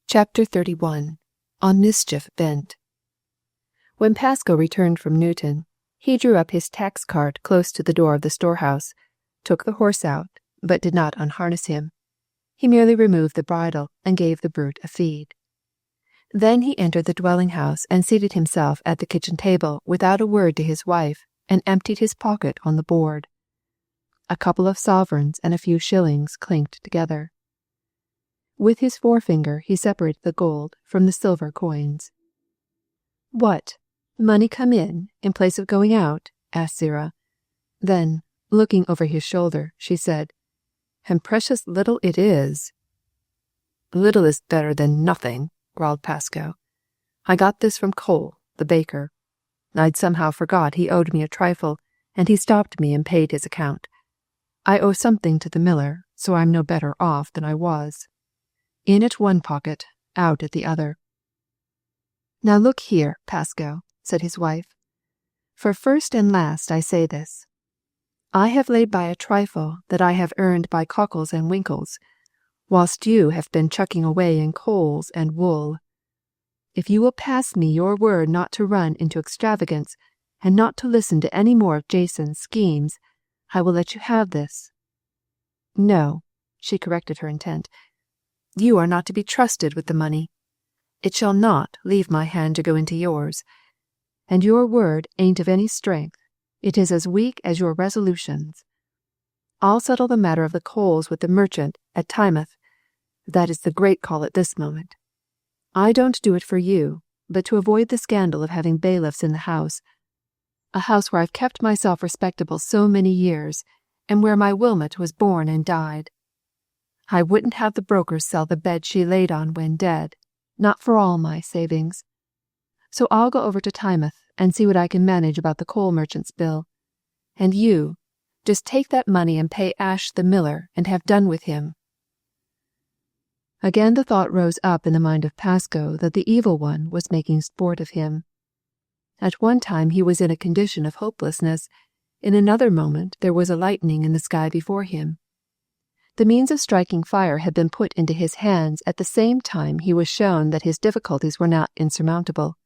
Chapter 31. On Mischief Bent. When Pasco returned from Newton, he drew up his tax cart close to the door of the storehouse, took the horse out, but did not unharness him. He merely removed the bridle and gave the brute a feed. Then he entered the dwelling house and seated himself at the kitchen table without a word to his wife, and emptied his pocket on the board. A couple of sovereigns and a few shillings clinked together. With his forefinger he separated the gold from the silver coins. "What, money come in place of going out?" asked Zerah. Then, looking over his shoulder, she said, "And precious little it is." "Little is better than nothing," growled Pasco. "I got this from Cole, the baker. I'd somehow forgot he owed me a trifle, and he stopped me and paid his account. I owe something to the miller, so I'm no better off than I was. In at one pocket, out at the other." "Now look here, Pasco," said his wife. "For first and last I say this. I have laid by a trifle that I have earned by cockles and winkles, whilst you have been chucking away in coals and wool. If you will pass me your word not to run into extravagance, and not to listen to any more of Jason's schemes, I will let you have this. No," she corrected her intent, "you are not to be trusted with the money. It shall not leave my hand to go into yours. And your word ain't of any strength. It is as weak as your resolutions. I'll settle the matter of the coals with the merchant at Teignmouth. That is the great call at this moment. I don't do it for you, but to avoid the scandal of having bailiffs in the house, a house where I've kept myself respectable so many years, and where my Wilmot was born and died. I wouldn't have the brokers sell the bed she laid on when dead, not for all my savings. So I'll go over to Teignmouth and see what I can manage about the coal merchant's bill. And you, just take that money and pay Ash the miller and have done with him." Again the thought rose up in the mind of Pasco that the evil one was making sport of him. At one time he was in a condition of hopelessness, in another moment there was a lightning in the sky before him. The means of striking fire had been put into his hands at the same time he was shown that his difficulties were not insurmountable.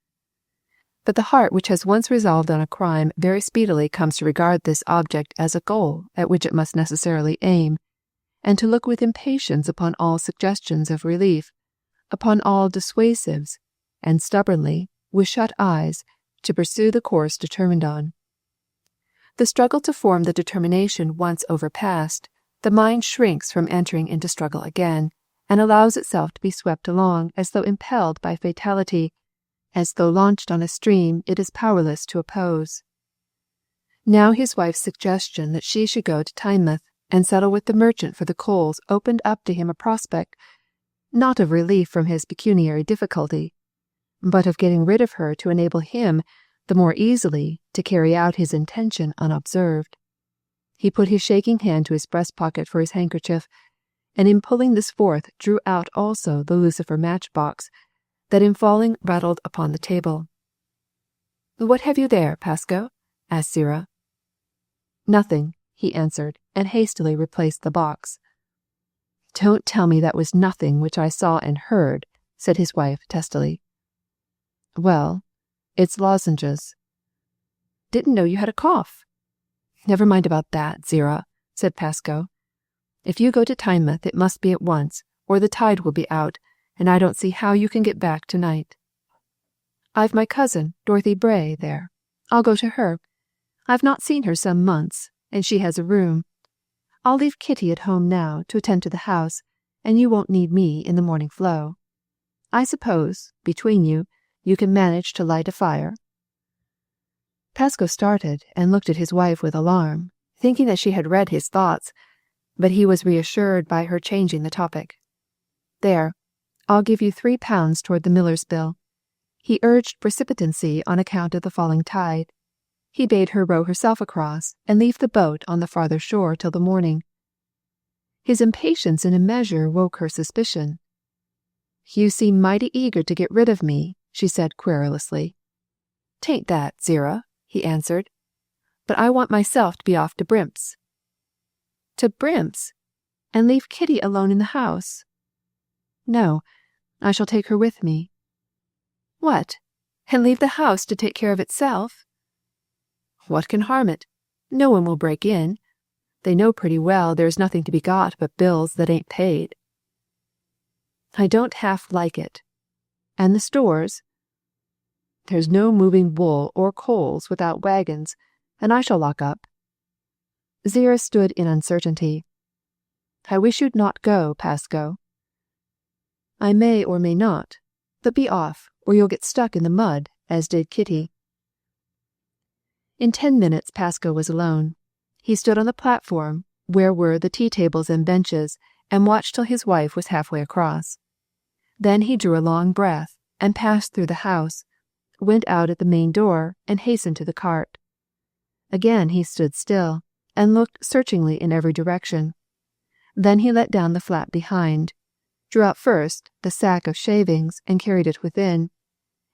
But the heart which has once resolved on a crime very speedily comes to regard this object as a goal at which it must necessarily aim, and to look with impatience upon all suggestions of relief, upon all dissuasives, and stubbornly, with shut eyes, to pursue the course determined on. The struggle to form the determination once overpast, the mind shrinks from entering into struggle again, and allows itself to be swept along as though impelled by fatality, as though launched on a stream it is powerless to oppose. Now his wife's suggestion that she should go to Teignmouth and settle with the merchant for the coals opened up to him a prospect, not of relief from his pecuniary difficulty, but of getting rid of her to enable him the more easily to carry out his intention unobserved. He put his shaking hand to his breast pocket for his handkerchief, and in pulling this forth drew out also the lucifer matchbox, that in falling rattled upon the table. "What have you there, Pasco?" asked Zerah. "Nothing," he answered, and hastily replaced the box. "Don't tell me that was nothing which I saw and heard," said his wife testily. "Well, it's lozenges." "Didn't know you had a cough." "Never mind about that, Zerah," said Pasco. "If you go to Teignmouth it must be at once, or the tide will be out, and I don't see how you can get back tonight." "I've my cousin, Dorothy Bray, there. I'll go to her. I've not seen her some months, and she has a room. I'll leave Kitty at home now to attend to the house, and you won't need me in the morning flow. I suppose, between you, you can manage to light a fire." Pasco started and looked at his wife with alarm, thinking that she had read his thoughts, but he was reassured by her changing the topic. "There, I'll give you £3 toward the miller's bill." He urged precipitancy on account of the falling tide. He bade her row herself across and leave the boat on the farther shore till the morning. His impatience in a measure woke her suspicion. "You seem mighty eager to get rid of me," she said querulously. "'Tain't that, Zerah," he answered, "but I want myself to be off to Brimps." "To Brimps? And leave Kitty alone in the house?" "No, I shall take her with me." "What? And leave the house to take care of itself?" "What can harm it? No one will break in. They know pretty well there's nothing to be got but bills that ain't paid." "I don't half like it. And the stores?" "There's no moving wool or coals without wagons, and I shall lock up." Zira stood in uncertainty. "I wish you'd not go, Pasco." "I may or may not, but be off, or you'll get stuck in the mud, as did Kitty." In 10 minutes Pasco was alone. He stood on the platform, where were the tea-tables and benches, and watched till his wife was halfway across. Then he drew a long breath, and passed through the house, went out at the main door, and hastened to the cart. Again he stood still, and looked searchingly in every direction. Then he let down the flap behind, drew out first the sack of shavings and carried it within,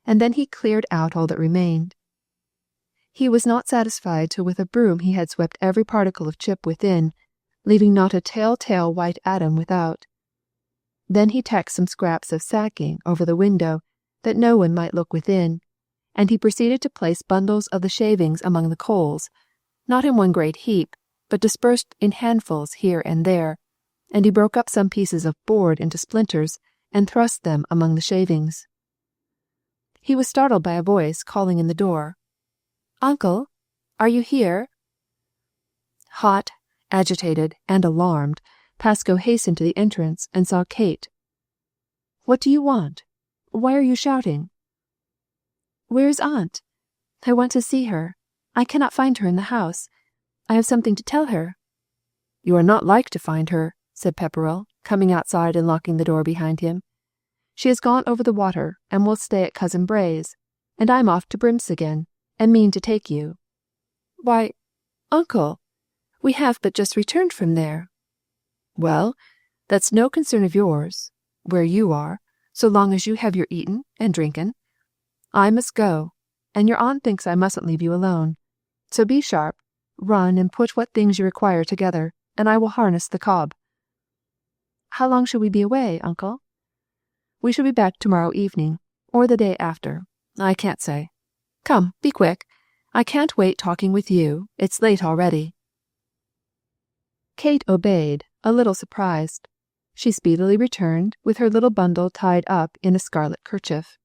and then he cleared out all that remained. He was not satisfied till with a broom he had swept every particle of chip within, leaving not a tell-tale white atom without. Then he tacked some scraps of sacking over the window, that no one might look within, and he proceeded to place bundles of the shavings among the coals, not in one great heap, but dispersed in handfuls here and there, and he broke up some pieces of board into splinters and thrust them among the shavings. He was startled by a voice calling in the door. "Uncle, are you here?" Hot, agitated, and alarmed, Pasco hastened to the entrance and saw Kate. "What do you want? Why are you shouting?" "Where is Aunt? I want to see her. I cannot find her in the house. I have something to tell her." "You are not like to find her," said Pepperell, coming outside and locking the door behind him. "She has gone over the water, and will stay at Cousin Bray's, and I'm off to Brimps again, and mean to take you." "Why, Uncle, we have but just returned from there." "Well, that's no concern of yours, where you are, so long as you have your eatin' and drinkin'. I must go, and your aunt thinks I mustn't leave you alone. So be sharp, run and put what things you require together, and I will harness the cob." "How long shall we be away, Uncle?" "We shall be back tomorrow evening, or the day after. I can't say. Come, be quick. I can't wait talking with you. It's late already." Kate obeyed, a little surprised. She speedily returned, with her little bundle tied up in a scarlet kerchief.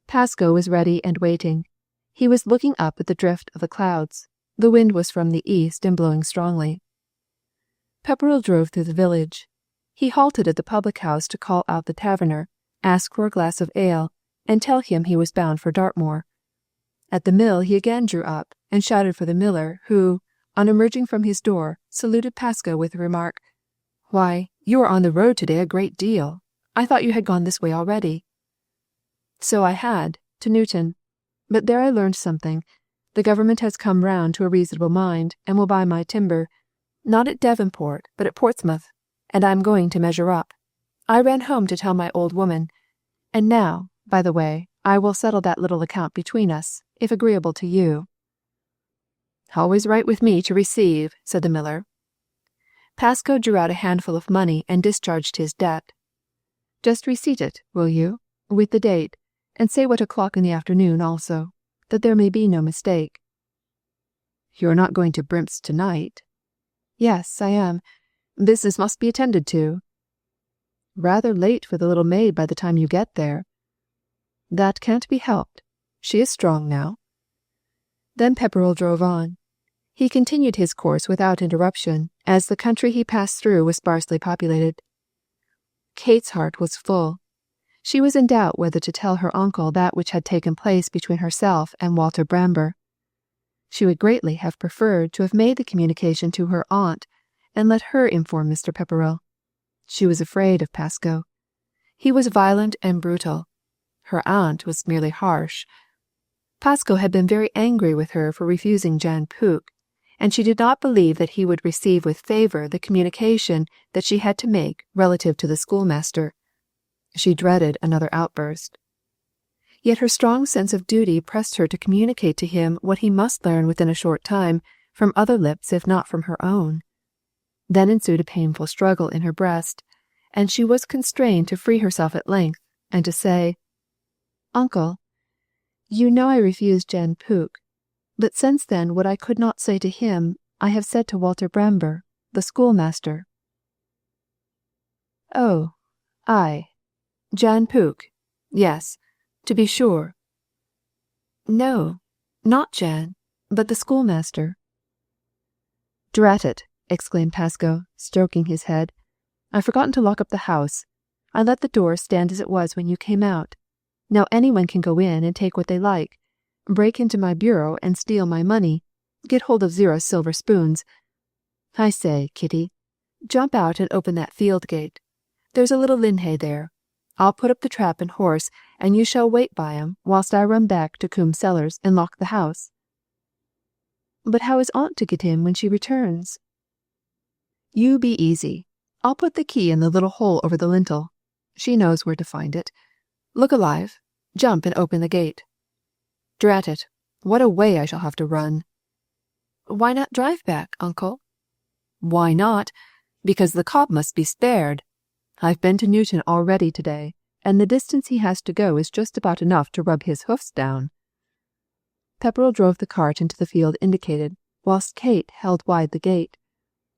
Pasco was ready and waiting. He was looking up at the drift of the clouds. The wind was from the east and blowing strongly. Pepperell drove through the village. He halted at the public-house to call out the taverner, ask for a glass of ale, and tell him he was bound for Dartmoor. At the mill he again drew up, and shouted for the miller, who, on emerging from his door, saluted Pasco with the remark, "Why, you are on the road today a great deal. I thought you had gone this way already." "So I had, to Newton. But there I learned something. The government has come round to a reasonable mind, and will buy my timber, not at Devonport, but at Portsmouth, and I am going to measure up. I ran home to tell my old woman. And now, by the way, I will settle that little account between us, if agreeable to you." "Always right with me to receive," said the miller. Pasco drew out a handful of money and discharged his debt. "Just receipt it, will you, with the date, and say what o'clock in the afternoon also, that there may be no mistake." "You're not going to Brimps tonight?" "Yes, I am. Business must be attended to." "Rather late for the little maid by the time you get there." "That can't be helped. She is strong now." Then Pepperell drove on. He continued his course without interruption, as the country he passed through was sparsely populated. Kate's heart was full. She was in doubt whether to tell her uncle that which had taken place between herself and Walter Bramber. She would greatly have preferred to have made the communication to her aunt, and let her inform Mr. Pepperell. She was afraid of Pasco. He was violent and brutal. Her aunt was merely harsh. Pasco had been very angry with her for refusing Jan Pook, and she did not believe that he would receive with favour the communication that she had to make relative to the schoolmaster. She dreaded another outburst. Yet her strong sense of duty pressed her to communicate to him what he must learn within a short time from other lips if not from her own. Then ensued a painful struggle in her breast, and she was constrained to free herself at length and to say, "Uncle, you know I refused Jan Pook, but since then what I could not say to him I have said to Walter Bramber, the schoolmaster." "Oh, aye, Jan Pook, yes, to be sure." "No, not Jan, but the schoolmaster." "Drat it," exclaimed Pascoe, stroking his head. "I've forgotten to lock up the house. I let the door stand as it was when you came out. Now anyone can go in and take what they like, break into my bureau and steal my money, get hold of Zira's silver spoons. I say, Kitty, jump out and open that field gate. There's a little linhay there. I'll put up the trap and horse, and you shall wait by 'em whilst I run back to Coombe Cellars and lock the house." "But how is aunt to get in when she returns?" "You be easy. I'll put the key in the little hole over the lintel. She knows where to find it. Look alive. Jump and open the gate. Drat it, what a way I shall have to run." "Why not drive back, uncle?" "Why not? Because the cob must be spared. I've been to Newton already today, and the distance he has to go is just about enough to rub his hoofs down." Pepperrell drove the cart into the field indicated, whilst Kate held wide the gate.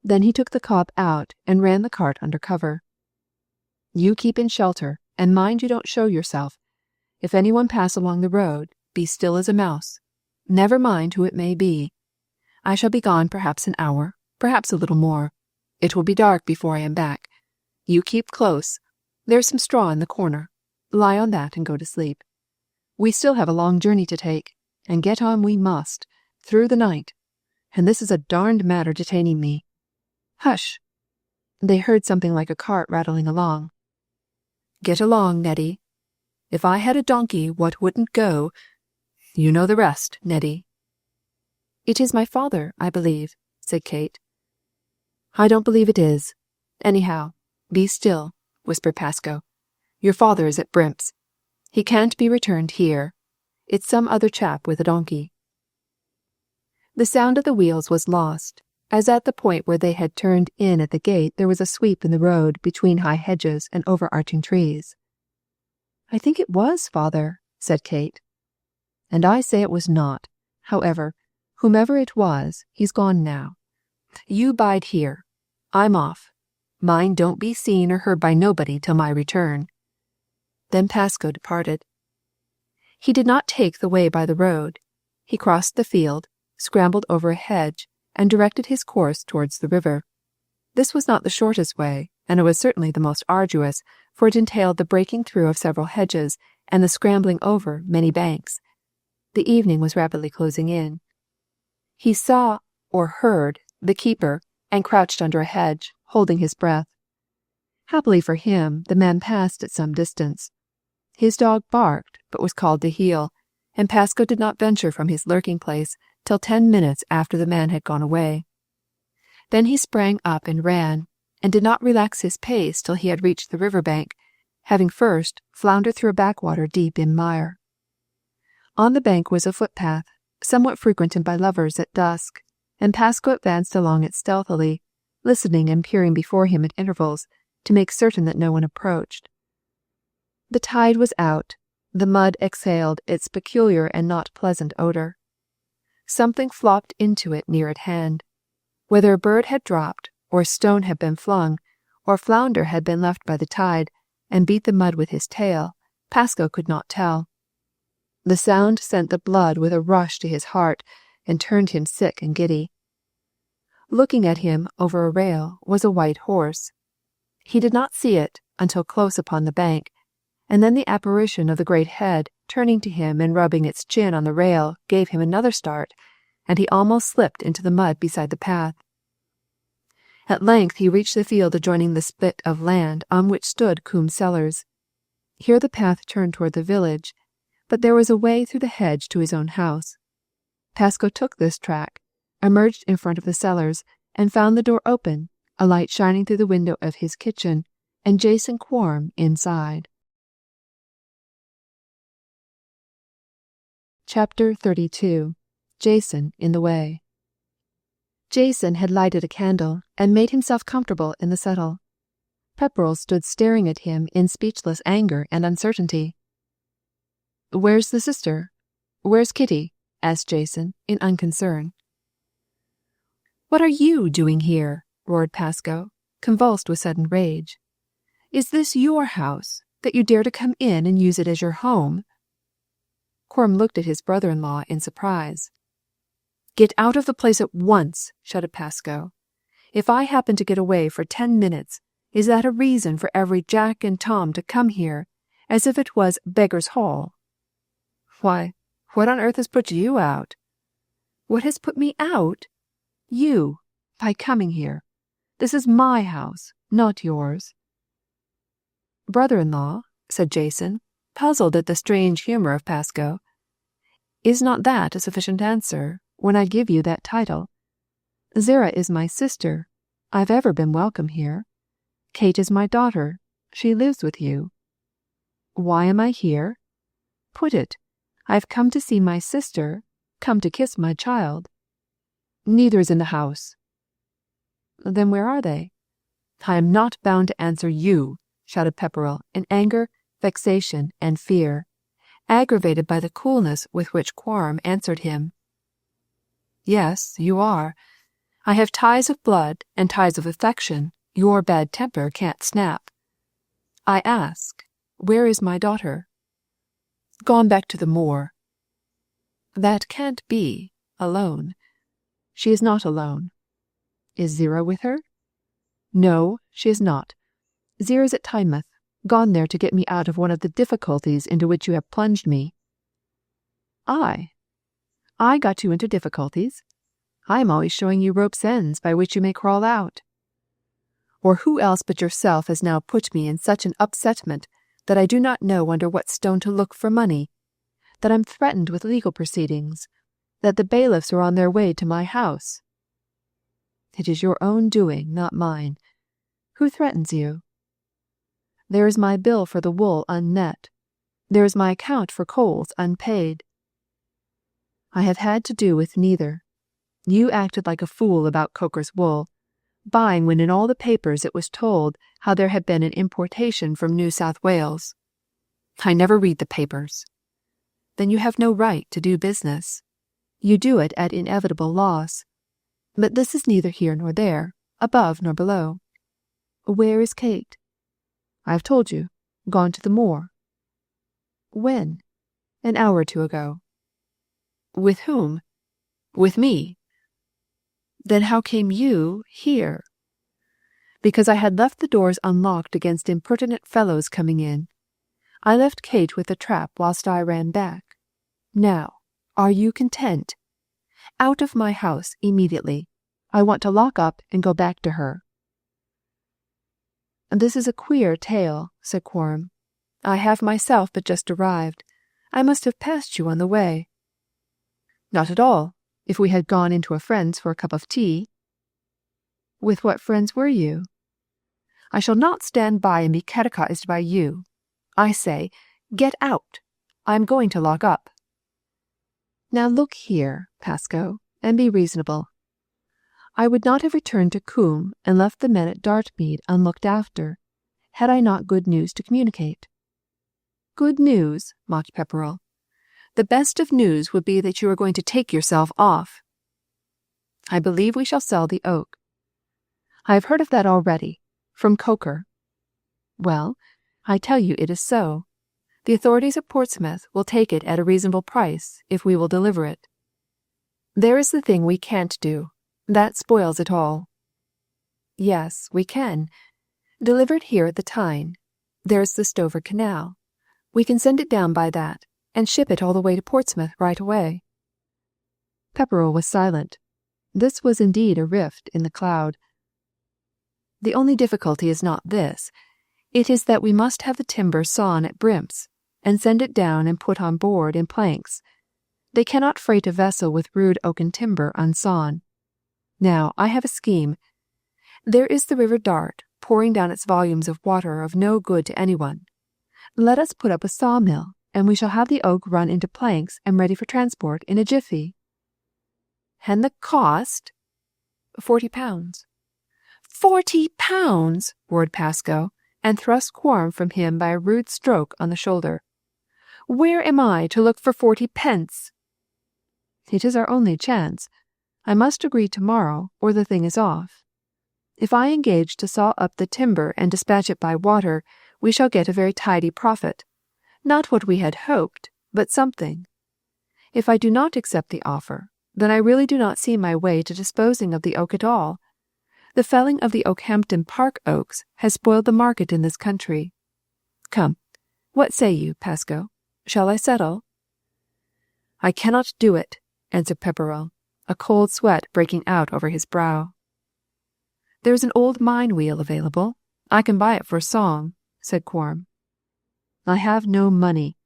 Then he took the cob out and ran the cart under cover. "You keep in shelter, and mind you don't show yourself. If anyone pass along the road, be still as a mouse. Never mind who it may be. I shall be gone perhaps an hour, perhaps a little more. It will be dark before I am back. You keep close. There's some straw in the corner. Lie on that and go to sleep. We still have a long journey to take, and get on we must, through the night, and this is a darned matter detaining me. Hush!" They heard something like a cart rattling along. "Get along, Neddy. If I had a donkey what wouldn't go, you know the rest, Neddy." "It is my father, I believe," said Kate. "I don't believe it is. Anyhow, be still," whispered Pascoe. "Your father is at Brimp's. He can't be returned here. It's some other chap with a donkey." The sound of the wheels was lost, as at the point where they had turned in at the gate there was a sweep in the road between high hedges and overarching trees. "I think it was father," said Kate. "And I say it was not. However, whomever it was, he's gone now. You bide here. I'm off. Mind don't be seen or heard by nobody till my return." Then Pascoe departed. He did not take the way by the road. He crossed the field, scrambled over a hedge, and directed his course towards the river. This was not the shortest way, and it was certainly the most arduous, for it entailed the breaking through of several hedges and the scrambling over many banks. The evening was rapidly closing in. He saw, or heard, the keeper, and crouched under a hedge, holding his breath. Happily for him, the man passed at some distance. His dog barked, but was called to heel, and Pascoe did not venture from his lurking place till 10 minutes after the man had gone away. Then he sprang up and ran, and did not relax his pace till he had reached the river bank, having first floundered through a backwater deep in mire. On the bank was a footpath, somewhat frequented by lovers at dusk, and Pascoe advanced along it stealthily, listening and peering before him at intervals to make certain that no one approached. The tide was out. The mud exhaled its peculiar and not pleasant odour. Something flopped into it near at hand. Whether a bird had dropped, or a stone had been flung, or flounder had been left by the tide, and beat the mud with his tail, Pascoe could not tell. The sound sent the blood with a rush to his heart, and turned him sick and giddy. Looking at him over a rail was a white horse. He did not see it until close upon the bank, and then the apparition of the great head turning to him and rubbing its chin on the rail gave him another start, and he almost slipped into the mud beside the path. At length he reached the field adjoining the spit of land on which stood Coombe Cellars. Here the path turned toward the village, but there was a way through the hedge to his own house. Pascoe took this track, emerged in front of the cellars, and found the door open, a light shining through the window of his kitchen, and Jason Quarm inside. Chapter 32. Jason in the Way. Jason had lighted a candle and made himself comfortable in the settle. Pepperrell stood staring at him in speechless anger and uncertainty. "Where's the sister? Where's Kitty?" asked Jason, in unconcern. "What are you doing here?" roared Pascoe, convulsed with sudden rage. "Is this your house, that you dare to come in and use it as your home?" Quorum looked at his brother-in-law in surprise. "Get out of the place at once," shouted Pascoe. "If I happen to get away for 10 minutes, is that a reason for every Jack and Tom to come here, as if it was Beggar's Hall?" "Why, what on earth has put you out?" "What has put me out? You, by coming here. This is my house, not yours." "Brother-in-law," said Jason, puzzled at the strange humour of Pascoe, "is not that a sufficient answer, when I give you that title? Zara is my sister. I've ever been welcome here. Kate is my daughter. She lives with you. Why am I here? Put it. I've come to see my sister, come to kiss my child. Neither is in the house." "Then where are they?" "I am not bound to answer you," shouted Pepperrell in anger, vexation, and fear, aggravated by the coolness with which Quorum answered him. "Yes, you are. I have ties of blood and ties of affection your bad temper can't snap. I ask, where is my daughter?" "Gone back to the moor." "That can't be, alone." "She is not alone." "Is Zara with her?" "No, she is not. Zara's at Tynemouth, gone there to get me out of one of the difficulties into which you have plunged me." "I got you into difficulties? I am always showing you rope's ends by which you may crawl out." "Or who else but yourself has now put me in such an upsetment that I do not know under what stone to look for money, that I'm threatened with legal proceedings, that the bailiffs are on their way to my house?" "It is your own doing, not mine. Who threatens you?" "There is my bill for the wool unmet. There is my account for coals unpaid." "I have had to do with neither. You acted like a fool about Coker's wool, buying when in all the papers it was told how there had been an importation from New South Wales." "I never read the papers." "Then you have no right to do business. You do it at inevitable loss. But this is neither here nor there, above nor below. Where is Kate?" "I have told you. Gone to the moor." "When?" "An hour or two ago." "With whom?" "With me." "Then how came you here?" "Because I had left the doors unlocked against impertinent fellows coming in. I left Kate with the trap whilst I ran back. Now, are you content? Out of my house immediately. I want to lock up and go back to her." "This is a queer tale," said Quorum. "I have myself but just arrived. I must have passed you on the way." "Not at all, if we had gone into a friend's for a cup of tea." "With what friends were you?" "I shall not stand by and be catechized by you. I say, get out. I am going to lock up." "Now look here, Pascoe, and be reasonable. I would not have returned to Coombe and left the men at Dartmead unlooked after, had I not good news to communicate." "Good news?" mocked Pepperrell. "The best of news would be that you are going to take yourself off." "I believe we shall sell the oak." "I have heard of that already, from Coker." "Well, I tell you it is so. The authorities at Portsmouth will take it at a reasonable price if we will deliver it. There is the thing we can't do. That spoils it all." "Yes, we can. Deliver it here at the Tyne. There's the Stover Canal. We can send it down by that, and ship it all the way to Portsmouth right away." Pepperrell was silent. This was indeed a rift in the cloud. "The only difficulty is not this. It is that we must have the timber sawn at Brimps, and send it down and put on board in planks. They cannot freight a vessel with rude oaken timber unsawn. Now, I have a scheme. There is the River Dart, pouring down its volumes of water of no good to anyone. Let us put up a sawmill, and we shall have the oak run into planks and ready for transport in a jiffy." "And the cost?" £40. £40, roared Pascoe, and thrust Quorum from him by a rude stroke on the shoulder. Where am I to look for 40 pence? It is our only chance. I must agree tomorrow, or the thing is off. If I engage to saw up the timber and dispatch it by water, we shall get a very tidy profit. Not what we had hoped, but something. If I do not accept the offer, then I really do not see my way to disposing of the oak at all. The felling of the Oakhampton Park oaks has spoiled the market in this country. Come, what say you, Pascoe? Shall I settle? I cannot do it, answered Pepperrell, a cold sweat breaking out over his brow. There is an old mine wheel available. I can buy it for a song, said Quorum. I have no money.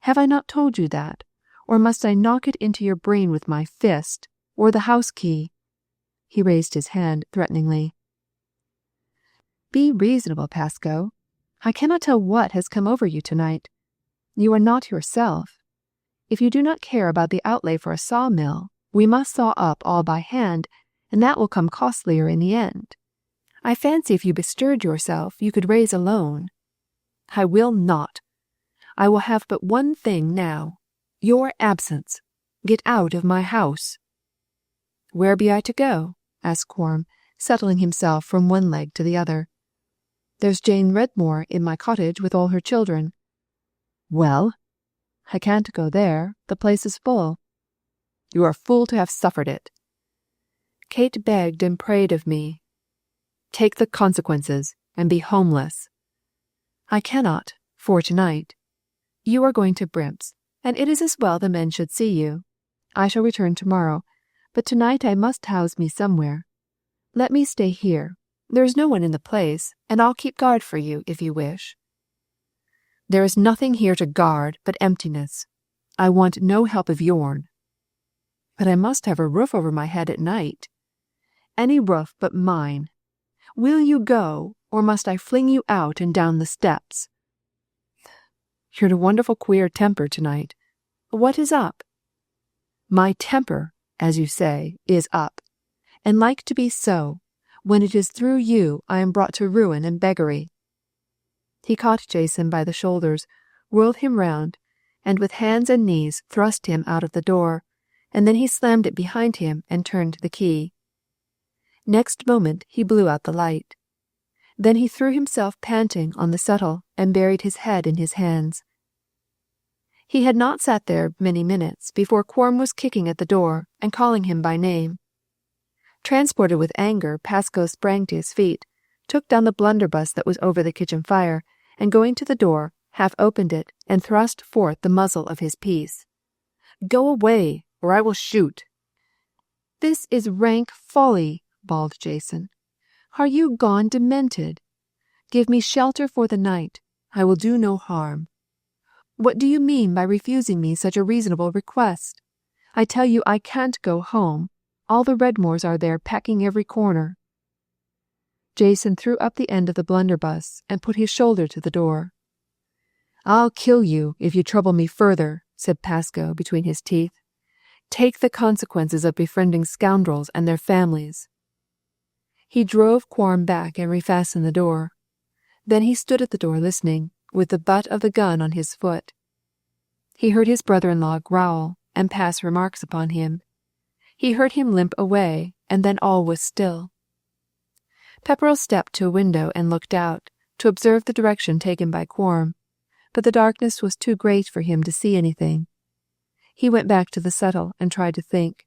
Have I not told you that? Or must I knock it into your brain with my fist, or the house key? He raised his hand threateningly. Be reasonable, Pascoe. I cannot tell what has come over you tonight. You are not yourself. If you do not care about the outlay for a sawmill, we must saw up all by hand, and that will come costlier in the end. I fancy if you bestirred yourself, you could raise a loan. I will not. I will have but one thing now. Your absence. Get out of my house. Where be I to go? Asked Quorum, settling himself from one leg to the other. There's Jane Redmore in my cottage with all her children. Well? I can't go there. The place is full. You are a fool to have suffered it. Kate begged and prayed of me. Take the consequences and be homeless. I cannot, for tonight. You are going to Brimps, and it is as well the men should see you. I shall return tomorrow, but tonight I must house me somewhere. Let me stay here. There is no one in the place, and I'll keep guard for you if you wish. There is nothing here to guard but emptiness. I want no help of yourn. But I must have a roof over my head at night. Any roof but mine. Will you go, or must I fling you out and down the steps? You're in a wonderful queer temper tonight. What is up? My temper, as you say, is up, and like to be so, when it is through you I am brought to ruin and beggary. He caught Jason by the shoulders, whirled him round, and with hands and knees thrust him out of the door, and then he slammed it behind him and turned the key. Next moment he blew out the light. Then he threw himself panting on the settle and buried his head in his hands. He had not sat there many minutes before Quorum was kicking at the door and calling him by name. Transported with anger, Pascoe sprang to his feet, took down the blunderbuss that was over the kitchen fire, and going to the door, half opened it and thrust forth the muzzle of his piece. Go away, or I will shoot. This is rank folly, bawled Jason. Are you gone demented? Give me shelter for the night. I will do no harm. What do you mean by refusing me such a reasonable request? I tell you I can't go home. All the Redmores are there packing every corner. Jason threw up the end of the blunderbuss and put his shoulder to the door. I'll kill you if you trouble me further, said Pascoe between his teeth. Take the consequences of befriending scoundrels and their families. He drove Quorum back and refastened the door. Then he stood at the door listening, with the butt of the gun on his foot. He heard his brother-in-law growl and pass remarks upon him. He heard him limp away, and then all was still. Pepperrell stepped to a window and looked out, to observe the direction taken by Quorum, but the darkness was too great for him to see anything. He went back to the settle and tried to think.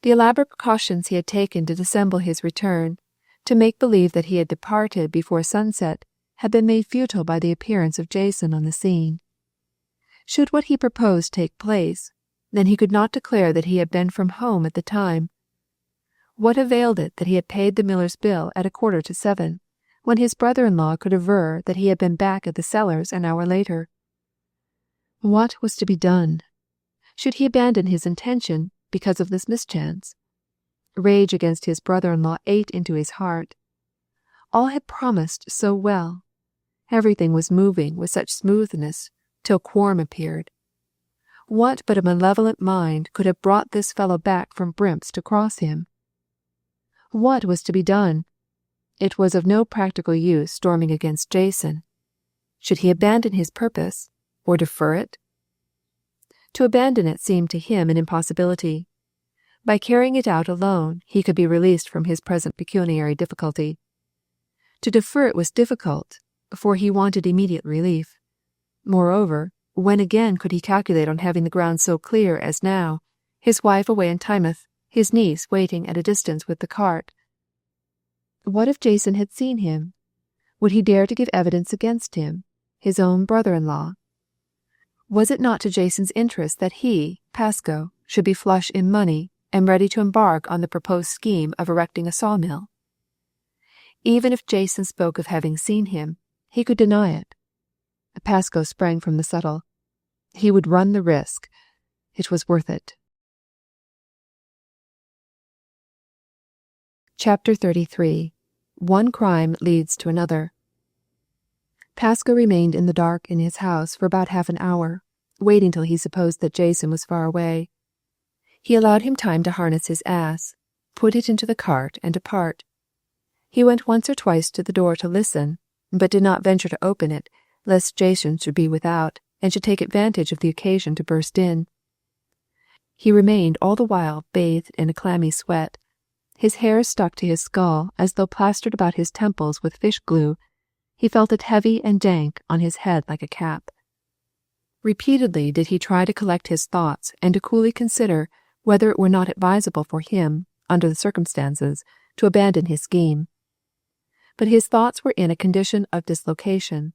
The elaborate precautions he had taken to dissemble his return, to make believe that he had departed before sunset, had been made futile by the appearance of Jason on the scene. Should what he proposed take place, then he could not declare that he had been from home at the time. What availed it that he had paid the miller's bill at 6:45, when his brother-in-law could aver that he had been back at the cellars an hour later? What was to be done? Should he abandon his intention because of this mischance? Rage against his brother-in-law ate into his heart. All had promised so well. Everything was moving with such smoothness till Quorum appeared. What but a malevolent mind could have brought this fellow back from Brimps to cross him? What was to be done? It was of no practical use storming against Jason. Should he abandon his purpose, or defer it? To abandon it seemed to him an impossibility. By carrying it out alone, he could be released from his present pecuniary difficulty. To defer it was difficult, for he wanted immediate relief. Moreover, when again could he calculate on having the ground so clear as now, his wife away in Tynemouth, his niece waiting at a distance with the cart? What if Jason had seen him? Would he dare to give evidence against him, his own brother-in-law? Was it not to Jason's interest that he, Pascoe, should be flush in money and ready to embark on the proposed scheme of erecting a sawmill? Even if Jason spoke of having seen him, he could deny it. Pascoe sprang from the settle. He would run the risk. It was worth it. Chapter 33. One crime leads to another. Pascoe remained in the dark in his house for about half an hour, waiting till he supposed that Jason was far away. He allowed him time to harness his ass, put it into the cart, and depart. He went once or twice to the door to listen, but did not venture to open it, lest Jason should be without, and should take advantage of the occasion to burst in. He remained all the while bathed in a clammy sweat. His hair stuck to his skull as though plastered about his temples with fish glue. He felt it heavy and dank on his head like a cap. Repeatedly did he try to collect his thoughts and to coolly consider whether it were not advisable for him, under the circumstances, to abandon his scheme. But his thoughts were in a condition of dislocation.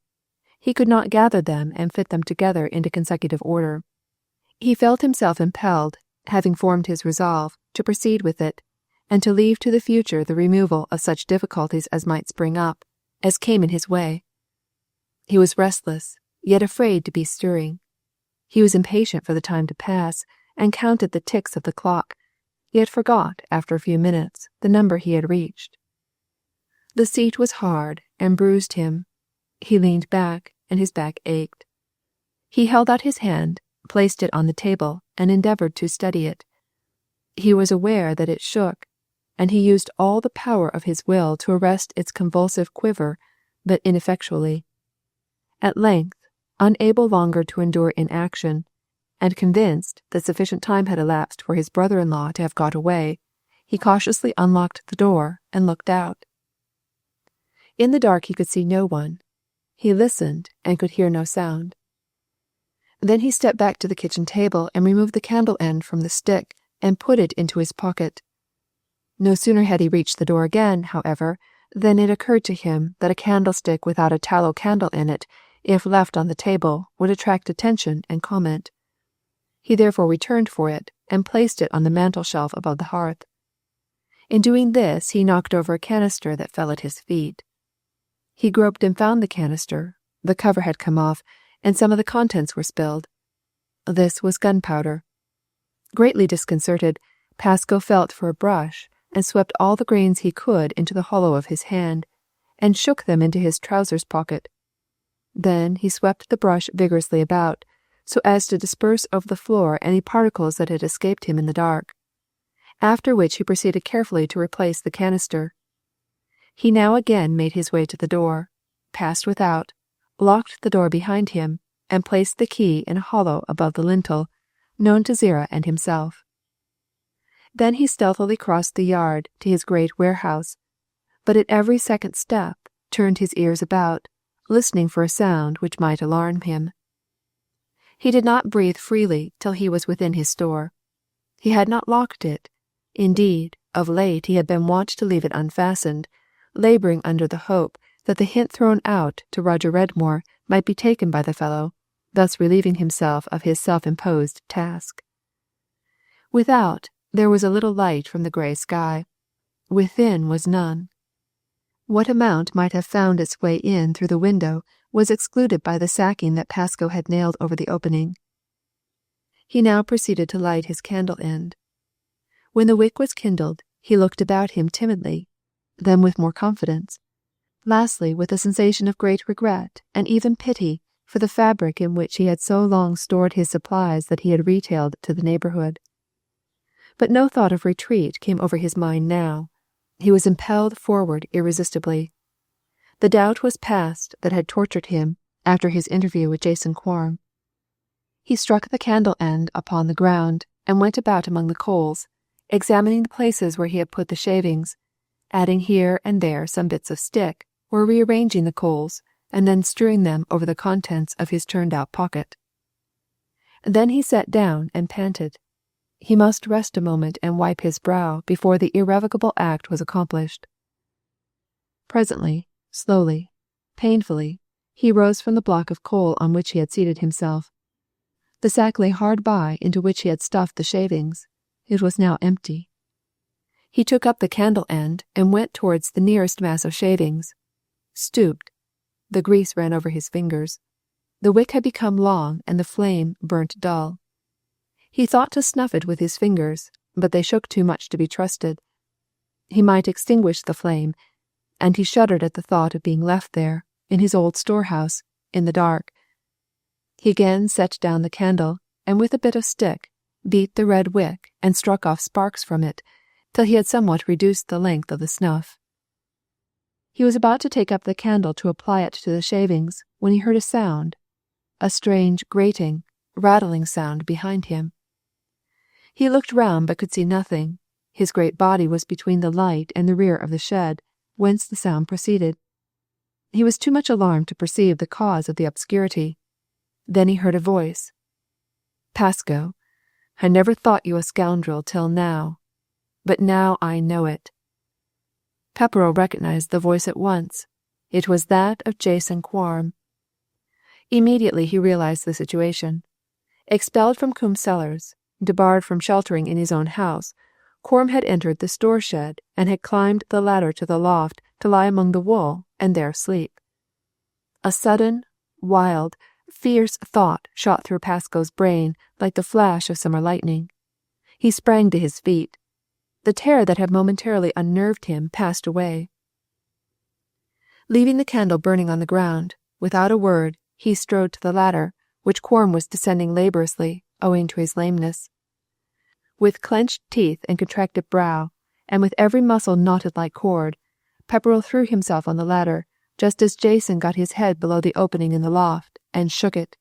He could not gather them and fit them together into consecutive order. He felt himself impelled, having formed his resolve, to proceed with it, and to leave to the future the removal of such difficulties as might spring up, as came in his way. He was restless, yet afraid to be stirring. He was impatient for the time to pass, and counted the ticks of the clock, yet forgot, after a few minutes, the number he had reached. The seat was hard and bruised him. He leaned back, and his back ached. He held out his hand, placed it on the table, and endeavored to steady it. He was aware that it shook, and he used all the power of his will to arrest its convulsive quiver, but ineffectually. At length, unable longer to endure inaction, and convinced that sufficient time had elapsed for his brother-in-law to have got away, he cautiously unlocked the door and looked out. In the dark he could see no one. He listened and could hear no sound. Then he stepped back to the kitchen table and removed the candle end from the stick and put it into his pocket. No sooner had he reached the door again, however, than it occurred to him that a candlestick without a tallow candle in it, if left on the table, would attract attention and comment. He therefore returned for it and placed it on the mantel-shelf above the hearth. In doing this, he knocked over a canister that fell at his feet. He groped and found the canister. The cover had come off, and some of the contents were spilled. This was gunpowder. Greatly disconcerted, Pascoe felt for a brush and swept all the grains he could into the hollow of his hand, and shook them into his trousers pocket. Then he swept the brush vigorously about, so as to disperse over the floor any particles that had escaped him in the dark, after which he proceeded carefully to replace the canister. He now again made his way to the door, passed without, locked the door behind him, and placed the key in a hollow above the lintel, known to Zerah and himself. Then he stealthily crossed the yard to his great warehouse, but at every second step turned his ears about, listening for a sound which might alarm him. He did not breathe freely till he was within his store. He had not locked it. Indeed, of late he had been wont to leave it unfastened, labouring under the hope that the hint thrown out to Roger Redmore might be taken by the fellow, thus relieving himself of his self-imposed task. Without, there was a little light from the grey sky. Within was none. What amount might have found its way in through the window was excluded by the sacking that Pascoe had nailed over the opening. He now proceeded to light his candle end. When the wick was kindled, he looked about him timidly, then with more confidence, lastly with a sensation of great regret and even pity for the fabric in which he had so long stored his supplies that he had retailed to the neighbourhood. But no thought of retreat came over his mind now. He was impelled forward irresistibly. The doubt was past that had tortured him after his interview with Jason Quorm. He struck the candle end upon the ground and went about among the coals, examining the places where he had put the shavings, adding here and there some bits of stick, or rearranging the coals and then strewing them over the contents of his turned-out pocket. Then he sat down and panted. He must rest a moment and wipe his brow before the irrevocable act was accomplished. Presently, slowly, painfully, he rose from the block of coal on which he had seated himself. The sack lay hard by into which he had stuffed the shavings. It was now empty. He took up the candle end and went towards the nearest mass of shavings. Stooped. The grease ran over his fingers. The wick had become long and the flame burnt dull. He thought to snuff it with his fingers, but they shook too much to be trusted. He might extinguish the flame, and he shuddered at the thought of being left there, in his old storehouse, in the dark. He again set down the candle, and with a bit of stick, beat the red wick and struck off sparks from it, till he had somewhat reduced the length of the snuff. He was about to take up the candle to apply it to the shavings when he heard a sound, a strange grating, rattling sound behind him. He looked round but could see nothing. His great body was between the light and the rear of the shed, whence the sound proceeded. He was too much alarmed to perceive the cause of the obscurity. Then he heard a voice. "Pascoe, I never thought you a scoundrel till now, but now I know it." Pepperrell recognized the voice at once. It was that of Jason Quorm. Immediately he realized the situation. Expelled from Coombe's cellars, debarred from sheltering in his own house, Quorm had entered the store shed and had climbed the ladder to the loft to lie among the wool and there sleep. A sudden, wild, fierce thought shot through Pascoe's brain like the flash of summer lightning. He sprang to his feet. The terror that had momentarily unnerved him passed away. Leaving the candle burning on the ground, without a word, he strode to the ladder, which Quorm was descending laboriously, owing to his lameness. With clenched teeth and contracted brow, and with every muscle knotted like cord, Pepperrell threw himself on the ladder, just as Jason got his head below the opening in the loft, and shook it.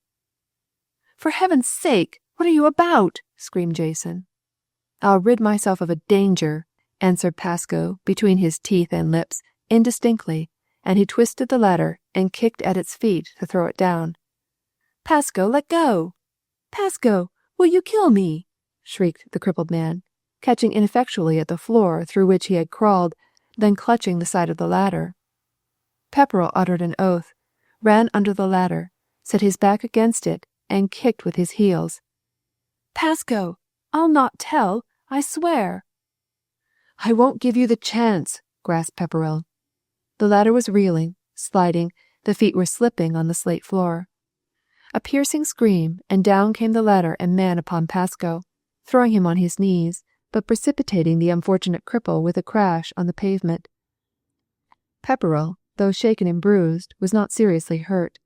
"For heaven's sake, what are you about?" screamed Jason. "I'll rid myself of a danger," answered Pascoe between his teeth and lips, indistinctly, and he twisted the ladder and kicked at its feet to throw it down. "Pascoe, let go! Pascoe, will you kill me?" shrieked the crippled man, catching ineffectually at the floor through which he had crawled, then clutching the side of the ladder. Pepperrell uttered an oath, ran under the ladder, set his back against it, and kicked with his heels. "Pascoe, I'll not tell, I swear." "I won't give you the chance," gasped Pepperrell. The ladder was reeling, sliding, the feet were slipping on the slate floor. A piercing scream, and down came the ladder and man upon Pascoe, throwing him on his knees, but precipitating the unfortunate cripple with a crash on the pavement. Pepperrell, though shaken and bruised, was not seriously hurt.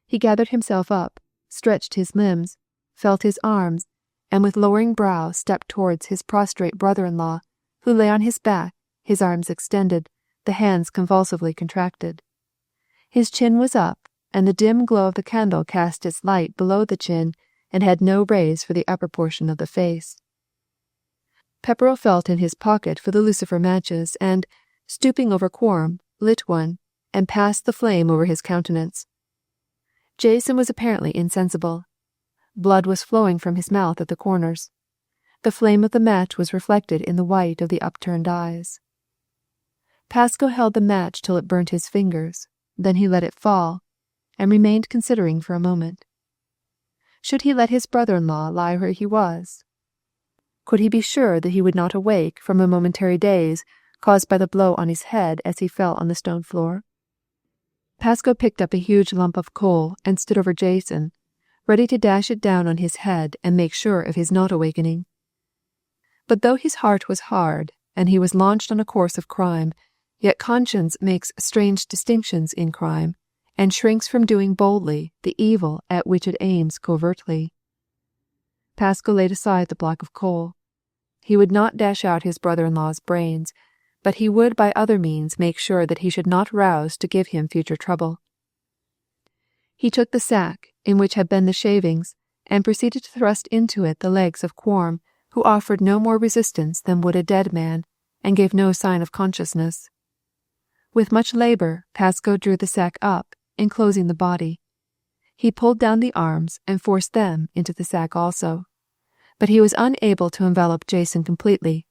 He gathered himself up, stretched his limbs, felt his arms, and with lowering brow stepped towards his prostrate brother-in-law, who lay on his back, his arms extended, the hands convulsively contracted. His chin was up, and the dim glow of the candle cast its light below the chin and had no rays for the upper portion of the face. Pepperrell felt in his pocket for the lucifer matches and, stooping over Quorm, lit one, and passed the flame over his countenance. Jason was apparently insensible. Blood was flowing from his mouth at the corners. The flame of the match was reflected in the white of the upturned eyes. Pascoe held the match till it burnt his fingers, then he let it fall, and remained considering for a moment. Should he let his brother-in-law lie where he was? Could he be sure that he would not awake from a momentary daze caused by the blow on his head as he fell on the stone floor? Pascoe picked up a huge lump of coal and stood over Jason, ready to dash it down on his head and make sure of his not awakening. But though his heart was hard, and he was launched on a course of crime, yet conscience makes strange distinctions in crime, and shrinks from doing boldly the evil at which it aims covertly. Pascoe laid aside the block of coal. He would not dash out his brother-in-law's brains, but he would by other means make sure that he should not rouse to give him future trouble. He took the sack, in which had been the shavings, and proceeded to thrust into it the legs of Quorm, who offered no more resistance than would a dead man, and gave no sign of consciousness. With much labour, Pascoe drew the sack up, enclosing the body. He pulled down the arms and forced them into the sack also. But he was unable to envelop Jason completely.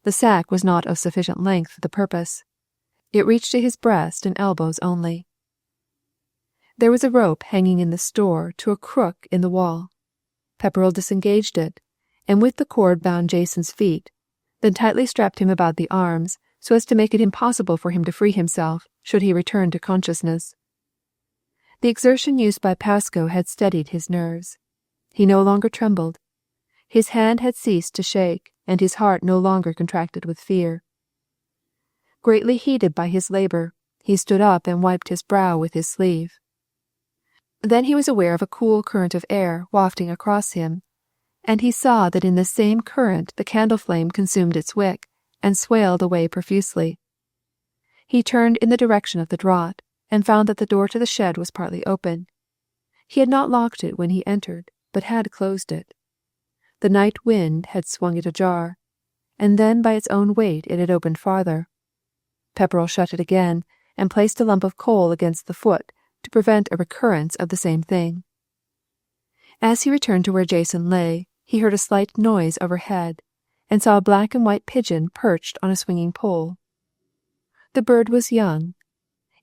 The sack was not of sufficient length for the purpose. It reached to his breast and elbows only. There was a rope hanging in the store to a crook in the wall. Pepperrell disengaged it, and with the cord bound Jason's feet, then tightly strapped him about the arms so as to make it impossible for him to free himself should he return to consciousness. The exertion used by Pascoe had steadied his nerves. He no longer trembled. His hand had ceased to shake, and his heart no longer contracted with fear. Greatly heated by his labour, he stood up and wiped his brow with his sleeve. Then he was aware of a cool current of air wafting across him, and he saw that in this same current the candle flame consumed its wick, and swaled away profusely. He turned in the direction of the draught, and found that the door to the shed was partly open. He had not locked it when he entered, but had closed it. The night wind had swung it ajar, and then by its own weight it had opened farther. Pepperrell shut it again, and placed a lump of coal against the foot to prevent a recurrence of the same thing. As he returned to where Jason lay, he heard a slight noise overhead, and saw a black and white pigeon perched on a swinging pole. The bird was young.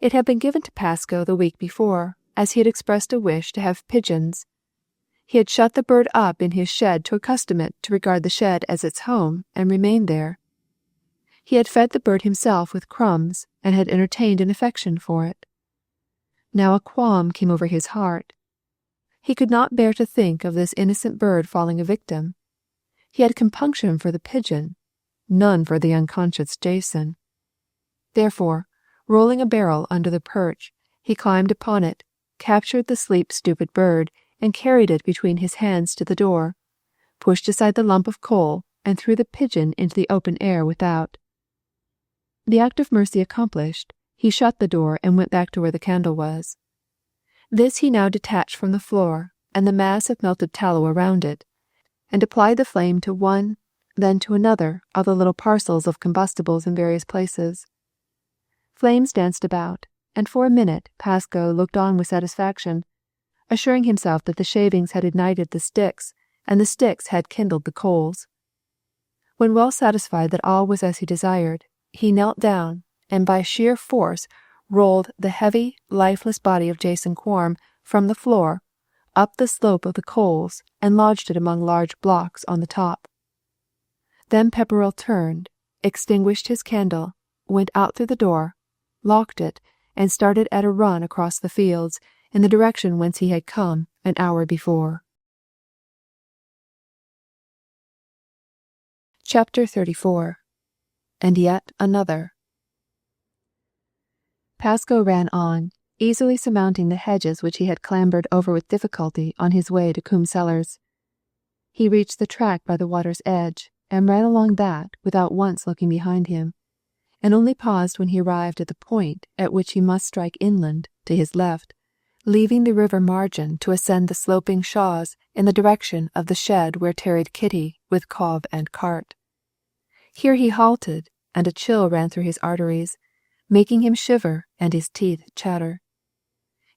It had been given to Pascoe the week before, as he had expressed a wish to have pigeons. He had shut the bird up in his shed to accustom it to regard the shed as its home, and remained there. He had fed the bird himself with crumbs, and had entertained an affection for it. Now a qualm came over his heart. He could not bear to think of this innocent bird falling a victim. He had compunction for the pigeon, none for the unconscious Jason. Therefore, rolling a barrel under the perch, he climbed upon it, captured the sleep-stupid bird, and carried it between his hands to the door, pushed aside the lump of coal, and threw the pigeon into the open air without. The act of mercy accomplished, he shut the door and went back to where the candle was. This he now detached from the floor and the mass of melted tallow around it, and applied the flame to one, then to another of the little parcels of combustibles in various places. Flames danced about, and for a minute Pascoe looked on with satisfaction, assuring himself that the shavings had ignited the sticks, and the sticks had kindled the coals. When well satisfied that all was as he desired, he knelt down, and by sheer force rolled the heavy, lifeless body of Jason Quorm from the floor, up the slope of the coals, and lodged it among large blocks on the top. Then Pepperrell turned, extinguished his candle, went out through the door, locked it, and started at a run across the fields, in the direction whence he had come an hour before. Chapter 34. And Yet Another. Pascoe ran on, easily surmounting the hedges which he had clambered over with difficulty on his way to Coombe Cellars. He reached the track by the water's edge, and ran along that without once looking behind him, and only paused when he arrived at the point at which he must strike inland to his left, leaving the river margin to ascend the sloping shaws in the direction of the shed where tarried Kitty with cob and cart. Here he halted, and a chill ran through his arteries, making him shiver and his teeth chatter.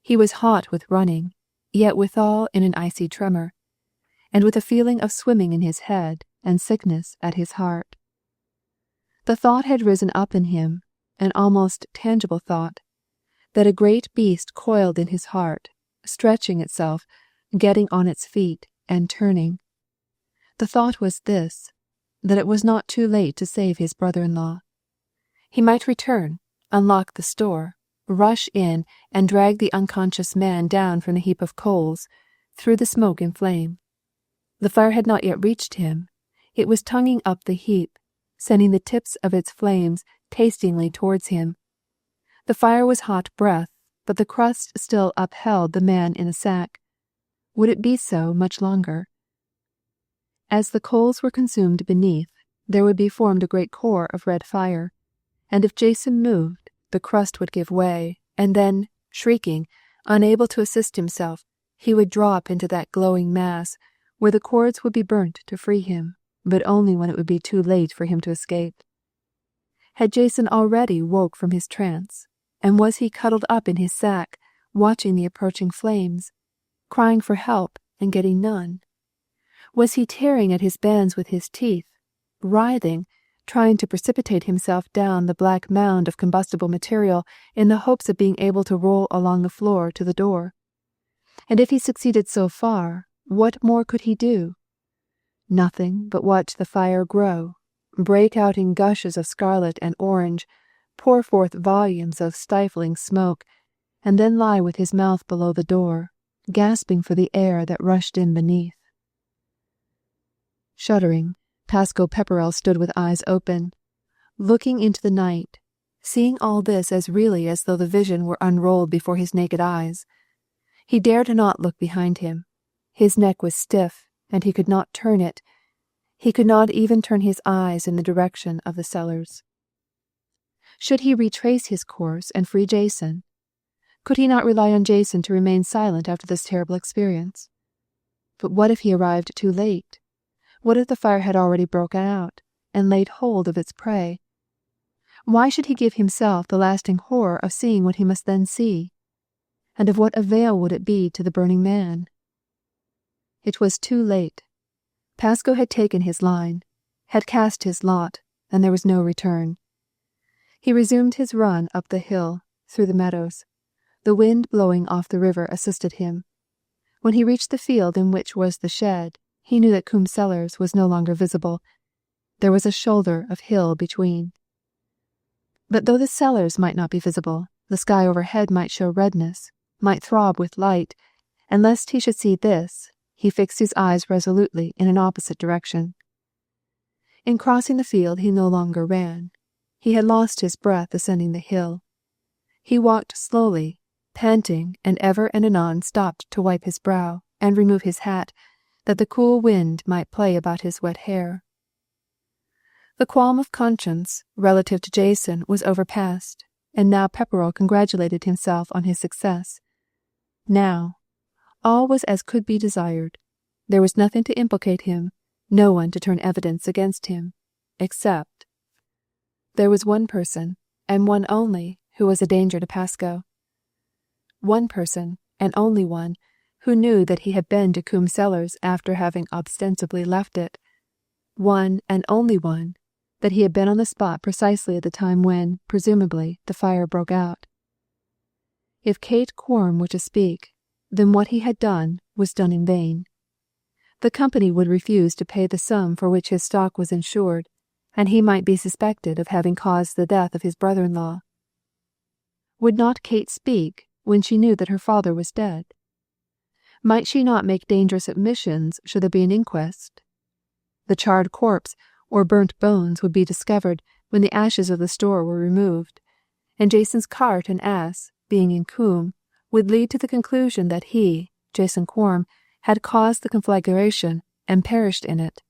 He was hot with running, yet withal in an icy tremor, and with a feeling of swimming in his head and sickness at his heart. The thought had risen up in him, an almost tangible thought, that a great beast coiled in his heart, stretching itself, getting on its feet, and turning. The thought was this, that it was not too late to save his brother-in-law. He might return, unlock the store, rush in, and drag the unconscious man down from the heap of coals, through the smoke and flame. The fire had not yet reached him. It was tonguing up the heap, sending the tips of its flames tastingly towards him. The fire was hot breath, but the crust still upheld the man in the sack. Would it be so much longer? As the coals were consumed beneath, there would be formed a great core of red fire, and if Jason moved, the crust would give way, and then, shrieking, unable to assist himself, he would drop into that glowing mass, where the cords would be burnt to free him, but only when it would be too late for him to escape. Had Jason already woke from his trance, and was he cuddled up in his sack, watching the approaching flames, crying for help and getting none? Was he tearing at his bands with his teeth, writhing, trying to precipitate himself down the black mound of combustible material in the hopes of being able to roll along the floor to the door? And if he succeeded so far, what more could he do? Nothing but watch the fire grow, break out in gushes of scarlet and orange, pour forth volumes of stifling smoke, and then lie with his mouth below the door, gasping for the air that rushed in beneath. Shuddering, Pascal Pepperell stood with eyes open, looking into the night, seeing all this as really as though the vision were unrolled before his naked eyes. He dared not look behind him. His neck was stiff, and he could not turn it. He could not even turn his eyes in the direction of the cellars. Should he retrace his course and free Jason? Could he not rely on Jason to remain silent after this terrible experience? But what if he arrived too late? What if the fire had already broken out, and laid hold of its prey? Why should he give himself the lasting horror of seeing what he must then see? And of what avail would it be to the burning man? It was too late. Pascal had taken his line, had cast his lot, and there was no return. He resumed his run up the hill, through the meadows. The wind blowing off the river assisted him. When he reached the field in which was the shed, he knew that Coombe Cellars was no longer visible. There was a shoulder of hill between. But though the cellars might not be visible, the sky overhead might show redness, might throb with light, and lest he should see this, he fixed his eyes resolutely in an opposite direction. In crossing the field he no longer ran. He had lost his breath ascending the hill. He walked slowly, panting, and ever and anon stopped to wipe his brow and remove his hat, that the cool wind might play about his wet hair. The qualm of conscience relative to Jason was overpast, and now Pepperell congratulated himself on his success. Now, all was as could be desired. There was nothing to implicate him, no one to turn evidence against him, except there was one person, and one only, who was a danger to Pascal. One person, and only one, who knew that he had been to Coombe Cellars after having ostensibly left it. One, and only one, that he had been on the spot precisely at the time when, presumably, the fire broke out. If Kate Quorm were to speak, then what he had done was done in vain. The company would refuse to pay the sum for which his stock was insured, and he might be suspected of having caused the death of his brother-in-law. Would not Kate speak when she knew that her father was dead? Might she not make dangerous admissions should there be an inquest? The charred corpse or burnt bones would be discovered when the ashes of the store were removed, and Jason's cart and ass, being in Coombe, would lead to the conclusion that he, Jason Quorm, had caused the conflagration and perished in it.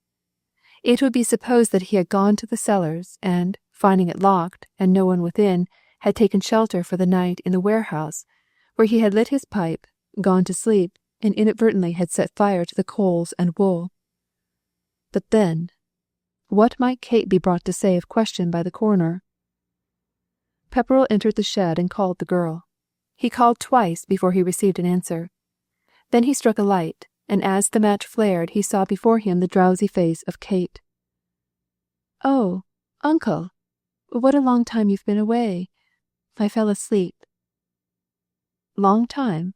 It would be supposed that he had gone to the cellars and, finding it locked and no one within, had taken shelter for the night in the warehouse, where he had lit his pipe, gone to sleep, and inadvertently had set fire to the coals and wool. But then, what might Kate be brought to say if questioned by the coroner? Pepperell entered the shed and called the girl. He called twice before he received an answer. Then he struck a light, and as the match flared he saw before him the drowsy face of Kate. "Oh, Uncle, what a long time you've been away. I fell asleep." "Long time?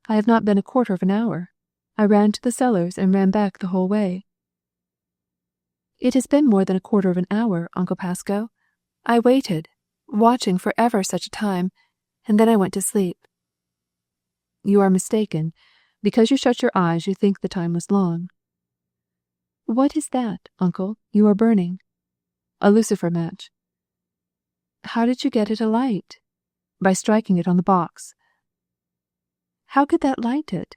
I have not been a quarter of an hour. I ran to the cellars and ran back the whole way." "It has been more than a quarter of an hour, Uncle Pascal. I waited, watching for ever such a time, and then I went to sleep." "You are mistaken. Because you shut your eyes you think the time was long." "What is that, Uncle, you are burning?" "A lucifer match." "How did you get it alight?" "By striking it on the box." "How could that light it?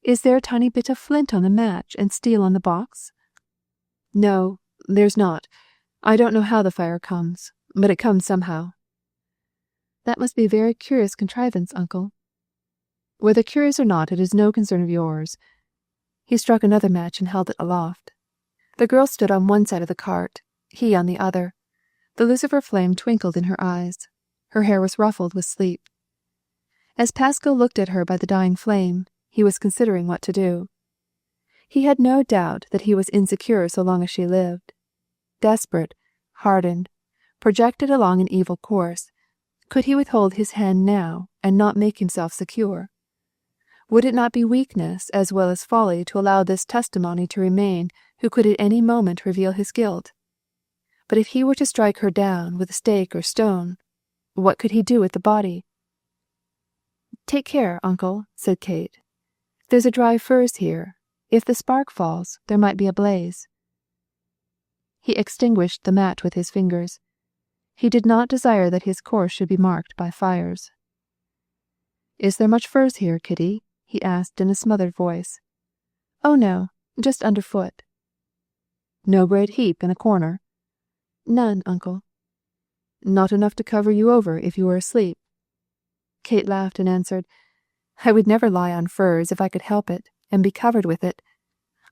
Is there a tiny bit of flint on the match and steel on the box?" "No, there's not. I don't know how the fire comes, but it comes somehow." "That must be a very curious contrivance, uncle." "Whether curious or not, it is no concern of yours." He struck another match and held it aloft. The girl stood on one side of the cart, he on the other. The lucifer flame twinkled in her eyes. Her hair was ruffled with sleep. As Pascal looked at her by the dying flame, he was considering what to do. He had no doubt that he was insecure so long as she lived. Desperate, hardened, projected along an evil course, could he withhold his hand now and not make himself secure? Would it not be weakness as well as folly to allow this testimony to remain who could at any moment reveal his guilt? But if he were to strike her down with a stake or stone, what could he do with the body? "Take care, uncle," said Kate. "There's a dry furze here. If the spark falls, there might be a blaze." He extinguished the match with his fingers. He did not desire that his course should be marked by fires. "Is there much furze here, Kitty?" he asked in a smothered voice. "Oh no, just underfoot." "No great heap in a corner?" "None, uncle." "Not enough to cover you over if you were asleep?" Kate laughed and answered, "I would never lie on furze if I could help it, and be covered with it.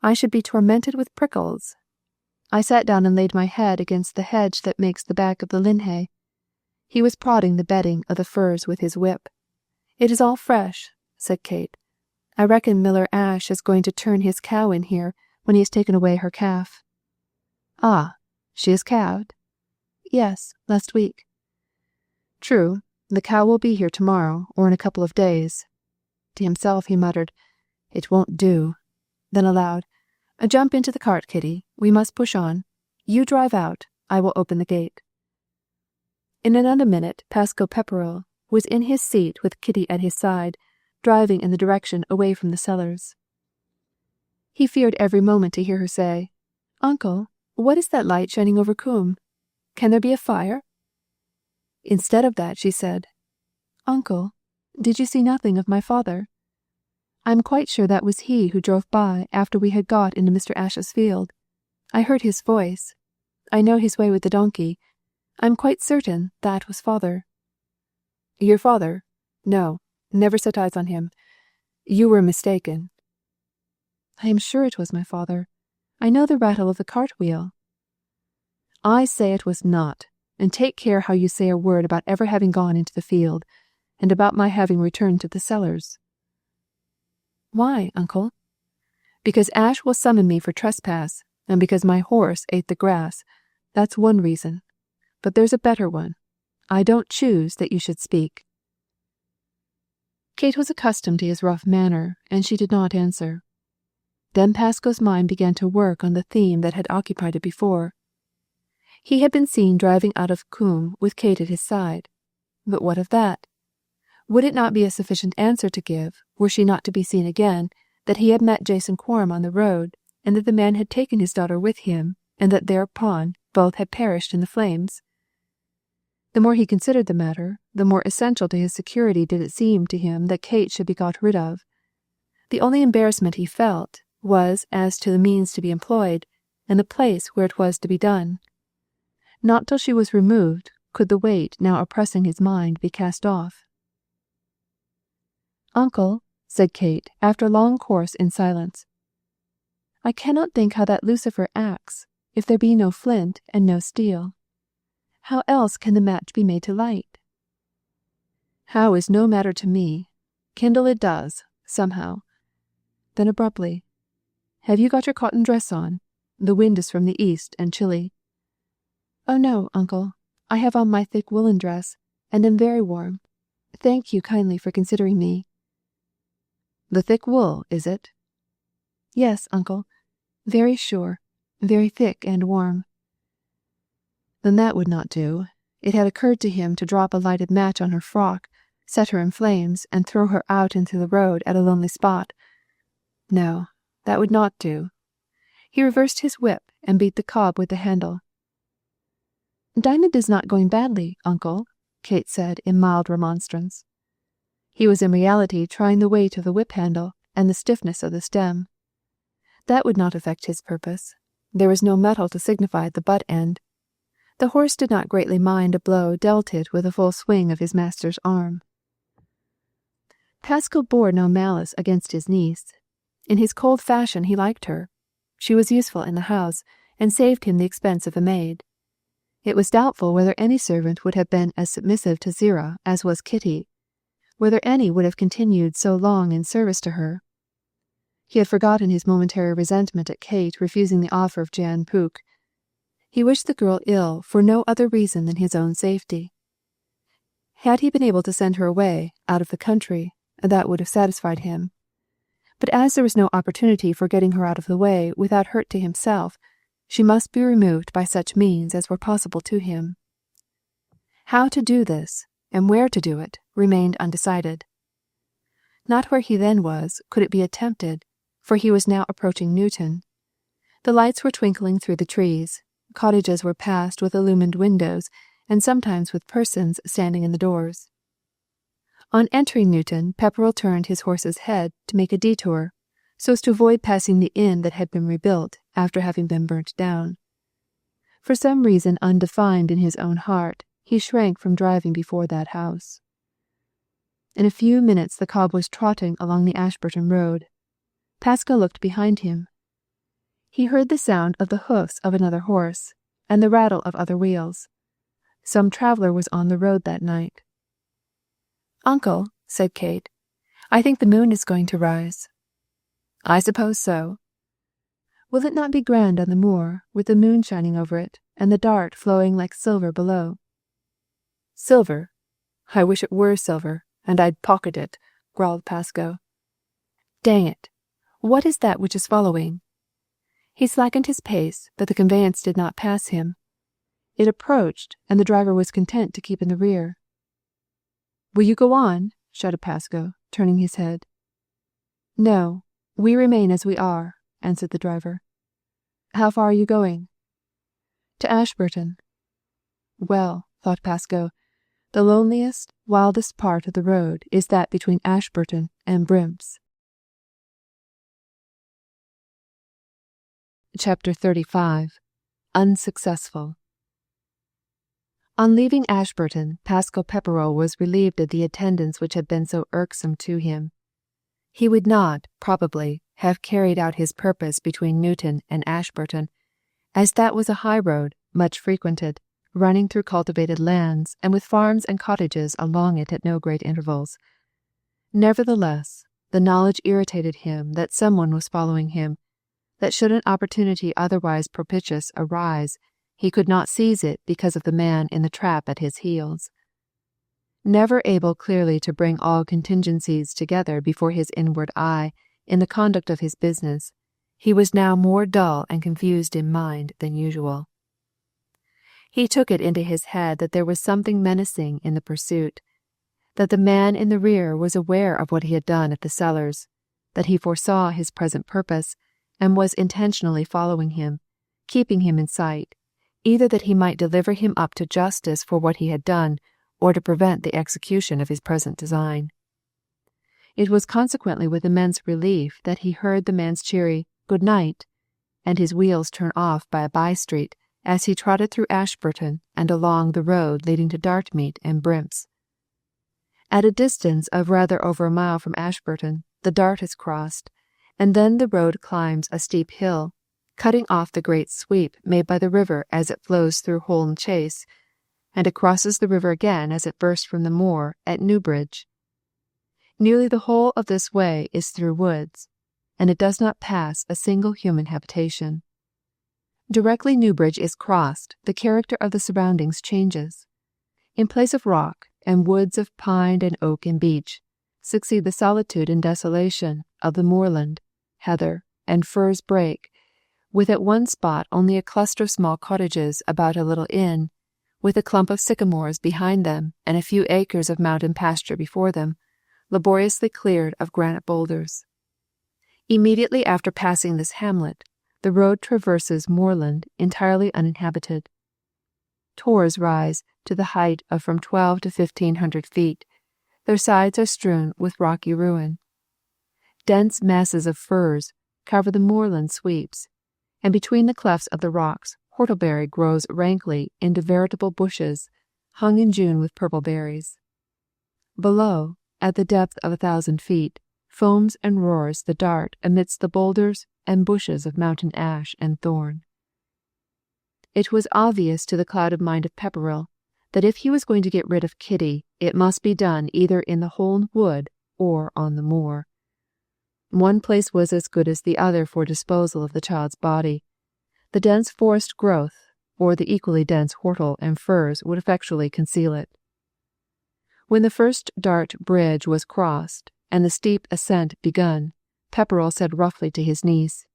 I should be tormented with prickles." I sat down and laid my head against the hedge that makes the back of the linhay. He was prodding the bedding of the furze with his whip. "It is all fresh," said Kate. "I reckon Miller Ash is going to turn his cow in here when he has taken away her calf." "Ah, she is calved?" "Yes, last week." "True, the cow will be here tomorrow or in a couple of days." To himself he muttered, "It won't do." Then aloud, "Jump into the cart, Kitty. We must push on. You drive out. I will open the gate." In another minute Pascal Pepperell was in his seat with Kitty at his side, driving in the direction away from the cellars. He feared every moment to hear her say, "Uncle, what is that light shining over Coombe? Can there be a fire?" Instead of that she said, "Uncle, did you see nothing of my father? I am quite sure that was he who drove by after we had got into Mr. Ash's field. I heard his voice. I know his way with the donkey. I am quite certain that was father." "Your father? No, never set eyes on him. You were mistaken." "I am sure it was my father. I know the rattle of the cart-wheel." "I say it was not, and take care how you say a word about ever having gone into the field, and about my having returned to the cellars." "Why, uncle?" "Because Ash will summon me for trespass, and because my horse ate the grass. That's one reason. But there's a better one. I don't choose that you should speak." Kate was accustomed to his rough manner, and she did not answer. Then Pascal's mind began to work on the theme that had occupied it before. He had been seen driving out of Coombe with Kate at his side. But what of that? Would it not be a sufficient answer to give, were she not to be seen again, that he had met Jason Quarm on the road, and that the man had taken his daughter with him, and that thereupon both had perished in the flames? The more he considered the matter, the more essential to his security did it seem to him that Kate should be got rid of. The only embarrassment he felt was as to the means to be employed, and the place where it was to be done. Not till she was removed could the weight now oppressing his mind be cast off. "Uncle," said Kate, after a long course in silence, "I cannot think how that lucifer acts, if there be no flint and no steel. How else can the match be made to light?" "How is no matter to me. Kindle it does, somehow." Then abruptly, "Have you got your cotton dress on? The wind is from the east and chilly." "Oh no, uncle. I have on my thick woolen dress, and am very warm. Thank you kindly for considering me." "The thick wool, is it?" "Yes, uncle. Very sure, very thick and warm." Then that would not do. It had occurred to him to drop a lighted match on her frock, set her in flames, and throw her out into the road at a lonely spot. No, that would not do. He reversed his whip and beat the cob with the handle. "Dinah is not going badly, uncle," Kate said in mild remonstrance. He was in reality trying the weight of the whip handle and the stiffness of the stem. That would not affect his purpose. There was no metal to signify the butt end. The horse did not greatly mind a blow dealt it with a full swing of his master's arm. Pascal bore no malice against his niece. In his cold fashion he liked her. She was useful in the house, and saved him the expense of a maid. It was doubtful whether any servant would have been as submissive to Zira as was Kitty, whether any would have continued so long in service to her. He had forgotten his momentary resentment at Kate refusing the offer of Jan Pook. He wished the girl ill for no other reason than his own safety. Had he been able to send her away, out of the country, that would have satisfied him. But as there was no opportunity for getting her out of the way without hurt to himself, she must be removed by such means as were possible to him. How to do this, and where to do it, remained undecided. Not where he then was could it be attempted, for he was now approaching Newton. The lights were twinkling through the trees. Cottages were passed with illumined windows, and sometimes with persons standing in the doors. On entering Newton, Pepperrell turned his horse's head to make a detour, so as to avoid passing the inn that had been rebuilt after having been burnt down. For some reason undefined in his own heart, he shrank from driving before that house. In a few minutes the cob was trotting along the Ashburton road. Pascal looked behind him. He heard the sound of the hoofs of another horse, and the rattle of other wheels. Some traveller was on the road that night. "Uncle," said Kate, "I think the moon is going to rise." "I suppose so." "Will it not be grand on the moor, with the moon shining over it, and the Dart flowing like silver below?" "Silver? I wish it were silver, and I'd pocket it," growled Pascoe. "Dang it! What is that which is following?" He slackened his pace, but the conveyance did not pass him. It approached, and the driver was content to keep in the rear. "Will you go on?" shouted Pascoe, turning his head. "No, we remain as we are," answered the driver. "How far are you going?" "To Ashburton." Well, thought Pascoe, the loneliest, wildest part of the road is that between Ashburton and Brimps. Chapter 35. Unsuccessful. On leaving Ashburton, Pascal Pepperrell was relieved of the attendance which had been so irksome to him. He would not, probably, have carried out his purpose between Newton and Ashburton, as that was a high road, much frequented, running through cultivated lands, and with farms and cottages along it at no great intervals. Nevertheless, the knowledge irritated him that someone was following him, that should an opportunity otherwise propitious arise, he could not seize it because of the man in the trap at his heels. Never able clearly to bring all contingencies together before his inward eye in the conduct of his business, he was now more dull and confused in mind than usual. He took it into his head that there was something menacing in the pursuit, that the man in the rear was aware of what he had done at the cellars, that he foresaw his present purpose, and was intentionally following him, keeping him in sight, either that he might deliver him up to justice for what he had done, or to prevent the execution of his present design. It was consequently with immense relief that he heard the man's cheery "good night," and his wheels turn off by a by-street as he trotted through Ashburton and along the road leading to Dartmeet and Brimps. At a distance of rather over a mile from Ashburton, the Dart is crossed, and then the road climbs a steep hill, cutting off the great sweep made by the river as it flows through Holne Chase, and it crosses the river again as it bursts from the moor at Newbridge. Nearly the whole of this way is through woods, and it does not pass a single human habitation. Directly Newbridge is crossed, the character of the surroundings changes. In place of rock and woods of pine and oak and beech, succeed the solitude and desolation of the moorland, heather, and furze brake, with at one spot only a cluster of small cottages about a little inn, with a clump of sycamores behind them and a few acres of mountain pasture before them, laboriously cleared of granite boulders. Immediately after passing this hamlet, the road traverses moorland entirely uninhabited. Tors rise to the height of from 12 to 1,500 feet. Their sides are strewn with rocky ruin. Dense masses of firs cover the moorland sweeps, and between the clefts of the rocks whortleberry grows rankly into veritable bushes, hung in June with purple berries. Below, at the depth of 1,000 feet, foams and roars the Dart amidst the boulders and bushes of mountain ash and thorn. It was obvious to the clouded mind of Pepperrell that if he was going to get rid of Kitty, it must be done either in the Holne Wood or on the moor. One place was as good as the other for disposal of the child's body. The dense forest growth, or the equally dense whortle and furze, would effectually conceal it. When the first Dart bridge was crossed and the steep ascent begun, Pepperrell said roughly to his niece,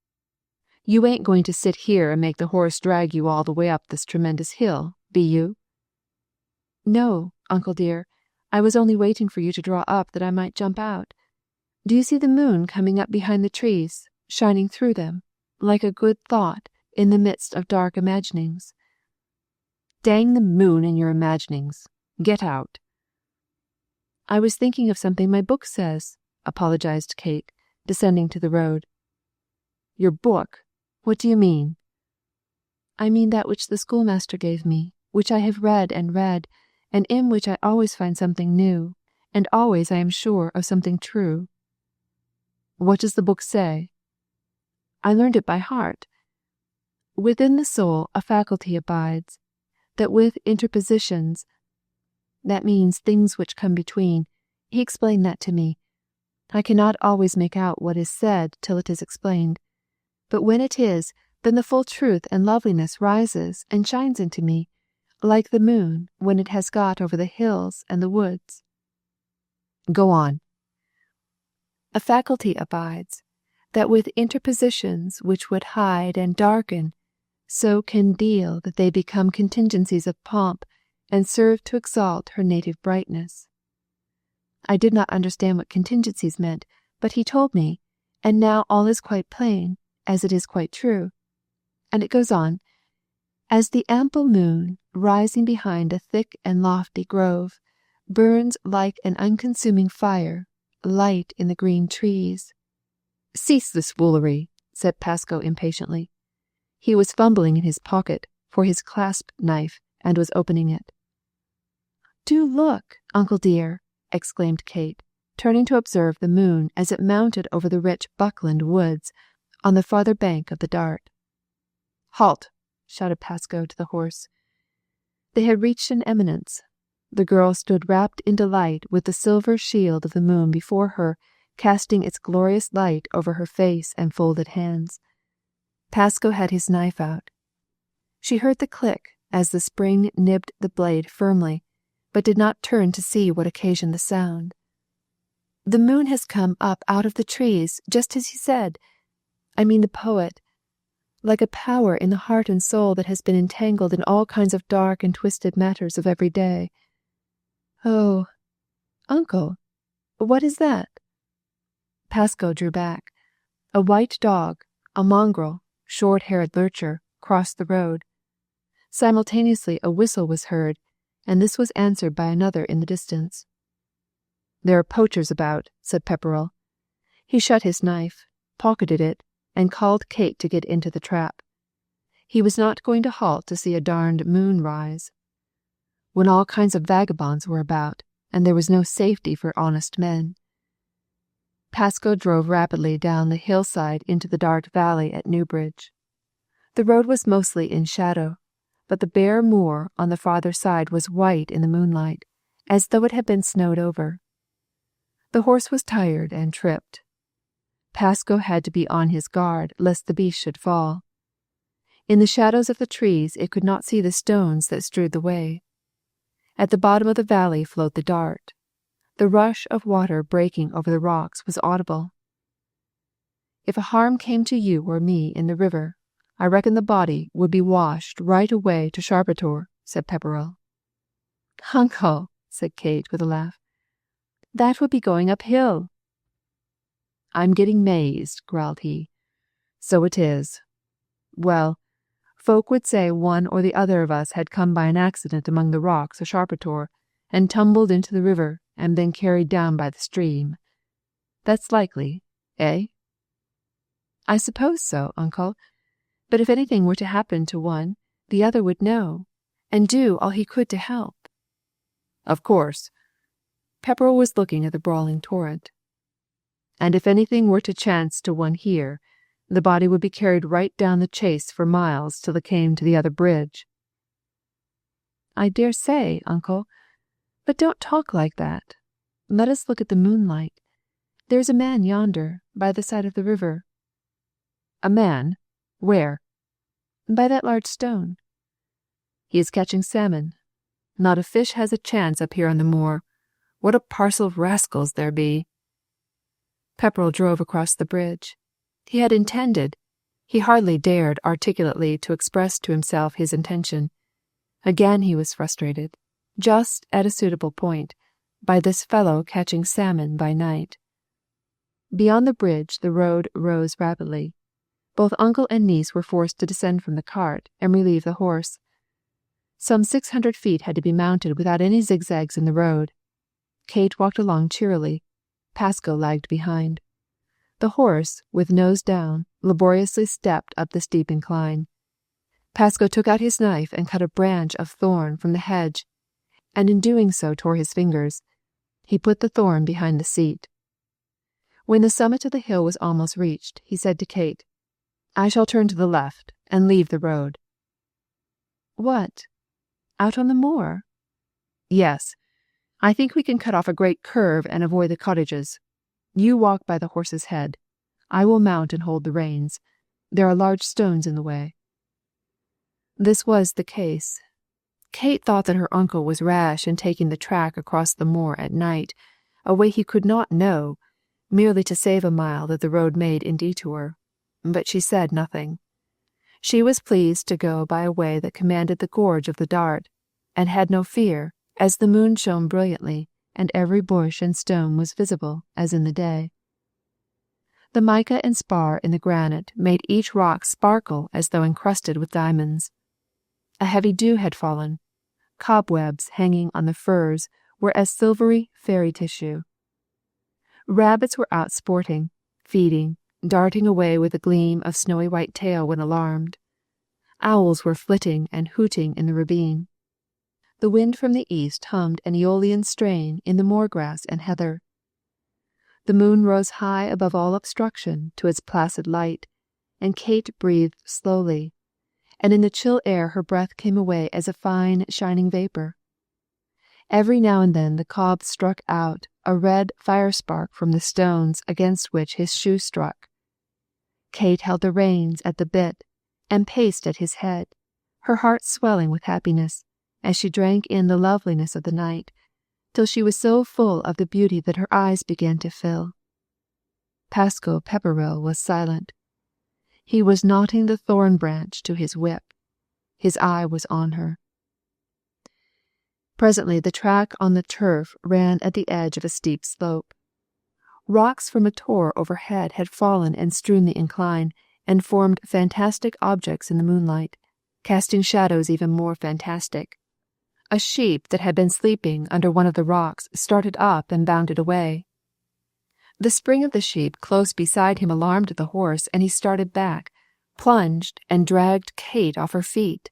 "You ain't going to sit here and make the horse drag you all the way up this tremendous hill, be you?" "No, uncle dear, I was only waiting for you to draw up that I might jump out. Do you see the moon coming up behind the trees, shining through them, like a good thought in the midst of dark imaginings?" "Dang the moon and your imaginings! Get out!" "I was thinking of something my book says," apologized Kate, descending to the road. "Your book? What do you mean?" "I mean that which the schoolmaster gave me, which I have read, and in which I always find something new, and always I am sure of something true." "What does the book say?" "I learned it by heart. Within the soul a faculty abides, that with interpositions, that means things which come between. He explained that to me. I cannot always make out what is said till it is explained, but when it is, then the full truth and loveliness rises and shines into me, like the moon when it has got over the hills and the woods." "Go on." "A faculty abides, that with interpositions which would hide and darken, so can deal that they become contingencies of pomp, and serve to exalt her native brightness." I did not understand what contingencies meant, but he told me, and now all is quite plain, as it is quite true. And it goes on, "As the ample moon, rising behind a thick and lofty grove, burns like an unconsuming fire, light in the green trees." "Cease this foolery," said Pasco impatiently. He was fumbling in his pocket for his clasp knife and was opening it. "Do look, uncle dear," exclaimed Kate, turning to observe the moon as it mounted over the rich Buckland woods on the farther bank of the Dart. "Halt!" shouted Pasco to the horse. They had reached an eminence. The girl stood wrapped in delight with the silver shield of the moon before her, casting its glorious light over her face and folded hands. Pasco had his knife out. She heard the click as the spring nibbed the blade firmly, but did not turn to see what occasioned the sound. "The moon has come up out of the trees, just as he said. I mean the poet. Like a power in the heart and soul that has been entangled in all kinds of dark and twisted matters of every day. Oh, uncle, what is that?" Pasco drew back. A white dog, a mongrel, short-haired lurcher, crossed the road. Simultaneously a whistle was heard, and this was answered by another in the distance. "There are poachers about," said Pepperrell. He shut his knife, pocketed it, and called Kate to get into the trap. He was not going to halt to see a darned moon rise, when all kinds of vagabonds were about, and there was no safety for honest men. Pasco drove rapidly down the hillside into the Dart Valley at Newbridge. The road was mostly in shadow, but the bare moor on the farther side was white in the moonlight, as though it had been snowed over. The horse was tired and tripped. Pasco had to be on his guard lest the beast should fall. In the shadows of the trees it could not see the stones that strewed the way. At the bottom of the valley flowed the Dart. The rush of water breaking over the rocks was audible. "If a harm came to you or me in the river, I reckon the body would be washed right away to Sharpator," said Pepperrell. "Uncle," said Kate with a laugh, "that would be going uphill." "I'm getting mazed," growled he. "So it is. Well, folk would say one or the other of us had come by an accident among the rocks of Sharpator, and tumbled into the river, and been carried down by the stream. That's likely, eh?" "I suppose so, uncle. But if anything were to happen to one, the other would know, and do all he could to help. Of course. Pepperrell was looking at the brawling torrent. And if anything were to chance to one here, the body would be carried right down the chase for miles till it came to the other bridge. I dare say, uncle, but don't talk like that. Let us look at the moonlight. There's a man yonder, by the side of the river. A man? Where? By that large stone. He is catching salmon. Not a fish has a chance up here on the moor. What a parcel of rascals there be. Pepperrell drove across the bridge. He had intended, he hardly dared articulately to express to himself his intention. Again he was frustrated, just at a suitable point, by this fellow catching salmon by night. Beyond the bridge the road rose rapidly. Both uncle and niece were forced to descend from the cart and relieve the horse. Some 600 feet had to be mounted without any zigzags in the road. Kate walked along cheerily. Pasco lagged behind. The horse, with nose down, laboriously stepped up the steep incline. Pasco took out his knife and cut a branch of thorn from the hedge, and in doing so tore his fingers. He put the thorn behind the seat. When the summit of the hill was almost reached, he said to Kate, "I shall turn to the left and leave the road." "What? Out on the moor?" "Yes. I think we can cut off a great curve and avoid the cottages. You walk by the horse's head. I will mount and hold the reins. There are large stones in the way." This was the case. Kate thought that her uncle was rash in taking the track across the moor at night, a way he could not know, merely to save a mile that the road made in detour, but she said nothing. She was pleased to go by a way that commanded the gorge of the Dart, and had no fear, as the moon shone brilliantly, and every bush and stone was visible as in the day. The mica and spar in the granite made each rock sparkle as though encrusted with diamonds. A heavy dew had fallen. Cobwebs hanging on the firs were as silvery fairy tissue. Rabbits were out sporting, feeding, darting away with a gleam of snowy white tail when alarmed. Owls were flitting and hooting in the ravine. The wind from the east hummed an Aeolian strain in the moorgrass and heather. The moon rose high above all obstruction to its placid light, and Kate breathed slowly, and in the chill air her breath came away as a fine, shining vapor. Every now and then the cob struck out a red fire-spark from the stones against which his shoe struck. Kate held the reins at the bit and paced at his head, her heart swelling with happiness, as she drank in the loveliness of the night, till she was so full of the beauty that her eyes began to fill. Pasco Pepperrell was silent. He was knotting the thorn branch to his whip. His eye was on her. Presently the track on the turf ran at the edge of a steep slope. Rocks from a tor overhead had fallen and strewn the incline, and formed fantastic objects in the moonlight, casting shadows even more fantastic. A sheep that had been sleeping under one of the rocks started up and bounded away. The spring of the sheep close beside him alarmed the horse, and he started back, plunged, and dragged Kate off her feet.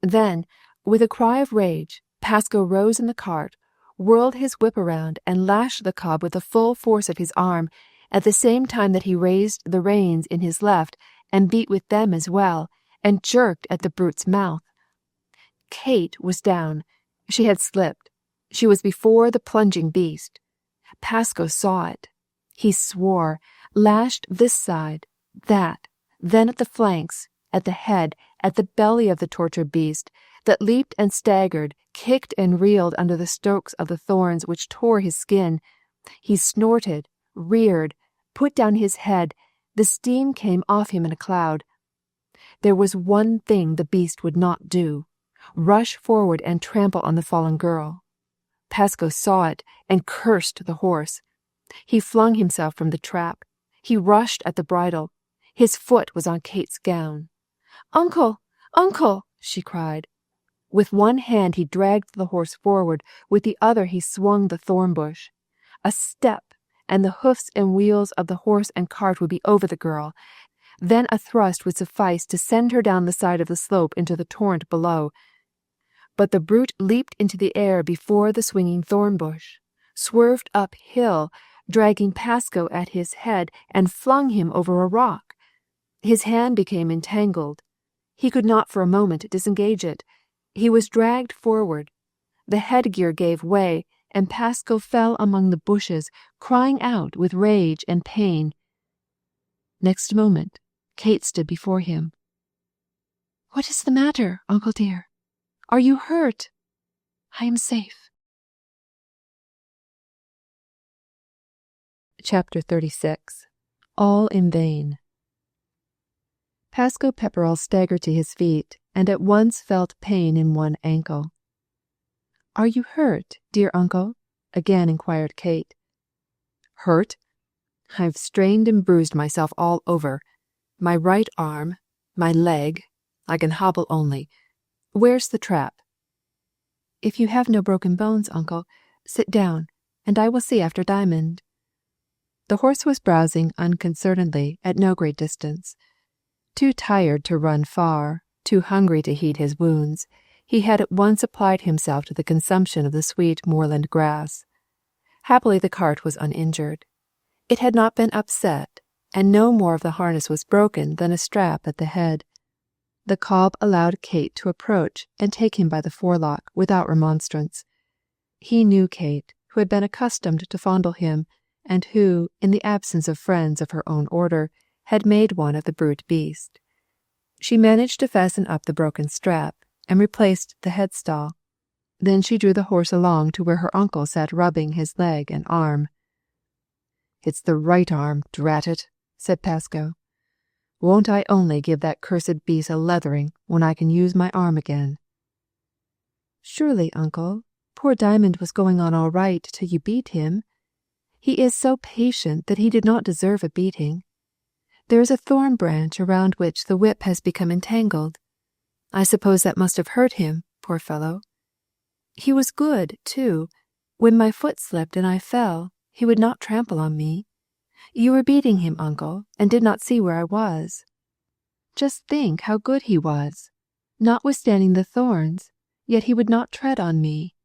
Then, with a cry of rage, Pasco rose in the cart, whirled his whip around, and lashed the cob with the full force of his arm, at the same time that he raised the reins in his left and beat with them as well, and jerked at the brute's mouth. Kate was down. She had slipped. She was before the plunging beast. Pasco saw it. He swore, lashed this side, that, then at the flanks, at the head, at the belly of the tortured beast, that leaped and staggered, kicked and reeled under the strokes of the thorns which tore his skin. He snorted, reared, put down his head. The steam came off him in a cloud. There was one thing the beast would not do: rush forward and trample on the fallen girl. Pasco saw it and cursed the horse. He flung himself from the trap. He rushed at the bridle. His foot was on Kate's gown. "Uncle! Uncle!" she cried. With one hand he dragged the horse forward, with the other he swung the thorn bush. A step, and the hoofs and wheels of the horse and cart would be over the girl. Then a thrust would suffice to send her down the side of the slope into the torrent below. But the brute leaped into the air before the swinging thorn bush, swerved uphill, dragging Pasco at his head, and flung him over a rock. His hand became entangled. He could not for a moment disengage it. He was dragged forward. The headgear gave way, and Pasco fell among the bushes, crying out with rage and pain. Next moment, Kate stood before him. "What is the matter, Uncle dear? Are you hurt? I am safe." Chapter 36. All in Vain. Pasco Pepperell staggered to his feet, and at once felt pain in one ankle. "Are you hurt, dear uncle?" again inquired Kate. "Hurt? I've strained and bruised myself all over. My right arm, my leg. I can hobble only. Where's the trap?" "If you have no broken bones, uncle, sit down, and I will see after Diamond." The horse was browsing unconcernedly at no great distance. Too tired to run far, too hungry to heed his wounds, he had at once applied himself to the consumption of the sweet moorland grass. Happily the cart was uninjured. It had not been upset, and no more of the harness was broken than a strap at the head. The cob allowed Kate to approach and take him by the forelock without remonstrance. He knew Kate, who had been accustomed to fondle him, and who, in the absence of friends of her own order, had made one of the brute beast. She managed to fasten up the broken strap, and replaced the headstall. Then she drew the horse along to where her uncle sat rubbing his leg and arm. "It's the right arm, drat it," said Pasco. "Won't I only give that cursed beast a leathering when I can use my arm again?" "Surely, uncle, poor Diamond was going on all right till you beat him. He is so patient that he did not deserve a beating. There is a thorn branch around which the whip has become entangled. I suppose that must have hurt him, poor fellow. He was good, too. When my foot slipped and I fell, he would not trample on me. You were beating him, uncle, and did not see where I was. Just think how good he was. Notwithstanding the thorns, yet he would not tread on me."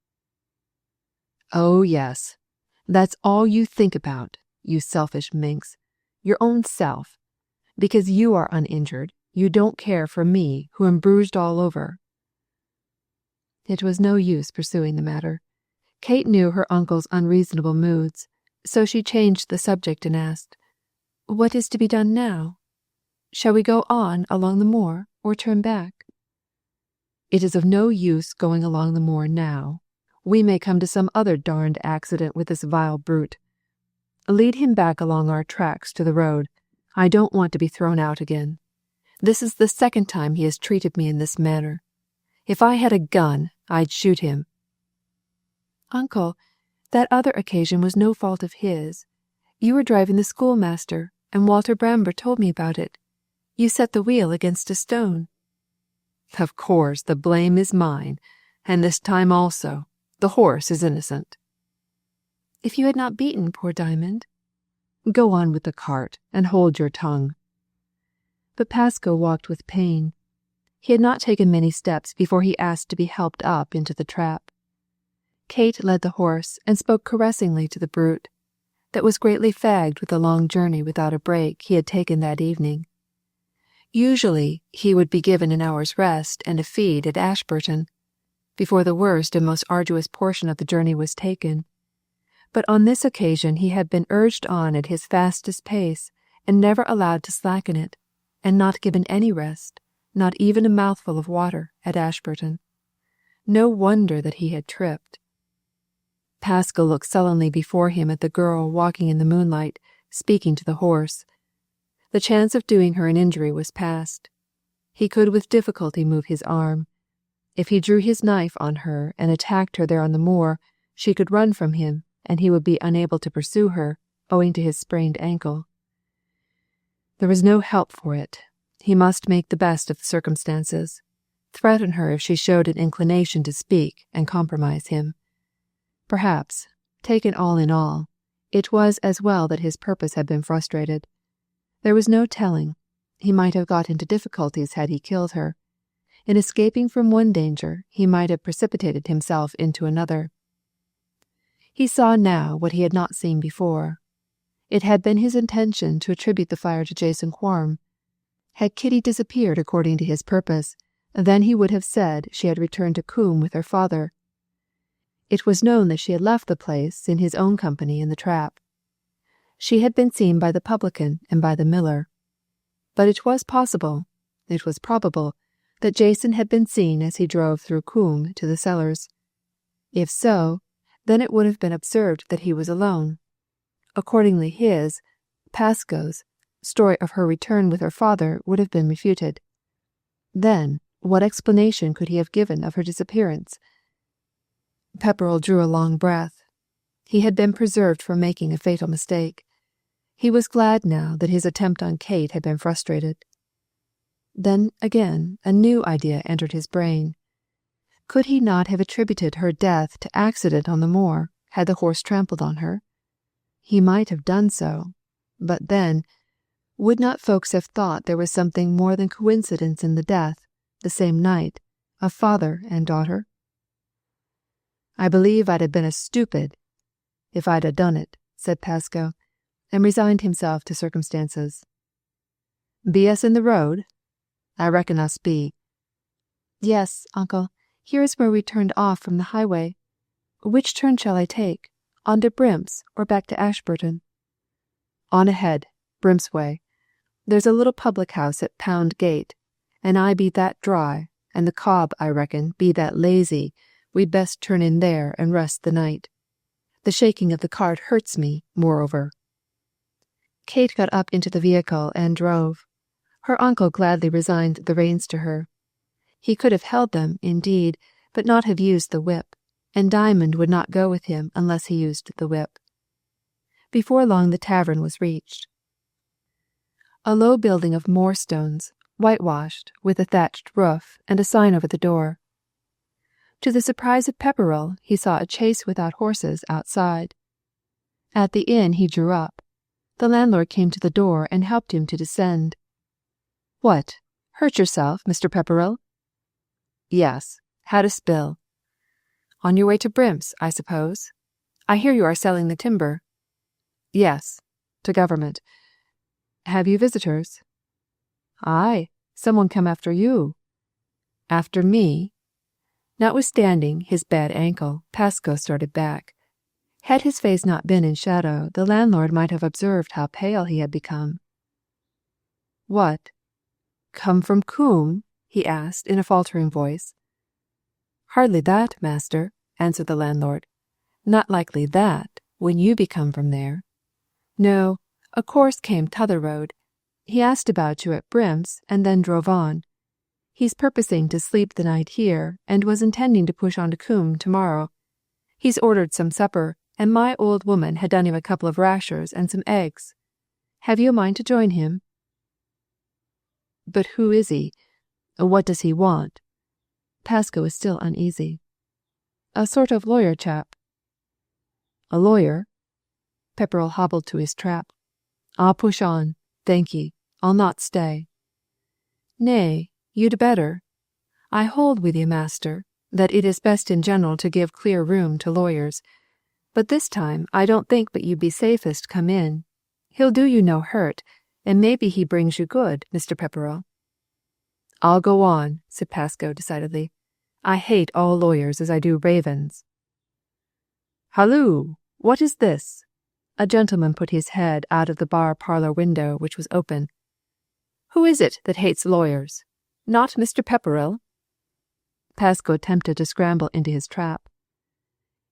"Oh, yes. That's all you think about, you selfish minx. Your own self. Because you are uninjured, you don't care for me, who am bruised all over." It was no use pursuing the matter. Kate knew her uncle's unreasonable moods, so she changed the subject and asked, "What is to be done now? Shall we go on along the moor, or turn back?" "It is of no use going along the moor now. We may come to some other darned accident with this vile brute. Lead him back along our tracks to the road. I don't want to be thrown out again. This is the second time he has treated me in this manner. If I had a gun, I'd shoot him." "Uncle, that other occasion was no fault of his. You were driving the schoolmaster, and Walter Bramber told me about it. You set the wheel against a stone." "Of course the blame is mine, and this time also. The horse is innocent." "If you had not beaten poor Diamond—" "Go on with the cart, and hold your tongue." But Pasco walked with pain. He had not taken many steps before he asked to be helped up into the trap. Kate led the horse and spoke caressingly to the brute, that was greatly fagged with the long journey without a break he had taken that evening. Usually he would be given an hour's rest and a feed at Ashburton, before the worst and most arduous portion of the journey was taken. But on this occasion he had been urged on at his fastest pace, and never allowed to slacken it, and not given any rest, not even a mouthful of water, at Ashburton. No wonder that he had tripped. Pasco looked sullenly before him at the girl walking in the moonlight, speaking to the horse. The chance of doing her an injury was past. He could with difficulty move his arm. If he drew his knife on her and attacked her there on the moor, she could run from him, and he would be unable to pursue her, owing to his sprained ankle. There was no help for it. He must make the best of the circumstances, threaten her if she showed an inclination to speak, and compromise him. Perhaps, taken all in all, it was as well that his purpose had been frustrated. There was no telling. He might have got into difficulties had he killed her. In escaping from one danger, he might have precipitated himself into another. He saw now what he had not seen before. It had been his intention to attribute the fire to Jason Quarm. Had Kitty disappeared according to his purpose, then he would have said she had returned to Coombe with her father. It was known that she had left the place in his own company in the trap. She had been seen by the publican and by the miller. But it was possible, it was probable, that Jason had been seen as he drove through Coombe to the cellars. If so, then it would have been observed that he was alone. Accordingly his, Pascoe's, story of her return with her father would have been refuted. Then, what explanation could he have given of her disappearance? Pepperrell drew a long breath. He had been preserved from making a fatal mistake. He was glad now that his attempt on Kate had been frustrated. Then, again, a new idea entered his brain. Could he not have attributed her death to accident on the moor, had the horse trampled on her? He might have done so, but then, would not folks have thought there was something more than coincidence in the death, the same night, of father and daughter? "I believe I'd have been a stupid if I'd ha' done it," said Pascoe, and resigned himself to circumstances. "Be us in the road?" "I reckon us be." "Yes, uncle, here is where we turned off from the highway. Which turn shall I take, on to Brimps or back to Ashburton?" "On ahead, Brimps way. There's a little public house at Pound Gate, and I be that dry, and the cob, I reckon, be that lazy, we'd best turn in there and rest the night. The shaking of the cart hurts me, moreover." Kate got up into the vehicle and drove. Her uncle gladly resigned the reins to her. He could have held them, indeed, but not have used the whip, and Diamond would not go with him unless he used the whip. Before long the tavern was reached. A low building of moorstones, whitewashed, with a thatched roof and a sign over the door. To the surprise of Pepperrell, he saw a chaise without horses outside. At the inn he drew up. The landlord came to the door and helped him to descend. "What, hurt yourself, Mr. Pepperrell?" "Yes, had a spill." "On your way to Brimps, I suppose? I hear you are selling the timber." "Yes, to government." "Have you visitors?" "Aye, someone come after you." "After me?" Notwithstanding his bad ankle, Pascoe started back. Had his face not been in shadow, the landlord might have observed how pale he had become. "What? Come from Coombe?" he asked in a faltering voice. "Hardly that, master," answered the landlord. "Not likely that, when you be come from there. No, a course came t'other road. He asked about you at Brimps, and then drove on. He's purposing to sleep the night here, and was intending to push on to Coombe tomorrow. He's ordered some supper, and my old woman had done him a couple of rashers and some eggs. Have you a mind to join him?" "But who is he? What does he want?" Pascoe was still uneasy. "A sort of lawyer chap." "A lawyer?" Pepperrell hobbled to his trap. "I'll push on, thank ye. I'll not stay." "Nay, you'd better. I hold with ye, master, that it is best in general to give clear room to lawyers. But this time I don't think but you'd be safest come in. He'll do you no hurt, and maybe he brings you good, Mr. Pepperrell." "I'll go on," said Pascoe decidedly. "I hate all lawyers as I do ravens." "Halloo! What is this?" A gentleman put his head out of the bar parlour window, which was open. "Who is it that hates lawyers? Not Mr. Pepperrell?" Pascoe attempted to scramble into his trap.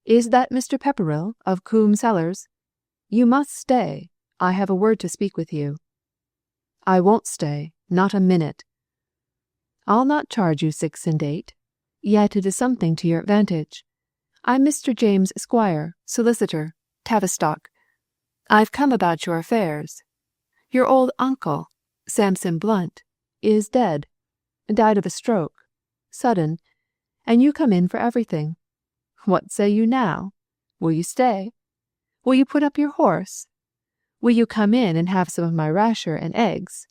"Is that Mr. Pepperrell of Coombe Cellars? You must stay. I have a word to speak with you." "I won't stay, not a minute." "I'll not charge you 6 and 8. Yet it is something to your advantage. I'm Mr. James Squire, solicitor, Tavistock. I've come about your affairs. Your old uncle, Samson Blunt, is dead. Died of a stroke. Sudden. And you come in for everything. What say you now? Will you stay? Will you put up your horse? Will you come in and have some of my rasher and eggs?"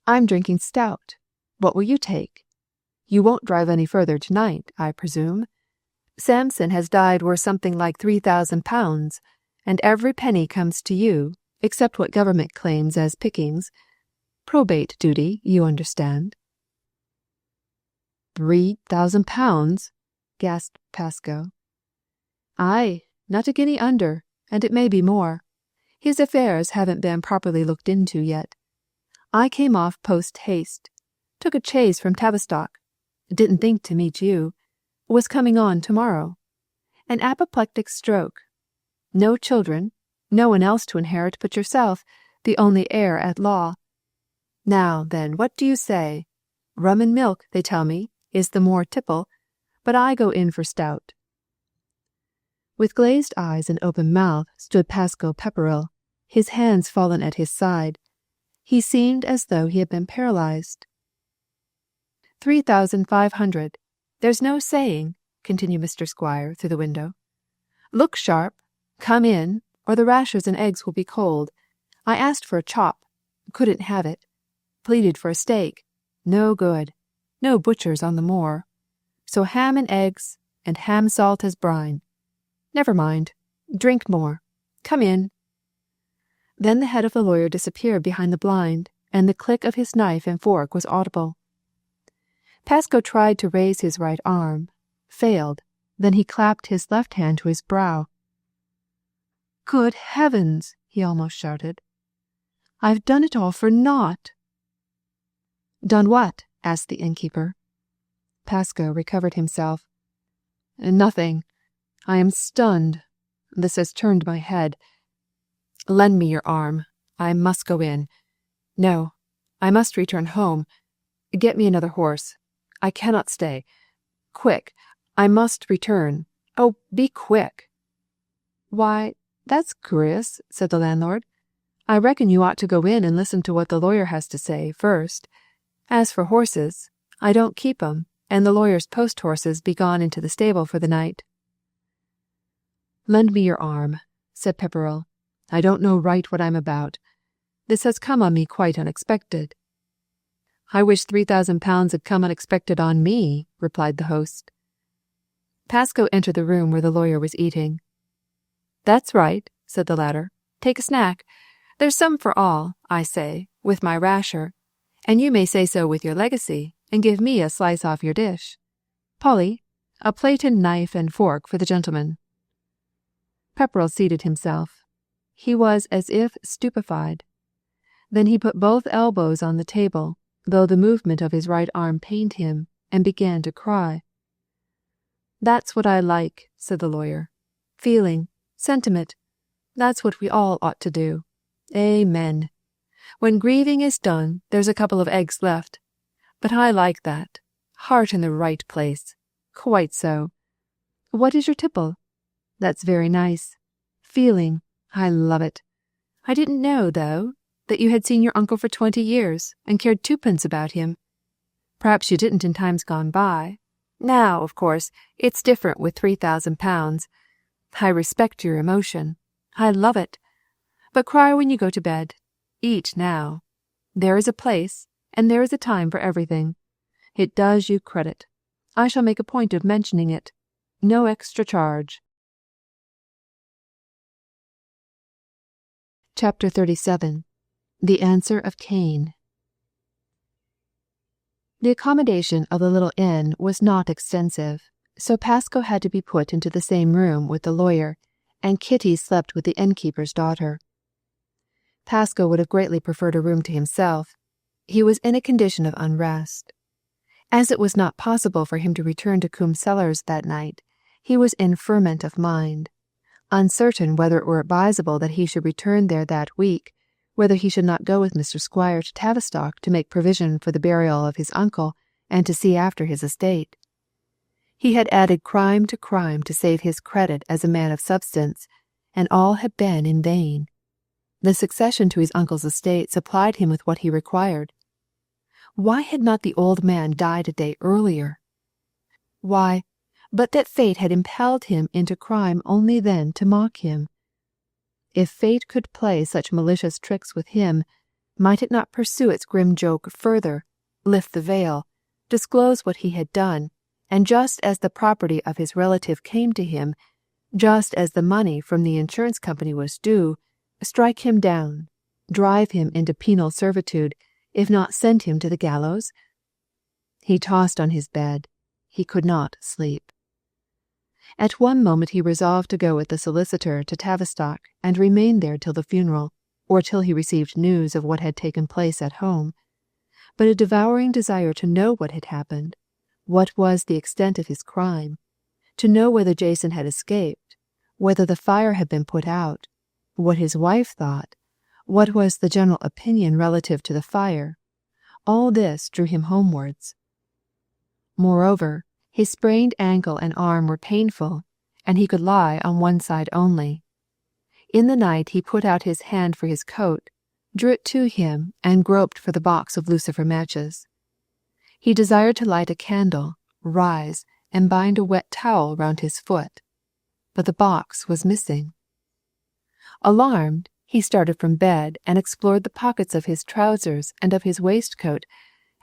I'm drinking stout. What will you take? You won't drive any further tonight, I presume. Samson has died worth something like £3,000, and every penny comes to you, except what government claims as pickings. Probate duty, you understand." £3,000? gasped Pascoe. "Aye, not a guinea under, and it may be more. His affairs haven't been properly looked into yet. I came off post-haste, took a chaise from Tavistock, didn't think to meet you, was coming on tomorrow. An apoplectic stroke. No children, no one else to inherit but yourself, the only heir at law. Now, then, what do you say? Rum and milk, they tell me, is the more tipple, but I go in for stout." With glazed eyes and open mouth stood Pascoe Pepperell, his hands fallen at his side. He seemed as though he had been paralyzed. 3,500. There's no saying," continued Mr. Squire through the window. "Look sharp. Come in, or the rashers and eggs will be cold. I asked for a chop. Couldn't have it. Pleaded for a steak. No good. No butchers on the moor. So ham and eggs, and ham salt as brine. Never mind. Drink more. Come in." Then the head of the lawyer disappeared behind the blind, and the click of his knife and fork was audible. Pascoe tried to raise his right arm, failed, then he clapped his left hand to his brow. "Good heavens!" he almost shouted. "I've done it all for naught." "Done what?" asked the innkeeper. Pascoe recovered himself. "Nothing. I am stunned. This has turned my head. Lend me your arm. I must go in. No, I must return home. Get me another horse. I cannot stay. Quick, I must return. Oh, be quick." "Why, that's curious," said the landlord. "I reckon you ought to go in and listen to what the lawyer has to say first. As for horses, I don't keep 'em, and the lawyer's post horses be gone into the stable for the night." "Lend me your arm," said Pepperell. "I don't know right what I'm about. This has come on me quite unexpected." "I wish £3,000 had come unexpected on me," replied the host. Pascoe entered the room where the lawyer was eating. "That's right," said the latter. "Take a snack. There's some for all, I say, with my rasher, and you may say so with your legacy, and give me a slice off your dish. Polly, a plate and knife and fork for the gentleman." Pepperell seated himself. He was as if stupefied. Then he put both elbows on the table, though the movement of his right arm pained him, and began to cry. "That's what I like," said the lawyer. "Feeling, sentiment, that's what we all ought to do. Amen. When grieving is done, there's a couple of eggs left. But I like that. Heart in the right place. Quite so. What is your tipple? That's very nice. Feeling, I love it. I didn't know, though, that you had seen your uncle for 20 years, and cared twopence about him. Perhaps you didn't in times gone by. Now, of course, it's different with £3,000. I respect your emotion. I love it. But cry when you go to bed. Eat now. There is a place, and there is a time for everything. It does you credit. I shall make a point of mentioning it. No extra charge." Chapter 37. The Answer of Cain. The accommodation of the little inn was not extensive, so Pascoe had to be put into the same room with the lawyer, and Kitty slept with the innkeeper's daughter. Pascoe would have greatly preferred a room to himself. He was in a condition of unrest. As it was not possible for him to return to Coombe Cellars that night, he was in ferment of mind, uncertain whether it were advisable that he should return there that week, whether he should not go with Mr. Squire to Tavistock to make provision for the burial of his uncle and to see after his estate. He had added crime to save his credit as a man of substance, and all had been in vain. The succession to his uncle's estate supplied him with what he required. Why had not the old man died a day earlier? Why, but that fate had impelled him into crime only then to mock him. If fate could play such malicious tricks with him, Might it not pursue its grim joke further, lift the veil, disclose what he had done, and just as the property of his relative came to him, just as the money from the insurance company was due, strike him down, drive him into penal servitude, if not send him to the gallows? He tossed on his bed. He could not sleep. At one moment he resolved to go with the solicitor to Tavistock and remain there till the funeral, or till he received news of what had taken place at home. But a devouring desire to know what had happened, what was the extent of his crime, to know whether Jason had escaped, whether the fire had been put out, what his wife thought, what was the general opinion relative to the fire, all this drew him homewards. Moreover, his sprained ankle and arm were painful, and he could lie on one side only. In the night he put out his hand for his coat, drew it to him, and groped for the box of lucifer matches. He desired to light a candle, rise, and bind a wet towel round his foot, but the box was missing. Alarmed, he started from bed and explored the pockets of his trousers and of his waistcoat,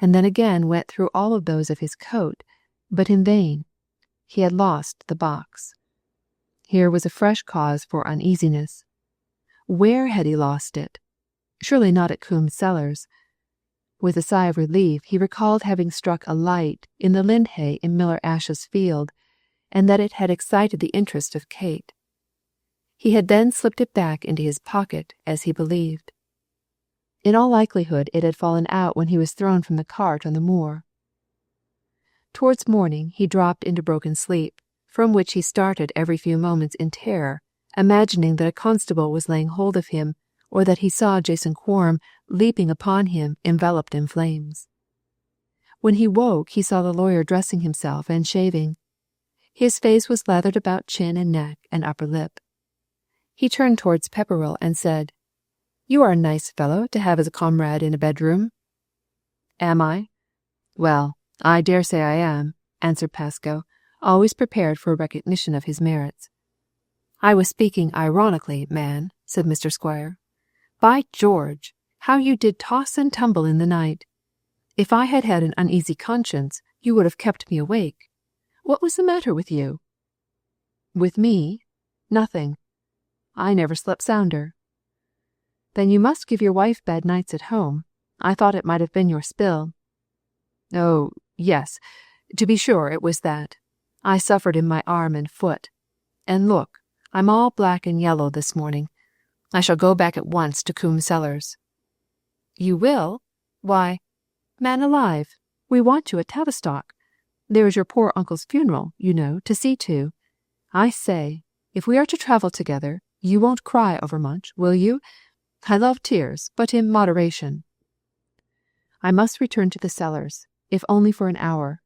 and then again went through all of those of his coat, but in vain. He had lost the box. Here was a fresh cause for uneasiness. Where had he lost it? Surely not at Coombe's cellars. With a sigh of relief, he recalled having struck a light in the lindhay in Miller Ash's field, and that it had excited the interest of Kate. He had then slipped it back into his pocket, as he believed. In all likelihood it had fallen out when he was thrown from the cart on the moor. Towards morning he dropped into broken sleep, from which he started every few moments in terror, imagining that a constable was laying hold of him, or that he saw Jason Quarm leaping upon him enveloped in flames. When he woke he saw the lawyer dressing himself and shaving. His face was lathered about chin and neck and upper lip. He turned towards Pepperrell and said, "You are a nice fellow to have as a comrade in a bedroom." "Am I? Well, I dare say I am," answered Pascoe, always prepared for a recognition of his merits. "I was speaking ironically, man," said Mr. Squire. "By George, how you did toss and tumble in the night! If I had had an uneasy conscience, you would have kept me awake. What was the matter with you?" "With me? Nothing. I never slept sounder." "Then you must give your wife bad nights at home. I thought it might have been your spill." "Oh, yes, to be sure it was that. I suffered in my arm and foot. And look, I'm all black and yellow this morning. I shall go back at once to Coombe's cellars." "You will? Why, man alive, we want you at Tavistock. There is your poor uncle's funeral, you know, to see to. I say, if we are to travel together, you won't cry overmuch, will you? I love tears, but in moderation." "I must return to the cellars, if only for an hour.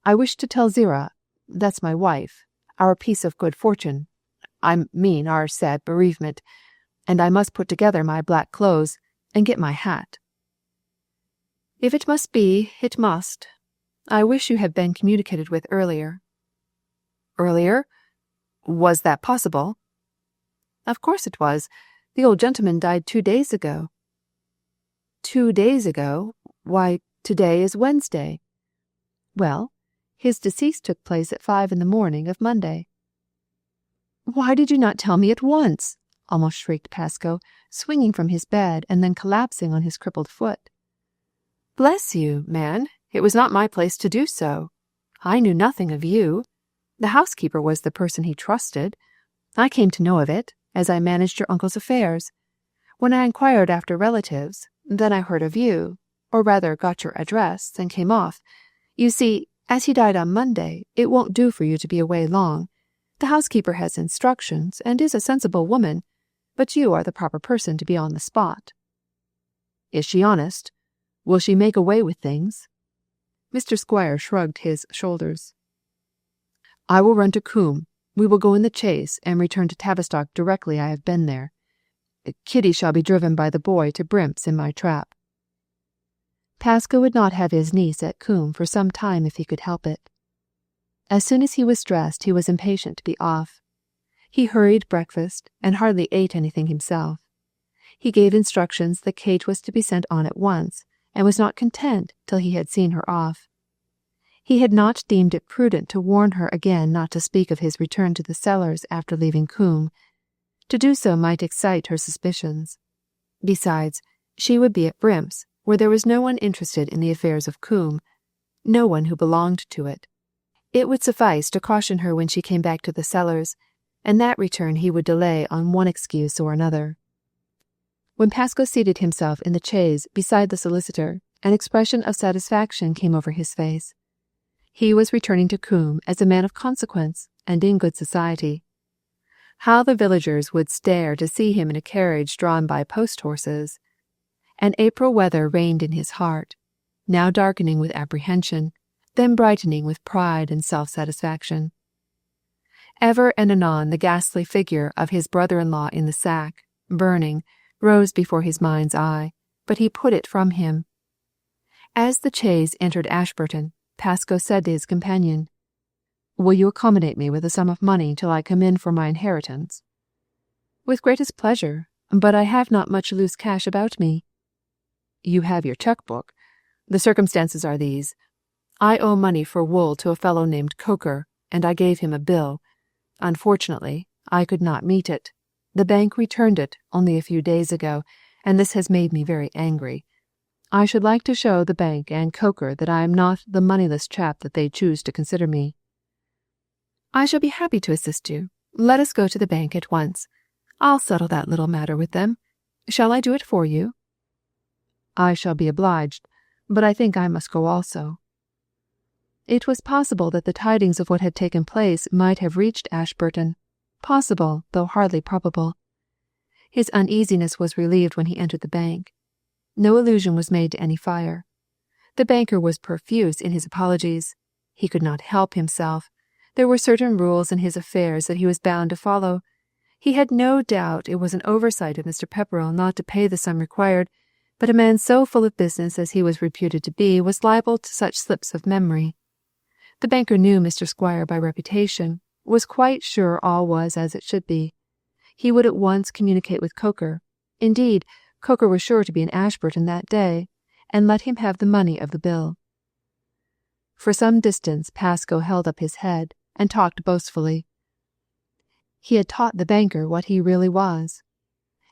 I wish to tell Zira, that's my wife, our piece of good fortune, I mean our sad bereavement, and I must put together my black clothes and get my hat." "If it must be, it must. I wish you had been communicated with earlier." "Earlier? Was that possible?" "Of course it was. The old gentleman died 2 days ago." 2 days ago? Why, today is Wednesday." "Well, his decease took place at 5 in the morning of Monday." "Why did you not tell me at once?" almost shrieked Pascoe, swinging from his bed and then collapsing on his crippled foot. "Bless you, man, it was not my place to do so. I knew nothing of you. The housekeeper was the person he trusted. I came to know of it, as I managed your uncle's affairs. When I inquired after relatives, then I heard of you, or rather got your address, and came off. You see, as he died on Monday, it won't do for you to be away long. The housekeeper has instructions, and is a sensible woman, but you are the proper person to be on the spot." "Is she honest? Will she make away with things?" Mr. Squire shrugged his shoulders. "I will run to Coombe. We will go in the chaise and return to Tavistock directly I have been there. Kitty shall be driven by the boy to Brimps in my trap." Pascoe would not have his niece at Coombe for some time if he could help it. As soon as he was dressed he was impatient to be off. He hurried breakfast and hardly ate anything himself. He gave instructions that Kate was to be sent on at once, and was not content till he had seen her off. He had not deemed it prudent to warn her again not to speak of his return to the cellars after leaving Coombe. To do so might excite her suspicions. Besides, she would be at Brimps, where there was no one interested in the affairs of Coombe, no one who belonged to it. It would suffice to caution her when she came back to the cellars, and that return he would delay on one excuse or another. When Pascoe seated himself in the chaise beside the solicitor, an expression of satisfaction came over his face. He was returning to Coombe as a man of consequence and in good society. How the villagers would stare to see him in a carriage drawn by post-horses! And April weather reigned in his heart, now darkening with apprehension, then brightening with pride and self-satisfaction. Ever and anon the ghastly figure of his brother-in-law in the sack, burning, rose before his mind's eye, but he put it from him. As the chaise entered Ashburton, Pascoe said to his companion, "Will you accommodate me with a sum of money till I come in for my inheritance?" "With greatest pleasure, but I have not much loose cash about me." "You have your cheque-book. The circumstances are these. I owe money for wool to a fellow named Coker, and I gave him a bill. Unfortunately, I could not meet it. The bank returned it only a few days ago, and this has made me very angry. I should like to show the bank and Coker that I am not the moneyless chap that they choose to consider me." "I shall be happy to assist you. Let us go to the bank at once. I'll settle that little matter with them. Shall I do it for you?" "I shall be obliged, but I think I must go also." It was possible that the tidings of what had taken place might have reached Ashburton, possible, though hardly probable. His uneasiness was relieved when he entered the bank. No allusion was made to any fire. The banker was profuse in his apologies. He could not help himself. There were certain rules in his affairs that he was bound to follow. He had no doubt it was an oversight of Mr. Pepperell not to pay the sum required, but a man so full of business as he was reputed to be was liable to such slips of memory. The banker knew Mr. Squire by reputation, was quite sure all was as it should be. He would at once communicate with Coker. Indeed, Coker was sure to be in Ashburton that day, and let him have the money of the bill. For some distance Pascoe held up his head, and talked boastfully. He had taught the banker what he really was.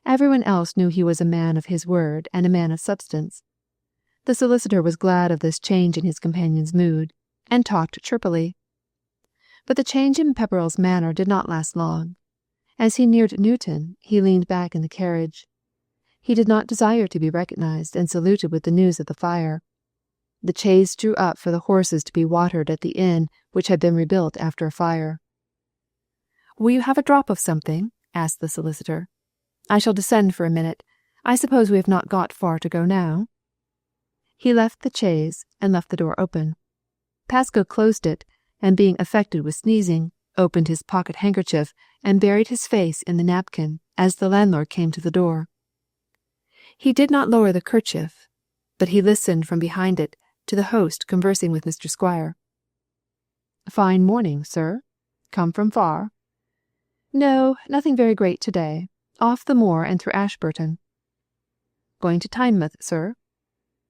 Everyone else knew he was a man of his word and a man of substance. The solicitor was glad of this change in his companion's mood, and talked chirpily. But the change in Pepperell's manner did not last long. As he neared Newton, he leaned back in the carriage. He did not desire to be recognized and saluted with the news of the fire. The chaise drew up for the horses to be watered at the inn which had been rebuilt after a fire. "Will you have a drop of something?" asked the solicitor. "I shall descend for a minute. I suppose we have not got far to go now?" He left the chaise and left the door open. Pascoe closed it, and being affected with sneezing, opened his pocket-handkerchief and buried his face in the napkin as the landlord came to the door. He did not lower the kerchief, but he listened from behind it to the host conversing with Mr. Squire. "Fine morning, sir. Come from far?" "No, nothing very great to-day. Off the moor and through Ashburton." "Going to Tynemouth, sir?"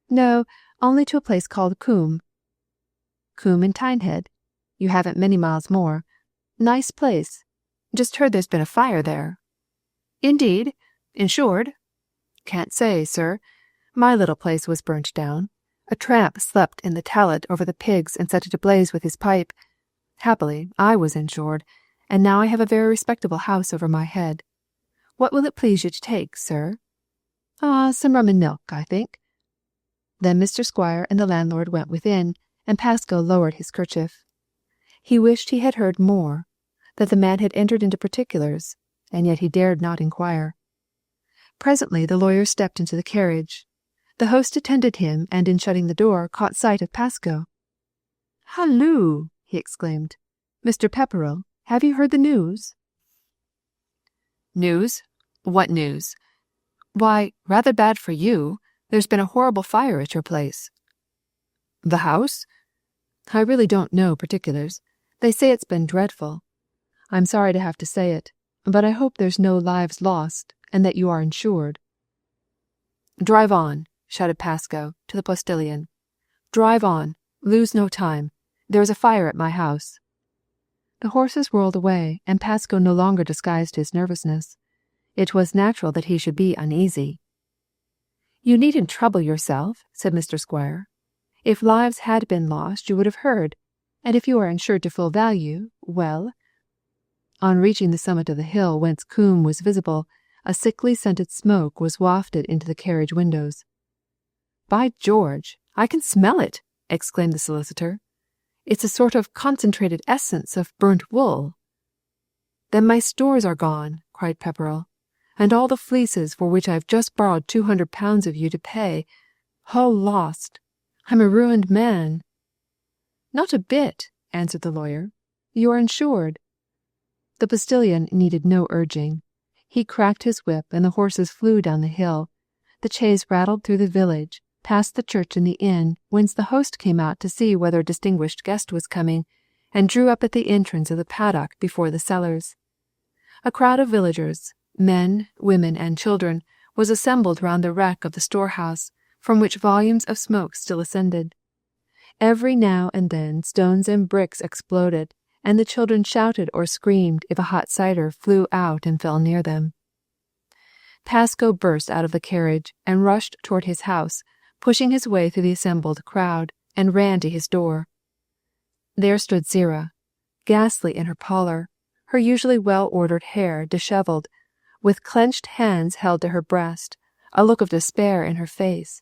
"No, only to a place called Coombe." "Coombe in Tynehead? You haven't many miles more. Nice place. Just heard there's been a fire there." "Indeed? Insured?" "Can't say, sir. My little place was burnt down. A tramp slept in the tallet over the pigs and set it ablaze with his pipe. Happily, I was insured, and now I have a very respectable house over my head. What will it please you to take, sir?" Some rum and milk, I think." Then Mr. Squire and the landlord went within, and Pascoe lowered his kerchief. He wished he had heard more, that the man had entered into particulars, and yet he dared not inquire. Presently the lawyer stepped into the carriage. The host attended him, and in shutting the door caught sight of Pascoe. "Halloo!" he exclaimed. "Mr. Pepperell, have you heard the news?" "News? What news?" "Why, rather bad for you. There's been a horrible fire at your place." "The house?" "I really don't know particulars. They say it's been dreadful. I'm sorry to have to say it, but I hope there's no lives lost, and that you are insured." "Drive on," shouted Pascoe to the postilion. "Drive on. Lose no time. There is a fire at my house." The horses rolled away, and Pascoe no longer disguised his nervousness. It was natural that he should be uneasy. "You needn't trouble yourself," said Mr. Squire. "If lives had been lost, you would have heard, and if you are insured to full value, well—" On reaching the summit of the hill whence Coombe was visible, a sickly scented smoke was wafted into the carriage windows. "By George, I can smell it!" exclaimed the solicitor. "It's a sort of concentrated essence of burnt wool." "Then my stores are gone," cried Pepperrell, "and all the fleeces for which I have just borrowed £200 of you to pay, all lost. I'm a ruined man." "Not a bit," answered the lawyer. "You are insured." The postilion needed no urging. He cracked his whip, and the horses flew down the hill. The chaise rattled through the village, past the church and the inn, whence the host came out to see whether a distinguished guest was coming, and drew up at the entrance of the paddock before the cellars. A crowd of villagers, men, women, and children, was assembled round the wreck of the storehouse, from which volumes of smoke still ascended. Every now and then stones and bricks exploded, and the children shouted or screamed if a hot cider flew out and fell near them. Pascoe burst out of the carriage and rushed toward his house, pushing his way through the assembled crowd, and ran to his door. There stood Zerah, ghastly in her pallor, her usually well-ordered hair dishevelled, with clenched hands held to her breast, a look of despair in her face.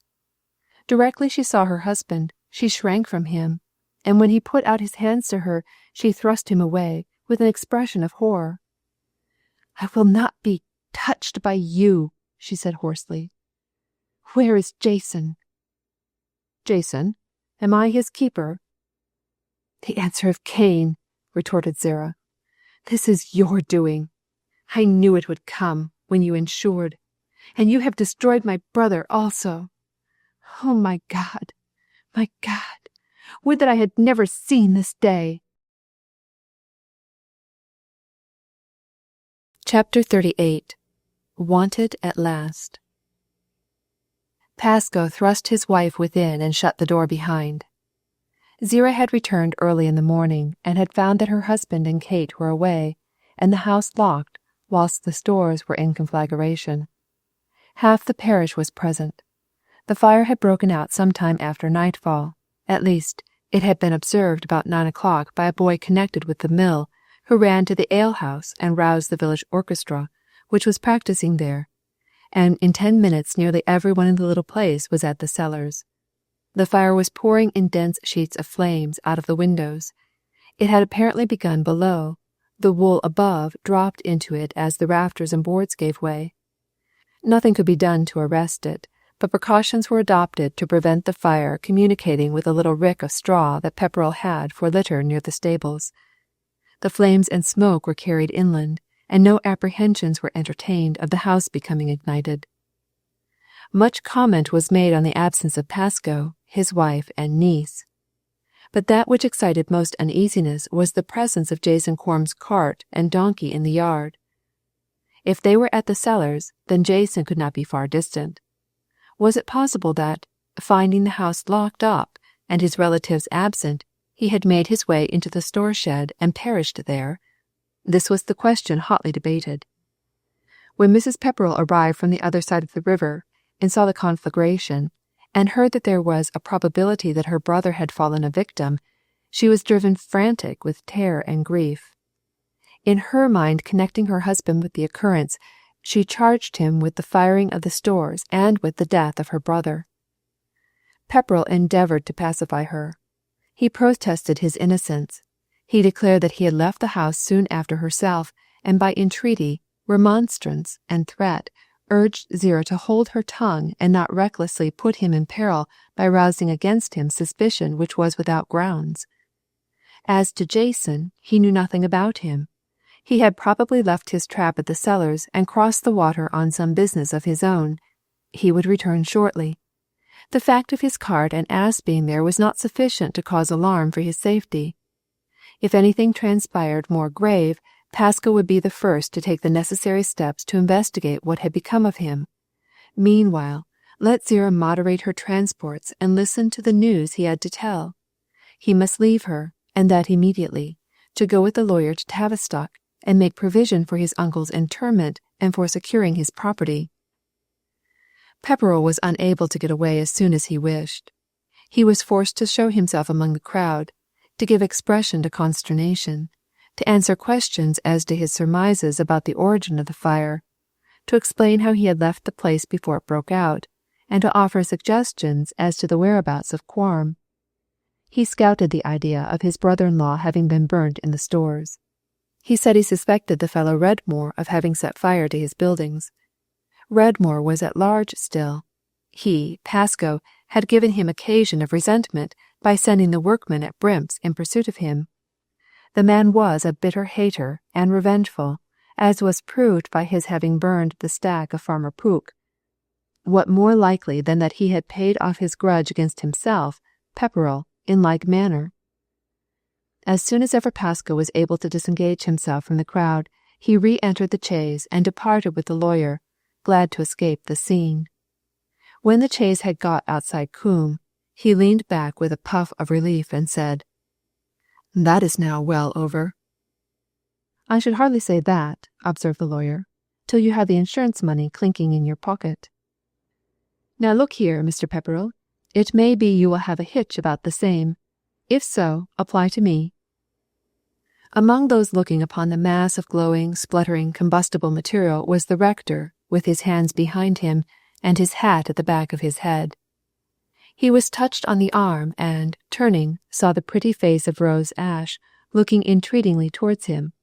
Directly she saw her husband, she shrank from him, and when he put out his hands to her, she thrust him away with an expression of horror. "I will not be touched by you," she said hoarsely. "Where is Jason?" "Jason? Am I his keeper?" "The answer of Cain," retorted Zerah. "This is your doing. I knew it would come when you insured, and you have destroyed my brother also. Oh, my God, my God! Would that I had never seen this day." Chapter 38. Wanted at Last. Pascoe thrust his wife within and shut the door behind. Zerah had returned early in the morning and had found that her husband and Kate were away, and the house locked, whilst the stores were in conflagration. Half the parish was present. The fire had broken out some time after nightfall. At least, it had been observed about 9 o'clock by a boy connected with the mill, who ran to the alehouse and roused the village orchestra, which was practising there, and in 10 minutes nearly everyone in the little place was at the cellars. The fire was pouring in dense sheets of flames out of the windows. It had apparently begun below. The wool above dropped into it as the rafters and boards gave way. Nothing could be done to arrest it, but precautions were adopted to prevent the fire communicating with a little rick of straw that Pepperrell had for litter near the stables. The flames and smoke were carried inland, and no apprehensions were entertained of the house becoming ignited. Much comment was made on the absence of Pascoe, his wife, and niece. But that which excited most uneasiness was the presence of Jason Corm's cart and donkey in the yard. If they were at the cellars, then Jason could not be far distant. Was it possible that, finding the house locked up and his relatives absent, he had made his way into the store shed and perished there? This was the question hotly debated. When Mrs. Pepperrell arrived from the other side of the river, and saw the conflagration, and heard that there was a probability that her brother had fallen a victim, she was driven frantic with terror and grief. In her mind connecting her husband with the occurrence, she charged him with the firing of the stores and with the death of her brother. Pepperrell endeavoured to pacify her. He protested his innocence. He declared that he had left the house soon after herself, and by entreaty, remonstrance, and threat, urged Zerah to hold her tongue and not recklessly put him in peril by rousing against him suspicion which was without grounds. As to Jason, he knew nothing about him. He had probably left his trap at the cellars and crossed the water on some business of his own. He would return shortly. The fact of his cart and ass being there was not sufficient to cause alarm for his safety. If anything transpired more grave, Pascoe would be the first to take the necessary steps to investigate what had become of him. Meanwhile, Let Zira moderate her transports and listen to the news he had to tell. He must leave her, and that immediately, to go with the lawyer to Tavistock and make provision for his uncle's interment and for securing his property. Pepperrell was unable to get away as soon as he wished. He was forced to show himself among the crowd, to give expression to consternation, to answer questions as to his surmises about the origin of the fire, to explain how he had left the place before it broke out, and to offer suggestions as to the whereabouts of Quarm. He scouted the idea of his brother-in-law having been burnt in the stores. He said he suspected the fellow Redmore of having set fire to his buildings. Redmore was at large still. He, Pascoe, had given him occasion of resentment by sending the workmen at Brimp's in pursuit of him. The man was a bitter hater and revengeful, as was proved by his having burned the stack of Farmer Pooke. What more likely than that he had paid off his grudge against himself, Pepperrell, in like manner? As soon as ever Pascoe was able to disengage himself from the crowd, he re-entered the chaise and departed with the lawyer, glad to escape the scene. When the chaise had got outside Coombe, he leaned back with a puff of relief and said, "That is now well over." "I should hardly say that," observed the lawyer, "till you have the insurance money clinking in your pocket." "Now look here, Mr. Pepperrell, it may be you will have a hitch about the same. If so, apply to me." Among those looking upon the mass of glowing, spluttering, combustible material was the rector, with his hands behind him, and his hat at the back of his head. He was touched on the arm, and, turning, saw the pretty face of Rose Ash, looking entreatingly towards him.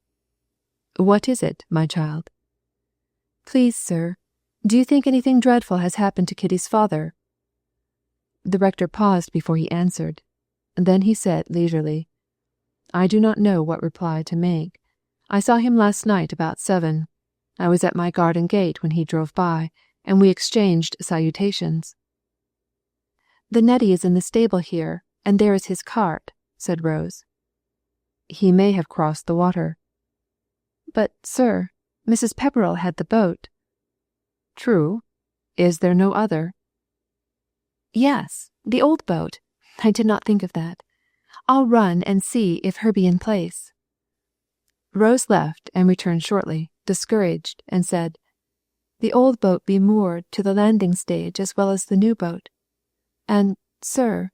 "What is it, my child?" "Please, sir, do you think anything dreadful has happened to Kitty's father?" The rector paused before he answered. Then he said leisurely, "I do not know what reply to make. I saw him last night about 7. I was at my garden gate when he drove by, and we exchanged salutations." "The Neddy is in the stable here, and there is his cart," said Rose. "He may have crossed the water." "But, sir, Mrs. Pepperrell had the boat." "True. Is there no other?" "Yes, the old boat. I did not think of that. I'll run and see if her be in place." Rose left and returned shortly, discouraged, and said, "The old boat be moored to the landing stage as well as the new boat. And, sir,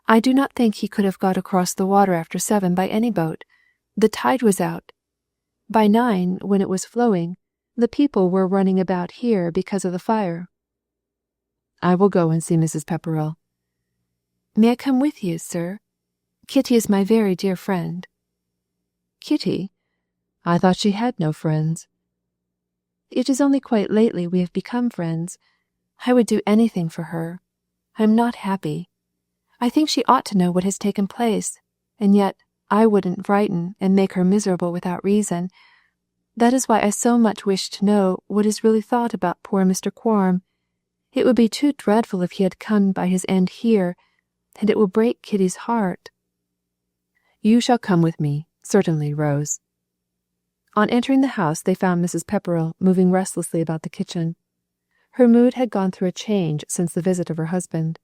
I do not think he could have got across the water after 7 by any boat. The tide was out. By 9, when it was flowing, the people were running about here because of the fire." "I will go and see Mrs. Pepperrell." "May I come with you, sir? Kitty is my very dear friend." "Kitty? I thought she had no friends." "It is only quite lately we have become friends. I would do anything for her. I am not happy. I think she ought to know what has taken place, and yet I wouldn't frighten and make her miserable without reason. That is why I so much wish to know what is really thought about poor Mr. Quarm. It would be too dreadful if he had come by his end here, and it will break Kitty's heart." "You shall come with me, certainly, Rose." On entering the house they found Mrs. Pepperrell moving restlessly about the kitchen. Her mood had gone through a change since the visit of her husband.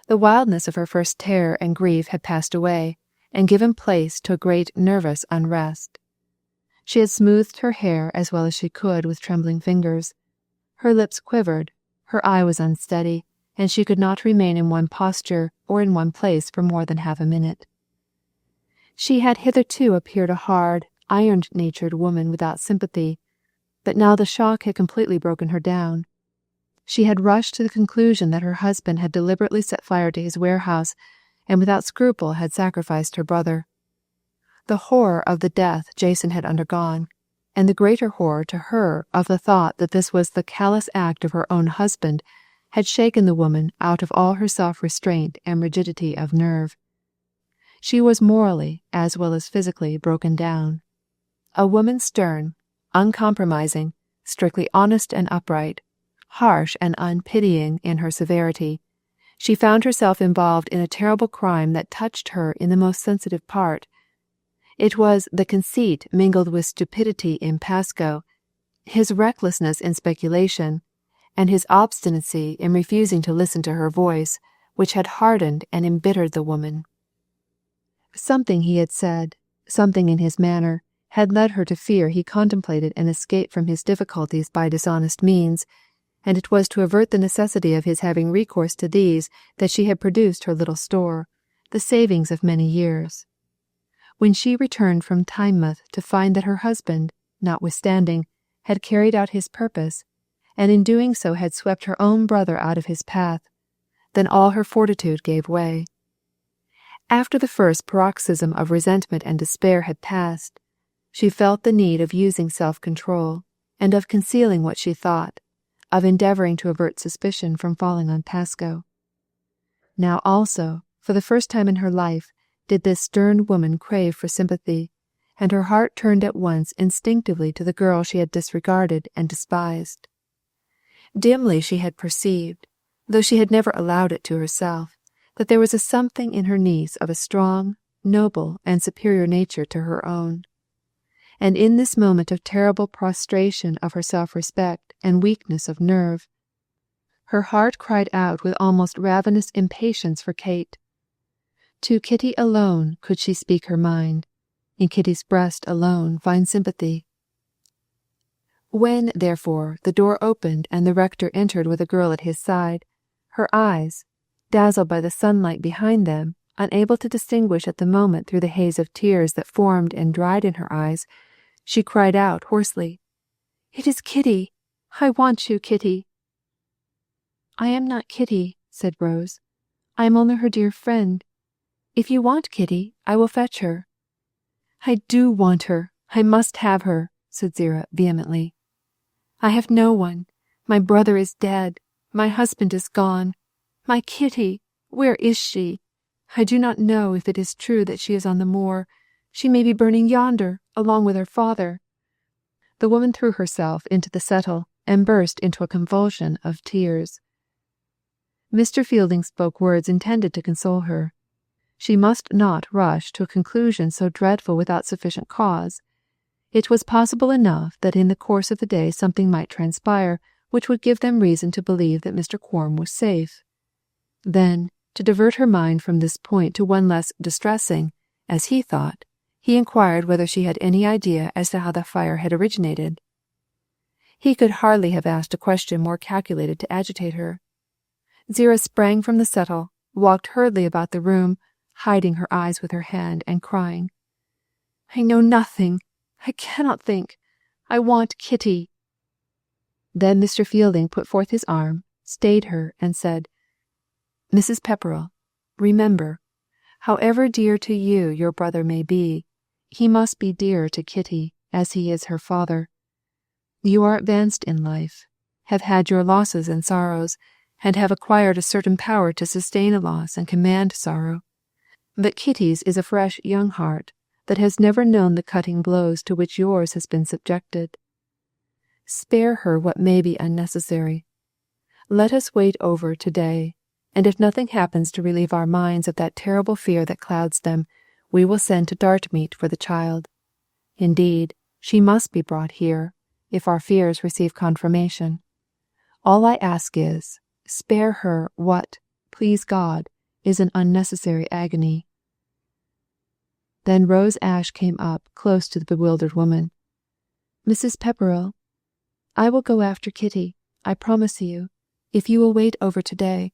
The wildness of her first terror and grief had passed away, and given place to a great nervous unrest. She had smoothed her hair as well as she could with trembling fingers. Her lips quivered, her eye was unsteady, and she could not remain in one posture or in one place for more than half a minute. She had hitherto appeared a hard, iron-natured woman without sympathy, but now the shock had completely broken her down. She had rushed to the conclusion that her husband had deliberately set fire to his warehouse, and without scruple had sacrificed her brother. The horror of the death Jason had undergone, and the greater horror to her of the thought that this was the callous act of her own husband, had shaken the woman out of all her self-restraint and rigidity of nerve. She was morally as well as physically broken down. A woman stern, uncompromising, strictly honest and upright, harsh and unpitying in her severity, she found herself involved in a terrible crime that touched her in the most sensitive part. It was the conceit mingled with stupidity in Pascoe, his recklessness in speculation, and his obstinacy in refusing to listen to her voice, which had hardened and embittered the woman. Something he had said, something in his manner, had led her to fear he contemplated an escape from his difficulties by dishonest means, and it was to avert the necessity of his having recourse to these that she had produced her little store, the savings of many years. When she returned from Tynemouth to find that her husband, notwithstanding, had carried out his purpose, and in doing so had swept her own brother out of his path, then all her fortitude gave way. After the first paroxysm of resentment and despair had passed, she felt the need of using self-control, and of concealing what she thought, of endeavouring to avert suspicion from falling on Pascoe. Now also, for the first time in her life, did this stern woman crave for sympathy, and her heart turned at once instinctively to the girl she had disregarded and despised. Dimly she had perceived, though she had never allowed it to herself, that there was a something in her niece of a strong, noble, and superior nature to her own. And in this moment of terrible prostration of her self-respect and weakness of nerve, her heart cried out with almost ravenous impatience for Kate. To Kitty alone could she speak her mind, in Kitty's breast alone find sympathy. When, therefore, the door opened and the rector entered with a girl at his side, her eyes, dazzled by the sunlight behind them, unable to distinguish at the moment through the haze of tears that formed and dried in her eyes, she cried out hoarsely, "It is Kitty! I want you, Kitty!" "I am not Kitty," said Rose. "I am only her dear friend. If you want Kitty, I will fetch her." "I do want her. I must have her," said Zerah vehemently. "I have no one. My brother is dead. My husband is gone. My Kitty, where is she? I do not know if it is true that she is on the moor. She may be burning yonder, along with her father." The woman threw herself into the settle and burst into a convulsion of tears. Mr. Fielding spoke words intended to console her. She must not rush to a conclusion so dreadful without sufficient cause. It was possible enough that in the course of the day something might transpire which would give them reason to believe that Mr. Quarm was safe. Then, to divert her mind from this point to one less distressing, as he thought, he inquired whether she had any idea as to how the fire had originated. He could hardly have asked a question more calculated to agitate her. Zerah sprang from the settle, walked hurriedly about the room, hiding her eyes with her hand, and crying, "I know nothing. I cannot think. I want Kitty." Then Mr. Fielding put forth his arm, stayed her, and said, "Mrs. Pepperell, remember, however dear to you your brother may be, he must be dear to Kitty, as he is her father. You are advanced in life, have had your losses and sorrows, and have acquired a certain power to sustain a loss and command sorrow. But Kitty's is a fresh young heart that has never known the cutting blows to which yours has been subjected. Spare her what may be unnecessary. Let us wait over to-day, and if nothing happens to relieve our minds of that terrible fear that clouds them, we will send to Dartmeet for the child. Indeed, she must be brought here, if our fears receive confirmation. All I ask is, spare her what, please God, is an unnecessary agony." Then Rose Ash came up close to the bewildered woman. "Mrs. Pepperell, I will go after Kitty, I promise you, if you will wait over to-day.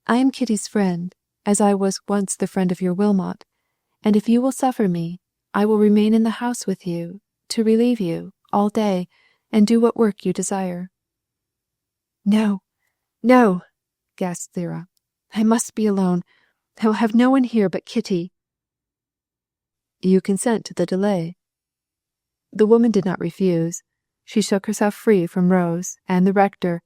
I am Kitty's friend, as I was once the friend of your Wilmot, and if you will suffer me, I will remain in the house with you, to relieve you, all day, and do what work you desire." "No, no," gasped Zerah. "I must be alone. I will have no one here but Kitty." "You consent to the delay?" The woman did not refuse. She shook herself free from Rose and the rector,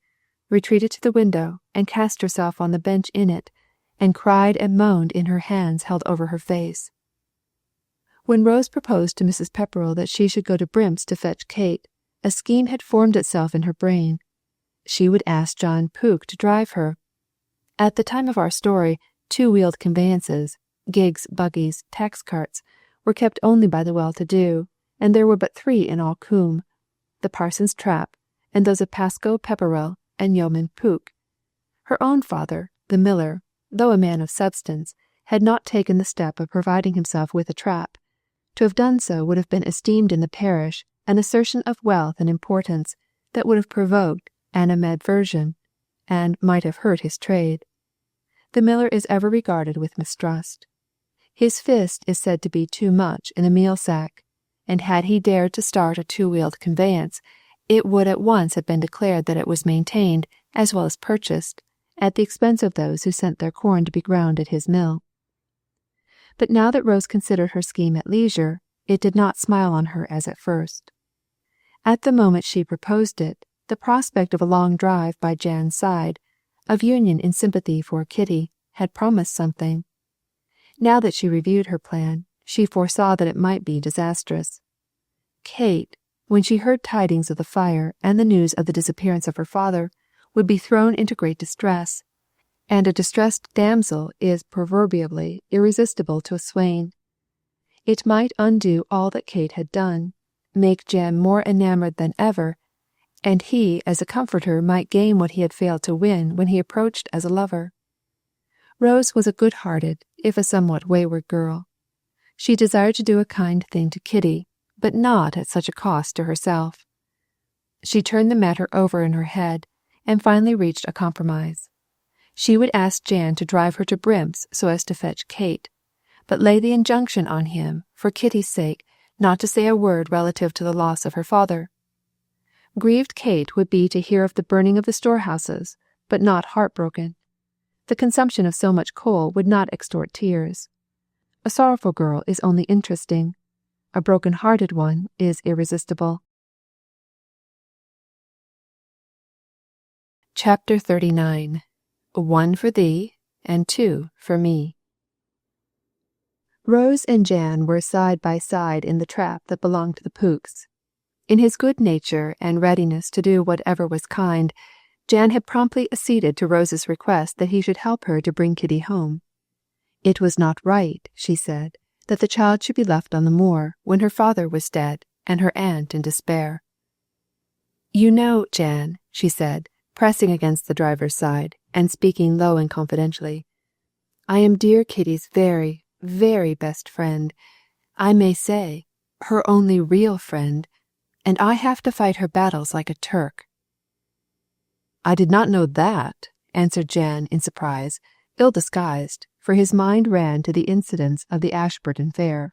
retreated to the window, and cast herself on the bench in it, and cried and moaned in her hands held over her face. When Rose proposed to Mrs. Pepperell that she should go to Brimp's to fetch Kate, a scheme had formed itself in her brain. She would ask John Pooke to drive her. At the time of our story, two-wheeled conveyances, gigs, buggies, tax-carts, were kept only by the well-to-do, and there were but 3 in all Coombe, the parson's trap, and those of Pascoe Pepperell and Yeoman Pook. Her own father, the miller, though a man of substance, had not taken the step of providing himself with a trap. To have done so would have been esteemed in the parish an assertion of wealth and importance that would have provoked animadversion, and might have hurt his trade. The miller is ever regarded with mistrust. His fist is said to be too much in a meal sack, and had he dared to start a two-wheeled conveyance, it would at once have been declared that it was maintained, as well as purchased, at the expense of those who sent their corn to be ground at his mill. But now that Rose considered her scheme at leisure, it did not smile on her as at first. At the moment she proposed it, the prospect of a long drive by Jan's side, of union in sympathy for Kitty, had promised something. Now that she reviewed her plan, she foresaw that it might be disastrous. Kate, when she heard tidings of the fire and the news of the disappearance of her father, would be thrown into great distress, and a distressed damsel is proverbially irresistible to a swain. It might undo all that Kate had done, make Jan more enamoured than ever, and he as a comforter might gain what he had failed to win when he approached as a lover. Rose was a good-hearted, if a somewhat wayward girl. She desired to do a kind thing to Kitty, but not at such a cost to herself. She turned the matter over in her head, and finally reached a compromise. She would ask Jan to drive her to Brimp's so as to fetch Kate, but lay the injunction on him, for Kitty's sake, not to say a word relative to the loss of her father. Grieved Kate would be to hear of the burning of the storehouses, but not heartbroken. The consumption of so much coal would not extort tears. A sorrowful girl is only interesting. A broken-hearted one is irresistible. Chapter 39. 1 for thee, and 2 for me. Rose and Jan were side by side in the trap that belonged to the Pooks. In his good nature and readiness to do whatever was kind, Jan had promptly acceded to Rose's request that he should help her to bring Kitty home. It was not right, she said, that the child should be left on the moor when her father was dead and her aunt in despair. You know, Jan, she said, pressing against the driver's side and speaking low and confidentially, I am dear Kitty's very, very best friend, I may say, her only real friend, and I have to fight her battles like a Turk. I did not know that, answered Jan in surprise, ill-disguised, for his mind ran to the incidents of the Ashburton Fair.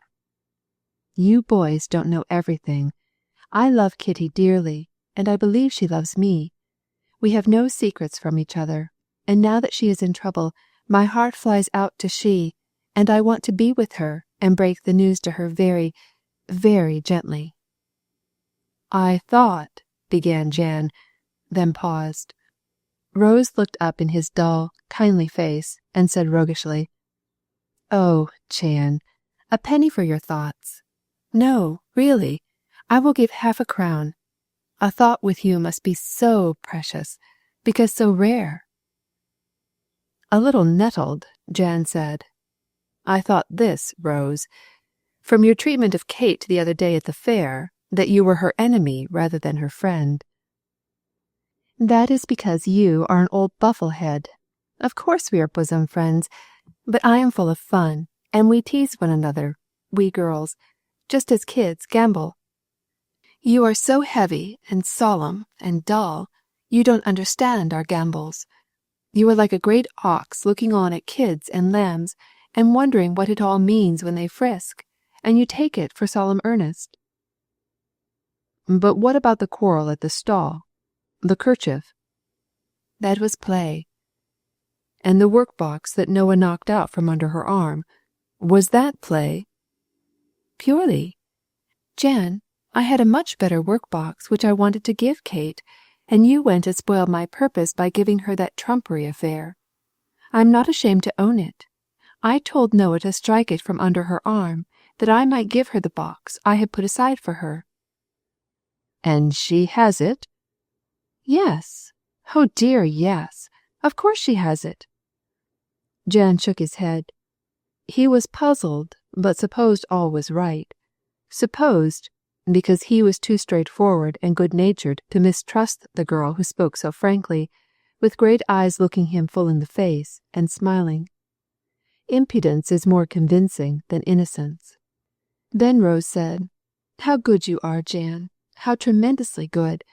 You boys don't know everything. I love Kitty dearly, and I believe she loves me. We have no secrets from each other, and now that she is in trouble, my heart flies out to she, and I want to be with her and break the news to her very, very gently. I thought, began Jan, then paused. Rose looked up in his dull, kindly face and said roguishly, Oh, Jan, a penny for your thoughts. No, really, I will give 1/2 crown. A thought with you must be so precious, because so rare. A little nettled, Jan said, I thought this, Rose, from your treatment of Kate the other day at the fair, that you were her enemy rather than her friend. That is because you are an old bufflehead. Of course we are bosom friends, but I am full of fun, and we tease one another, we girls, just as kids gambol. You are so heavy and solemn and dull, you don't understand our gambols. You are like a great ox looking on at kids and lambs and wondering what it all means when they frisk, and you take it for solemn earnest. But what about the quarrel at the stall? The kerchief? That was play. And the workbox that Noah knocked out from under her arm, was that play? Purely. Jan, I had a much better workbox which I wanted to give Kate, and you went and spoiled my purpose by giving her that trumpery affair. I'm not ashamed to own it. I told Noah to strike it from under her arm, that I might give her the box I had put aside for her. And she has it? Yes. Oh dear, yes. Of course she has it. Jan shook his head. He was puzzled, but supposed all was right. Supposed, because he was too straightforward and good-natured to mistrust the girl who spoke so frankly, with great eyes looking him full in the face and smiling. Impudence is more convincing than innocence. Then Rose said, "How good you are, Jan. How tremendously good.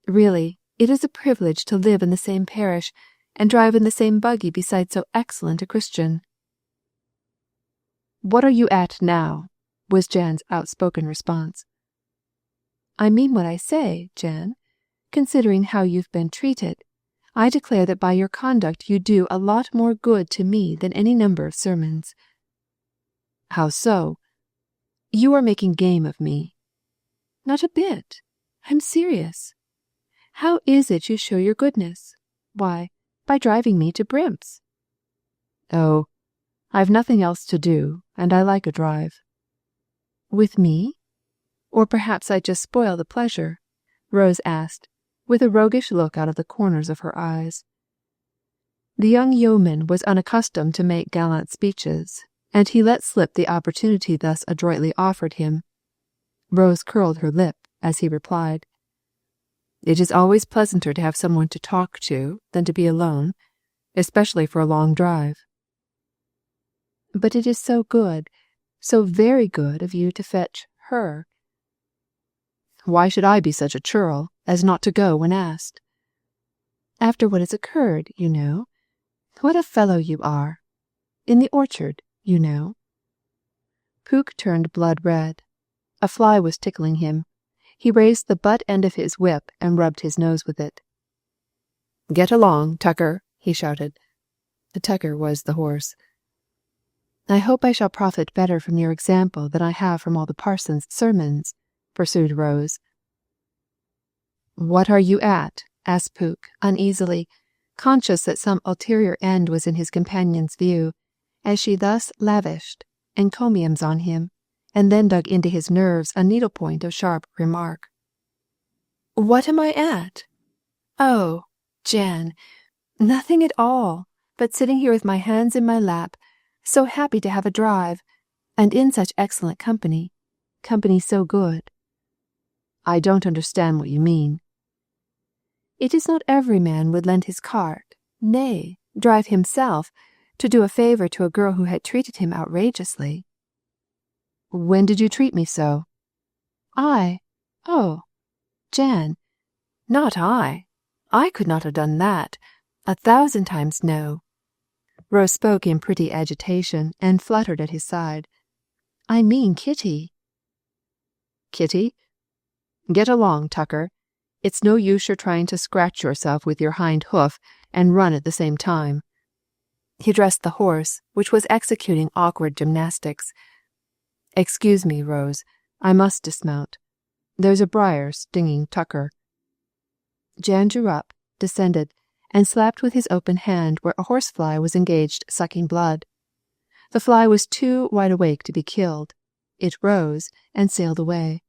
Really, it is a privilege to live in the same parish and drive in the same buggy beside so excellent a Christian." "What are you at now?" was Jan's outspoken response. "I mean what I say, Jan. Considering how you've been treated, I declare that by your conduct you do a lot more good to me than any number of sermons." "How so?" "You are making game of me." "Not a bit. I'm serious. How is it you show your goodness? Why, by driving me to Brimp's." "Oh, I've nothing else to do, and I like a drive." "With me? Or perhaps I just spoil the pleasure?" Rose asked, with a roguish look out of the corners of her eyes. The young yeoman was unaccustomed to make gallant speeches, and he let slip the opportunity thus adroitly offered him. Rose curled her lip as he replied, "It is always pleasanter to have someone to talk to than to be alone, especially for a long drive." "But it is so good, so very good of you to fetch her." "Why should I be such a churl as not to go when asked?" "After what has occurred, you know. What a fellow you are! In the orchard, you know." Pook turned blood red. A fly was tickling him. He raised the butt end of his whip and rubbed his nose with it. "Get along, Tucker," he shouted. Tucker was the horse. "I hope I shall profit better from your example than I have from all the parson's sermons," pursued Rose. "What are you at?" asked Pook, uneasily, conscious that some ulterior end was in his companion's view, as she thus lavished encomiums on him, and then dug into his nerves a needlepoint of sharp remark. "What am I at? Oh, Jan, nothing at all, but sitting here with my hands in my lap, so happy to have a drive, and in such excellent company so good." "I don't understand what you mean." "It is not every man would lend his cart, nay, drive himself, to do a favour to a girl who had treated him outrageously." "When did you treat me so?" "I? Oh, Jan, not I. I could not have done that. 1,000 times no." Rose spoke in pretty agitation and fluttered at his side. "I mean Kitty." "Kitty? Get along, Tucker. It's no use your trying to scratch yourself with your hind hoof and run at the same time." He addressed the horse, which was executing awkward gymnastics. "Excuse me, Rose. I must dismount. There's a briar stinging Tucker." Jan drew up, descended, and slapped with his open hand where a horsefly was engaged sucking blood. The fly was too wide awake to be killed. It rose and sailed away.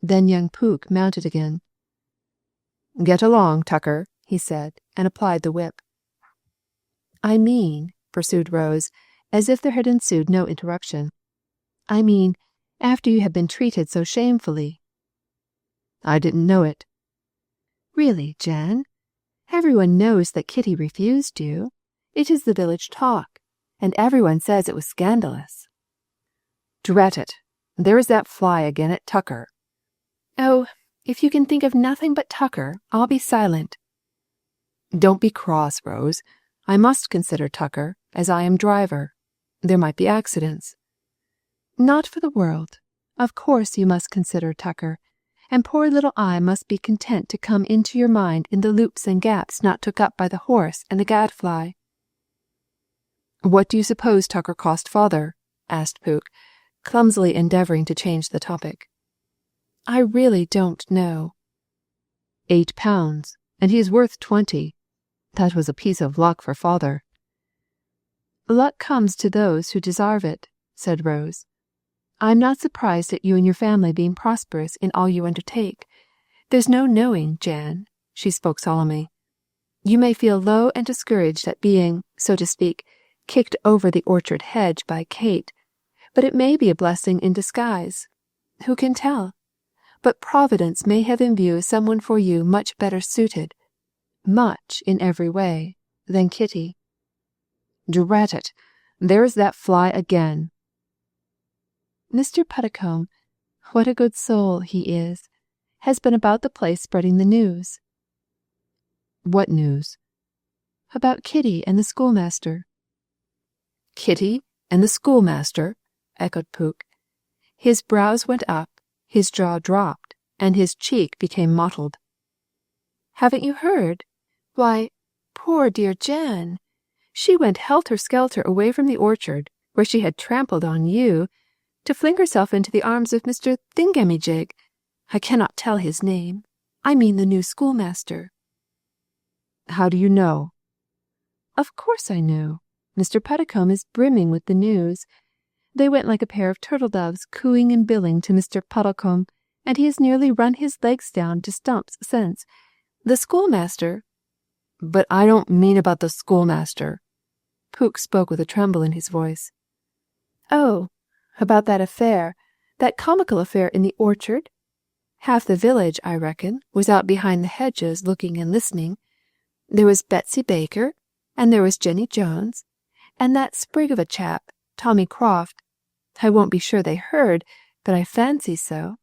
Then young Pook mounted again. "Get along, Tucker," he said, and applied the whip. "I mean," pursued Rose, as if there had ensued no interruption, "I mean, after you had been treated so shamefully." "I didn't know it." "Really, Jan, everyone knows that Kitty refused you. It is the village talk, and everyone says it was scandalous." "Drat it, there is that fly again at Tucker." "Oh, if you can think of nothing but Tucker, I'll be silent." "Don't be cross, Rose. I must consider Tucker, as I am driver. There might be accidents." "Not for the world. Of course you must consider Tucker, and poor little I must be content to come into your mind in the loops and gaps not took up by the horse and the gadfly." "What do you suppose Tucker cost father?" asked Pook, clumsily endeavouring to change the topic. "I really don't know." £8, and he is worth 20. That was a piece of luck for father." "Luck comes to those who deserve it," said Rose. "I'm not surprised at you and your family being prosperous in all you undertake. There's no knowing, Jan," she spoke solemnly. "You may feel low and discouraged at being, so to speak, kicked over the orchard hedge by Kate, but it may be a blessing in disguise. Who can tell? but Providence may have in view someone for you much better suited, much in every way, than Kitty." "Drat it! There's that fly again." "Mr. Puddicombe, what a good soul he is, has been about the place spreading the news." "What news?" "About Kitty and the schoolmaster." "Kitty and the schoolmaster?" echoed Pook. His brows went up, his jaw dropped, and his cheek became mottled. "Haven't you heard? Why, poor dear Jan! She went helter-skelter away from the orchard, where she had trampled on you, to fling herself into the arms of Mr. Thingamajig. I cannot tell his name. I mean the new schoolmaster." "How do you know?" "Of course I knew. Mr. Puddicombe is brimming with the news. They went like a pair of turtle doves cooing and billing to Mr. Puddicombe, and he has nearly run his legs down to stumps since. The schoolmaster—" "But I don't mean about the schoolmaster." Pook spoke with a tremble in his voice. "Oh, about that affair, that comical affair in the orchard? Half the village, I reckon, was out behind the hedges looking and listening. There was Betsy Baker, and there was Jenny Jones, and that sprig of a chap, Tommy Croft. I won't be sure they heard, but I fancy so.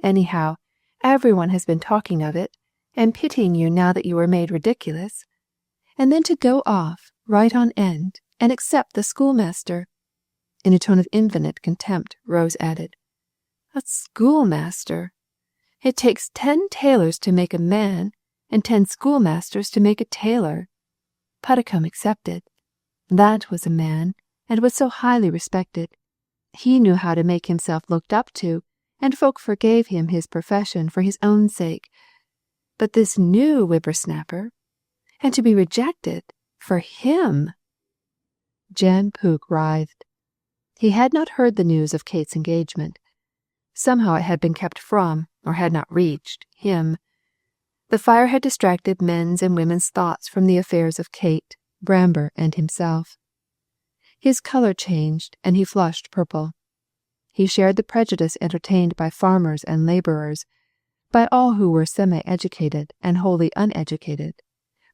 Anyhow, everyone has been talking of it, and pitying you now that you were made ridiculous. And then to go off, right on end, and accept the schoolmaster." In a tone of infinite contempt, Rose added, "A schoolmaster! It takes 10 tailors to make a man, and 10 schoolmasters to make a tailor. Puddicombe accepted. That was a man, and was so highly respected. He knew how to make himself looked up to, and folk forgave him his profession for his own sake. But this new whippersnapper, and to be rejected for him!" Jan Pook writhed. He had not heard the news of Kate's engagement. Somehow it had been kept from, or had not reached, him. The fire had distracted men's and women's thoughts from the affairs of Kate, Bramber, and himself. His colour changed, and he flushed purple. He shared the prejudice entertained by farmers and labourers, by all who were semi-educated and wholly uneducated,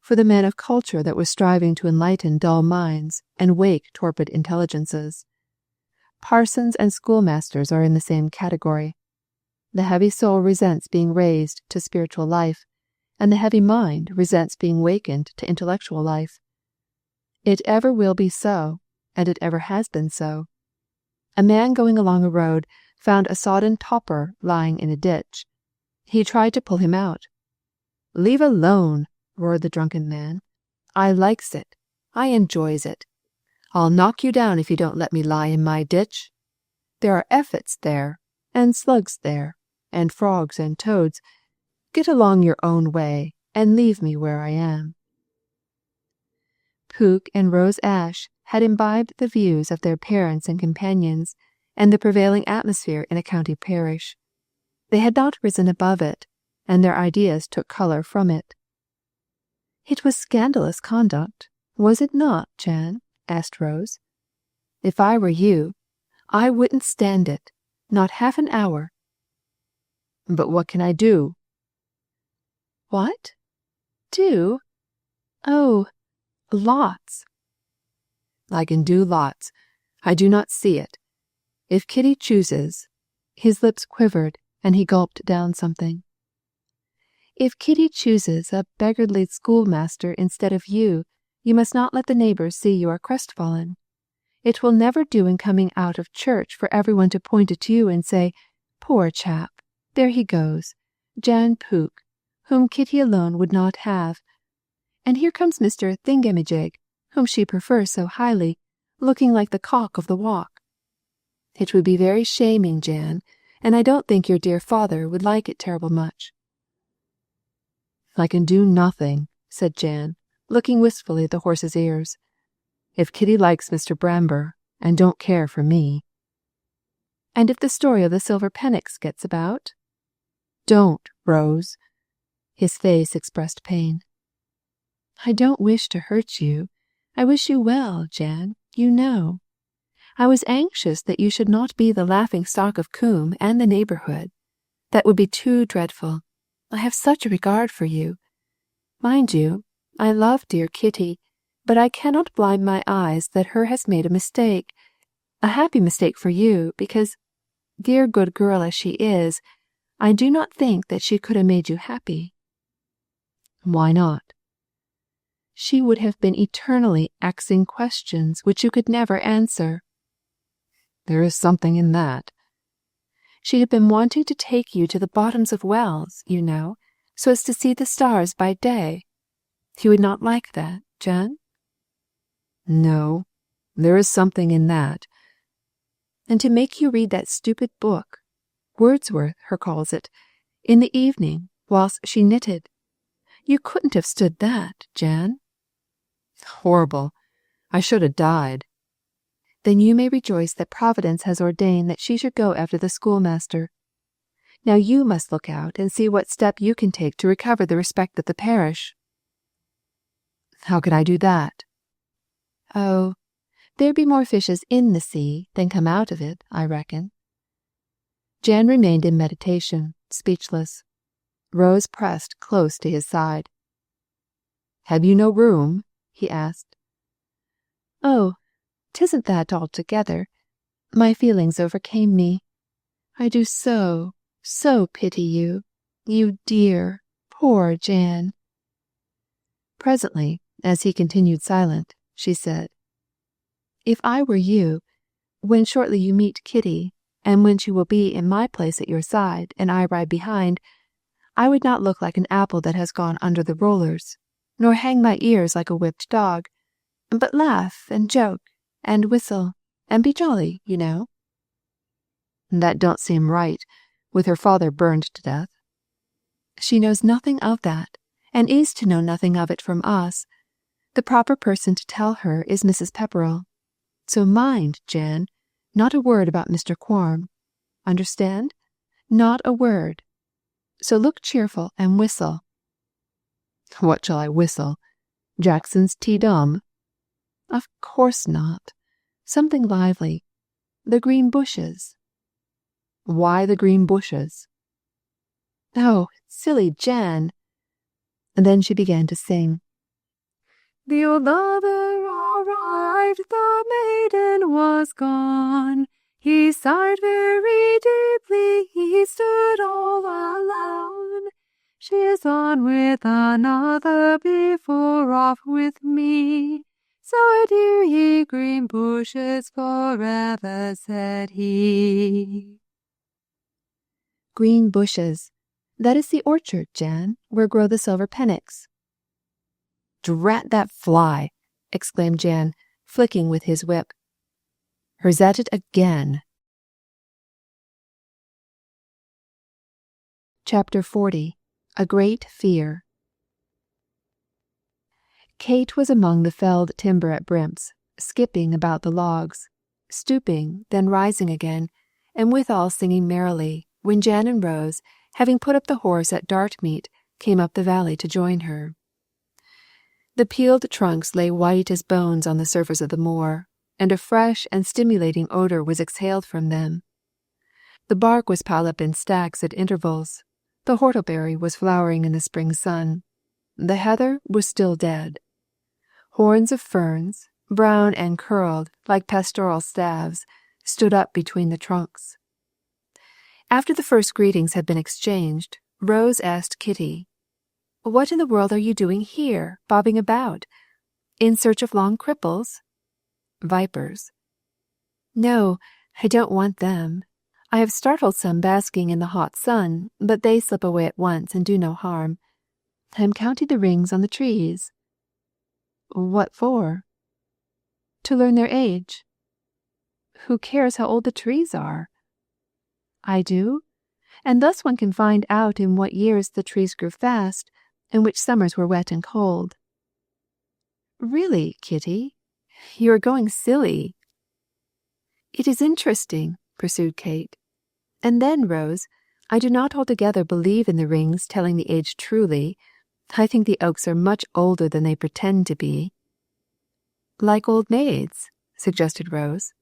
for the man of culture that was striving to enlighten dull minds and wake torpid intelligences. Parsons and schoolmasters are in the same category. The heavy soul resents being raised to spiritual life, and the heavy mind resents being wakened to intellectual life. It ever will be so, and it ever has been so. A man going along a road found a sodden topper lying in a ditch. He tried to pull him out. "Leave alone," roared the drunken man. "I likes it. I enjoys it. I'll knock you down if you don't let me lie in my ditch. There are effets there, and slugs there, and frogs and toads. Get along your own way, and leave me where I am." Pook and Rose Ash had imbibed the views of their parents and companions, and the prevailing atmosphere in a county parish. They had not risen above it, and their ideas took colour from it. "It was scandalous conduct, was it not, Jan?" asked Rose. "If I were you, I wouldn't stand it, not half an hour." "But what can I do?" "What? Do? Oh, lots." "I can do lots. I do not see it. If Kitty chooses—" His lips quivered, and he gulped down something. "If Kitty chooses a beggarly schoolmaster instead of you must not let the neighbours see you are crestfallen. It will never do in coming out of church for everyone to point at you and say, 'Poor chap, there he goes, Jan Pook, whom Kitty alone would not have. And here comes Mr. Thingamajig, whom she prefers so highly, looking like the cock of the walk.' It would be very shaming, Jan, and I don't think your dear father would like it terrible much." "I can do nothing," said Jan, looking wistfully at the horse's ears. "If Kitty likes Mr. Bramber, and don't care for me." "And if the story of the silver pennocks gets about?" "Don't, Rose." His face expressed pain. "I don't wish to hurt you. I wish you well, Jan, you know. I was anxious that you should not be the laughing stock of Coombe and the neighbourhood. That would be too dreadful. I have such a regard for you. Mind you, I love dear Kitty, but I cannot blind my eyes that her has made a mistake. A happy mistake for you, because, dear good girl as she is, I do not think that she could have made you happy." "Why not?" "She would have been eternally asking questions which you could never answer." "There is something in that." "She had been wanting to take you to the bottoms of wells, you know, so as to see the stars by day. You would not like that, Jan?" "No, there is something in that." "And to make you read that stupid book, Wordsworth, her calls it, in the evening, whilst she knitted. You couldn't have stood that, Jan." "Horrible. I should have died." "Then you may rejoice that Providence has ordained that she should go after the schoolmaster. Now you must look out and see what step you can take to recover the respect of the parish." "How could I do that?" "Oh, there be more fishes in the sea than come out of it, I reckon." Jan remained in meditation, speechless. Rose pressed close to his side. "Have you no room?" he asked. "Oh, 'tisn't that altogether. My feelings overcame me. I do so pity you, you dear, poor Jan." Presently, as he continued silent, she said, "If I were you, when shortly you meet Kitty, and when she will be in my place at your side, and I ride behind, I would not look like an apple that has gone under the rollers, nor hang my ears like a whipped dog, but laugh and joke and whistle and be jolly, you know." "That don't seem right, with her father burned to death." "She knows nothing of that, and is to know nothing of it from us. The proper person to tell her is Mrs. Pepperell. So mind, Jan, not a word about Mr. Quarm. Understand? Not a word. So look cheerful and whistle." "What shall I whistle? Jackson's Tea Dum?" "Of course not. Something lively. The Green Bushes." "Why the Green Bushes?" "Oh, silly Jan." And then she began to sing. "The old lover arrived, the maiden was gone. He sighed very deeply, he stood all alone. She is on with another, before off with me. So adieu, ye green bushes, forever," said he. Green Bushes. That is the orchard, Jan, where grow the silver pennocks. "Drat that fly!" exclaimed Jan, flicking with his whip. "Her's at it again." Chapter 40. A Great Fear. Kate was among the felled timber at Brimp's, skipping about the logs, stooping, then rising again, and withal singing merrily, when Jan and Rose, having put up the horse at Dartmeet, came up the valley to join her. The peeled trunks lay white as bones on the surface of the moor, and a fresh and stimulating odour was exhaled from them. The bark was piled up in stacks at intervals. The whortleberry was flowering in the spring sun. The heather was still dead. Horns of ferns, brown and curled like pastoral staves, stood up between the trunks. After the first greetings had been exchanged, Rose asked Kitty, "What in the world are you doing here, bobbing about? In search of long cripples?" "Vipers." "No, I don't want them. I have startled some basking in the hot sun, but they slip away at once and do no harm. I am counting the rings on the trees." "What for?" "To learn their age." "Who cares how old the trees are?" "I do, and thus one can find out in what years the trees grew fast, and which summers were wet and cold." "Really, Kitty, you are going silly." "It is interesting," pursued Kate. "And then, Rose, I do not altogether believe in the rings telling the age truly. I think the oaks are much older than they pretend to be." "Like old maids," suggested Rose.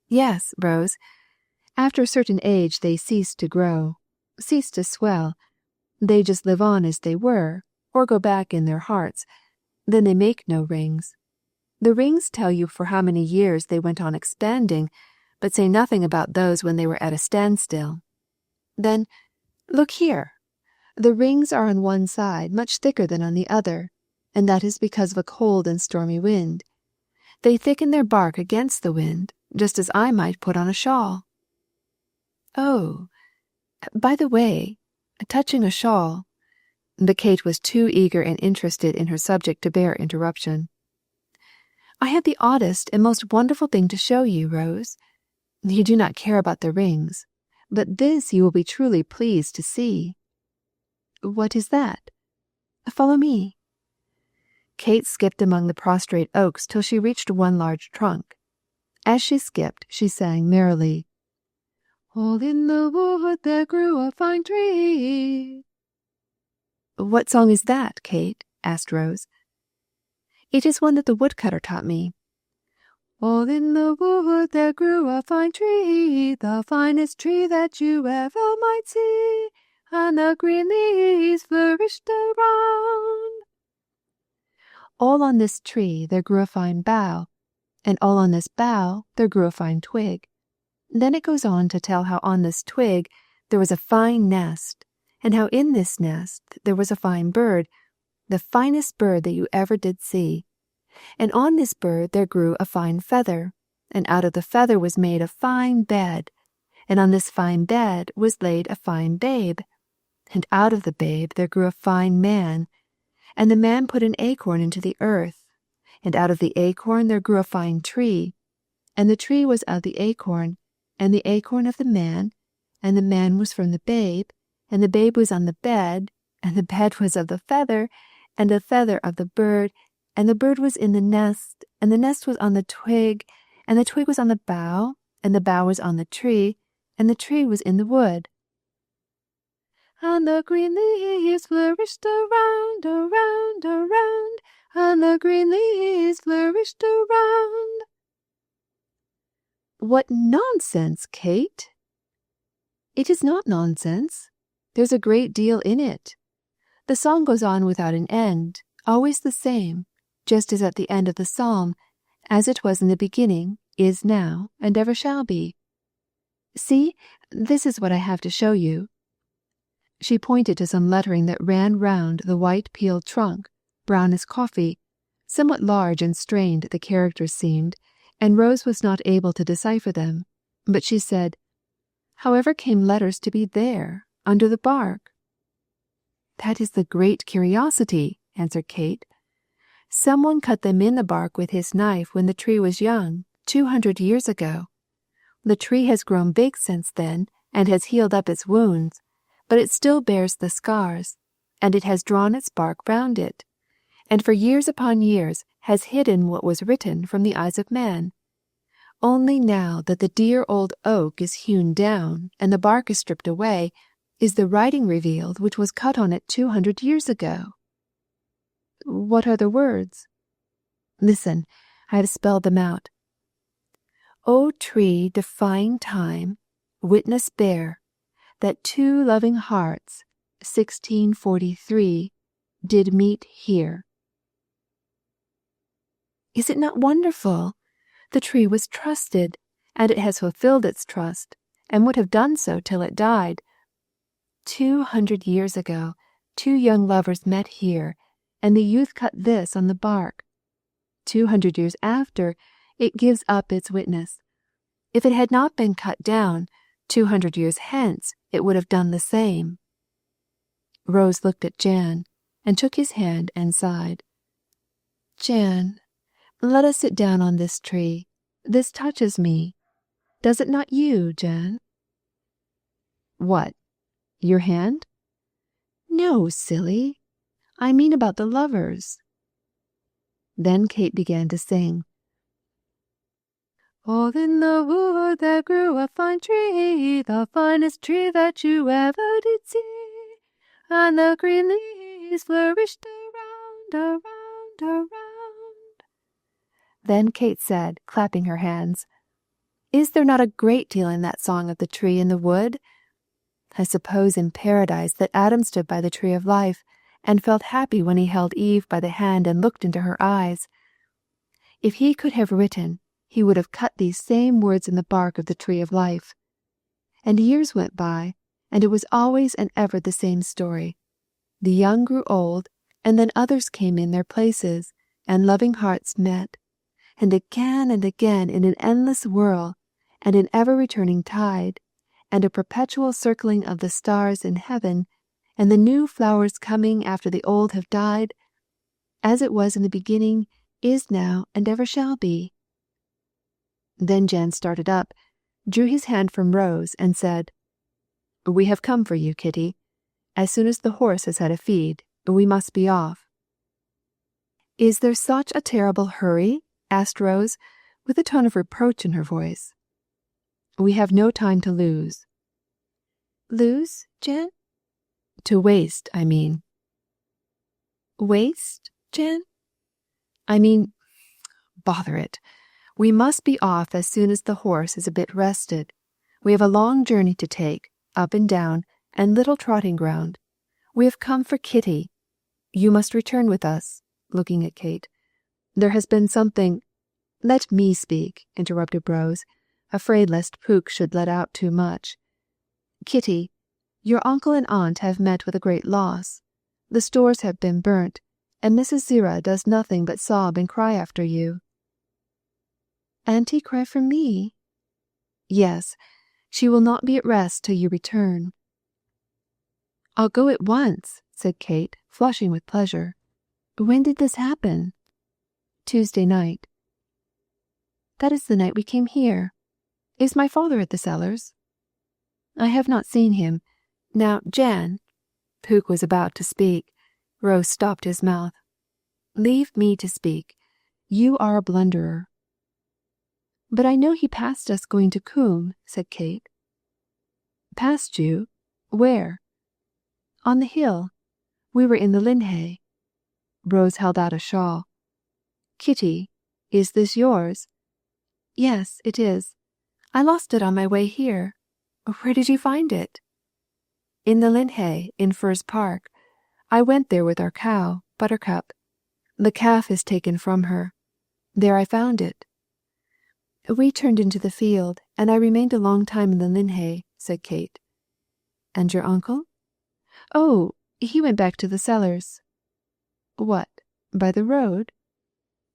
"Yes, Rose. After a certain age they cease to grow. cease to swell. They just live on as they were, or go back in their hearts. Then they make no rings. The rings tell you for how many years they went on expanding, but say nothing about those when they were at a standstill. Then, look here. The rings are on one side much thicker than on the other, and that is because of a cold and stormy wind. They thicken their bark against the wind, just as I might put on a shawl. Oh, by the way, touching a shawl, but Kate was too eager and interested in her subject to bear interruption. I have the oddest and most wonderful thing to show you, Rose. You do not care about the rings, but this you will be truly pleased to see. What is that? Follow me. Kate skipped among the prostrate oaks till she reached one large trunk. As she skipped, she sang merrily, All in the wood there grew a fine tree. What song is that, Kate? Asked Rose. It is one that the woodcutter taught me. All in the wood there grew a fine tree, the finest tree that you ever might see, and the green leaves flourished around. All on this tree there grew a fine bough, and all on this bough there grew a fine twig. Then it goes on to tell how on this twig there was a fine nest, and how in this nest there was a fine bird, the finest bird that you ever did see. And on this bird there grew a fine feather, and out of the feather was made a fine bed, and on this fine bed was laid a fine babe, and out of the babe there grew a fine man, and the man put an acorn into the earth, and out of the acorn there grew a fine tree, and the tree was of the acorn of the man, and the man was from the babe, and the babe was on the bed, and the bed was of the feather of the bird, and the bird was in the nest was on the twig, and the twig was on the bough, and the bough was on the tree was in the wood. And the green leaves flourished around, around, around, and the green leaves flourished around. What nonsense, Kate! It is not nonsense. There's a great deal in it. The song goes on without an end, always the same, just as at the end of the psalm, as it was in the beginning, is now, and ever shall be. See, this is what I have to show you. She pointed to some lettering that ran round the white peeled trunk, brown as coffee. Somewhat large and strained the characters seemed, and Rose was not able to decipher them, but she said, However came letters to be there, under the bark? That is the great curiosity, answered Kate. Someone cut them in the bark with his knife when the tree was young, 200 years ago. The tree has grown big since then, and has healed up its wounds, but it still bears the scars, and it has drawn its bark round it, and for years upon years has hidden what was written from the eyes of man. Only now that the dear old oak is hewn down, and the bark is stripped away, is the writing revealed which was cut on it 200 years ago. What are the words? Listen, I have spelled them out. O tree defying time, witness bear, that two loving hearts, 1643, did meet here. Is it not wonderful? The tree was trusted, and it has fulfilled its trust, and would have done so till it died. 200 years ago, two young lovers met here, and the youth cut this on the bark. 200 years after, it gives up its witness. If it had not been cut down, 200 years hence, it would have done the same. Rose looked at Jan, and took his hand and sighed. Jan, let us sit down on this tree. This touches me. Does it not you, Jan? What? Your hand? No, silly. I mean about the lovers. Then Kate began to sing. All in the wood there grew a fine tree, the finest tree that you ever did see, and the green leaves flourished around, around, around. Then Kate said, clapping her hands, Is there not a great deal in that song of the tree in the wood? I suppose in paradise that Adam stood by the tree of life, and felt happy when he held Eve by the hand and looked into her eyes. If he could have written, he would have cut these same words in the bark of the tree of life. And years went by, and it was always and ever the same story. The young grew old, and then others came in their places, and loving hearts met, and again in an endless whirl, and an ever-returning tide, and a perpetual circling of the stars in heaven, and the new flowers coming after the old have died, as it was in the beginning, is now, and ever shall be. Then Jan started up, drew his hand from Rose, and said, "We have come for you, Kitty. As soon as the horse has had a feed, we must be off." "Is there such a terrible hurry?" asked Rose, with a tone of reproach in her voice. "We have no time to lose." "Lose, Jan?" "To waste, I mean." "Waste, Jan?" "I mean, bother it. We must be off as soon as the horse is a bit rested. We have a long journey to take, up and down, and little trotting ground. We have come for Kitty. You must return with us," looking at Kate. "There has been something—" "Let me speak," interrupted Rose, afraid lest Pook should let out too much. "Kitty, your uncle and aunt have met with a great loss. The stores have been burnt, and Mrs. Zira does nothing but sob and cry after you." "Auntie cry for me?" "Yes, she will not be at rest till you return." "I'll go at once," said Kate, flushing with pleasure. "When did this happen?" "Tuesday night." "That is the night we came here. Is my father at the cellars?" "I have not seen him. Now, Jan—" Pook was about to speak. Rose stopped his mouth. "Leave me to speak. You are a blunderer." "But I know he passed us going to Coombe," said Kate. "Passed you? Where?" "On the hill. We were in the linhay." Rose held out a shawl. "Kitty, is this yours?" "Yes, it is. I lost it on my way here. Where did you find it?" "In the linhay, in Firs Park. I went there with our cow, Buttercup. The calf is taken from her. There I found it." "We turned into the field, and I remained a long time in the linhay," said Kate. "And your uncle?" "Oh, he went back to the cellars." "What, by the road?"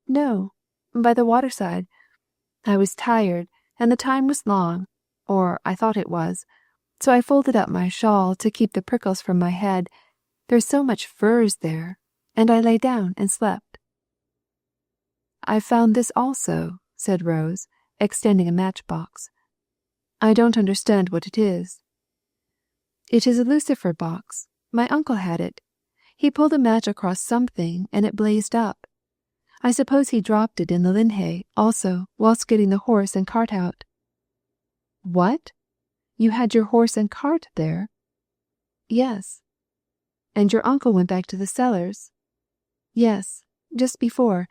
"No, by the waterside. I was tired, and the time was long, or I thought it was, so I folded up my shawl to keep the prickles from my head. There's so much furs there, and I lay down and slept." "I found this also," said Rose, extending a matchbox. "I don't understand what it is." "It is a lucifer box. My uncle had it. He pulled a match across something, and it blazed up. I suppose he dropped it in the linhay, also, whilst getting the horse and cart out." "What? You had your horse and cart there?" "Yes." "And your uncle went back to the cellars?" "Yes, just before.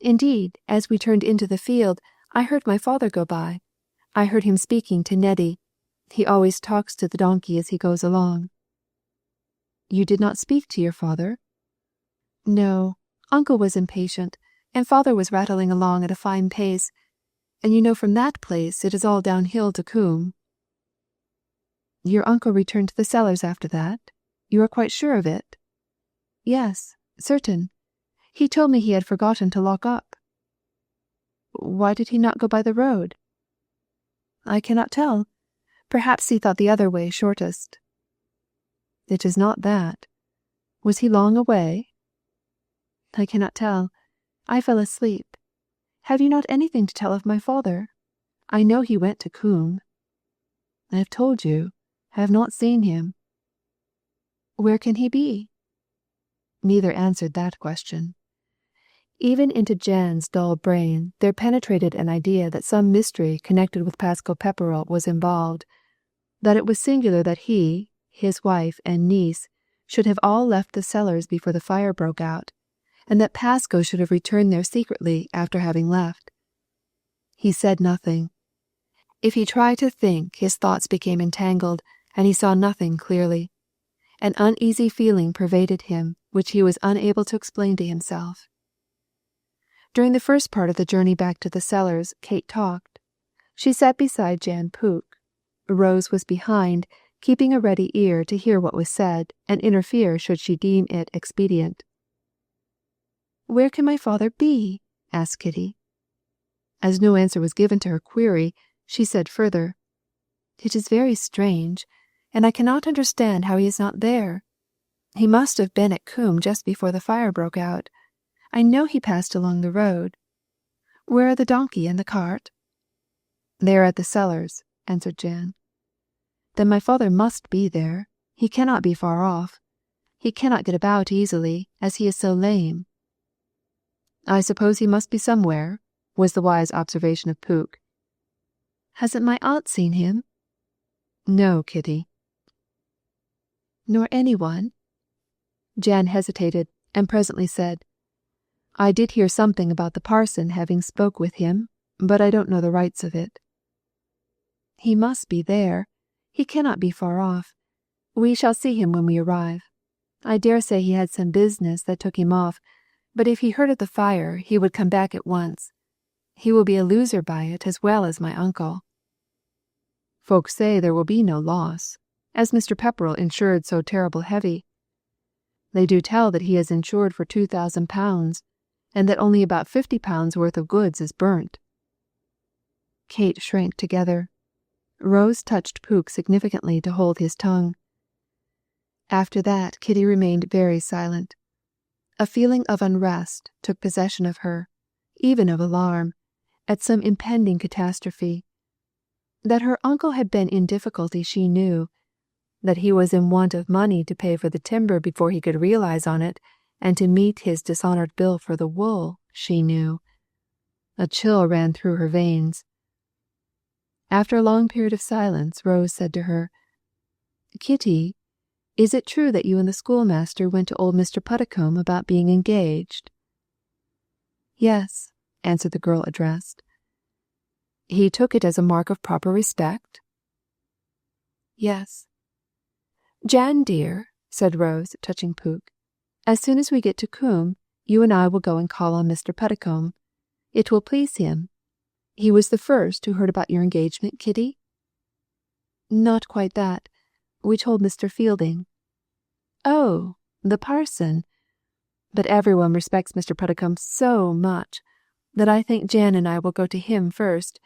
Indeed, as we turned into the field, I heard my father go by. I heard him speaking to Neddy. He always talks to the donkey as he goes along." "You did not speak to your father?" "No, uncle was impatient, and father was rattling along at a fine pace, and you know from that place it is all downhill to Coombe." "Your uncle returned to the cellars after that? You are quite sure of it?" "Yes, certain. He told me he had forgotten to lock up." "Why did he not go by the road?" "I cannot tell. Perhaps he thought the other way shortest." "It is not that. Was he long away?" "I cannot tell. I fell asleep. Have you not anything to tell of my father? I know he went to Coombe." "I have told you. I have not seen him." "Where can he be?" Neither answered that question. Even into Jan's dull brain there penetrated an idea that some mystery connected with Pascal Pepperrell was involved, that it was singular that he, his wife, and niece should have all left the cellars before the fire broke out, and that Pascal should have returned there secretly after having left. He said nothing. If he tried to think, his thoughts became entangled, and he saw nothing clearly. An uneasy feeling pervaded him, which he was unable to explain to himself. During the first part of the journey back to the cellars, Kate talked. She sat beside Jan Pook. Rose was behind, keeping a ready ear to hear what was said and interfere should she deem it expedient. "Where can my father be?" asked Kitty. As no answer was given to her query, she said further, "It is very strange, and I cannot understand how he is not there. He must have been at Coombe just before the fire broke out. I know he passed along the road. Where are the donkey and the cart?" "They are at the cellars," answered Jan. "Then my father must be there. He cannot be far off. He cannot get about easily, as he is so lame." "I suppose he must be somewhere," was the wise observation of Pook. "Hasn't my aunt seen him?" "No, Kitty." "Nor anyone?" Jan hesitated, and presently said, "I did hear something about the parson having spoke with him, but I don't know the rights of it." "He must be there. He cannot be far off. We shall see him when we arrive. I dare say he had some business that took him off, but if he heard of the fire, he would come back at once. He will be a loser by it as well as my uncle." "Folks say there will be no loss, as Mr. Pepperell insured so terrible heavy. They do tell that he is insured for £2,000, and that only about £50 worth of goods is burnt." Kate shrank together. Rose touched Pook significantly to hold his tongue. After that, Kitty remained very silent. A feeling of unrest took possession of her, even of alarm, at some impending catastrophe. That her uncle had been in difficulty she knew. That he was in want of money to pay for the timber before he could realize on it, and to meet his dishonoured bill for the wool, she knew. A chill ran through her veins. After a long period of silence, Rose said to her, "Kitty, is it true that you and the schoolmaster went to old Mr. Puddicombe about being engaged?" "Yes," answered the girl addressed. "He took it as a mark of proper respect?" "Yes." "Jan, dear," said Rose, touching Pook, "as soon as we get to Coombe, you and I will go and call on Mr. Puddicombe. It will please him. He was the first who heard about your engagement, Kitty?" "Not quite that. We told Mr. Fielding." "Oh, the parson. But everyone respects Mr. Puddicombe so much, that I think Jan and I will go to him first.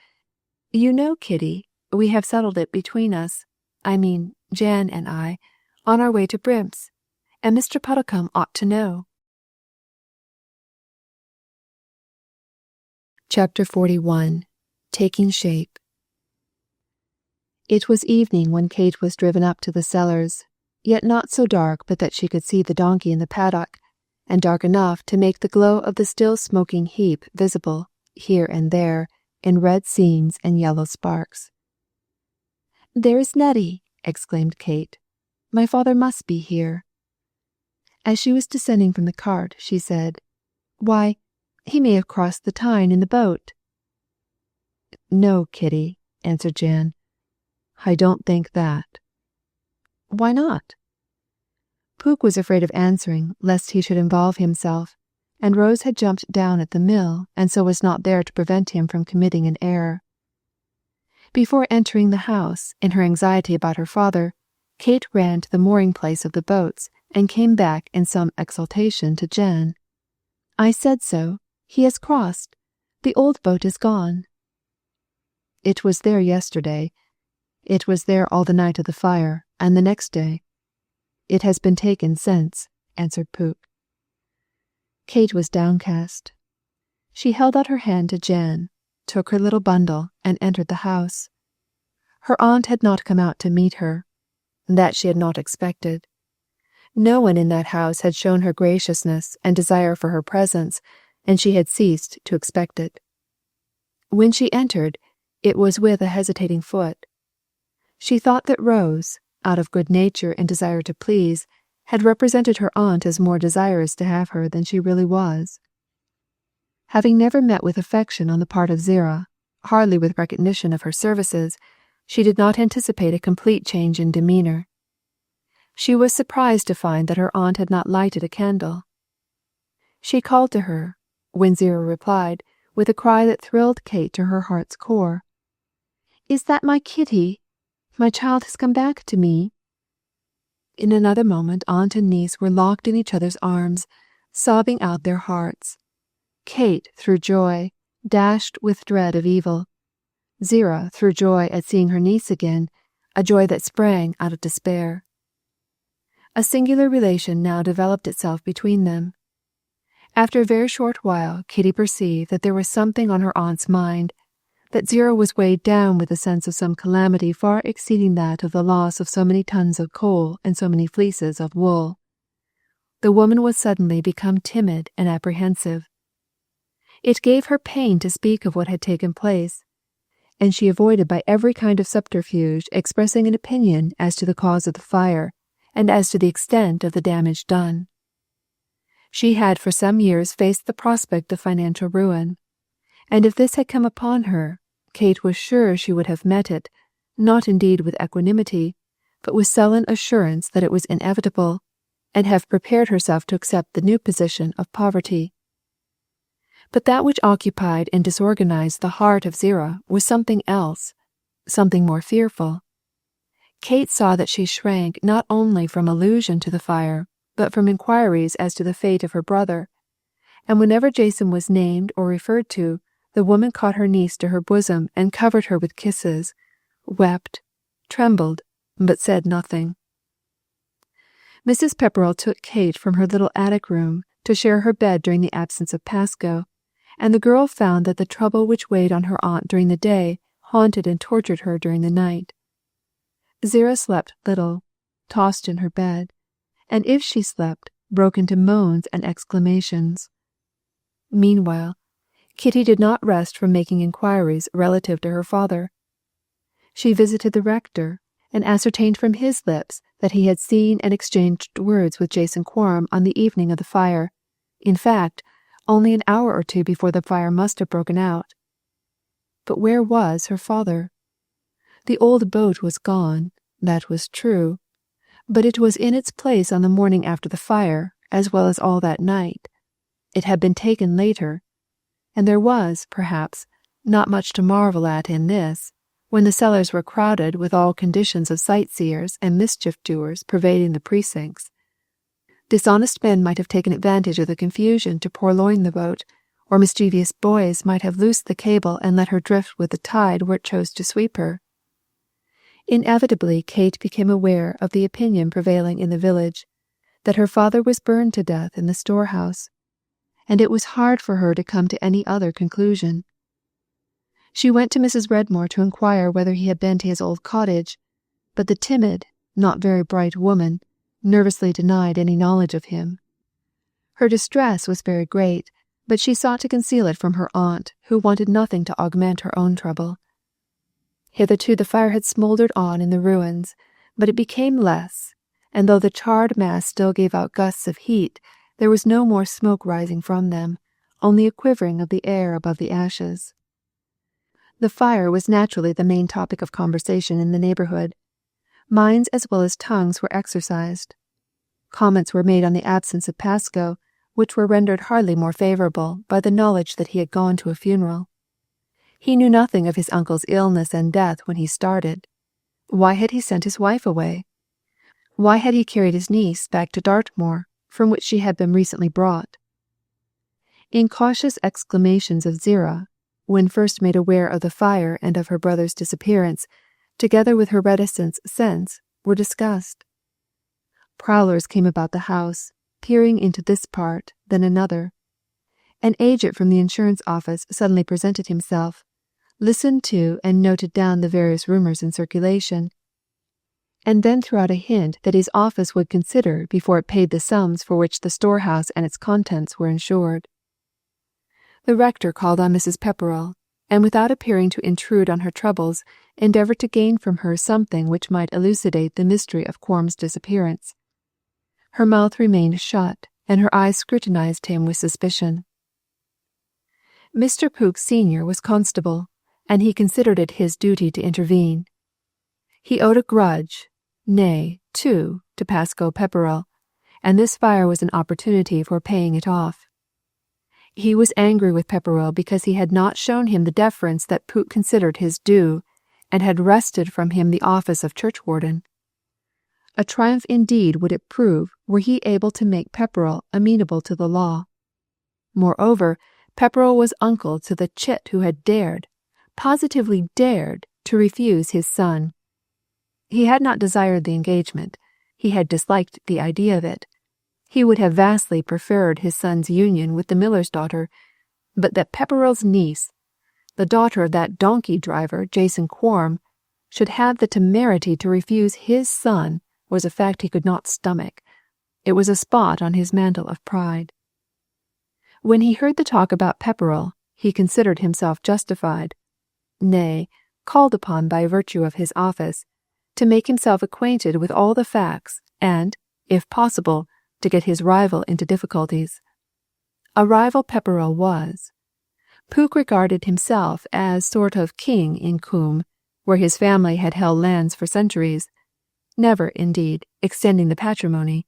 You know, Kitty, we have settled it between us, I mean Jan and I, on our way to Brimps, and Mr. Puddicombe ought to know." Chapter 41. Taking Shape. It was evening when Kate was driven up to the cellars, yet not so dark but that she could see the donkey in the paddock, and dark enough to make the glow of the still smoking heap visible, here and there, in red seams and yellow sparks. "There is Nettie!" exclaimed Kate. "My father must be here." As she was descending from the cart, she said, "Why, he may have crossed the Tyne in the boat." "No, Kitty," answered Jan. "I don't think that." "Why not?" Pook was afraid of answering lest he should involve himself, and Rose had jumped down at the mill and so was not there to prevent him from committing an error. Before entering the house, in her anxiety about her father, Kate ran to the mooring place of the boats and came back in some exultation to Jan. "I said so. He has crossed. The old boat is gone." "It was there yesterday. It was there all the night of the fire, and the next day. It has been taken since," answered Pook. Kate was downcast. She held out her hand to Jan, took her little bundle, and entered the house. Her aunt had not come out to meet her. That she had not expected. No one in that house had shown her graciousness and desire for her presence, and she had ceased to expect it. When she entered, it was with a hesitating foot. She thought that Rose, out of good nature and desire to please, had represented her aunt as more desirous to have her than she really was. Having never met with affection on the part of Zerah, hardly with recognition of her services, She did not anticipate a complete change in demeanour. She was surprised to find that her aunt had not lighted a candle. She called to her, when Zero replied, with a cry that thrilled Kate to her heart's core. "Is that my Kitty? My child has come back to me." In another moment aunt and niece were locked in each other's arms, sobbing out their hearts. Kate, through joy, dashed with dread of evil. Zira, through joy at seeing her niece again, a joy that sprang out of despair. A singular relation now developed itself between them. After a very short while, Kitty perceived that there was something on her aunt's mind, that Zira was weighed down with a sense of some calamity far exceeding that of the loss of so many tons of coal and so many fleeces of wool. The woman was suddenly become timid and apprehensive. It gave her pain to speak of what had taken place, and she avoided by every kind of subterfuge expressing an opinion as to the cause of the fire, and as to the extent of the damage done. She had for some years faced the prospect of financial ruin, and if this had come upon her, Kate was sure she would have met it, not indeed with equanimity, but with sullen assurance that it was inevitable, and have prepared herself to accept the new position of poverty. But that which occupied and disorganized the heart of Zira was something else, something more fearful. Kate saw that she shrank not only from allusion to the fire, but from inquiries as to the fate of her brother, and whenever Jason was named or referred to, the woman caught her niece to her bosom and covered her with kisses, wept, trembled, but said nothing. Mrs. Pepperell took Kate from her little attic room to share her bed during the absence of Pasco, and the girl found that the trouble which weighed on her aunt during the day haunted and tortured her during the night. Zira slept little, tossed in her bed, and if she slept, broke into moans and exclamations. Meanwhile, Kitty did not rest from making inquiries relative to her father. She visited the rector, and ascertained from his lips that he had seen and exchanged words with Jason Quorum on the evening of the fire, in fact, only an hour or two before the fire must have broken out. But where was her father? The old boat was gone, that was true, but it was in its place on the morning after the fire, as well as all that night. It had been taken later, and there was, perhaps, not much to marvel at in this, when the cellars were crowded with all conditions of sightseers and mischief-doers pervading the precincts. Dishonest men might have taken advantage of the confusion to purloin the boat, or mischievous boys might have loosed the cable and let her drift with the tide where it chose to sweep her. Inevitably Kate became aware of the opinion prevailing in the village, that her father was burned to death in the storehouse, and it was hard for her to come to any other conclusion. She went to Mrs. Redmore to inquire whether he had been to his old cottage, but the timid, not very bright woman nervously denied any knowledge of him. Her distress was very great, but she sought to conceal it from her aunt, who wanted nothing to augment her own trouble. Hitherto the fire had smouldered on in the ruins, but it became less, and though the charred mass still gave out gusts of heat, there was no more smoke rising from them, only a quivering of the air above the ashes. The fire was naturally the main topic of conversation in the neighbourhood. Minds as well as tongues were exercised. Comments were made on the absence of Pasco, which were rendered hardly more favourable by the knowledge that he had gone to a funeral. He knew nothing of his uncle's illness and death when he started. Why had he sent his wife away? Why had he carried his niece back to Dartmoor, from which she had been recently brought? Incautious exclamations of Zira, when first made aware of the fire and of her brother's disappearance, together with her reticence since, were discussed. Prowlers came about the house, peering into this part, then another. An agent from the insurance office suddenly presented himself, listened to and noted down the various rumours in circulation, and then threw out a hint that his office would consider before it paid the sums for which the storehouse and its contents were insured. The rector called on Mrs. Pepperell, and without appearing to intrude on her troubles, endeavoured to gain from her something which might elucidate the mystery of Quorum's disappearance. Her mouth remained shut, and her eyes scrutinized him with suspicion. Mr. Pooke Senior was constable, and he considered it his duty to intervene. He owed a grudge, nay, two, to Pascoe Pepperell, and this fire was an opportunity for paying it off. He was angry with Pepperell because he had not shown him the deference that Pooke considered his due, and had wrested from him the office of churchwarden. A triumph indeed would it prove were he able to make Pepperell amenable to the law. Moreover, Pepperell was uncle to the chit who had dared, positively dared, to refuse his son. He had not desired the engagement. He had disliked the idea of it. He would have vastly preferred his son's union with the miller's daughter, but that Pepperell's niece, the daughter of that donkey driver, Jason Quarm, should have the temerity to refuse his son was a fact he could not stomach. It was a spot on his mantle of pride. When he heard the talk about Pepperell, he considered himself justified, nay, called upon by virtue of his office, to make himself acquainted with all the facts and, if possible, to get his rival into difficulties. A rival Pepperell was. Pooke regarded himself as sort of king in Coombe, where his family had held lands for centuries, never, indeed, extending the patrimony,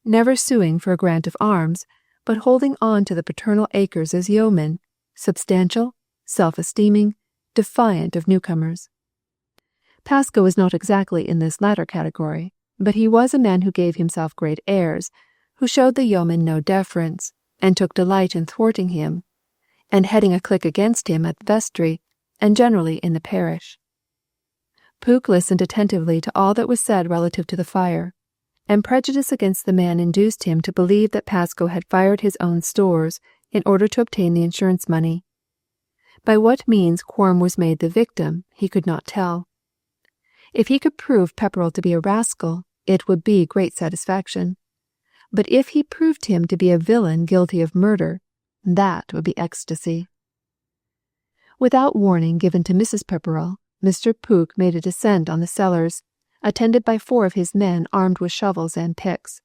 never suing for a grant of arms, but holding on to the paternal acres as yeoman, substantial, self-esteeming, defiant of newcomers. Pascoe was not exactly in this latter category, but he was a man who gave himself great airs, who showed the yeoman no deference, and took delight in thwarting him, and heading a clique against him at the vestry, and generally in the parish. Pooke listened attentively to all that was said relative to the fire, and prejudice against the man induced him to believe that Pascoe had fired his own stores in order to obtain the insurance money. By what means Quarm was made the victim, he could not tell. If he could prove Pepperell to be a rascal, it would be great satisfaction. But if he proved him to be a villain guilty of murder, that would be ecstasy. Without warning given to Mrs. Pepperell, Mr. Pooke made a descent on the cellars, attended by 4 of his men armed with shovels and picks.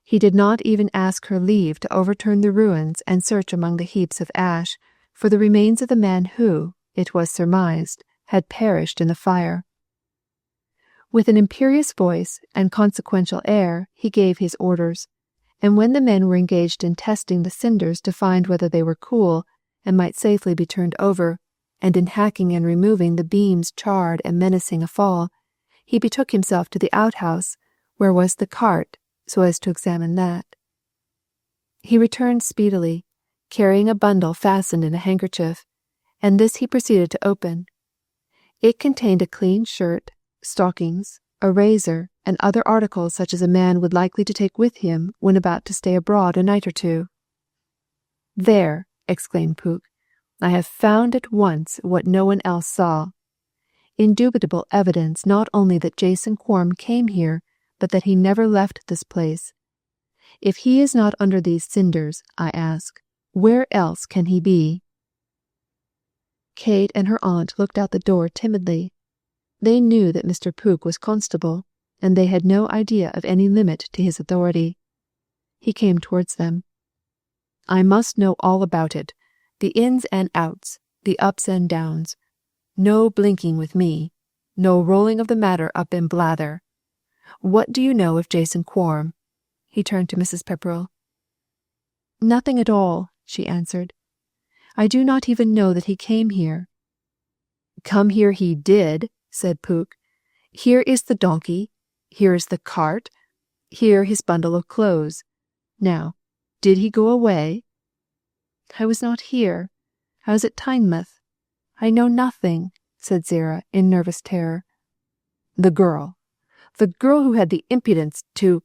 He did not even ask her leave to overturn the ruins and search among the heaps of ash for the remains of the man who, it was surmised, had perished in the fire. With an imperious voice and consequential air he gave his orders, and when the men were engaged in testing the cinders to find whether they were cool and might safely be turned over, and in hacking and removing the beams charred and menacing a fall, he betook himself to the outhouse, where was the cart, so as to examine that. He returned speedily, carrying a bundle fastened in a handkerchief, and this he proceeded to open. It contained a clean shirt, stockings, a razor, and other articles such as a man would likely to take with him when about to stay abroad a night or two. "There," exclaimed Pooke, "I have found at once what no one else saw. Indubitable evidence not only that Jason Quarm came here, but that he never left this place. If he is not under these cinders, I ask, where else can he be?" Kate and her aunt looked out the door timidly. They knew that Mr. Pooke was constable, and they had no idea of any limit to his authority. He came towards them. "I must know all about it, the ins and outs, the ups and downs. No blinking with me, no rolling of the matter up in blather. What do you know of Jason Quarm?" He turned to Mrs. Pepperell. "Nothing at all," she answered. "I do not even know that he came here." "Come here he did," said Pooke. "Here is the donkey, here is the cart, here his bundle of clothes. Now, did he go away?" "I was not here. I was at Tynemouth. I know nothing," said Zara in nervous terror. The girl who had the impudence to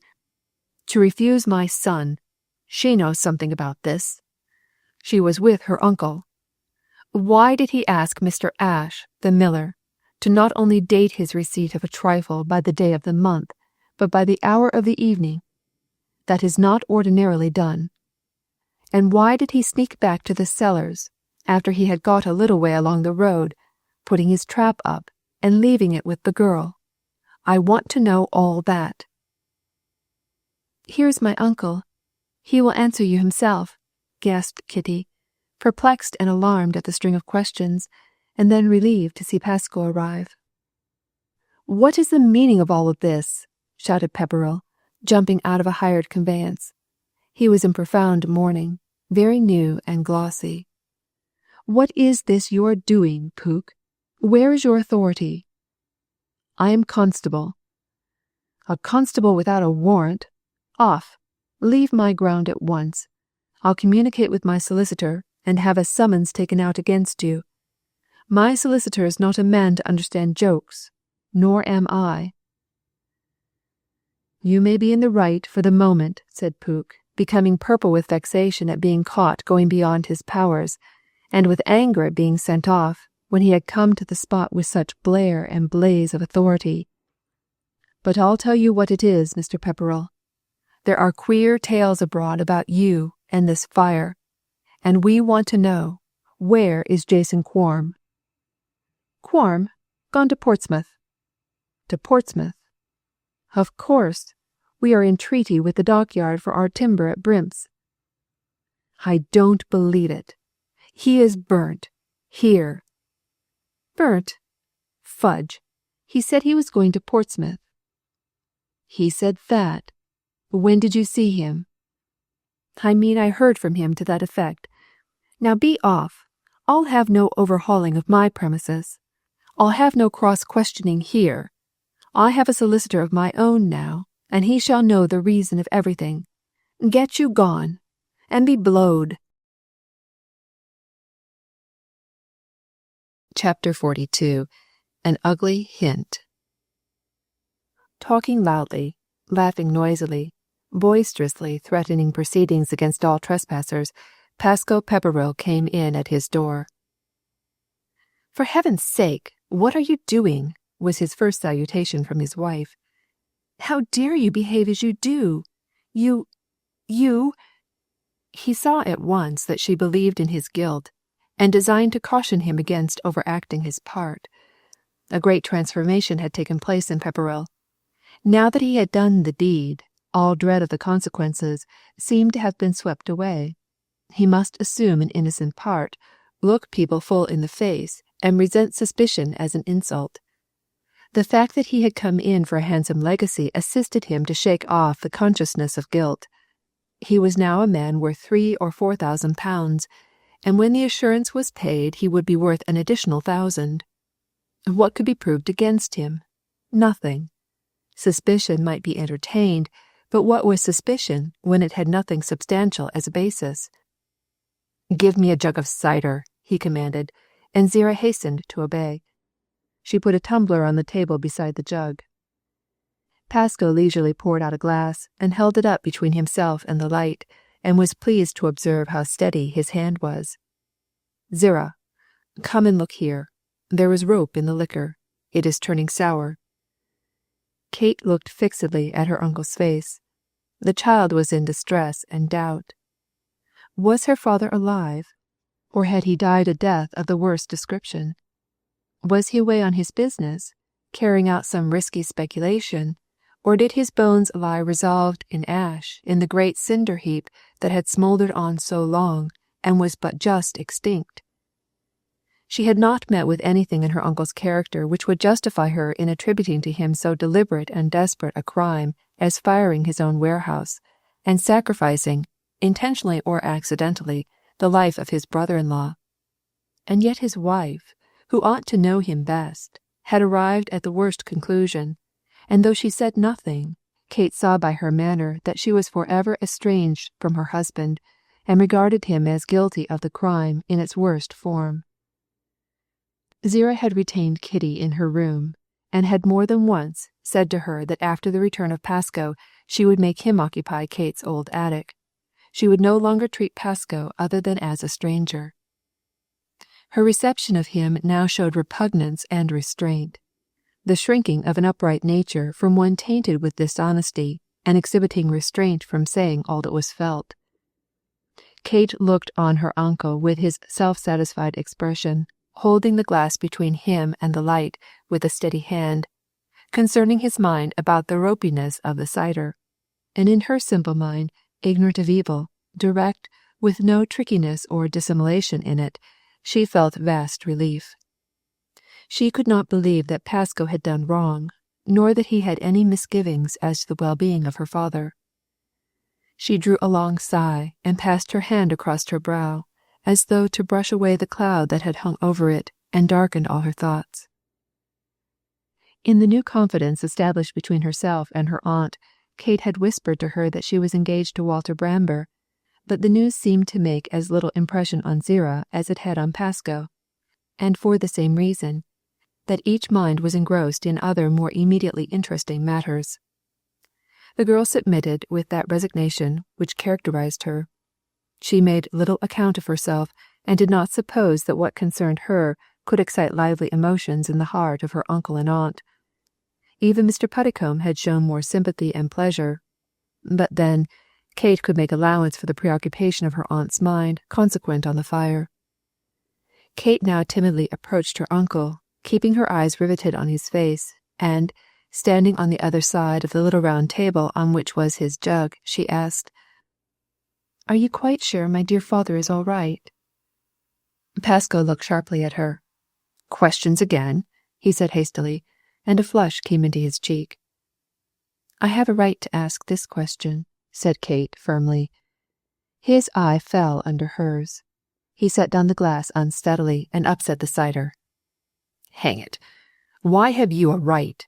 refuse my son, she knows something about this. She was with her uncle. Why did he ask Mr. Ash, the miller, to not only date his receipt of a trifle by the day of the month, but by the hour of the evening? That is not ordinarily done. And why did he sneak back to the cellars, after he had got a little way along the road, putting his trap up and leaving it with the girl? I want to know all that." "Here is my uncle. He will answer you himself," gasped Kitty, perplexed and alarmed at the string of questions, and then relieved to see Pascoe arrive. What is the meaning of all of this?" shouted Pepperrell, jumping out of a hired conveyance. He was in profound mourning, very new and glossy. "What is this you are doing, Pook? Where is your authority?" "I am constable." "A constable without a warrant? Off! Leave my ground at once. I'll communicate with my solicitor and have a summons taken out against you. My solicitor is not a man to understand jokes, nor am I." "You may be in the right for the moment," said Pook, becoming purple with vexation at being caught going beyond his powers, and with anger at being sent off when he had come to the spot with such blare and blaze of authority. "But I'll tell you what it is, Mr. Pepperrell. There are queer tales abroad about you and this fire, and we want to know, where is Jason Quarm?" "Quarm? Gone to Portsmouth." "To Portsmouth? Of course. We are in treaty with the dockyard for our timber at Brimps." "I don't believe it. He is burnt. Here." "Burnt? Fudge. He said he was going to Portsmouth." "He said that. When did you see him?" "I mean I heard from him to that effect. Now be off. I'll have no overhauling of my premises. I'll have no cross-questioning here. I have a solicitor of my own now, and he shall know the reason of everything. Get you gone, and be blowed." Chapter 42. An Ugly Hint. Talking loudly, laughing noisily, boisterously threatening proceedings against all trespassers, Pascoe Pepperrell came in at his door. "For heaven's sake, what are you doing?" was his first salutation from his wife. "How dare you behave as you do? You... He saw at once that she believed in his guilt, and designed to caution him against overacting his part. A great transformation had taken place in Pepperrell. Now that he had done the deed, all dread of the consequences seemed to have been swept away. He must assume an innocent part, look people full in the face, and resent suspicion as an insult. The fact that he had come in for a handsome legacy assisted him to shake off the consciousness of guilt. He was now a man worth £3,000 or £4,000, and when the assurance was paid he would be worth an additional 1,000. What could be proved against him? Nothing. Suspicion might be entertained, but what was suspicion when it had nothing substantial as a basis? "Give me a jug of cider," he commanded, and Zira hastened to obey. She put a tumbler on the table beside the jug. Pascoe leisurely poured out a glass and held it up between himself and the light, and was pleased to observe how steady his hand was. "Zira, come and look here. There is rope in the liquor. It is turning sour." Kate looked fixedly at her uncle's face. The child was in distress and doubt. Was her father alive, or had he died a death of the worst description? Was he away on his business, carrying out some risky speculation, or did his bones lie resolved in ash in the great cinder heap that had smouldered on so long and was but just extinct? She had not met with anything in her uncle's character which would justify her in attributing to him so deliberate and desperate a crime as firing his own warehouse, and sacrificing, intentionally or accidentally, the life of his brother-in-law. And yet his wife, who ought to know him best, had arrived at the worst conclusion, and though she said nothing, Kate saw by her manner that she was forever estranged from her husband, and regarded him as guilty of the crime in its worst form. Zira had retained Kitty in her room, and had more than once said to her that after the return of Pascoe she would make him occupy Kate's old attic. She would no longer treat Pascoe other than as a stranger. Her reception of him now showed repugnance and restraint, the shrinking of an upright nature from one tainted with dishonesty and exhibiting restraint from saying all that was felt. Kate looked on her uncle with his self-satisfied expression, holding the glass between him and the light with a steady hand, concerning his mind about the ropiness of the cider, and in her simple mind, ignorant of evil, direct, with no trickiness or dissimulation in it, she felt vast relief. She could not believe that Pasco had done wrong, nor that he had any misgivings as to the well-being of her father. She drew a long sigh and passed her hand across her brow, as though to brush away the cloud that had hung over it and darkened all her thoughts. In the new confidence established between herself and her aunt, Kate had whispered to her that she was engaged to Walter Bramber, but the news seemed to make as little impression on Zerah as it had on Pasco, and for the same reason, that each mind was engrossed in other more immediately interesting matters. The girl submitted with that resignation which characterized her. She made little account of herself, and did not suppose that what concerned her could excite lively emotions in the heart of her uncle and aunt. Even Mr. Puddicombe had shown more sympathy and pleasure, but then Kate could make allowance for the preoccupation of her aunt's mind consequent on the fire. Kate now timidly approached her uncle, keeping her eyes riveted on his face, and, standing on the other side of the little round table on which was his jug, she asked, "Are you quite sure my dear father is all right?" Pasco looked sharply at her. "Questions again?" he said hastily, and a flush came into his cheek. "I have a right to ask this question," said Kate firmly. His eye fell under hers. He set down the glass unsteadily and upset the cider. "Hang it! Why have you a right?"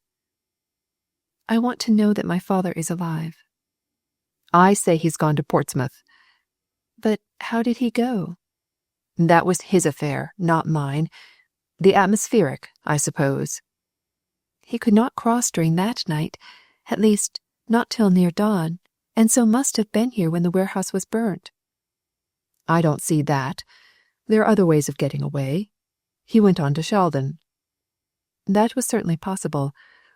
"I want to know that my father is alive." "I say he's gone to Portsmouth." "But how did he go?" "That was his affair, not mine. The atmospheric, I suppose." "He could not cross during that night, at least, not till near dawn, and so must have been here when the warehouse was burnt." "I don't see that. There are other ways of getting away. He went on to Sheldon." That was certainly possible.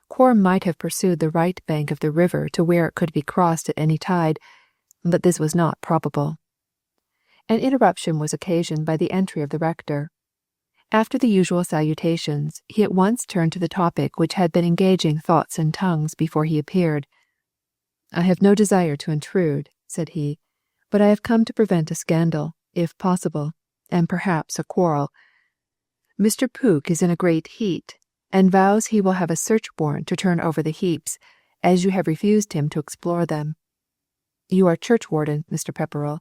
Quorum might have pursued the right bank of the river to where it could be crossed at any tide, but this was not probable. An interruption was occasioned by the entry of the rector. After the usual salutations, he at once turned to the topic which had been engaging thoughts and tongues before he appeared. "I have no desire to intrude," said he, "but I have come to prevent a scandal, if possible, and perhaps a quarrel. Mr. Pooke is in a great heat, and vows he will have a search warrant to turn over the heaps, as you have refused him to explore them. You are churchwarden, Mr. Pepperell,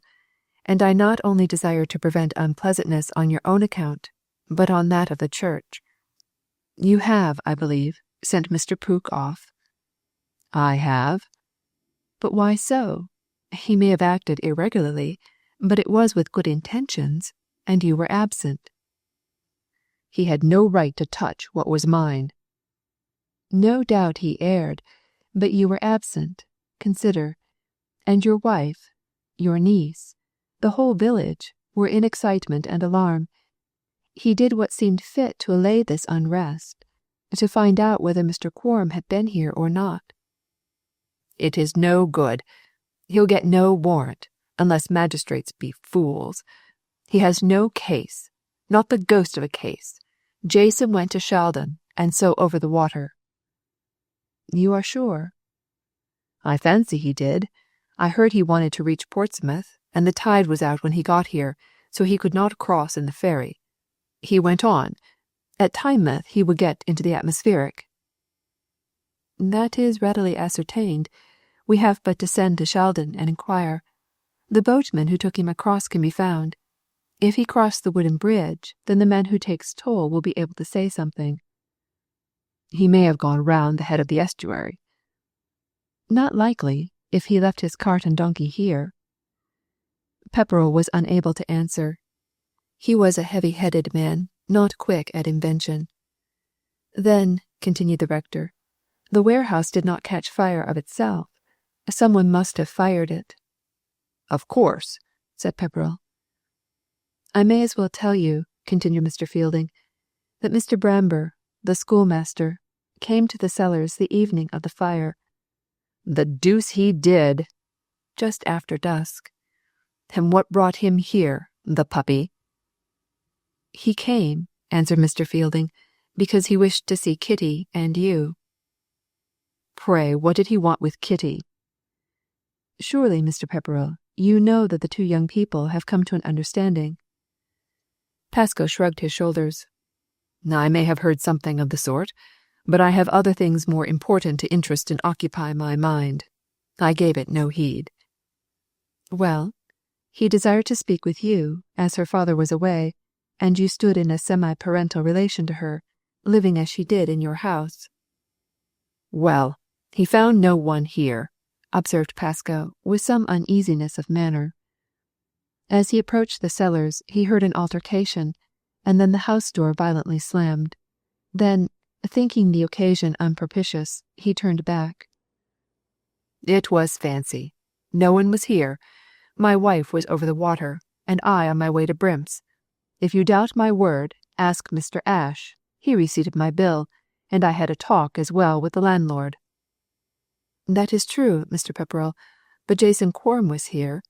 and I not only desire to prevent unpleasantness on your own account, but on that of the church. You have, I believe, sent Mr. Pooke off." "I have." "But why so? He may have acted irregularly, but it was with good intentions, and you were absent." "He had no right to touch what was mine." "No doubt he erred, but you were absent, consider, and your wife, your niece, the whole village, were in excitement and alarm. He did what seemed fit to allay this unrest, to find out whether Mr. Quorum had been here or not." "It is no good. He'll get no warrant, unless magistrates be fools. He has no case, not the ghost of a case. Jason went to Sheldon, and so over the water." "You are sure?" "I fancy he did. I heard he wanted to reach Portsmouth, and the tide was out when he got here, so he could not cross in the ferry. He went on. At Tynemouth he would get into the atmospheric." "That is readily ascertained. We have but to send to Sheldon and inquire. The boatman who took him across can be found. If he crossed the wooden bridge, then the man who takes toll will be able to say something." "He may have gone round the head of the estuary." "Not likely, if he left his cart and donkey here." Pepperell was unable to answer. He was a heavy-headed man, not quick at invention. "Then," continued the rector, "the warehouse did not catch fire of itself. Someone must have fired it." "Of course," said Pepperell. "I may as well tell you," continued Mr. Fielding, "that Mr. Bramber, the schoolmaster, came to the cellars the evening of the fire." "The deuce he did!" "Just after dusk." "And what brought him here, the puppy?" "He came," answered Mr. Fielding, "because he wished to see Kitty and you." "Pray, what did he want with Kitty?" "Surely, Mr. Pepperell, you know that the two young people have come to an understanding." Pasco shrugged his shoulders. I may have heard something of the sort, but I have other things more important to interest and occupy my mind. I gave it no heed. Well, he desired to speak with you, as her father was away, and you stood in a semi-parental relation to her, living as she did in your house. Well, he found no one here, observed Pascoe, with some uneasiness of manner. As he approached the cellars, he heard an altercation, and then the house door violently slammed. Then, thinking the occasion unpropitious, he turned back. It was fancy. No one was here. My wife was over the water, and I on my way to Brimps. If you doubt my word, ask Mr. Ashe. He receipted my bill, and I had a talk as well with the landlord. That is true, Mr. Pepperell, but Jason Quorm was here.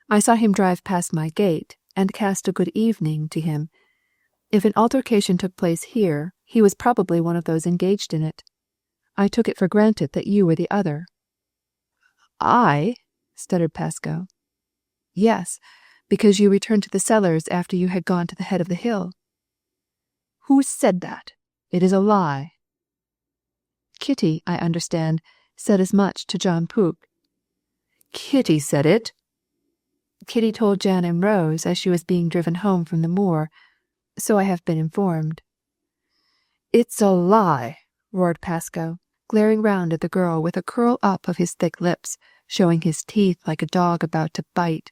I saw him drive past my gate, and cast a good evening to him. If an altercation took place here, he was probably one of those engaged in it. I took it for granted that you were the other. I? stuttered Pascoe. Yes, because you returned to the cellars after you had gone to the head of the hill. Who said that? It is a lie. Kitty, I understand, said as much to John Pook. Kitty said it? Kitty told Jan and Rose as she was being driven home from the moor. So I have been informed. It's a lie, roared Pascoe, glaring round at the girl with a curl up of his thick lips, showing his teeth like a dog about to bite.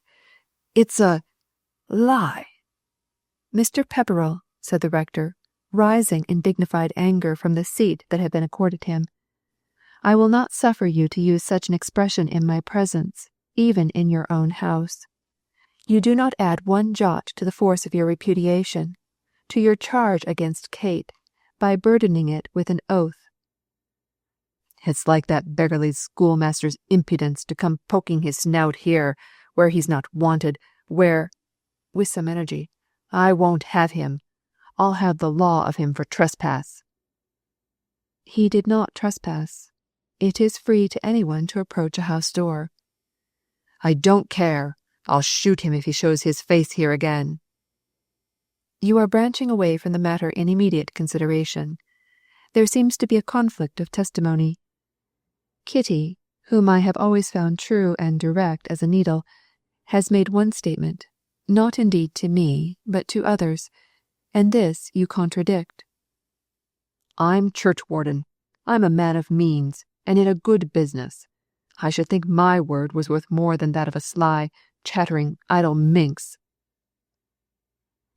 It's a lie. Mr. Pepperell, said the rector, rising in dignified anger from the seat that had been accorded him, I will not suffer you to use such an expression in my presence, even in your own house. You do not add one jot to the force of your repudiation, to your charge against Kate, by burdening it with an oath. It's like that beggarly schoolmaster's impudence to come poking his snout here, where he's not wanted, where, with some energy, I won't have him. I'll have the law of him for trespass. He did not trespass. It is free to anyone to approach a house door. I don't care. I'll shoot him if he shows his face here again. You are branching away from the matter in immediate consideration. There seems to be a conflict of testimony. Kitty, whom I have always found true and direct as a needle, has made one statement, not indeed to me, but to others, and this you contradict. I'm churchwarden. I'm a man of means, and in a good business. I should think my word was worth more than that of a sly, chattering, idle minx.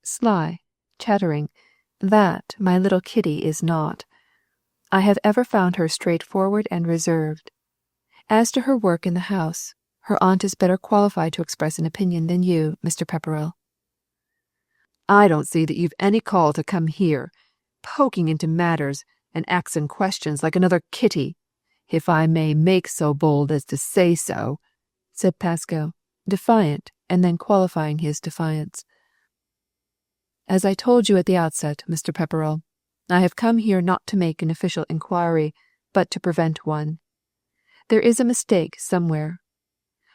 Sly, chattering, that my little Kitty is not. I have ever found her straightforward and reserved. As to her work in the house, her aunt is better qualified to express an opinion than you, Mr. Pepperell. I don't see that you've any call to come here, poking into matters and axing questions like another Kitty, if I may make so bold as to say so, said Pascoe, defiant, and then qualifying his defiance. As I told you at the outset, Mr. Pepperell, I have come here not to make an official inquiry, but to prevent one. There is a mistake somewhere.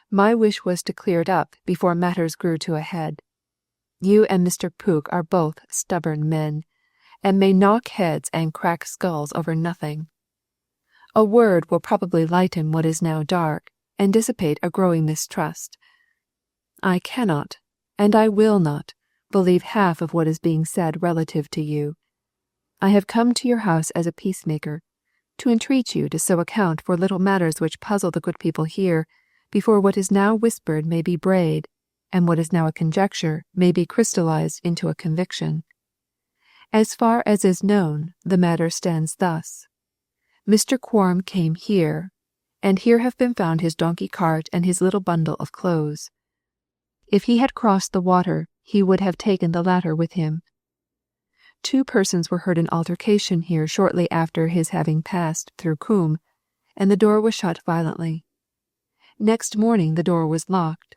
My wish was to clear it up before matters grew to a head. You and Mr. Pook are both stubborn men, and may knock heads and crack skulls over nothing. A word will probably lighten what is now dark, and dissipate a growing mistrust. I cannot, and I will not, believe half of what is being said relative to you. I have come to your house as a peacemaker, to entreat you to so account for little matters which puzzle the good people here, before what is now whispered may be brayed, and what is now a conjecture may be crystallized into a conviction. As far as is known, the matter stands thus. Mr. Quorm came here, and here have been found his donkey cart and his little bundle of clothes. If he had crossed the water, he would have taken the latter with him. 2 persons were heard in altercation here shortly after his having passed through Coombe, and the door was shut violently. Next morning the door was locked,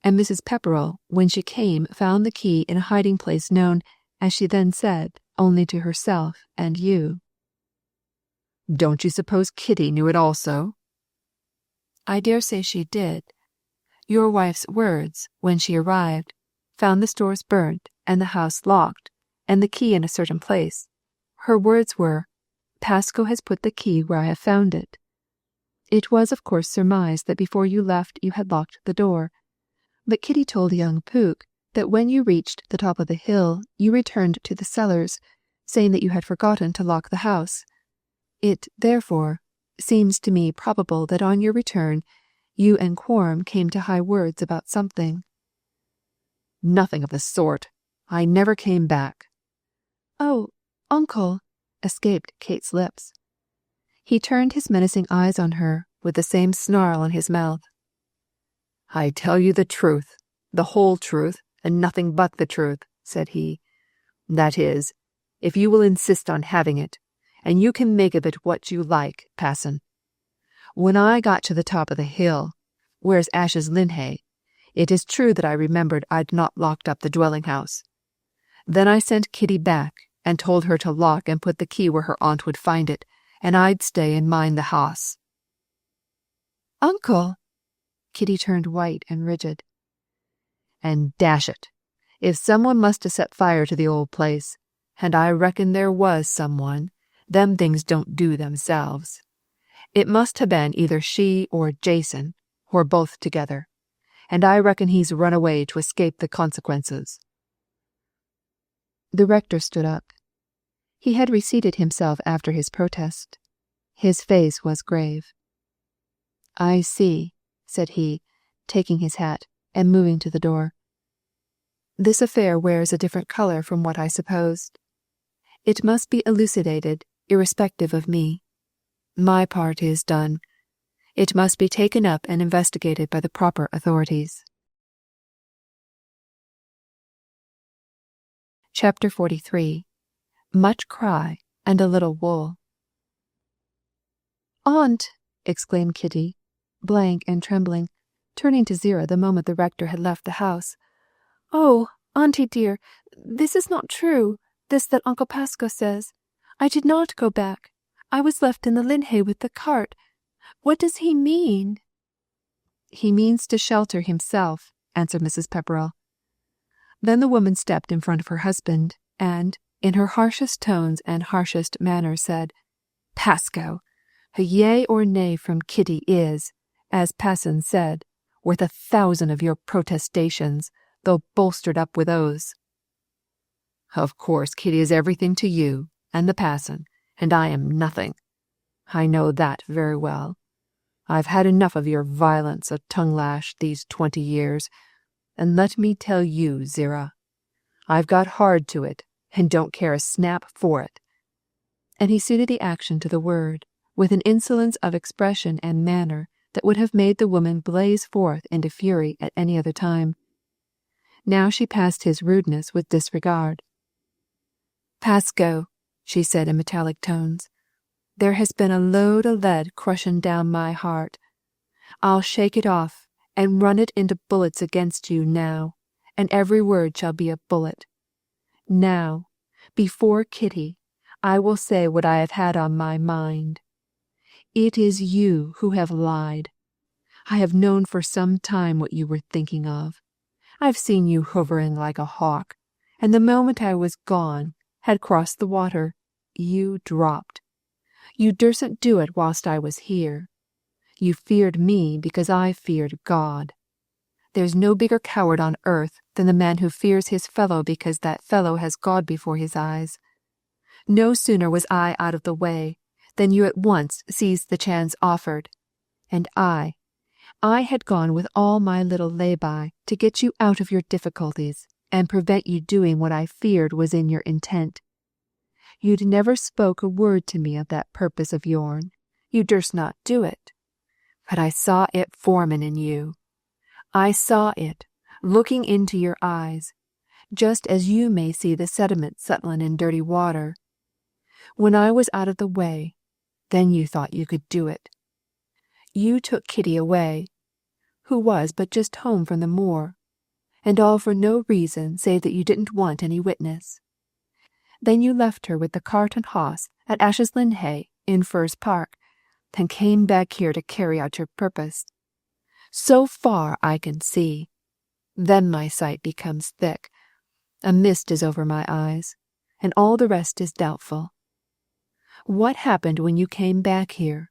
and Mrs. Pepperell, when she came, found the key in a hiding-place known, as she then said, only to herself and you. Don't you suppose Kitty knew it also? I dare say she did. Your wife's words, when she arrived, found the stores burnt and the house locked, and the key in a certain place, Her words were, "Pascoe has put the key where I have found it." It was of course surmised that before you left you had locked the door, but Kitty told young Pook that when you reached the top of the hill you returned to the cellars, saying that you had forgotten to lock the house. It, therefore, seems to me probable that on your return you and Quorum came to high words about something. Nothing of the sort. I never came back. "Oh, Uncle," escaped Kate's lips. He turned his menacing eyes on her, with the same snarl on his mouth. "I tell you the truth, the whole truth, and nothing but the truth," said he. "That is, if you will insist on having it, and you can make of it what you like, Passon. When I got to the top of the hill, where's Ash's linhay, it is true that I remembered I'd not locked up the dwelling-house. Then I sent Kitty back, and told her to lock and put the key where her aunt would find it, and I'd stay and mind the house." "Uncle!" Kitty turned white and rigid. "And dash it, if someone must have set fire to the old place, and I reckon there was someone, them things don't do themselves. It must have been either she or Jason, or both together, and I reckon he's run away to escape the consequences." The rector stood up. He had reseated himself after his protest. His face was grave. "I see," said he, taking his hat and moving to the door. "This affair wears a different colour from what I supposed. It must be elucidated, irrespective of me. My part is done. It must be taken up and investigated by the proper authorities." Chapter 43. Much Cry and a Little Wool. "Aunt!" exclaimed Kitty, blank and trembling, turning to Zerah the moment the rector had left the house. "Oh, Auntie dear, this is not true, this that Uncle Pascoe says. I did not go back. I was left in the linhay with the cart. What does he mean?" "He means to shelter himself," answered Mrs. Pepperell. Then the woman stepped in front of her husband, and, in her harshest tones and harshest manner, said, "Pascoe, a yea or nay from Kitty is, as Passon said, worth 1,000 of your protestations, though bolstered up with oaths." "Of course Kitty is everything to you, and the Passon, and I am nothing. I know that very well. I've had enough of your violence of tongue-lash these 20 years, and let me tell you, Zerah, I've got hard to it, and don't care a snap for it." And he suited the action to the word, with an insolence of expression and manner that would have made the woman blaze forth into fury at any other time. Now she passed his rudeness with disregard. "Pascoe," she said in metallic tones, "there has been a load o' lead crushing down my heart. I'll shake it off and run it into bullets against you now, and every word shall be a bullet. Now, before Kitty, I will say what I have had on my mind. It is you who have lied. I have known for some time what you were thinking of. I've seen you hovering like a hawk, and the moment I was gone, had crossed the water, you dropped. You durstn't do it whilst I was here. You feared me because I feared God. There's no bigger coward on earth than the man who fears his fellow because that fellow has God before his eyes. No sooner was I out of the way than you at once seized the chance offered, and I had gone with all my little lay-by to get you out of your difficulties and prevent you doing what I feared was in your intent. You'd never spoke a word to me of that purpose of yourn. You durst not do it. But I saw it formin' in you. I saw it, looking into your eyes, just as you may see the sediment settlin' in dirty water. When I was out of the way, then you thought you could do it. You took Kitty away, who was but just home from the moor, and all for no reason save that you didn't want any witness. Then you left her with the cart and hoss at Ash's linhay in Firs Park, and came back here to carry out your purpose. So far I can see. Then my sight becomes thick. A mist is over my eyes, and all the rest is doubtful. What happened when you came back here?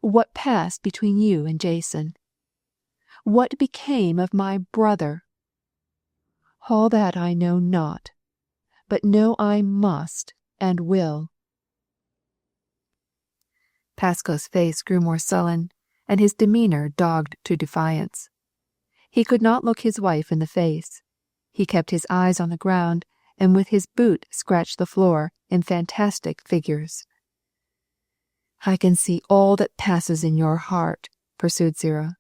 What passed between you and Jason? What became of my brother? All that I know not, but know I must and will." Pasco's face grew more sullen, and his demeanor dogged to defiance. He could not look his wife in the face. He kept his eyes on the ground, and with his boot scratched the floor in fantastic figures. "I can see all that passes in your heart," pursued Zira.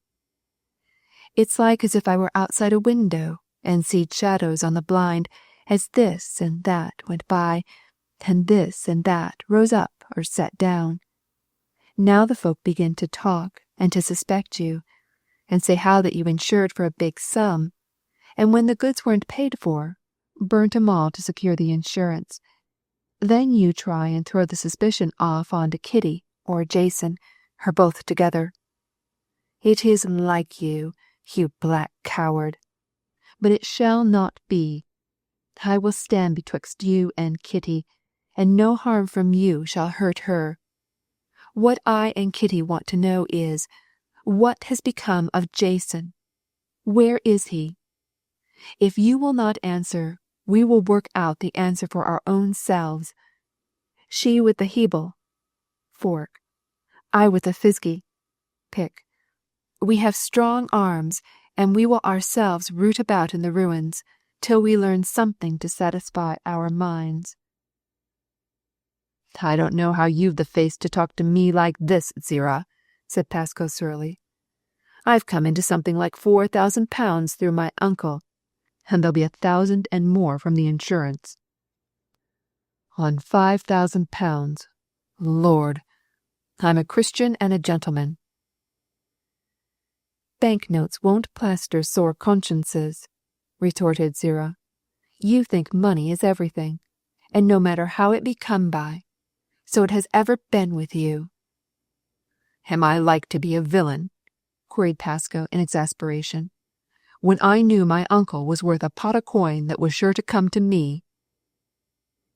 "It's like as if I were outside a window and see'd shadows on the blind as this and that went by, and this and that rose up or sat down. Now the folk begin to talk and to suspect you, and say how that you insured for a big sum, and when the goods weren't paid for, burnt 'em all to secure the insurance. Then you try and throw the suspicion off onto Kitty or Jason, or both together. It is like you, you black coward. But it shall not be. I will stand betwixt you and Kitty, and no harm from you shall hurt her. What I and Kitty want to know is, what has become of Jason? Where is he? If you will not answer, we will work out the answer for our own selves. She with the hebel, fork, I with the fisgy, pick. We have strong arms, and we will ourselves root about in the ruins, till we learn something to satisfy our minds." "I don't know how you've the face to talk to me like this, Zira," said Pasco surly. "I've come into something like £4,000 through my uncle, and there'll be 1,000 and more from the insurance." "On £5,000. Lord, I'm a Christian and a gentleman." "Banknotes won't plaster sore consciences," retorted Zira. "You think money is everything, and no matter how it be come by, so it has ever been with you." "Am I like to be a villain?" queried Pasco in exasperation. "When I knew my uncle was worth a pot of coin that was sure to come to me."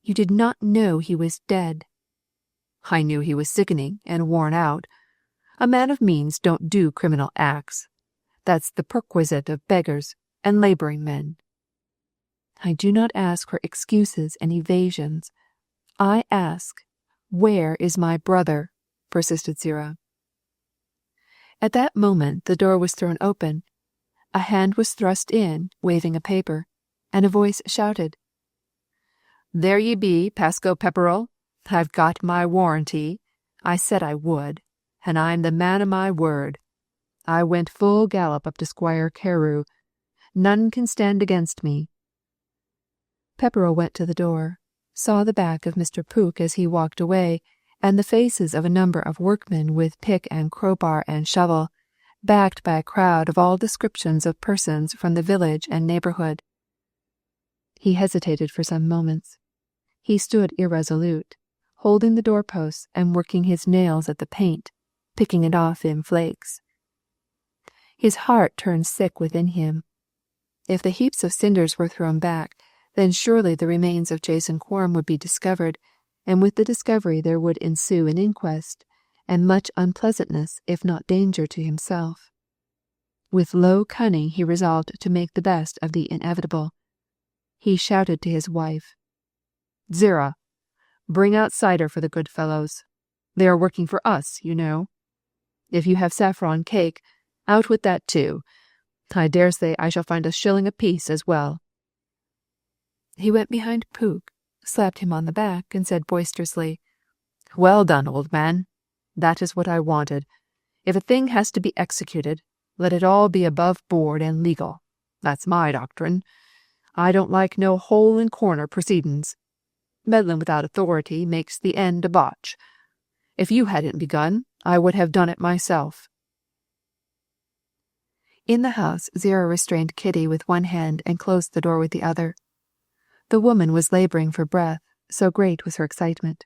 "You did not know he was dead." "I knew he was sickening and worn out. A man of means don't do criminal acts. That's the perquisite of beggars and labouring men." "I do not ask for excuses and evasions. I ask, where is my brother?" persisted Zira. At that moment the door was thrown open. A hand was thrust in, waving a paper, and a voice shouted, "There ye be, Pasco Pepperell. I've got my warranty. I said I would, and I'm the man o' my word. I went full gallop up to Squire Carew. None can stand against me." Pepperell went to the door, saw the back of Mr. Pooke as he walked away, and the faces of a number of workmen with pick and crowbar and shovel, backed by a crowd of all descriptions of persons from the village and neighbourhood. He hesitated for some moments. He stood irresolute, holding the doorposts and working his nails at the paint, picking it off in flakes. His heart turned sick within him. If the heaps of cinders were thrown back, then surely the remains of Jason Quorum would be discovered, and with the discovery there would ensue an inquest, and much unpleasantness if not danger to himself. With low cunning he resolved to make the best of the inevitable. He shouted to his wife, "Zira, bring out cider for the good fellows. They are working for us, you know. If you have saffron cake, out with that too. I dare say I shall find a shilling apiece as well." He went behind Pooke, slapped him on the back, and said boisterously, "Well done, old man. That is what I wanted. If a thing has to be executed, let it all be above board and legal. That's my doctrine. I don't like no hole-and-corner proceedings. Meddling without authority makes the end a botch. If you hadn't begun, I would have done it myself." In the house, Zira restrained Kitty with one hand and closed the door with the other. The woman was labouring for breath, so great was her excitement.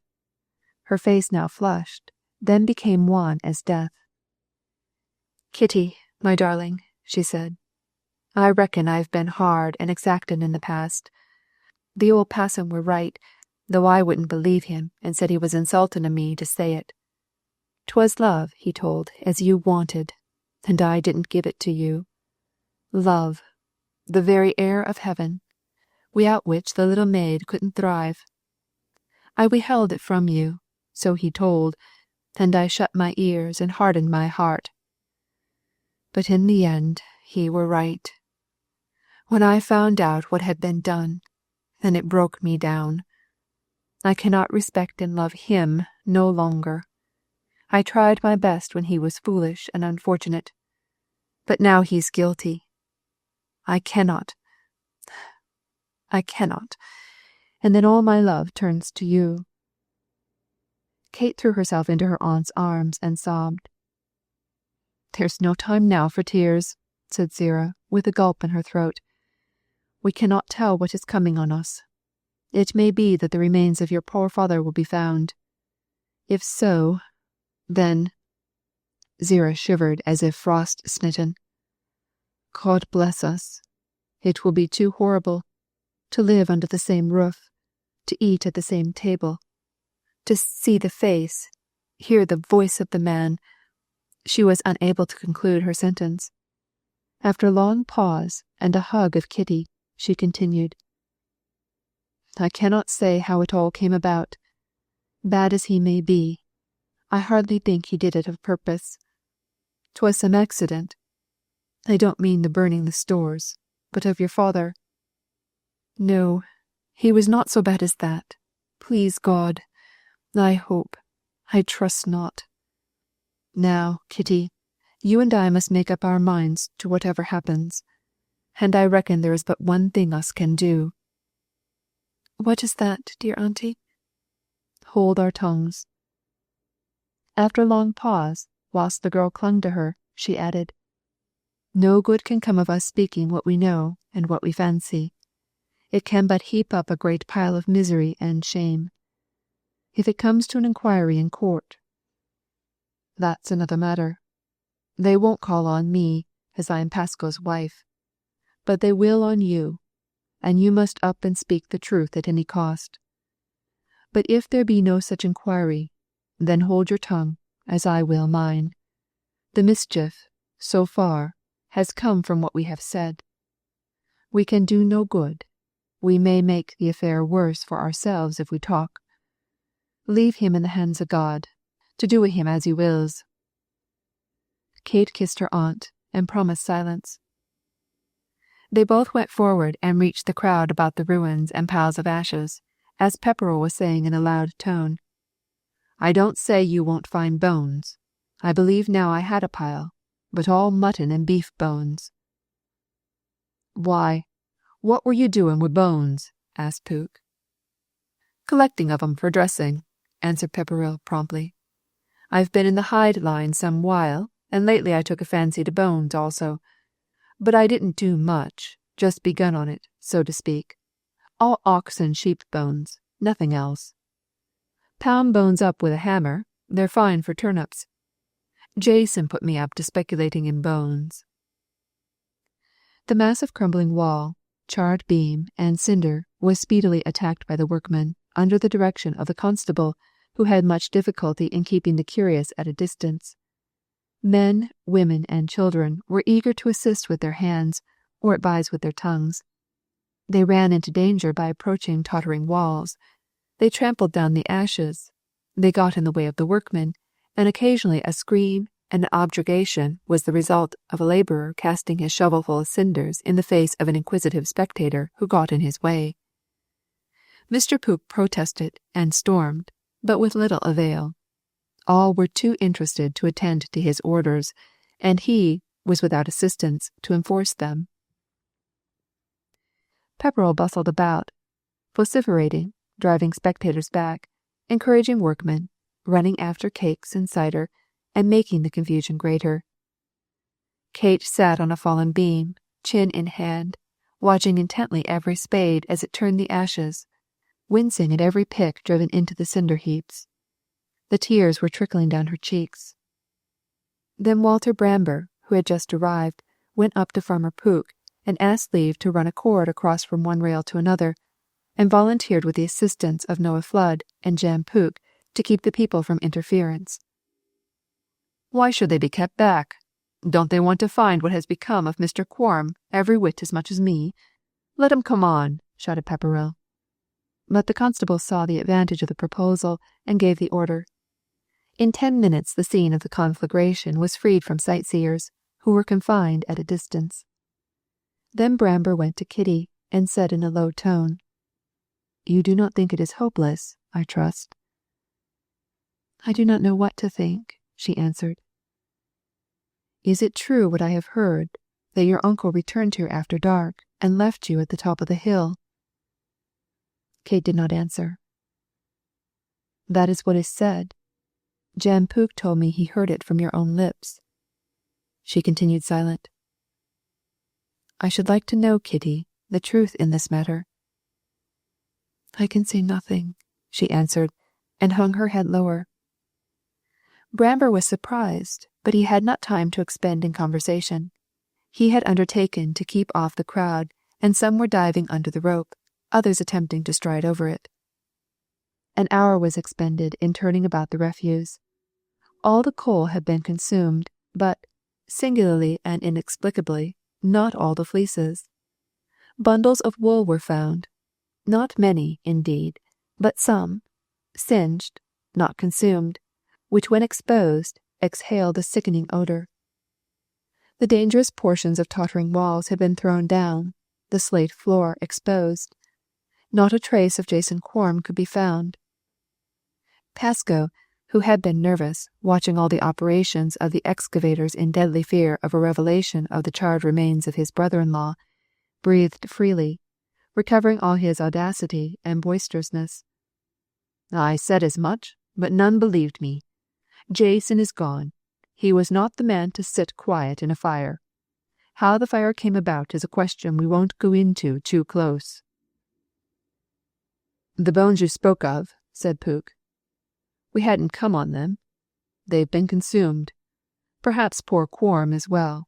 Her face now flushed, then became wan as death. "Kitty, my darling," she said, "I reckon I've been hard and exacting in the past. The old passon were right. though I wouldn't believe him and said he was insulting o' me to say it. 'Twas love, he told, as you wanted, and I didn't give it to you. Love, the very air of heaven, without which the little maid couldn't thrive. I withheld it from you, so he told, and I shut my ears and hardened my heart. But in the end he were right. When I found out what had been done, then it broke me down. I cannot respect and love him no longer. I tried my best when he was foolish and unfortunate, but now he's guilty. I cannot, and then all my love turns to you." Kate threw herself into her aunt's arms and sobbed. "There's no time now for tears," said Sarah, with a gulp in her throat. "We cannot tell what is coming on us. It may be that the remains of your poor father will be found. If so, then—" Zerah shivered as if frost-smitten. "God bless us. It will be too horrible, to live under the same roof, to eat at the same table, to see the face, hear the voice of the man." She was unable to conclude her sentence. After a long pause and a hug of Kitty, she continued, "I cannot say how it all came about. Bad as he may be, I hardly think he did it of purpose. 'Twas some accident. I don't mean the burning the stores, but of your father. No, he was not so bad as that. Please God, I hope, I trust not. Now, Kitty, you and I must make up our minds to whatever happens, and I reckon there is but one thing us can do." "What is that, dear auntie?" "Hold our tongues." After a long pause, whilst the girl clung to her, she added, "No good can come of us speaking what we know and what we fancy. It can but heap up a great pile of misery and shame. If it comes to an inquiry in court, that's another matter. They won't call on me, as I am Pasco's wife, but they will on you, and you must up and speak the truth at any cost. But if there be no such inquiry, then hold your tongue, as I will mine. The mischief, so far, has come from what we have said. We can do no good. We may make the affair worse for ourselves if we talk. Leave him in the hands of God, to do with him as he wills." Kate kissed her aunt, and promised silence. They both went forward and reached the crowd about the ruins and piles of ashes, as Pepperrell was saying in a loud tone, "I don't say you won't find bones. I believe now I had a pile, but all mutton and beef bones." "Why, what were you doing with bones?" asked Pook. "Collecting of 'em for dressing," answered Pepperrell promptly. "I've been in the hide line some while, and lately I took a fancy to bones also. But I didn't do much, just begun on it, so to speak. All ox and sheep bones, nothing else. Pound bones up with a hammer, they're fine for turnips. Jason put me up to speculating in bones." The massive crumbling wall, charred beam, and cinder was speedily attacked by the workmen, under the direction of the constable, who had much difficulty in keeping the curious at a distance. Men, women, and children were eager to assist with their hands, or at bys with their tongues. They ran into danger by approaching tottering walls. They trampled down the ashes. They got in the way of the workmen, and occasionally a scream and an objurgation was the result of a labourer casting his shovelful of cinders in the face of an inquisitive spectator who got in his way. Mr. Pook protested and stormed, but with little avail. All were too interested to attend to his orders, and he was without assistance to enforce them. Pepperrell bustled about, vociferating, driving spectators back, encouraging workmen, running after cakes and cider, and making the confusion greater. Kate sat on a fallen beam, chin in hand, watching intently every spade as it turned the ashes, wincing at every pick driven into the cinder heaps. The tears were trickling down her cheeks. Then Walter Bramber, who had just arrived, went up to Farmer Pook and asked leave to run a cord across from one rail to another, and volunteered with the assistance of Noah Flood and Jan Pook to keep the people from interference. "Why should they be kept back? Don't they want to find what has become of Mr. Quorum every whit as much as me? Let 'em come on," shouted Pepperrell. But the constable saw the advantage of the proposal and gave the order. In 10 minutes the scene of the conflagration was freed from sightseers, who were confined at a distance. Then Bramber went to Kitty and said in a low tone, "You do not think it is hopeless, I trust?" "I do not know what to think," she answered. "Is it true what I have heard, that your uncle returned here after dark and left you at the top of the hill?" Kate did not answer. "That is what is said. Jan Pook told me he heard it from your own lips." She continued silent. "I should like to know, Kitty, the truth in this matter." "I can say nothing," she answered, and hung her head lower. Bramber was surprised, but he had not time to expend in conversation. He had undertaken to keep off the crowd, and some were diving under the rope, others attempting to stride over it. An hour was expended in turning about the refuse. All the coal had been consumed, but, singularly and inexplicably, not all the fleeces. Bundles of wool were found, not many, indeed, but some, singed, not consumed, which when exposed exhaled a sickening odour. The dangerous portions of tottering walls had been thrown down, the slate floor exposed. Not a trace of Jason Quorum could be found. Pascoe, who had been nervous, watching all the operations of the excavators in deadly fear of a revelation of the charred remains of his brother-in-law, breathed freely, recovering all his audacity and boisterousness. "I said as much, but none believed me. Jason is gone. He was not the man to sit quiet in a fire. How the fire came about is a question we won't go into too close." "The bones you spoke of," said Pook. "We hadn't come on them. They've been consumed. Perhaps poor Quorum as well.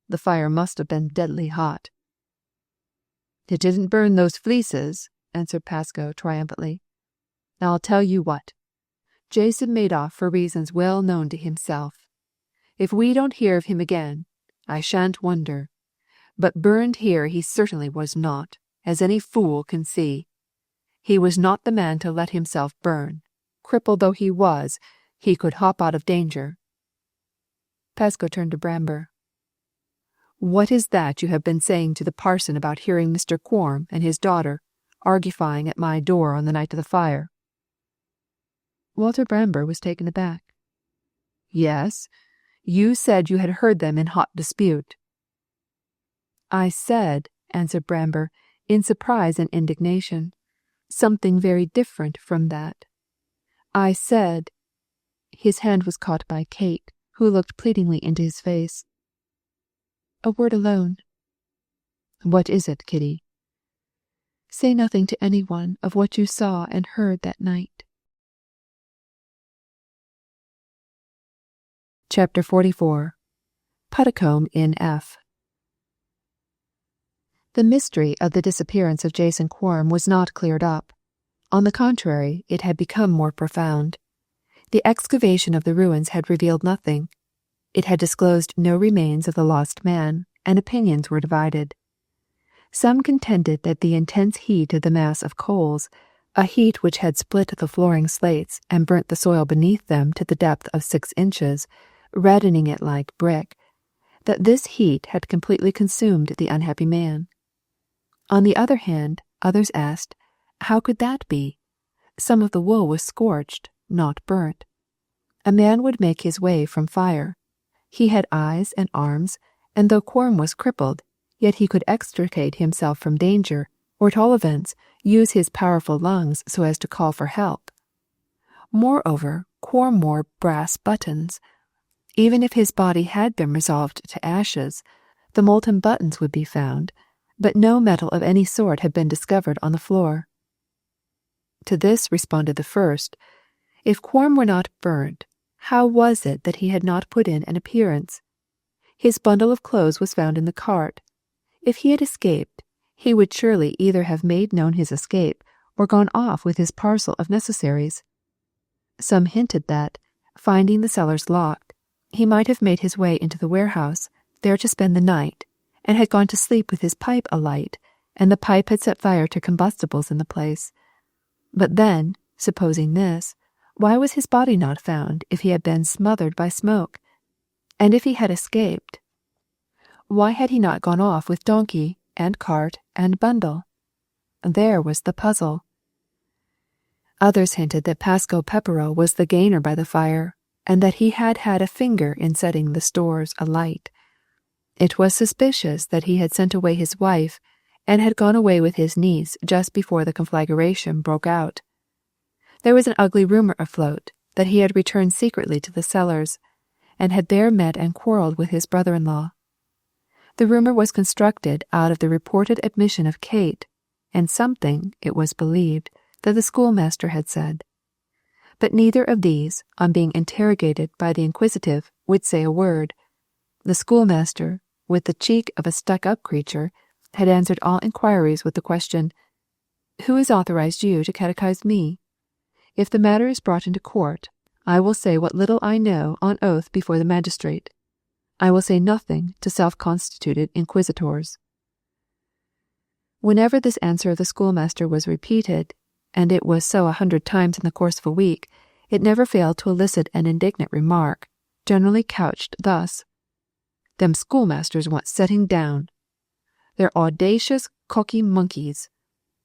The fire must have been deadly hot." "It didn't burn those fleeces," answered Pascoe triumphantly. "I'll tell you what. Jason made off for reasons well known to himself. If we don't hear of him again, I shan't wonder. But burned here he certainly was not, as any fool can see. He was not the man to let himself burn. Crippled though he was, he could hop out of danger." Pascoe turned to Bramber. "What is that you have been saying to the parson about hearing Mr. Quorum and his daughter argufying at my door on the night of the fire?" Walter Bramber was taken aback. "Yes, you said you had heard them in hot dispute." "I said," answered Bramber, in surprise and indignation, "something very different from that. I said—" His hand was caught by Kate, who looked pleadingly into his face. "A word alone." "What is it, Kitty?" "Say nothing to anyone of what you saw and heard that night." Chapter 44. Puddicombe in F. The mystery of the disappearance of Jason Quorum was not cleared up. On the contrary, it had become more profound. The excavation of the ruins had revealed nothing. It had disclosed no remains of the lost man, and opinions were divided. Some contended that the intense heat of the mass of coals, a heat which had split the flooring slates and burnt the soil beneath them to the depth of 6 inches, reddening it like brick, that this heat had completely consumed the unhappy man. On the other hand, others asked, how could that be? Some of the wool was scorched, not burnt. A man would make his way from fire. He had eyes and arms, and though Quorum was crippled, yet he could extricate himself from danger, or at all events, use his powerful lungs so as to call for help. Moreover, Quorum wore brass buttons. Even if his body had been resolved to ashes, the molten buttons would be found, but no metal of any sort had been discovered on the floor. To this responded the first. If Quorum were not burnt, how was it that he had not put in an appearance? His bundle of clothes was found in the cart. If he had escaped, He would surely either have made known his escape or gone off with his parcel of necessaries. Some hinted that, finding the cellars locked, he might have made his way into the warehouse, there to spend the night, and had gone to sleep with his pipe alight, and the pipe had set fire to combustibles in the place. But then, supposing this, why was his body not found if he had been smothered by smoke? And if he had escaped, why had he not gone off with donkey and cart and bundle? There was the puzzle. Others hinted that Pascoe Pepperell was the gainer by the fire, and that he had had a finger in setting the stores alight. It was suspicious that he had sent away his wife, and had gone away with his niece just before the conflagration broke out. There was an ugly rumour afloat that he had returned secretly to the cellars, and had there met and quarrelled with his brother-in-law. The rumour was constructed out of the reported admission of Kate, and something, it was believed, that the schoolmaster had said. But neither of these, on being interrogated by the inquisitive, would say a word. The schoolmaster, with the cheek of a stuck-up creature, had answered all inquiries with the question, "Who has authorized you to catechize me? If the matter is brought into court, I will say what little I know on oath before the magistrate. I will say nothing to self-constituted inquisitors." Whenever this answer of the schoolmaster was repeated, and it was so 100 times in the course of a week, it never failed to elicit an indignant remark, generally couched thus: "Them schoolmasters want setting down. They're audacious, cocky monkeys,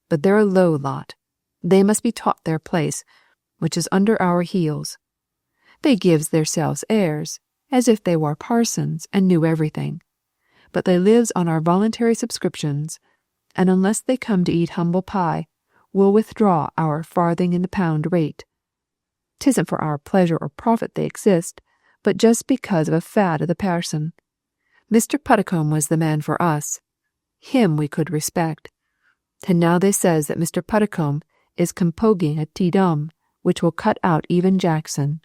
but they're a low lot. They must be taught their place, which is under our heels. They gives theirselves airs, as if they were parsons and knew everything, but they lives on our voluntary subscriptions, and unless they come to eat humble pie, we'll withdraw our farthing in the pound rate. 'Tisn't for our pleasure or profit they exist, but just because of a fad of the parson. Mr. Puddicombe was the man for us. Him we could respect. And now they says that Mr. Puddicombe is compogging a tea-dum, which will cut out even Jackson."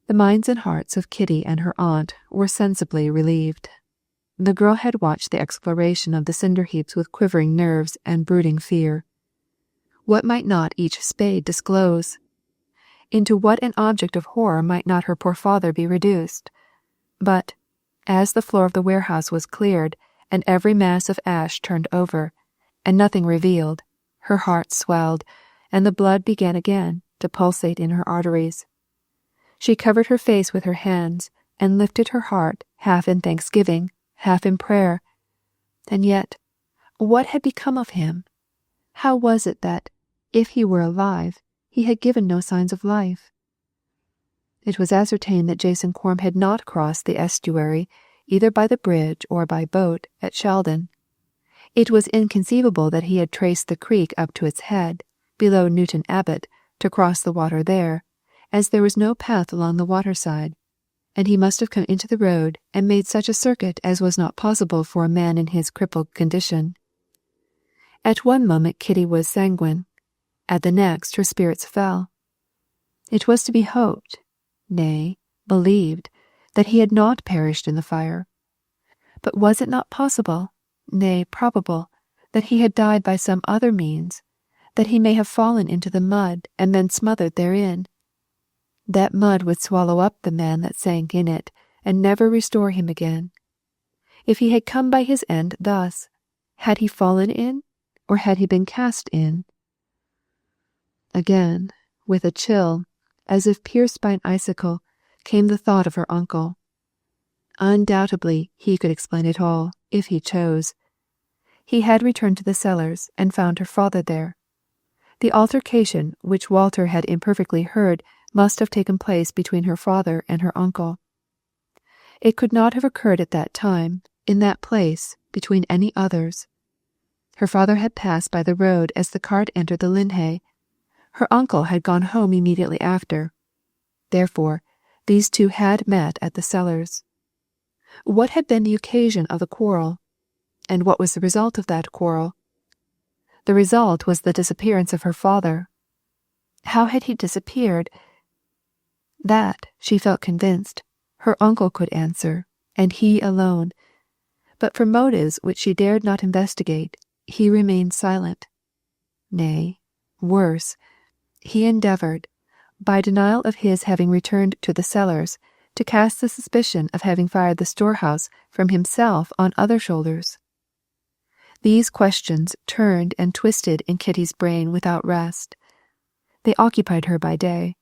The minds and hearts of Kitty and her aunt were sensibly relieved. The girl had watched the exploration of the cinder-heaps with quivering nerves and brooding fear. What might not each spade disclose? Into what an object of horror might not her poor father be reduced? But, as the floor of the warehouse was cleared, and every mass of ash turned over, and nothing revealed, her heart swelled, and the blood began again to pulsate in her arteries. She covered her face with her hands, and lifted her heart half in thanksgiving, half in prayer. And yet, what had become of him? How was it that, if he were alive, he had given no signs of life? It was ascertained that Jason Corm had not crossed the estuary, either by the bridge or by boat, at Sheldon. It was inconceivable that he had traced the creek up to its head, below Newton Abbot, to cross the water there, as there was no path along the waterside, and he must have come into the road and made such a circuit as was not possible for a man in his crippled condition. At one moment Kitty was sanguine, at the next her spirits fell. It was to be hoped, nay, believed, that he had not perished in the fire. But was it not possible, nay, probable, that he had died by some other means, that he may have fallen into the mud and been smothered therein? That mud would swallow up the man that sank in it, and never restore him again. If he had come by his end thus, had he fallen in, or had he been cast in? Again, with a chill, as if pierced by an icicle, came the thought of her uncle. Undoubtedly he could explain it all, if he chose. He had returned to the cellars, and found her father there. The altercation which Walter had imperfectly heard must have taken place between her father and her uncle. It could not have occurred at that time, in that place, between any others. Her father had passed by the road as the cart entered the linhay. Her uncle had gone home immediately after. Therefore, these two had met at the cellars. What had been the occasion of the quarrel? And what was the result of that quarrel? The result was the disappearance of her father. How had he disappeared? That, she felt convinced, her uncle could answer, and he alone. But for motives which she dared not investigate, he remained silent. Nay, worse, he endeavoured, by denial of his having returned to the cellars, to cast the suspicion of having fired the storehouse from himself on other shoulders. These questions turned and twisted in Kitty's brain without rest. They occupied her by day.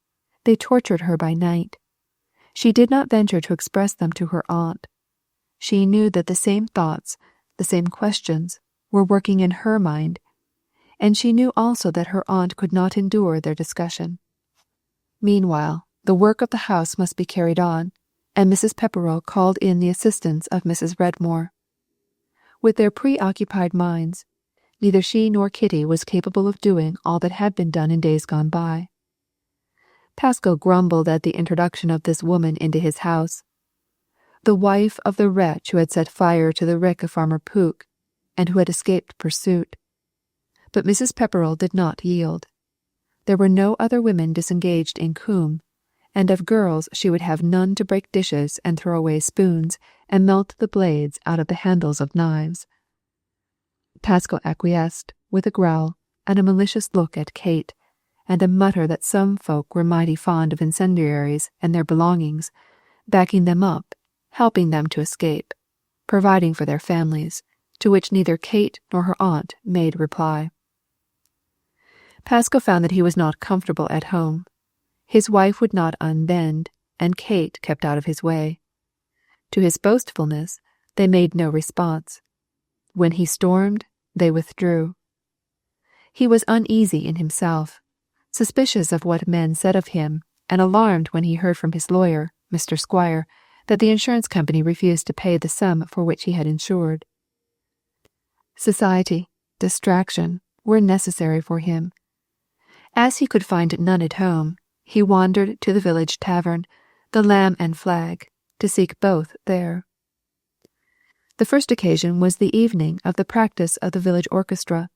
They tortured her by night. She did not venture to express them to her aunt. She knew that the same thoughts, the same questions, were working in her mind, and she knew also that her aunt could not endure their discussion. Meanwhile, the work of the house must be carried on, and Mrs. Pepperell called in the assistance of Mrs. Redmore. With their preoccupied minds, neither she nor Kitty was capable of doing all that had been done in days gone by. Pascal grumbled at the introduction of this woman into his house, the wife of the wretch who had set fire to the rick of Farmer Pook, and who had escaped pursuit. But Mrs. Pepperell did not yield. There were no other women disengaged in Coombe, and of girls she would have none to break dishes and throw away spoons and melt the blades out of the handles of knives. Pascal acquiesced, with a growl, and a malicious look at Kate, and a mutter that some folk were mighty fond of incendiaries and their belongings, backing them up, helping them to escape, providing for their families, to which neither Kate nor her aunt made reply. Pascal found that he was not comfortable at home. His wife would not unbend, and Kate kept out of his way. To his boastfulness, they made no response. When he stormed, they withdrew. He was uneasy in himself, suspicious of what men said of him, and alarmed when he heard from his lawyer, Mr. Squire, that the insurance company refused to pay the sum for which he had insured. Society, distraction, were necessary for him. As he could find none at home, he wandered to the village tavern, the Lamb and Flag, to seek both there. The first occasion was the evening of the practice of the village orchestra,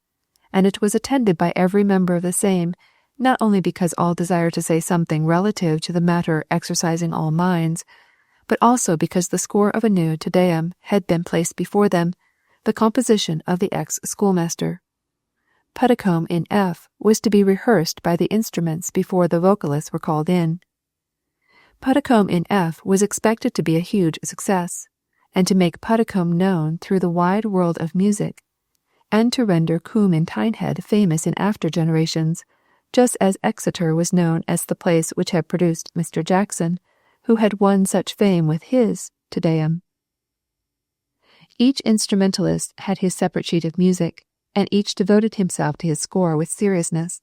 and it was attended by every member of the same, not only because all desired to say something relative to the matter exercising all minds, but also because the score of a new Te Deum had been placed before them, the composition of the ex-schoolmaster. Puddicombe in F was to be rehearsed by the instruments before the vocalists were called in. Puddicombe in F was expected to be a huge success, and to make Puddicombe known through the wide world of music, and to render Coombe in Tynehead famous in after generations, just as Exeter was known as the place which had produced Mr. Jackson, who had won such fame with his Te Deum. Each instrumentalist had his separate sheet of music, and each devoted himself to his score with seriousness.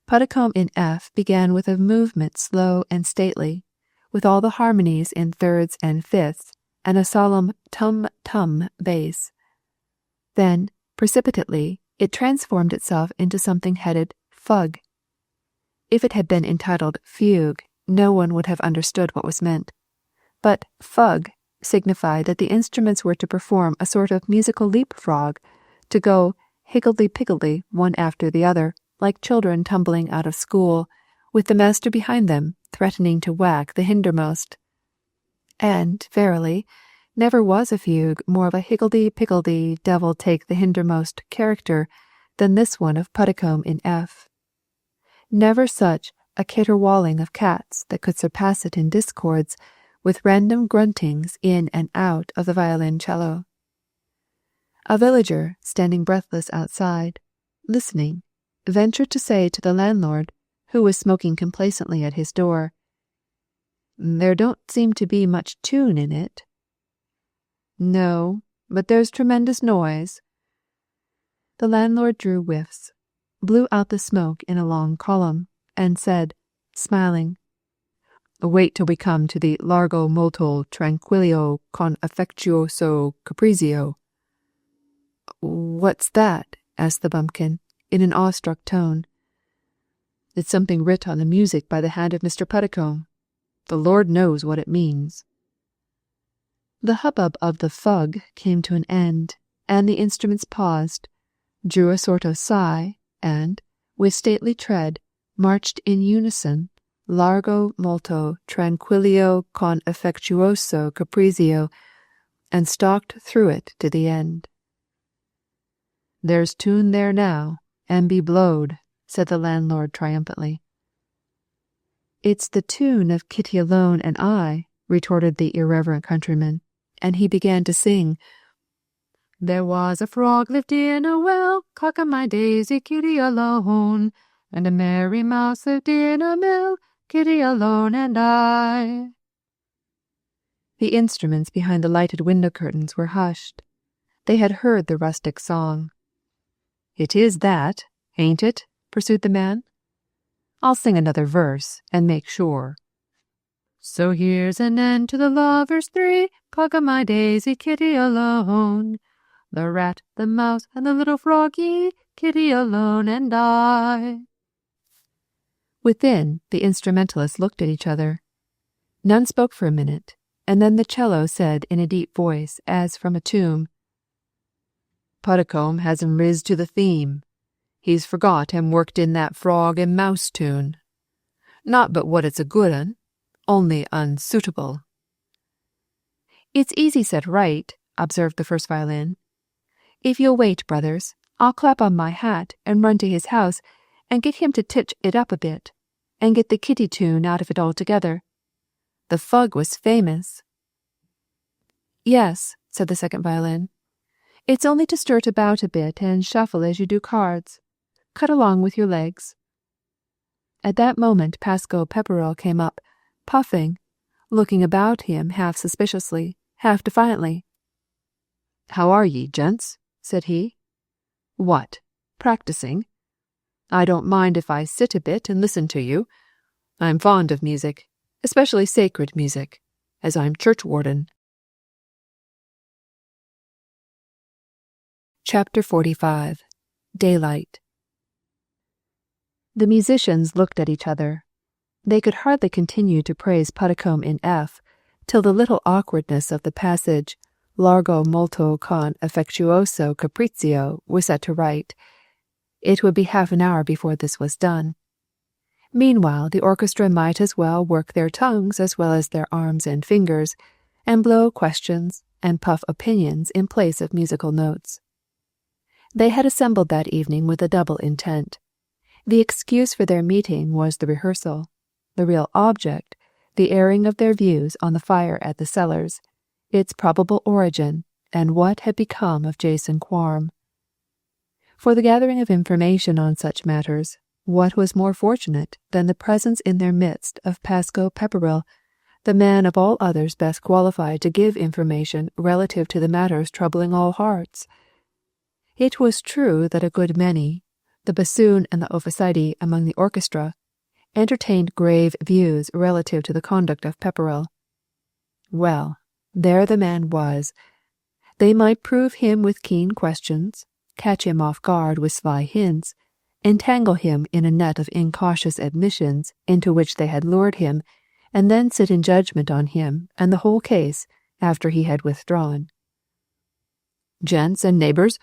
Puddicombe in F began with a movement slow and stately, with all the harmonies in thirds and fifths, and a solemn tum-tum bass. Then, precipitately, it transformed itself into something headed Fug. If it had been entitled Fugue, no one would have understood what was meant. But Fug signified that the instruments were to perform a sort of musical leapfrog, to go higgledy-piggledy one after the other, like children tumbling out of school, with the master behind them, threatening to whack the hindermost. And, verily, never was a fugue more of a higgledy-piggledy devil-take-the-hindermost character than this one of Puddicombe in F. Never such a caterwauling of cats that could surpass it in discords, with random gruntings in and out of the violoncello. A villager, standing breathless outside, listening, ventured to say to the landlord, who was smoking complacently at his door, "There don't seem to be much tune in it." "No, but there's tremendous noise." The landlord drew whiffs, blew out the smoke in a long column, and said, smiling, "Wait till we come to the largo molto tranquillio con affectuoso capriccio." "What's that?" asked the bumpkin, in an awestruck tone. "It's something writ on the music by the hand of Mr. Puddicombe. The Lord knows what it means." The hubbub of the fug came to an end, and the instruments paused, drew a sort of sigh, and, with stately tread, marched in unison, largo molto tranquillio con affectuoso capriccio, and stalked through it to the end. "There's tune there now, and be blowed," said the landlord triumphantly. "It's the tune of Kitty Alone and I," retorted the irreverent countryman, and he began to sing, "There was a frog lived in a well, cock-a-my-daisy, Kitty Alone, and a merry mouse lived in a mill, Kitty Alone and I." The instruments behind the lighted window curtains were hushed. They had heard the rustic song. "It is that, ain't it?" pursued the man. "I'll sing another verse, and make sure. So here's an end to the lovers three, cock-a-my-daisy, Kitty Alone, the rat, the mouse, and the little froggy, Kitty Alone and I." Within, the instrumentalists looked at each other. None spoke for a minute, and then the cello said in a deep voice, as from a tomb, "Puddicombe hasn't riz to the theme. He's forgot and worked in that frog and mouse tune. Not but what it's a good un, only unsuitable." "It's easy set right," observed the first violin. "If you'll wait, brothers, I'll clap on my hat and run to his house and get him to titch it up a bit, and get the kitty tune out of it altogether. The fug was famous." "Yes," said the second violin. "It's only to stir it about a bit and shuffle as you do cards. Cut along with your legs." At that moment Pascoe Pepperell came up, puffing, looking about him half suspiciously, half defiantly. "How are ye, gents?" said he. "What, practising? I don't mind if I sit a bit and listen to you. I'm fond of music, especially sacred music, as I'm churchwarden." Chapter 45. Daylight. The musicians looked at each other. They could hardly continue to praise Puddicombe in F till the little awkwardness of the passage "Largo molto con affectuoso capriccio" was set to right. It would be half an hour before this was done. Meanwhile, the orchestra might as well work their tongues as well as their arms and fingers, and blow questions and puff opinions in place of musical notes. They had assembled that evening with a double intent. The excuse for their meeting was the rehearsal. The real object, the airing of their views on the fire at the Cellars, its probable origin, and what had become of Jason Quarm. For the gathering of information on such matters, what was more fortunate than the presence in their midst of Pascoe Pepperell, the man of all others best qualified to give information relative to the matters troubling all hearts? It was true that a good many, the bassoon and the officide among the orchestra, entertained grave views relative to the conduct of Pepperell. Well, there the man was. They might prove him with keen questions, catch him off guard with sly hints, entangle him in a net of incautious admissions into which they had lured him, and then sit in judgment on him and the whole case after he had withdrawn. "Gents and neighbours,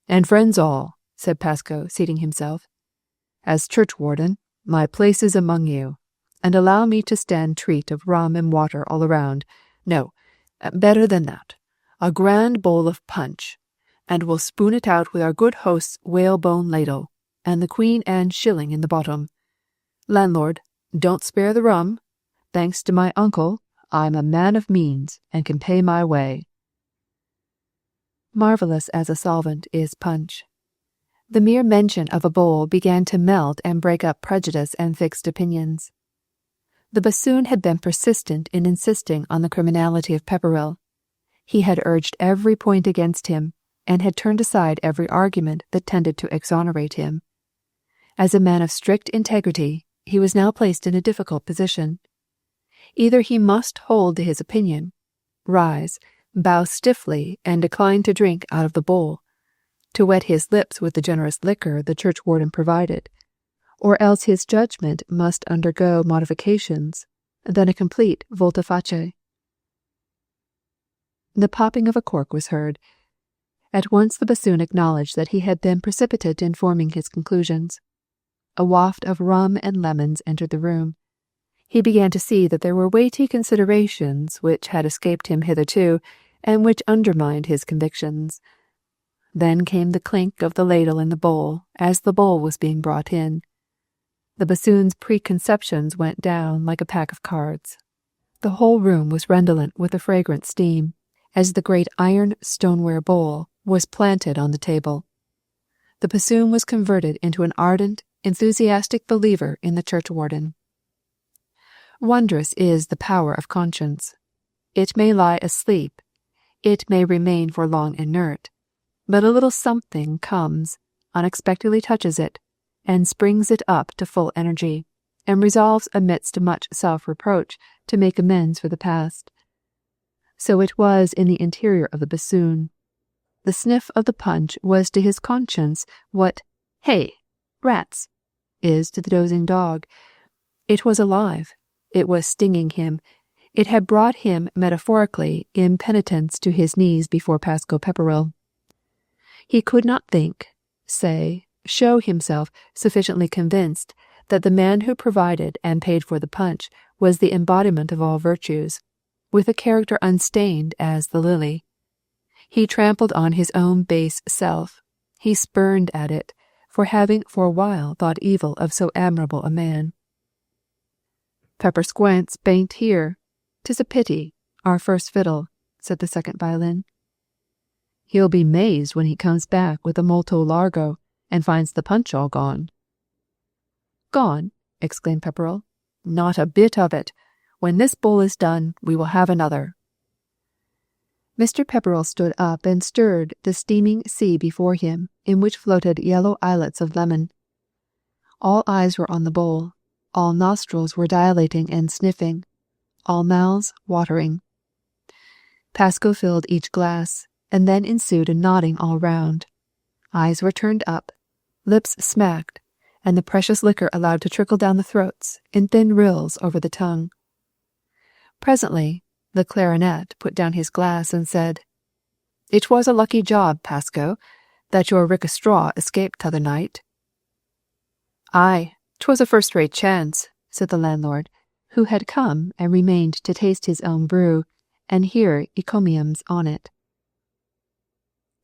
and friends all," said Pascoe, seating himself. "As churchwarden, my place is among you, and allow me to stand treat of rum and water all around. No, better than that, a grand bowl of punch, and we'll spoon it out with our good host's whalebone ladle, and the Queen Anne shilling in the bottom. Landlord, don't spare the rum. Thanks to my uncle, I'm a man of means, and can pay my way." Marvellous as a solvent is punch. The mere mention of a bowl began to melt and break up prejudice and fixed opinions. The bassoon had been persistent in insisting on the criminality of Pepperell. He had urged every point against him, and had turned aside every argument that tended to exonerate him. As a man of strict integrity, he was now placed in a difficult position. Either he must hold to his opinion, rise, bow stiffly, and decline to drink out of the bowl, to wet his lips with the generous liquor the churchwarden provided, or else his judgment must undergo modifications, then a complete volte-face. The popping of a cork was heard. At once the bassoon acknowledged that he had been precipitate in forming his conclusions. A waft of rum and lemons entered the room. He began to see that there were weighty considerations which had escaped him hitherto, and which undermined his convictions. Then came the clink of the ladle in the bowl as the bowl was being brought in. The bassoon's preconceptions went down like a pack of cards. The whole room was redolent with a fragrant steam, as the great iron stoneware bowl was planted on the table. The bassoon was converted into an ardent, enthusiastic believer in the churchwarden. Wondrous is the power of conscience. It may lie asleep, it may remain for long inert, but a little something comes, unexpectedly touches it, and springs it up to full energy, and resolves amidst much self-reproach to make amends for the past. So it was in the interior of the bassoon. The sniff of the punch was to his conscience what "Hey, rats!" is to the dozing dog. It was alive. It was stinging him. It had brought him metaphorically in penitence to his knees before Pasco Pepperell. He could not think, say, show himself sufficiently convinced that the man who provided and paid for the punch was the embodiment of all virtues, with a character unstained as the lily. He trampled on his own base self. He spurned at it, for having for a while thought evil of so admirable a man. "Pepper Squance bain't here. 'Tis a pity, our first fiddle," said the second violin. "He'll be mazed when he comes back with a molto largo and finds the punch all gone." "Gone?" exclaimed Pepperell. "Not a bit of it. When this bowl is done, we will have another." Mr. Pepperell stood up and stirred the steaming sea before him, in which floated yellow islets of lemon. All eyes were on the bowl, all nostrils were dilating and sniffing, all mouths watering. Pasco filled each glass, and then ensued a nodding all round. Eyes were turned up, lips smacked, and the precious liquor allowed to trickle down the throats in thin rills over the tongue. Presently, the clarinet put down his glass and said, "It was a lucky job, Pasco, that your rick o' straw escaped t'other night." "Aye, 'twas a first-rate chance," said the landlord, who had come and remained to taste his own brew and hear encomiums on it.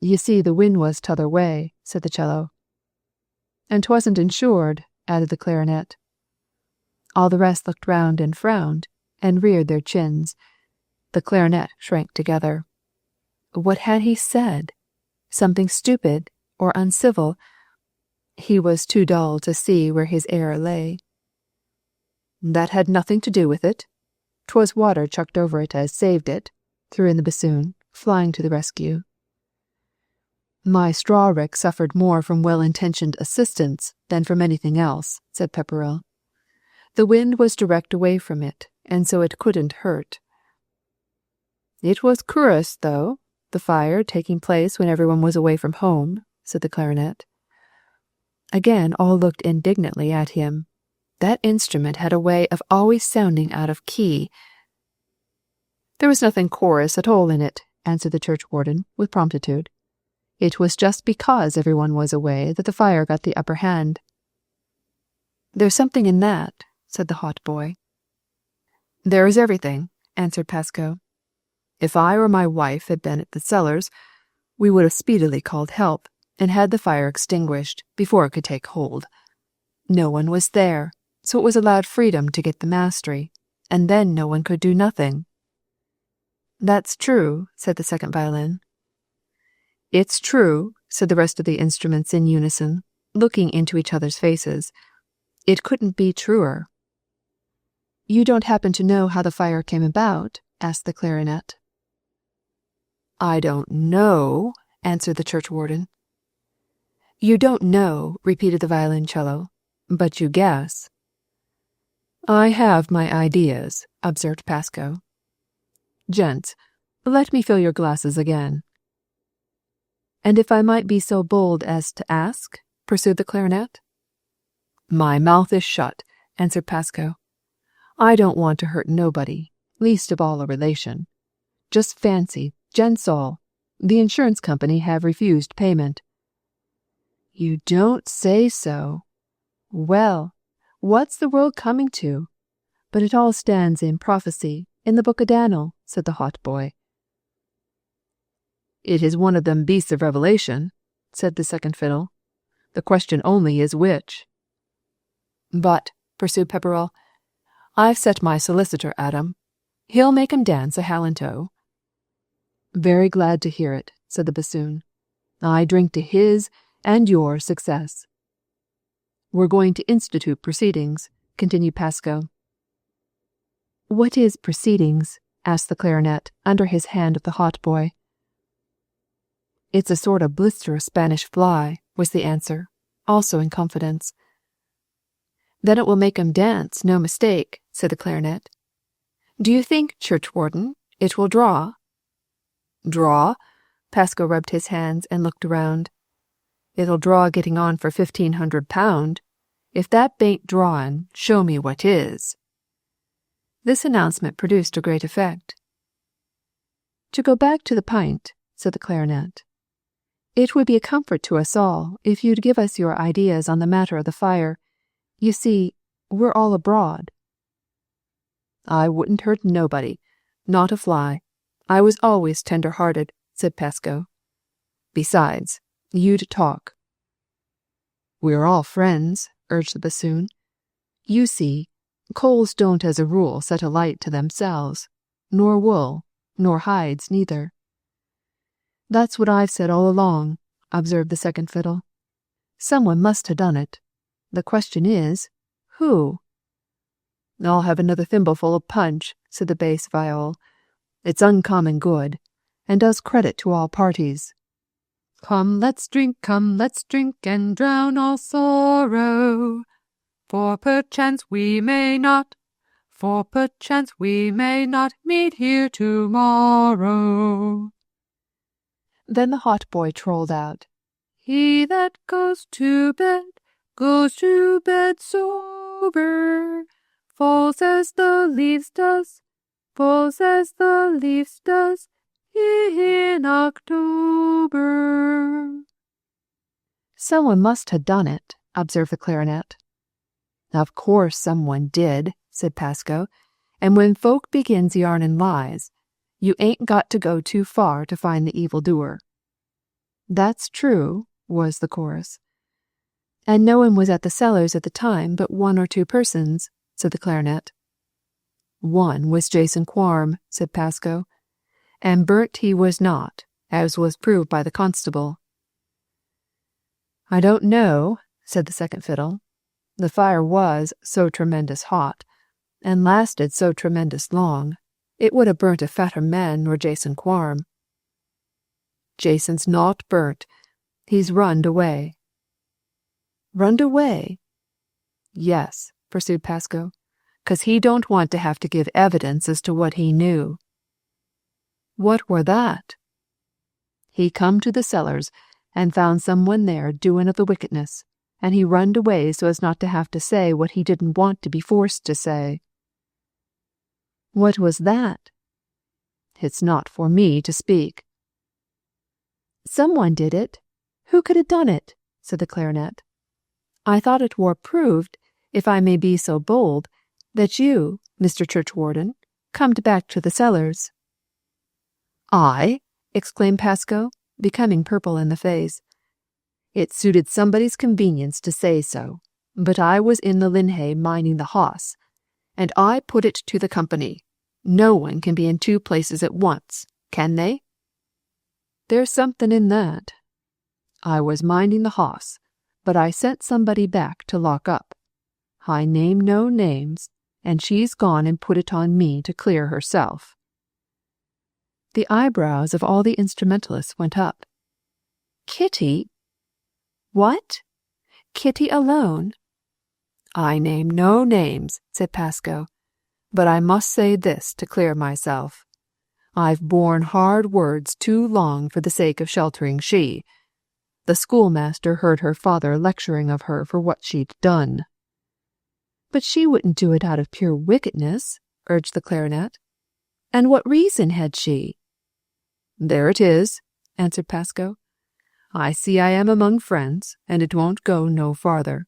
"You see the wind was t'other way," said the cello. "And 'twasn't insured," added the clarinet. All the rest looked round and frowned, and reared their chins. The clarinet shrank together. What had he said? Something stupid or uncivil? He was too dull to see where his error lay. "That had nothing to do with it. 'Twas water chucked over it as saved it," threw in the bassoon, flying to the rescue. "My straw rick suffered more from well-intentioned assistance than from anything else," said Pepperell. "The wind was direct away from it, and so it couldn't hurt." "It was cur'ous, though, the fire taking place when everyone was away from home," said the clarinet. Again all looked indignantly at him. That instrument had a way of always sounding out of key. "There was nothing chorus at all in it," answered the churchwarden with promptitude. "It was just because everyone was away that the fire got the upper hand." "There's something in that," said the hot boy. "There is everything," answered Pasco. "If I or my wife had been at the cellars, we would have speedily called help, and had the fire extinguished before it could take hold. No one was there, so it was allowed freedom to get the mastery, and then no one could do nothing." "That's true," said the second violin. "It's true," said the rest of the instruments in unison, looking into each other's faces. "It couldn't be truer." "You don't happen to know how the fire came about?" asked the clarinet. "I don't know," answered the churchwarden. "You don't know," repeated the violoncello, "but you guess." "I have my ideas," observed Pasco. "Gents, let me fill your glasses again." "And if I might be so bold as to ask?" pursued the clarinet. "My mouth is shut," answered Pasco. "I don't want to hurt nobody, least of all a relation. Just fancy, gents all, the insurance company have refused payment." "You don't say so. Well, what's the world coming to? But it all stands in prophecy in the book of Daniel," said the hot boy. It is one of them beasts of Revelation, said the second fiddle. The question only is which. But, pursued Pepperell, I've set my solicitor at 'em. He'll make 'em dance a hallantoe. Very glad to hear it, said the bassoon. I drink to his and your success. We're going to institute proceedings, continued Pascoe. What is proceedings? Asked the clarinet, under his hand of the hautboy. It's a sort of blister of Spanish fly, was the answer, also in confidence. Then it will make 'em dance, no mistake, said the clarinet. Do you think, churchwarden, it will draw? Draw? Pascoe rubbed his hands and looked around. It'll draw getting on for £1,500. If that bain't drawin', show me what is. This announcement produced a great effect. To go back to the pint, said the clarinet. It would be a comfort to us all if you'd give us your ideas on the matter of the fire. You see, we're all abroad. I wouldn't hurt nobody, not a fly. I was always tender-hearted, said Pascoe. Besides, you'd talk. We're all friends, urged the bassoon. You see, coals don't as a rule set alight to themselves, nor wool, nor hides neither. That's what I've said all along, observed the second fiddle. Someone must have done it. The question is, who? I'll have another thimbleful of punch, said the bass viol. It's uncommon good, and does credit to all parties. Come, let's drink, and drown all sorrow. For perchance we may not meet here tomorrow. Then the hautboy trolled out, He that goes to bed sober, falls as the leaves does in October. Someone must have done it, observed the clarinet. Of course someone did, said Pascoe, and when folk begins yarnin' lies, you ain't got to go too far to find the evildoer. That's true, was the chorus. And no one was at the cellars at the time but 1 or 2 persons, said the clarinet. One was Jason Quarm, said Pascoe, and burnt he was not, as was proved by the constable. I don't know, said the second fiddle. The fire was so tremendous hot, and lasted so tremendous long, it would have burnt a fatter man nor Jason Quarm. Jason's not burnt. He's runned away. Runned away? Yes, pursued Pascoe, 'cause he don't want to have to give evidence as to what he knew. What were that? He come to the cellars and found someone there doin' of the wickedness, and he runned away so as not to have to say what he didn't want to be forced to say. What was that? It's not for me to speak. Someone did it. Who could have done it? Said the clarinet. I thought it were proved, if I may be so bold, that you, Mr. Churchwarden, comed back to the cellars. I? Exclaimed Pascoe, becoming purple in the face. It suited somebody's convenience to say so, but I was in the linhay minding the hoss, and I put it to the company. No one can be in 2 places at once, can they? There's something in that. I was minding the hoss, but I sent somebody back to lock up. I name no names, and she's gone and put it on me to clear herself. The eyebrows of all the instrumentalists went up. Kitty? What? Kitty alone? I name no names, said Pascoe, but I must say this to clear myself. I've borne hard words too long for the sake of sheltering she. The schoolmaster heard her father lecturing of her for what she'd done. But she wouldn't do it out of pure wickedness, urged the clarinet. And what reason had she? There it is, answered Pascoe. I see I am among friends, and it won't go no farther.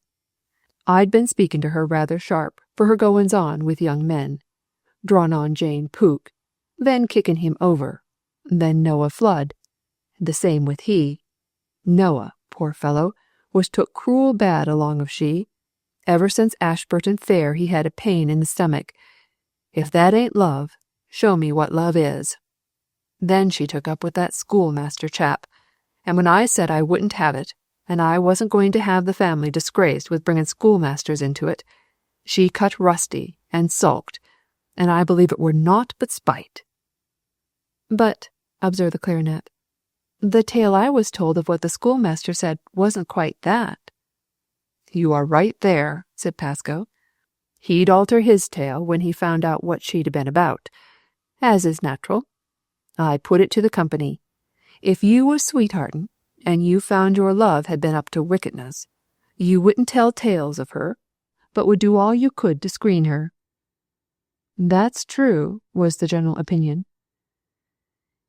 I'd been speaking to her rather sharp for her goings on with young men, drawn on Jane Pook, then kicking him over, then Noah Flood, The same with he. Noah, poor fellow, was took cruel bad along of she. Ever since Ashburton Fair he had a pain in the stomach. If that ain't love, show me what love is. Then she took up with that schoolmaster chap, and when I said I wouldn't have it, and I wasn't going to have the family disgraced with bringing schoolmasters into it, she cut rusty and sulked, and I believe it were naught but spite." "But," observed the clarinet, "the tale I was told of what the schoolmaster said wasn't quite that." "You are right there," said Pasco. "He'd alter his tale when he found out what she'd been about, as is natural. I put it to the company. If you was sweetheartin', and you found your love had been up to wickedness, you wouldn't tell tales of her, but would do all you could to screen her." "That's true," was the general opinion.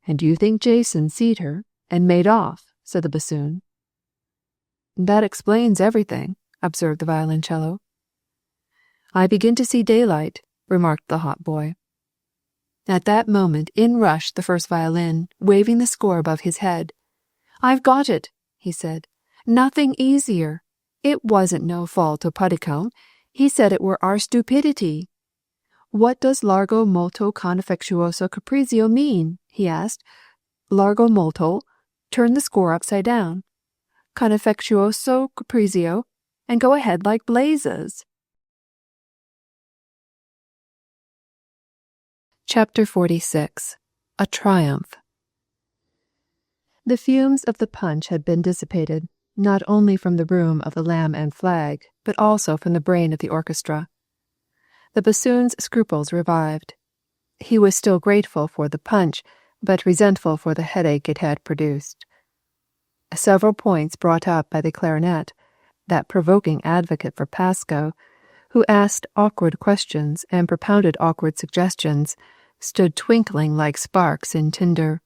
"And you think Jason seed her, and made off," said the bassoon. "That explains everything," observed the violoncello. "I begin to see daylight," remarked the hautboy. At that moment in rushed the first violin, waving the score above his head. "I've got it," he said. "Nothing easier. It wasn't no fault o' Puddicombe. He said it were our stupidity. What does largo molto confectuoso capriccio mean?" he asked. "Largo molto, turn the score upside down. Confectuoso capriccio, and go ahead like blazes." Chapter 46. A Triumph. The fumes of the punch had been dissipated, not only from the room of the Lamb and Flag, but also from the brain of the orchestra. The bassoon's scruples revived. He was still grateful for the punch, but resentful for the headache it had produced. Several points brought up by the clarinet, that provoking advocate for Pasco, who asked awkward questions and propounded awkward suggestions, stood twinkling like sparks in tinder.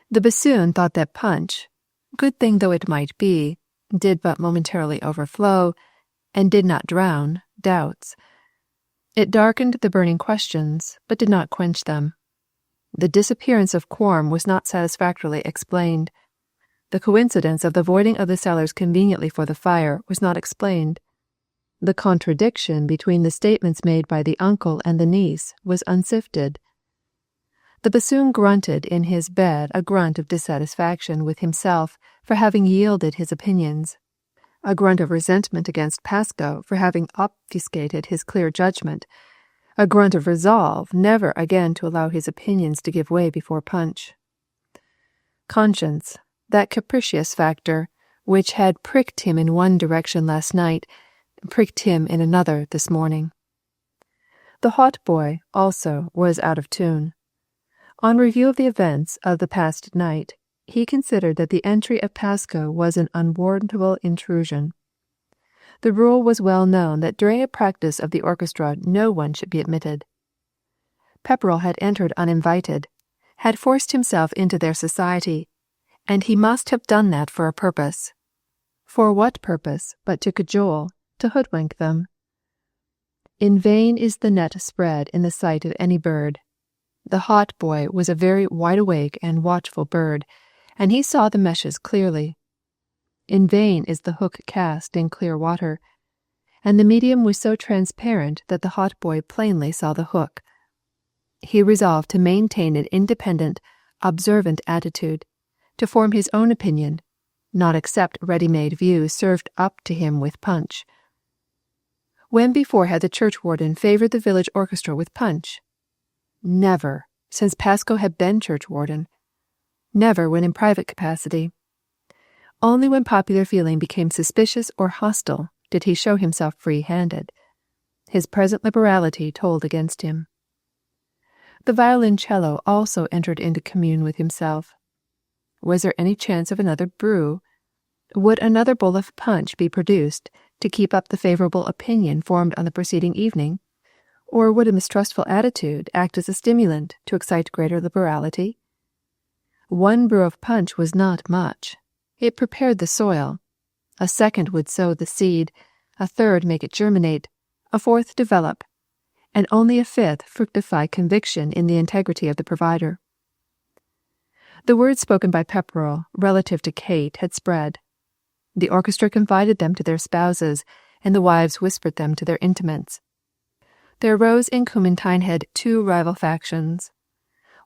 The bassoon thought that punch, good thing though it might be, did but momentarily overflow, and did not drown, doubts. It darkened the burning questions, but did not quench them. The disappearance of Quorm was not satisfactorily explained. The coincidence of the voiding of the cellars conveniently for the fire was not explained. The contradiction between the statements made by the uncle and the niece was unsifted. The bassoon grunted in his bed a grunt of dissatisfaction with himself for having yielded his opinions, a grunt of resentment against Pasco for having obfuscated his clear judgment, a grunt of resolve never again to allow his opinions to give way before punch. Conscience, that capricious factor, which had pricked him in one direction last night, pricked him in another this morning. The hautboy, also, was out of tune. On review of the events of the past night, he considered that the entry of Pasco was an unwarrantable intrusion. The rule was well known that during a practice of the orchestra no one should be admitted. Pepperrell had entered uninvited, had forced himself into their society, and he must have done that for a purpose. For what purpose but to cajole, to hoodwink them? In vain is the net spread in the sight of any bird. The hautboy was a very wide-awake and watchful bird, and he saw the meshes clearly. In vain is the hook cast in clear water, and the medium was so transparent that the hautboy plainly saw the hook. He resolved to maintain an independent, observant attitude, to form his own opinion, not accept ready-made views served up to him with punch. When before had the churchwarden favoured the village orchestra with punch? Never, since Pasco had been churchwarden. Never when in private capacity. Only when popular feeling became suspicious or hostile did he show himself free-handed. His present liberality told against him. The violoncello also entered into commune with himself. Was there any chance of another brew? Would another bowl of punch be produced to keep up the favourable opinion formed on the preceding evening? Or would a mistrustful attitude act as a stimulant to excite greater liberality? One brew of punch was not much. It prepared the soil. A second would sow the seed, a third make it germinate, a fourth develop, and only a fifth fructify conviction in the integrity of the provider. The words spoken by Pepperell relative to Kate had spread. The orchestra confided them to their spouses, and the wives whispered them to their intimates. There arose in Coombe two rival factions.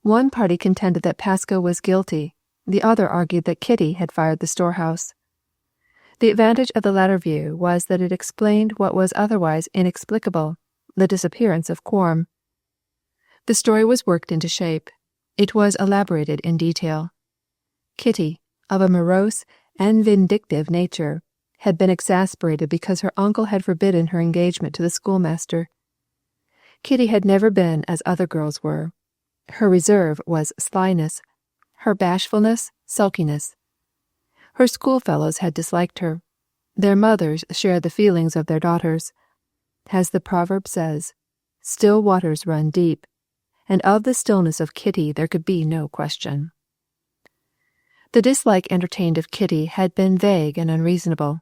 One party contended that Pascoe was guilty, the other argued that Kitty had fired the storehouse. The advantage of the latter view was that it explained what was otherwise inexplicable, the disappearance of Quorm. The story was worked into shape. It was elaborated in detail. Kitty, of a morose and vindictive nature, had been exasperated because her uncle had forbidden her engagement to the schoolmaster. Kitty had never been as other girls were. Her reserve was slyness, her bashfulness sulkiness. Her schoolfellows had disliked her. Their mothers shared the feelings of their daughters. As the proverb says, still waters run deep, and of the stillness of Kitty there could be no question. The dislike entertained of Kitty had been vague and unreasonable.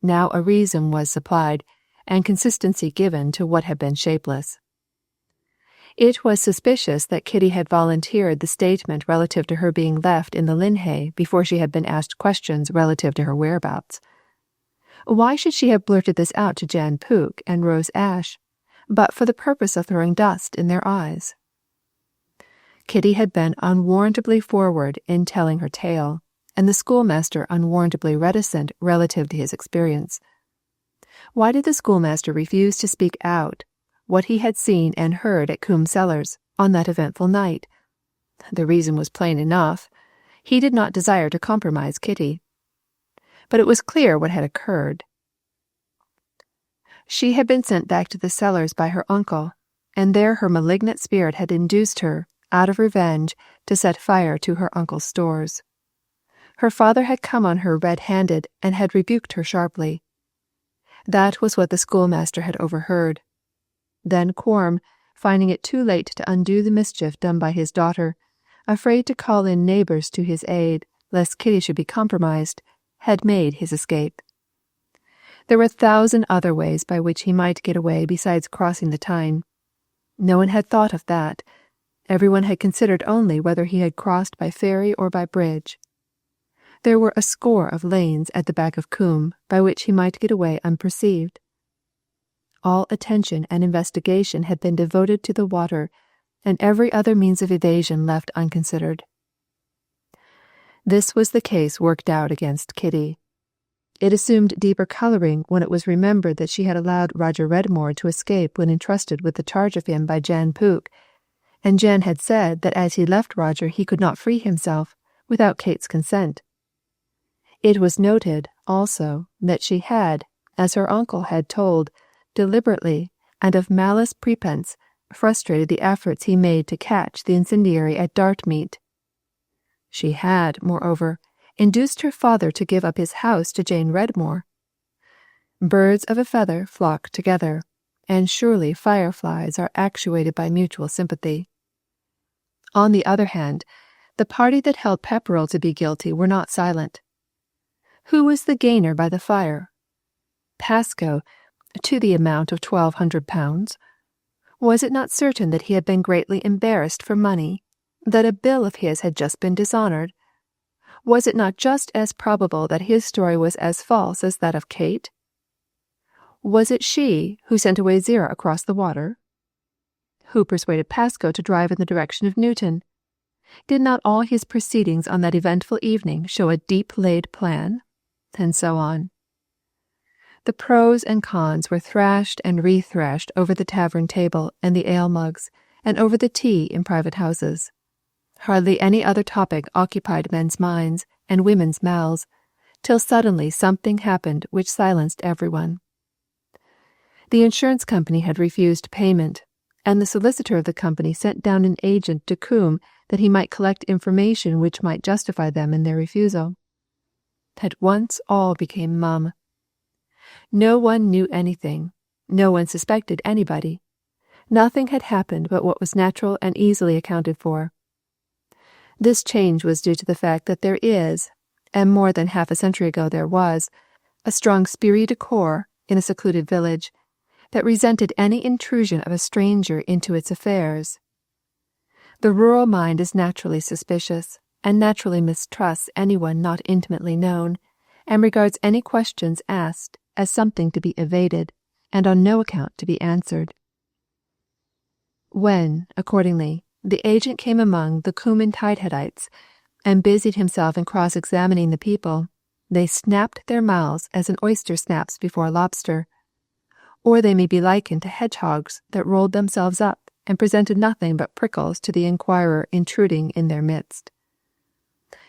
Now a reason was supplied, and consistency given to what had been shapeless. It was suspicious that Kitty had volunteered the statement relative to her being left in the linhay before she had been asked questions relative to her whereabouts. Why should she have blurted this out to Jan Pook and Rose Ash, but for the purpose of throwing dust in their eyes? Kitty had been unwarrantably forward in telling her tale, and the schoolmaster unwarrantably reticent relative to his experience. Why did the schoolmaster refuse to speak out what he had seen and heard at Coombe Cellars on that eventful night? The reason was plain enough. He did not desire to compromise Kitty. But it was clear what had occurred. She had been sent back to the cellars by her uncle, and there her malignant spirit had induced her, out of revenge, to set fire to her uncle's stores. Her father had come on her red-handed and had rebuked her sharply. That was what the schoolmaster had overheard. Then Quorm, finding it too late to undo the mischief done by his daughter, afraid to call in neighbours to his aid, lest Kitty should be compromised, had made his escape. There were 1,000 other ways by which he might get away besides crossing the Tyne. No one had thought of that. Everyone had considered only whether he had crossed by ferry or by bridge. There were a score of lanes at the back of Coombe by which he might get away unperceived. All attention and investigation had been devoted to the water, and every other means of evasion left unconsidered. This was the case worked out against Kitty. It assumed deeper colouring when it was remembered that she had allowed Roger Redmore to escape when entrusted with the charge of him by Jan Pook, and Jan had said that as he left Roger he could not free himself without Kate's consent. It was noted, also, that she had, as her uncle had told, deliberately, and of malice prepense, frustrated the efforts he made to catch the incendiary at Dartmeet. She had, moreover, induced her father to give up his house to Jane Redmore. Birds of a feather flock together, and surely fireflies are actuated by mutual sympathy. On the other hand, the party that held Pepperell to be guilty were not silent. Who was the gainer by the fire? Pascoe, to the amount of £1,200. Was it not certain that he had been greatly embarrassed for money, that a bill of his had just been dishonoured? Was it not just as probable that his story was as false as that of Kate? Was it she who sent away Zira across the water? Who persuaded Pascoe to drive in the direction of Newton? Did not all his proceedings on that eventful evening show a deep-laid plan? And so on. The pros and cons were thrashed and rethrashed over the tavern table and the ale mugs, and over the tea in private houses. Hardly any other topic occupied men's minds and women's mouths, till suddenly something happened which silenced everyone. The insurance company had refused payment, and the solicitor of the company sent down an agent to Coombe that he might collect information which might justify them in their refusal. At once all became mum. No one knew anything. No one suspected anybody. Nothing had happened but what was natural and easily accounted for. This change was due to the fact that there is, and more than half a century ago there was, a strong esprit de corps in a secluded village that resented any intrusion of a stranger into its affairs. The rural mind is naturally suspicious, and naturally mistrusts anyone not intimately known, and regards any questions asked as something to be evaded, and on no account to be answered. When, accordingly, the agent came among the Cumin Tideheadites, and busied himself in cross-examining the people, they snapped their mouths as an oyster snaps before a lobster, or they may be likened to hedgehogs that rolled themselves up and presented nothing but prickles to the inquirer intruding in their midst.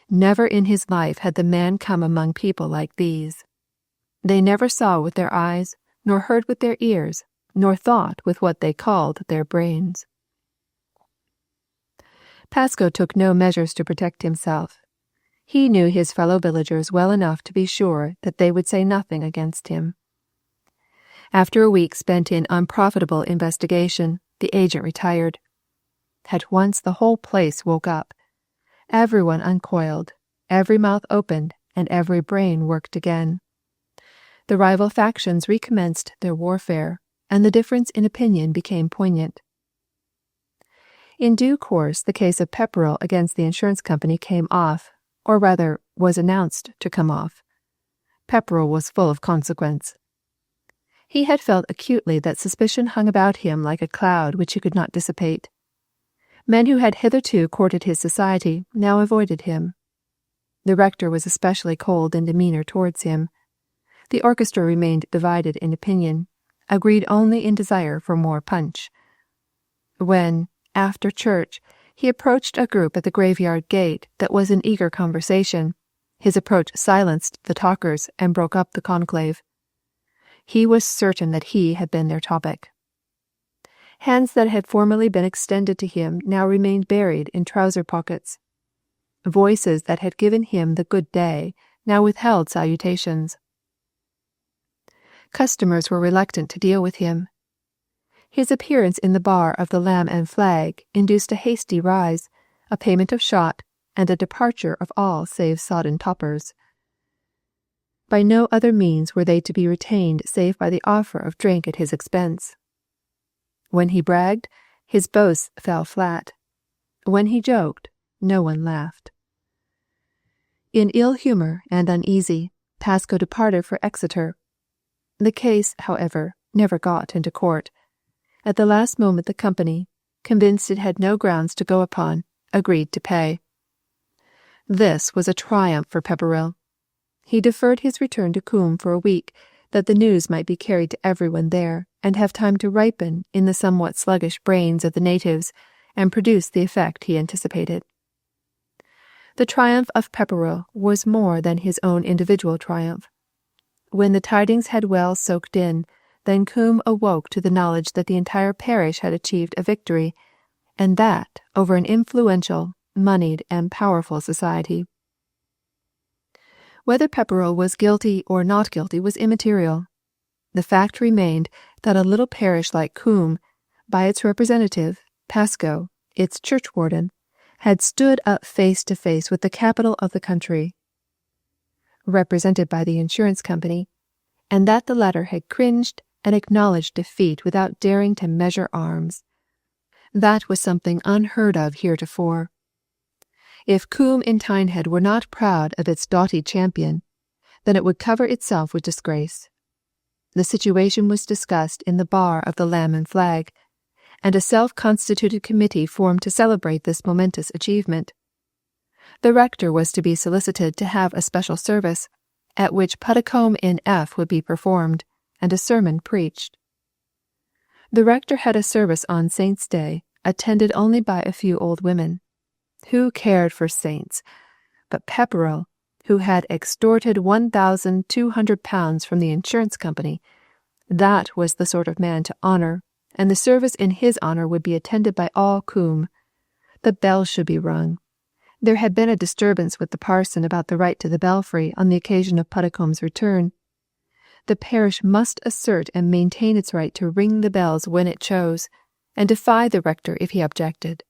Never in his life had the man come among people like these. They never saw with their eyes, nor heard with their ears, nor thought with what they called their brains. Pascoe took no measures to protect himself. He knew his fellow villagers well enough to be sure that they would say nothing against him. After a week spent in unprofitable investigation, the agent retired. At once the whole place woke up. Everyone uncoiled, every mouth opened, and every brain worked again. The rival factions recommenced their warfare, and the difference in opinion became poignant. In due course, the case of Pepperell against the insurance company came off, or rather, was announced to come off. Pepperell was full of consequence. He had felt acutely that suspicion hung about him like a cloud which he could not dissipate. Men who had hitherto courted his society now avoided him. The rector was especially cold in demeanour towards him. The orchestra remained divided in opinion, agreed only in desire for more punch. When, after church, he approached a group at the graveyard gate that was in eager conversation, his approach silenced the talkers and broke up the conclave. He was certain that he had been their topic. Hands that had formerly been extended to him now remained buried in trouser pockets. Voices that had given him the good day now withheld salutations. Customers were reluctant to deal with him. His appearance in the bar of the Lamb and Flag induced a hasty rise, a payment of shot, and a departure of all save sodden topers. By no other means were they to be retained save by the offer of drink at his expense. When he bragged, his boasts fell flat. When he joked, no one laughed. In ill humour and uneasy, Pascoe departed for Exeter. The case, however, never got into court. At the last moment the company, convinced it had no grounds to go upon, agreed to pay. This was a triumph for Pepperell. He deferred his return to Coombe for a week, that the news might be carried to everyone there, and have time to ripen in the somewhat sluggish brains of the natives, and produce the effect he anticipated. The triumph of Pepperell was more than his own individual triumph. When the tidings had well soaked in, then Coombe awoke to the knowledge that the entire parish had achieved a victory, and that over an influential, moneyed, and powerful society. Whether Pepperell was guilty or not guilty was immaterial. The fact remained that a little parish like Coombe, by its representative, Pascoe, its churchwarden, had stood up face to face with the capital of the country, represented by the insurance company, and that the latter had cringed and acknowledged defeat without daring to measure arms. That was something unheard of heretofore. If Coombe in Tynehead were not proud of its doughty champion, then it would cover itself with disgrace. The situation was discussed in the bar of the Lamb and Flag, and a self-constituted committee formed to celebrate this momentous achievement. The rector was to be solicited to have a special service, at which Puddicombe in F would be performed, and a sermon preached. The rector had a service on Saint's Day, attended only by a few old women. Who cared for saints? But Pepperell, who had extorted £1,200 from the insurance company, that was the sort of man to honour, and the service in his honour would be attended by all Coombe. The bell should be rung. There had been a disturbance with the parson about the right to the belfry on the occasion of Puddicombe's return. The parish must assert and maintain its right to ring the bells when it chose, and defy the rector if he objected.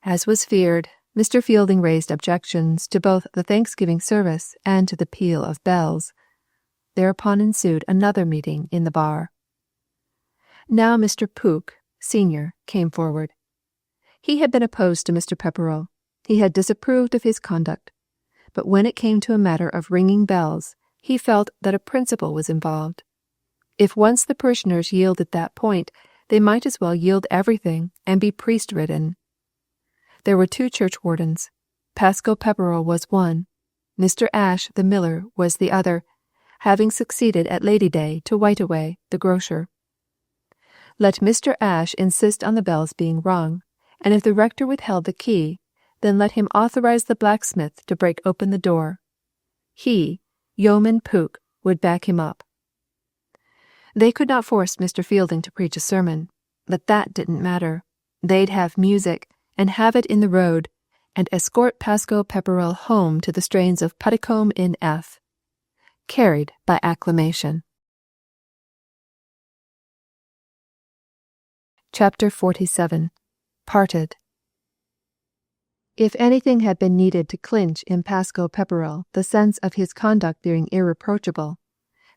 As was feared, Mr. Fielding raised objections to both the Thanksgiving service and to the peal of bells. Thereupon ensued another meeting in the bar. Now Mr. Pooke, senior, came forward. He had been opposed to Mr. Pepperell. He had disapproved of his conduct, but when it came to a matter of ringing bells, he felt that a principle was involved. If once the parishioners yielded that point, they might as well yield everything and be priest-ridden. There were 2 churchwardens. Pascoe Pepperell was one. Mr. Ashe, the miller, was the other, having succeeded at Lady Day to Whiteaway, the grocer. Let Mr. Ashe insist on the bells being rung, and if the rector withheld the key, then let him authorize the blacksmith to break open the door. He, Yeoman Pooke, would back him up. They could not force Mr. Fielding to preach a sermon, but that didn't matter. They'd have music, and have it in the road, and escort Pascoe Pepperell home to the strains of Puddicombe in F. Carried by acclamation. Chapter 47. Parted. If anything had been needed to clinch in Pascoe Pepperell the sense of his conduct being irreproachable,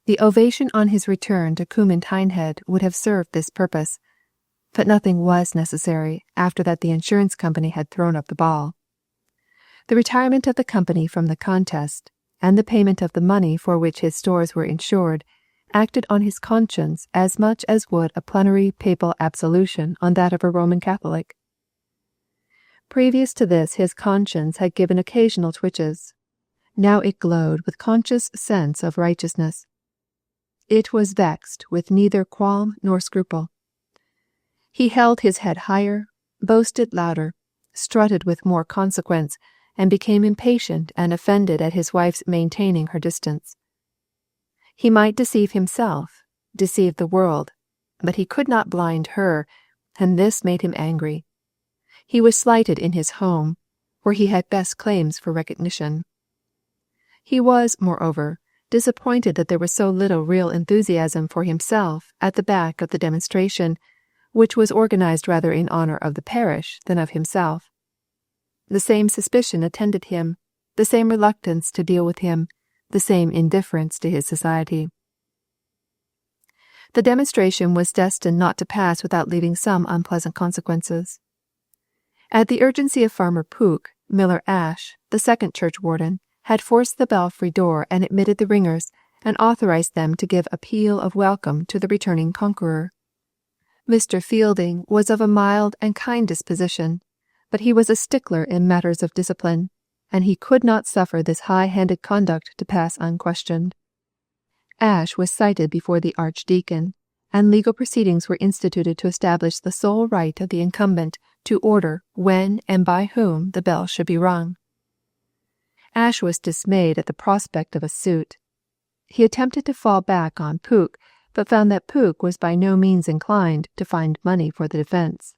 the ovation on his return to Coombe and Hindhead would have served this purpose, but nothing was necessary after that the insurance company had thrown up the ball. The retirement of the company from the contest, and the payment of the money for which his stores were insured, acted on his conscience as much as would a plenary papal absolution on that of a Roman Catholic. Previous to this his conscience had given occasional twitches. Now it glowed with conscious sense of righteousness. It was vexed with neither qualm nor scruple. He held his head higher, boasted louder, strutted with more consequence, and became impatient and offended at his wife's maintaining her distance. He might deceive himself, deceive the world, but he could not blind her, and this made him angry. He was slighted in his home, where he had best claims for recognition. He was, moreover, disappointed that there was so little real enthusiasm for himself at the back of the demonstration, which was organized rather in honor of the parish than of himself. The same suspicion attended him, the same reluctance to deal with him, the same indifference to his society. The demonstration was destined not to pass without leaving some unpleasant consequences. At the urgency of Farmer Pooke, Miller Ashe, the second churchwarden, had forced the belfry door and admitted the ringers, and authorized them to give a peal of welcome to the returning conqueror. Mr. Fielding was of a mild and kind disposition, but he was a stickler in matters of discipline, and he could not suffer this high-handed conduct to pass unquestioned. Ashe was cited before the Archdeacon, and legal proceedings were instituted to establish the sole right of the incumbent to order when and by whom the bell should be rung. Ashe was dismayed at the prospect of a suit. He attempted to fall back on Pooke, but found that Pooke was by no means inclined to find money for the defence.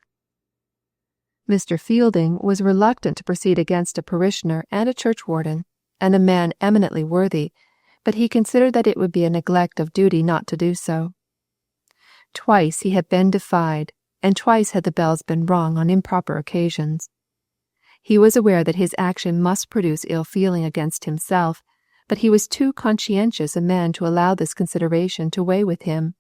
Mr. Fielding was reluctant to proceed against a parishioner and a churchwarden, and a man eminently worthy, but he considered that it would be a neglect of duty not to do so. Twice he had been defied, and twice had the bells been rung on improper occasions. He was aware that his action must produce ill feeling against himself, but he was too conscientious a man to allow this consideration to weigh with him.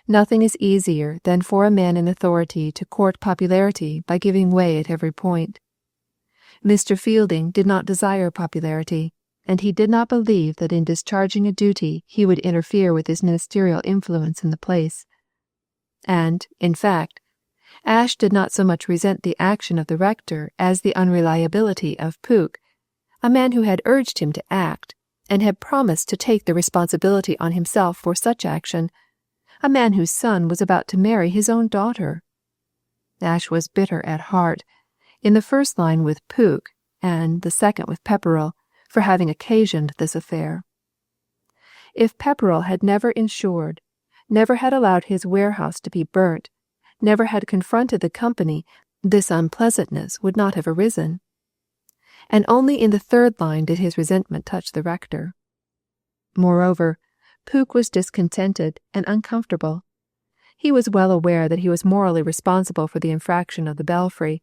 Nothing is easier than for a man in authority to court popularity by giving way at every point. Mr. Fielding did not desire popularity, and he did not believe that in discharging a duty he would interfere with his ministerial influence in the place. And, in fact, Ashe did not so much resent the action of the rector as the unreliability of Pooke, a man who had urged him to act, and had promised to take the responsibility on himself for such action, a man whose son was about to marry his own daughter. Ashe was bitter at heart, in the first line with Pooke, and the second with Pepperell, for having occasioned this affair. If Pepperell had never insured, never had allowed his warehouse to be burnt, never had confronted the company, this unpleasantness would not have arisen. And only in the third line did his resentment touch the rector. Moreover, Pooke was discontented and uncomfortable. He was well aware that he was morally responsible for the infraction of the belfry,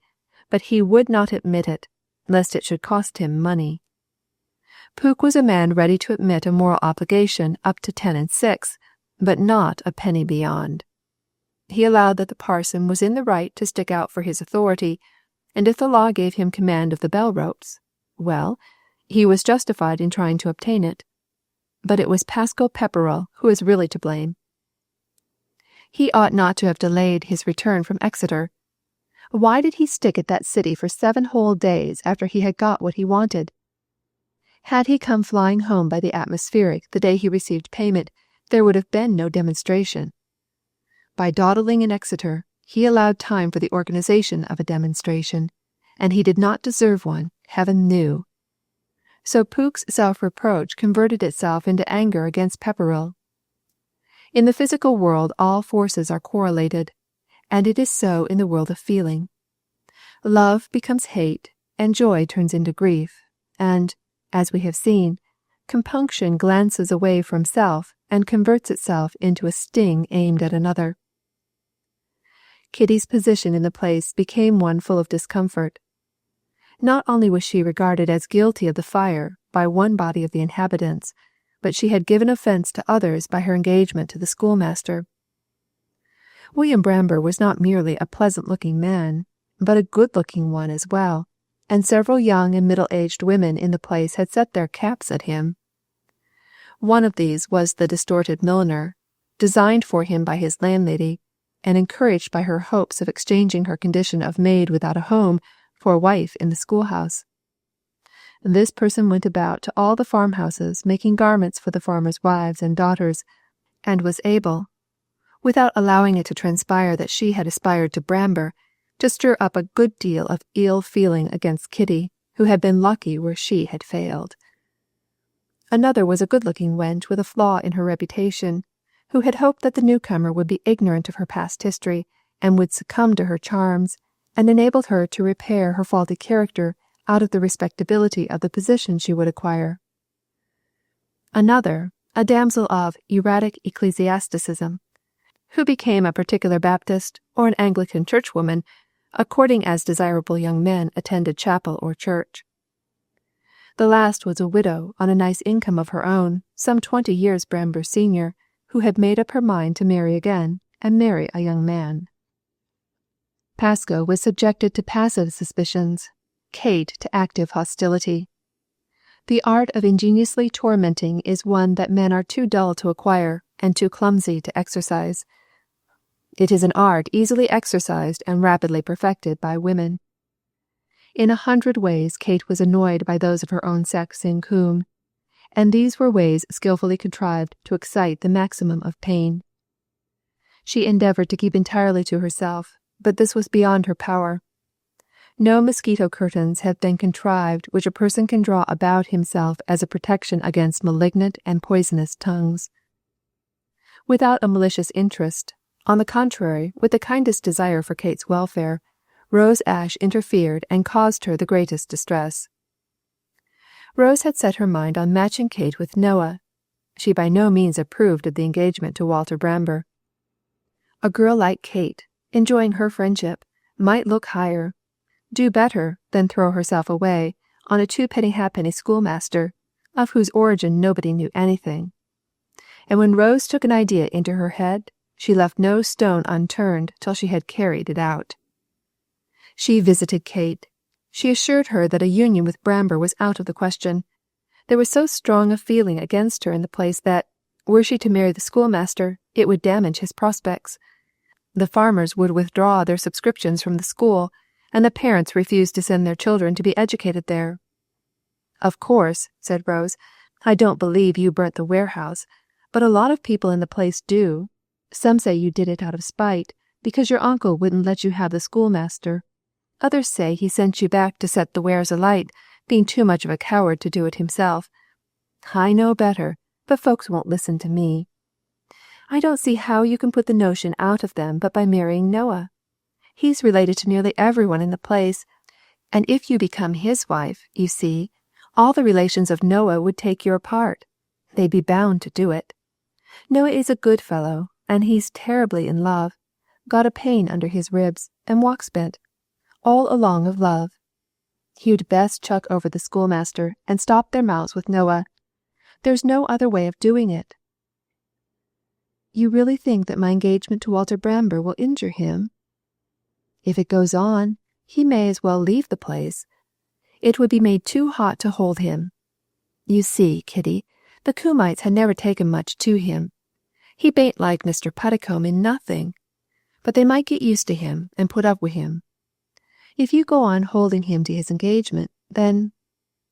but he would not admit it, lest it should cost him money. Pooke was a man ready to admit a moral obligation up to 10 6, but not a penny beyond. He allowed that the parson was in the right to stick out for his authority, and if the law gave him command of the bell ropes, well, he was justified in trying to obtain it. But it was Pascal Pepperrell who was really to blame. He ought not to have delayed his return from Exeter. Why did he stick at that city for 7 whole days after he had got what he wanted? Had he come flying home by the atmospheric the day he received payment, there would have been no demonstration. By dawdling in Exeter, he allowed time for the organization of a demonstration, and he did not deserve one, heaven knew. So Pook's self-reproach converted itself into anger against Pepperrell. In the physical world all forces are correlated, and it is so in the world of feeling. Love becomes hate, and joy turns into grief, and, as we have seen, compunction glances away from self and converts itself into a sting aimed at another. Kitty's position in the place became one full of discomfort. Not only was she regarded as guilty of the fire by one body of the inhabitants, but she had given offence to others by her engagement to the schoolmaster. William Bramber was not merely a pleasant-looking man, but a good-looking one as well, and several young and middle-aged women in the place had set their caps at him. One of these was the distorted milliner, designed for him by his landlady, and encouraged by her hopes of exchanging her condition of maid without a home for a wife in the schoolhouse. This person went about to all the farmhouses making garments for the farmers' wives and daughters, and was able, without allowing it to transpire that she had aspired to Bramber, to stir up a good deal of ill feeling against Kitty, who had been lucky where she had failed. Another was a good-looking wench with a flaw in her reputation, who had hoped that the newcomer would be ignorant of her past history, and would succumb to her charms, and enabled her to repair her faulty character out of the respectability of the position she would acquire. Another, a damsel of erratic ecclesiasticism, who became a particular Baptist or an Anglican churchwoman, according as desirable young men attended chapel or church. The last was a widow on a nice income of her own, some 20 years Bramber's senior, who had made up her mind to marry again, and marry a young man. Pascoe was subjected to passive suspicions, Kate to active hostility. The art of ingeniously tormenting is one that men are too dull to acquire and too clumsy to exercise. It is an art easily exercised and rapidly perfected by women. In 100 ways Kate was annoyed by those of her own sex in Coombe, and these were ways skilfully contrived to excite the maximum of pain. She endeavoured to keep entirely to herself, but this was beyond her power. No mosquito curtains have been contrived which a person can draw about himself as a protection against malignant and poisonous tongues. Without a malicious interest, on the contrary, with the kindest desire for Kate's welfare, Rose Ash interfered and caused her the greatest distress. Rose had set her mind on matching Kate with Noah. She by no means approved of the engagement to Walter Bramber. A girl like Kate, enjoying her friendship, might look higher, do better than throw herself away on a 2-penny halfpenny schoolmaster, of whose origin nobody knew anything. And when Rose took an idea into her head, she left no stone unturned till she had carried it out. She visited Kate. She assured her that a union with Bramber was out of the question. There was so strong a feeling against her in the place that, were she to marry the schoolmaster, it would damage his prospects. The farmers would withdraw their subscriptions from the school, and the parents refused to send their children to be educated there. "Of course," said Rose, "I don't believe you burnt the warehouse, but a lot of people in the place do. Some say you did it out of spite, because your uncle wouldn't let you have the schoolmaster. Others say he sent you back to set the wares alight, being too much of a coward to do it himself. I know better, but folks won't listen to me. I don't see how you can put the notion out of them but by marrying Noah. He's related to nearly everyone in the place, and if you become his wife, you see, all the relations of Noah would take your part. They'd be bound to do it. Noah is a good fellow, and he's terribly in love, got a pain under his ribs, and walks bent, all along of love. You'd best chuck over the schoolmaster and stop their mouths with Noah. There's no other way of doing it." "You really think that my engagement to Walter Bramber will injure him?" "If it goes on, he may as well leave the place. It would be made too hot to hold him. You see, Kitty, the Coomites had never taken much to him. He bain't like Mr. Puddicombe in nothing, but they might get used to him and put up with him. If you go on holding him to his engagement, then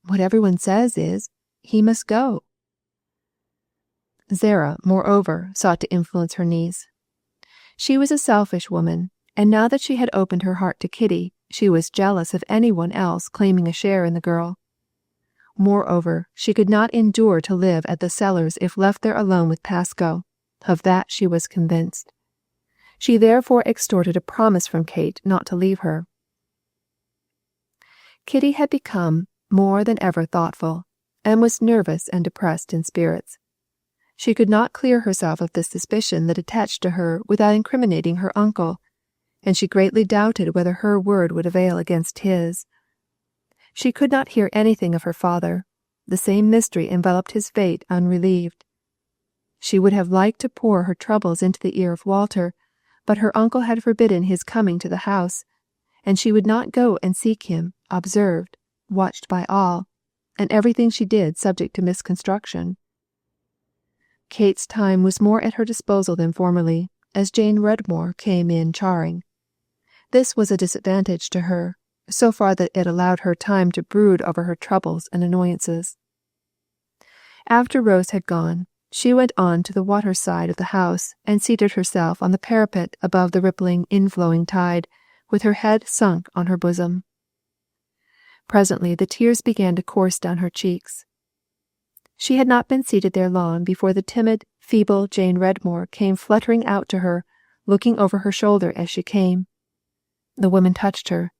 what everyone says is, he must go." Zara, moreover, sought to influence her niece. She was a selfish woman, and now that she had opened her heart to Kitty, she was jealous of anyone else claiming a share in the girl. Moreover, she could not endure to live at the Cellars if left there alone with Pascoe. Of that she was convinced. She therefore extorted a promise from Kate not to leave her. Kitty had become more than ever thoughtful, and was nervous and depressed in spirits. She could not clear herself of the suspicion that attached to her without incriminating her uncle, and she greatly doubted whether her word would avail against his. She could not hear anything of her father. The same mystery enveloped his fate unrelieved. She would have liked to pour her troubles into the ear of Walter, but her uncle had forbidden his coming to the house, and she would not go and seek him, observed, watched by all, and everything she did subject to misconstruction. Kate's time was more at her disposal than formerly, as Jane Redmore came in charing. This was a disadvantage to her, so far that it allowed her time to brood over her troubles and annoyances. After Rose had gone, she went on to the water side of the house and seated herself on the parapet above the rippling, inflowing tide, with her head sunk on her bosom. Presently the tears began to course down her cheeks. She had not been seated there long before the timid, feeble Jane Redmore came fluttering out to her, looking over her shoulder as she came. The woman touched her.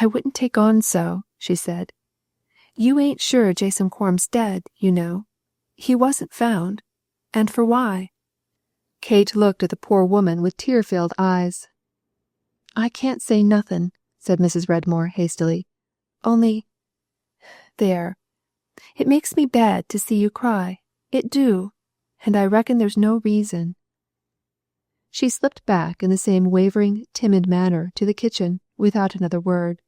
"I wouldn't take on so," she said. "You ain't sure Jason Quarm's dead, you know. He wasn't found. And for why?" Kate looked at the poor woman with tear-filled eyes. "I can't say nothin'," said Mrs. Redmore hastily. "Only, there, it makes me bad to see you cry. It do. And I reckon there's no reason." She slipped back in the same wavering, timid manner to the kitchen without another word.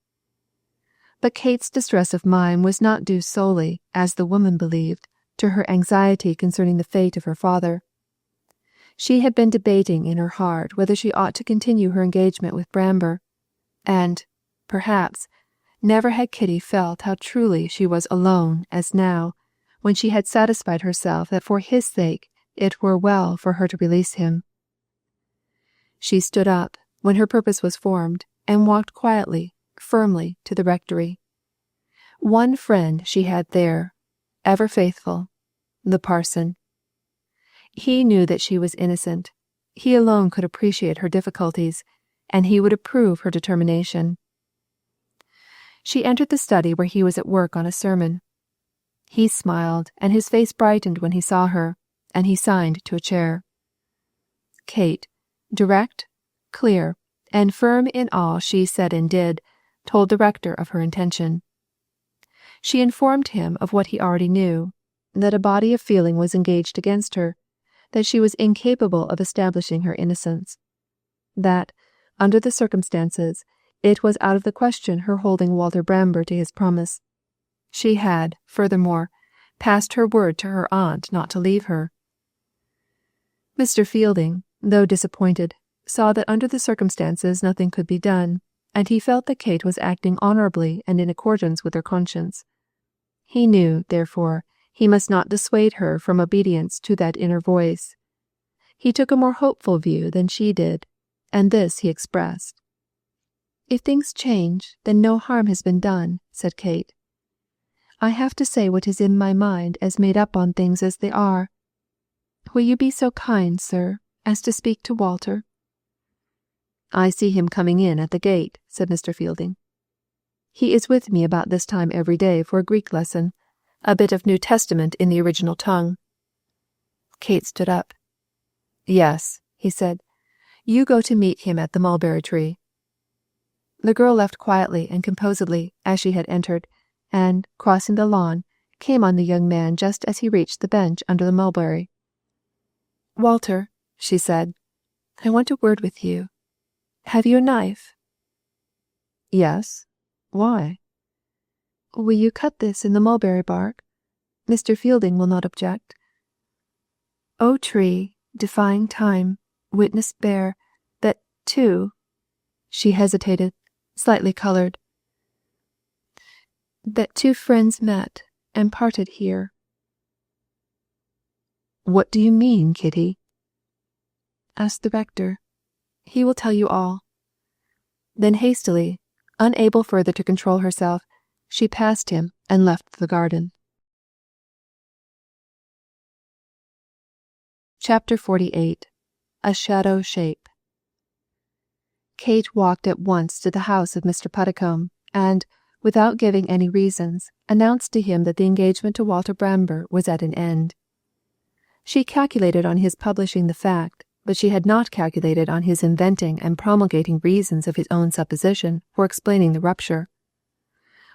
But Kate's distress of mind was not due solely, as the woman believed, to her anxiety concerning the fate of her father. She had been debating in her heart whether she ought to continue her engagement with Bramber, and, perhaps, never had Kitty felt how truly she was alone as now, when she had satisfied herself that for his sake it were well for her to release him. She stood up, when her purpose was formed, and walked quietly, firmly, to the rectory. One friend she had there, ever faithful, the parson. He knew that she was innocent. He alone could appreciate her difficulties, and he would approve her determination. She entered the study where he was at work on a sermon. He smiled, and his face brightened when he saw her, and he signed to a chair. Kate, direct, clear, and firm in all she said and did, told the rector of her intention. She informed him of what he already knew, that a body of feeling was engaged against her, that she was incapable of establishing her innocence, that, under the circumstances, it was out of the question her holding Walter Bramber to his promise. She had, furthermore, passed her word to her aunt not to leave her. Mr. Fielding, though disappointed, saw that under the circumstances nothing could be done, and he felt that Kate was acting honourably and in accordance with her conscience. He knew, therefore, he must not dissuade her from obedience to that inner voice. He took a more hopeful view than she did, and this he expressed. "If things change, then no harm has been done," said Kate. "I have to say what is in my mind as made up on things as they are. Will you be so kind, sir, as to speak to Walter?" "I see him coming in at the gate," said Mr. Fielding. "He is with me about this time every day for a Greek lesson, a bit of New Testament in the original tongue." Kate stood up. "Yes," he said. "You go to meet him at the mulberry tree." The girl left quietly and composedly as she had entered, and, crossing the lawn, came on the young man just as he reached the bench under the mulberry. "Walter," she said, "I want a word with you. Have you a knife?" Yes. Why? Will you cut this in the mulberry bark? Mr. Fielding will not object. O tree, defying time, witness bear, that two, she hesitated, slightly coloured, that two friends met and parted here. What do you mean, Kitty? Ask the rector. He will tell you all. Then hastily, unable further to control herself, she passed him and left the garden. Chapter 48. A Shadow Shape. Kate walked at once to the house of Mr. Puddicombe, and, without giving any reasons, announced to him that the engagement to Walter Bramber was at an end. She calculated on his publishing the fact, but she had not calculated on his inventing and promulgating reasons of his own supposition for explaining the rupture.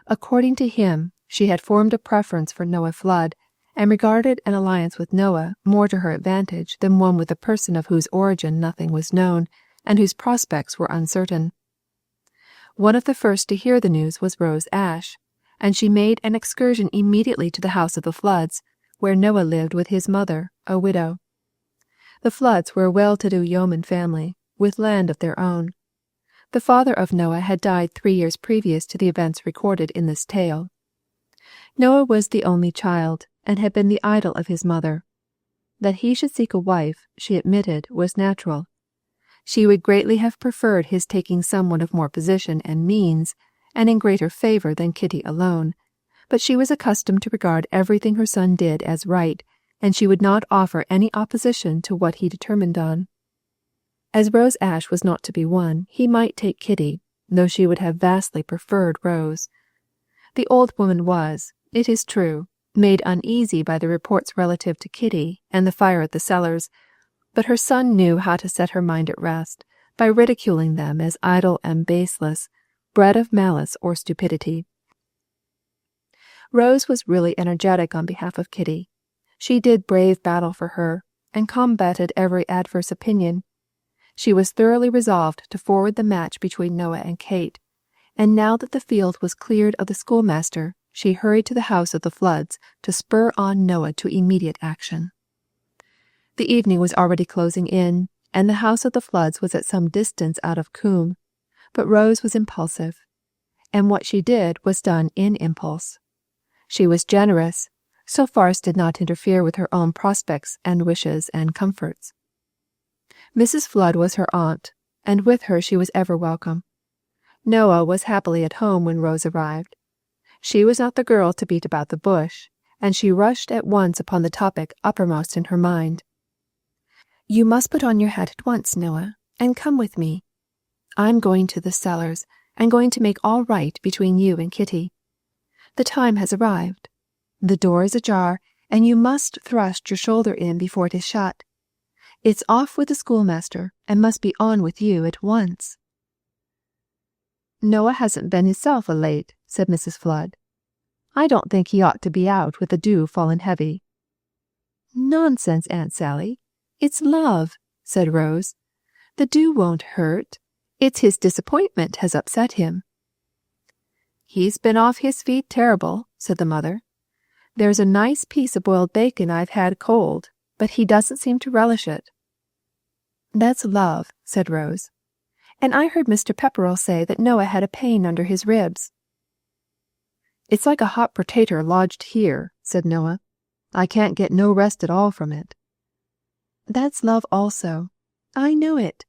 According to him, she had formed a preference for Noah Flood, and regarded an alliance with Noah more to her advantage than one with a person of whose origin nothing was known, and whose prospects were uncertain. One of the first to hear the news was Rose Ash, and she made an excursion immediately to the house of the Floods, where Noah lived with his mother, a widow. The Floods were a well-to-do yeoman family, with land of their own. The father of Noah had died 3 years previous to the events recorded in this tale. Noah was the only child, and had been the idol of his mother. That he should seek a wife, she admitted, was natural. She would greatly have preferred his taking someone of more position and means, and in greater favour than Kitty alone, but she was accustomed to regard everything her son did as right, and she would not offer any opposition to what he determined on. As Rose Ash was not to be won, he might take Kitty, though she would have vastly preferred Rose. The old woman was, it is true, made uneasy by the reports relative to Kitty and the fire at the cellars, but her son knew how to set her mind at rest by ridiculing them as idle and baseless, bred of malice or stupidity. Rose was really energetic on behalf of Kitty. She did brave battle for her, and combated every adverse opinion. She was thoroughly resolved to forward the match between Noah and Kate, and now that the field was cleared of the schoolmaster, she hurried to the house of the Floods to spur on Noah to immediate action. The evening was already closing in, and the house of the Floods was at some distance out of Coombe, but Rose was impulsive, and what she did was done in impulse. She was generous, so far as did not interfere with her own prospects and wishes and comforts. Mrs. Flood was her aunt, and with her she was ever welcome. Noah was happily at home when Rose arrived. She was not the girl to beat about the bush, and she rushed at once upon the topic uppermost in her mind. "You must put on your hat at once, Noah, and come with me. I'm going to the cellars, and going to make all right between you and Kitty. The time has arrived. The door is ajar, and you must thrust your shoulder in before it is shut. It's off with the schoolmaster, and must be on with you at once." "Noah hasn't been hisself of late," said Mrs. Flood. "I don't think he ought to be out with the dew fallen heavy." "Nonsense, Aunt Sally. It's love," said Rose. "The dew won't hurt. It's his disappointment has upset him." "He's been off his feet terrible," said the mother. "There's a nice piece of boiled bacon I've had cold, but he doesn't seem to relish it." "That's love," said Rose. "And I heard Mr. Pepperell say that Noah had a pain under his ribs." "It's like a hot potato lodged here," said Noah. "I can't get no rest at all from it." "That's love also. I know it.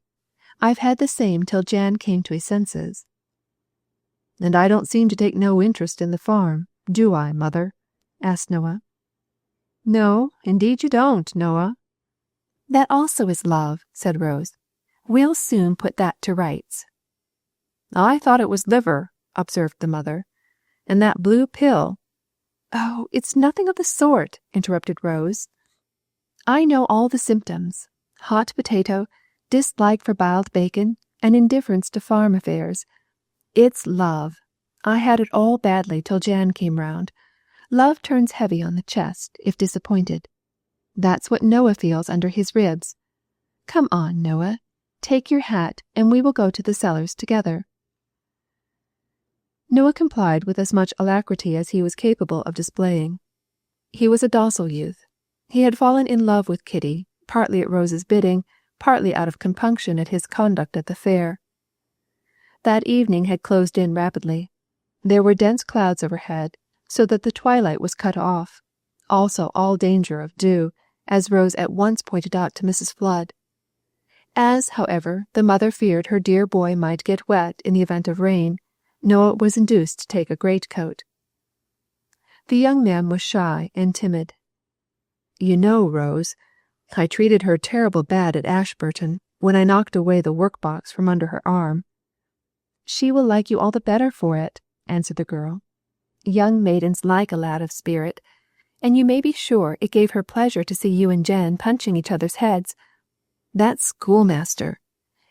I've had the same till Jan came to his senses." "And I don't seem to take no interest in the farm, do I, mother?" asked Noah. "No, indeed you don't, Noah." "That also is love," said Rose. "We'll soon put that to rights." "I thought it was liver," observed the mother. "And that blue pill—" "Oh, it's nothing of the sort," interrupted Rose. "I know all the symptoms: hot potato, dislike for biled bacon, and indifference to farm affairs. It's love. I had it all badly till Jan came round. Love turns heavy on the chest, if disappointed. That's what Noah feels under his ribs. Come on, Noah. Take your hat, and we will go to the cellars together." Noah complied with as much alacrity as he was capable of displaying. He was a docile youth. He had fallen in love with Kitty, partly at Rose's bidding, partly out of compunction at his conduct at the fair. That evening had closed in rapidly. There were dense clouds overhead, so that the twilight was cut off, also all danger of dew, as Rose at once pointed out to Mrs. Flood. As, however, the mother feared her dear boy might get wet in the event of rain, Noah was induced to take a greatcoat. The young man was shy and timid. "You know, Rose, I treated her terrible bad at Ashburton, when I knocked away the workbox from under her arm." "She will like you all the better for it," answered the girl. "Young maidens like a lad of spirit, and you may be sure it gave her pleasure to see you and Jen punching each other's heads. That schoolmaster,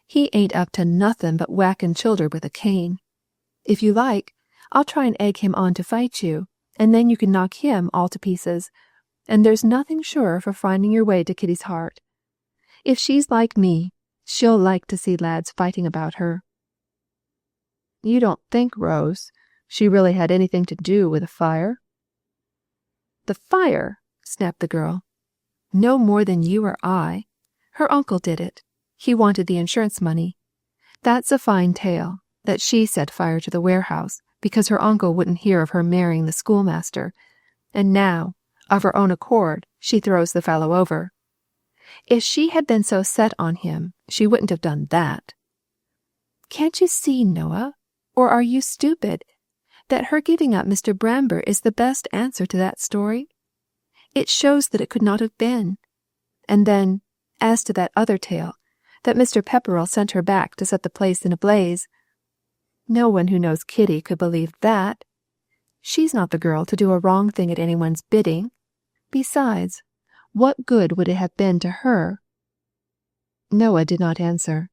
he ain't up to nothing but whacking childer with a cane. If you like, I'll try and egg him on to fight you, and then you can knock him all to pieces, and there's nothing surer for finding your way to Kitty's heart. If she's like me, she'll like to see lads fighting about her." "You don't think, Rose, she really had anything to do with the fire?" "The fire?" snapped the girl. "No more than you or I. Her uncle did it. He wanted the insurance money. That's a fine tale, that she set fire to the warehouse because her uncle wouldn't hear of her marrying the schoolmaster, and now, of her own accord, she throws the fellow over. If she had been so set on him, she wouldn't have done that. Can't you see, Noah, or are you stupid, that her giving up Mr. Bramber is the best answer to that story? It shows that it could not have been. And then, as to that other tale, that Mr. Pepperell sent her back to set the place in a blaze, no one who knows Kitty could believe that. She's not the girl to do a wrong thing at anyone's bidding. Besides, what good would it have been to her?" Noah did not answer.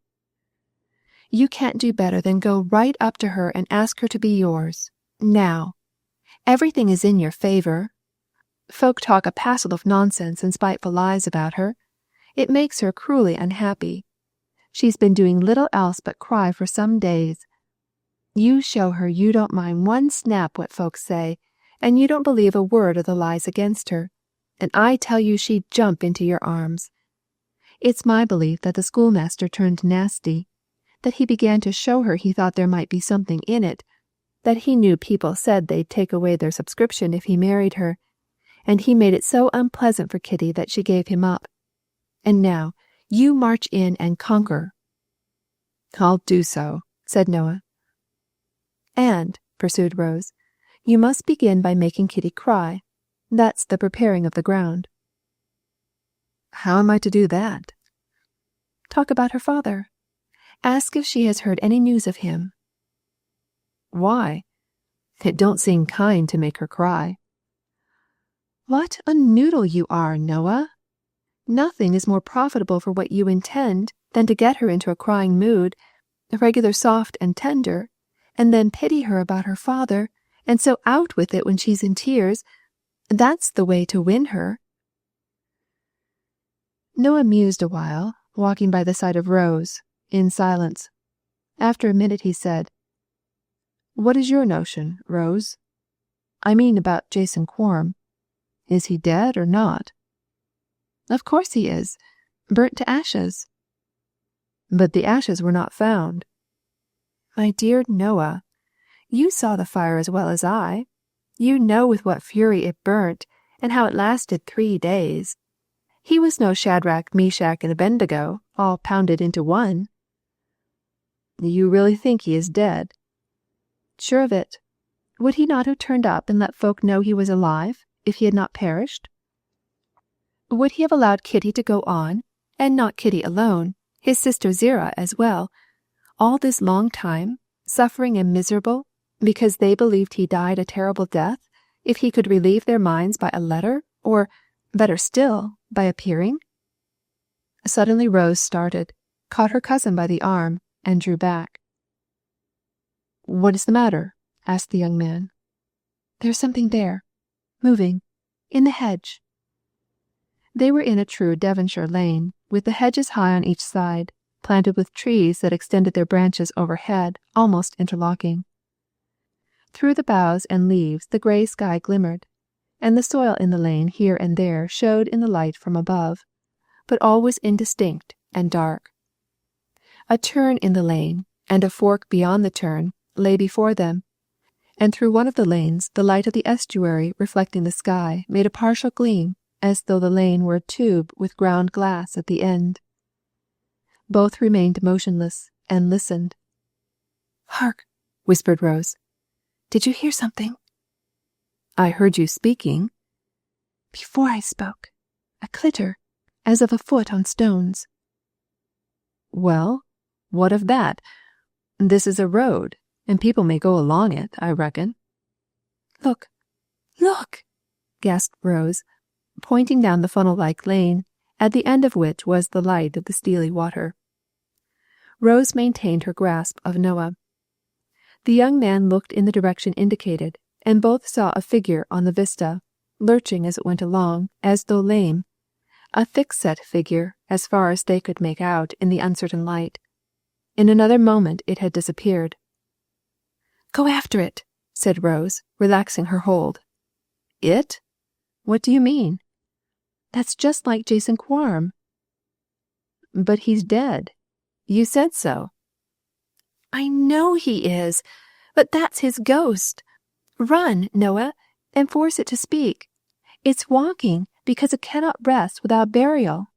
"You can't do better than go right up to her and ask her to be yours. Now, everything is in your favour. Folk talk a passel of nonsense and spiteful lies about her. It makes her cruelly unhappy. She's been doing little else but cry for some days. You show her you don't mind one snap what folks say, and you don't believe a word of the lies against her, and I tell you she'd jump into your arms. It's my belief that the schoolmaster turned nasty, that he began to show her he thought there might be something in it, that he knew people said they'd take away their subscription if he married her, and he made it so unpleasant for Kitty that she gave him up. And now, you march in and conquer." "I'll do so," said Noah. "And," pursued Rose, "you must begin by making Kitty cry. That's the preparing of the ground." "How am I to do that?" "Talk about her father. Ask if she has heard any news of him." "Why? It don't seem kind to make her cry." "What a noodle you are, Noah! Nothing is more profitable for what you intend than to get her into a crying mood, a regular soft and tender, and then pity her about her father, and so out with it when she's in tears. That's the way to win her." Noah mused a while, walking by the side of Rose, in silence. After a minute he said, "What is your notion, Rose? I mean about Jason Quorm. Is he dead or not?" "Of course he is. Burnt to ashes." "But the ashes were not found." "My dear Noah, you saw the fire as well as I. You know with what fury it burnt, and how it lasted 3 days. He was no Shadrach, Meshach, and Abednego, all pounded into one." "You really think he is dead?" "Sure of it. Would he not have turned up and let folk know he was alive, if he had not perished? Would he have allowed Kitty to go on, and not Kitty alone, his sister Zira as well, all this long time, suffering and miserable, because they believed he died a terrible death, if he could relieve their minds by a letter, or, better still, by appearing?" Suddenly Rose started, caught her cousin by the arm, and drew back. "What is the matter?" asked the young man. "There's something there, moving, in the hedge." They were in a true Devonshire lane, with the hedges high on each side, planted with trees that extended their branches overhead, almost interlocking. Through the boughs and leaves the grey sky glimmered, and the soil in the lane here and there showed in the light from above, but all was indistinct and dark. A turn in the lane, and a fork beyond the turn, lay before them, and through one of the lanes the light of the estuary reflecting the sky made a partial gleam, as though the lane were a tube with ground glass at the end. Both remained motionless and listened. "Hark!" whispered Rose. "Did you hear something?" "I heard you speaking." "Before I spoke, a clitter, as of a foot on stones." "Well, what of that? This is a road, and people may go along it, I reckon." "Look, look!" gasped Rose, pointing down the funnel-like lane, at the end of which was the light of the steely water. Rose maintained her grasp of Noah. The young man looked in the direction indicated, and both saw a figure on the vista, lurching as it went along, as though lame, a thick-set figure as far as they could make out in the uncertain light. In another moment it had disappeared. "Go after it," said Rose, relaxing her hold. "It? What do you mean?" "That's just like Jason Quarm." "But he's dead. You said so." "I know he is, but that's his ghost. Run, Noah, and force it to speak. It's walking because it cannot rest without burial."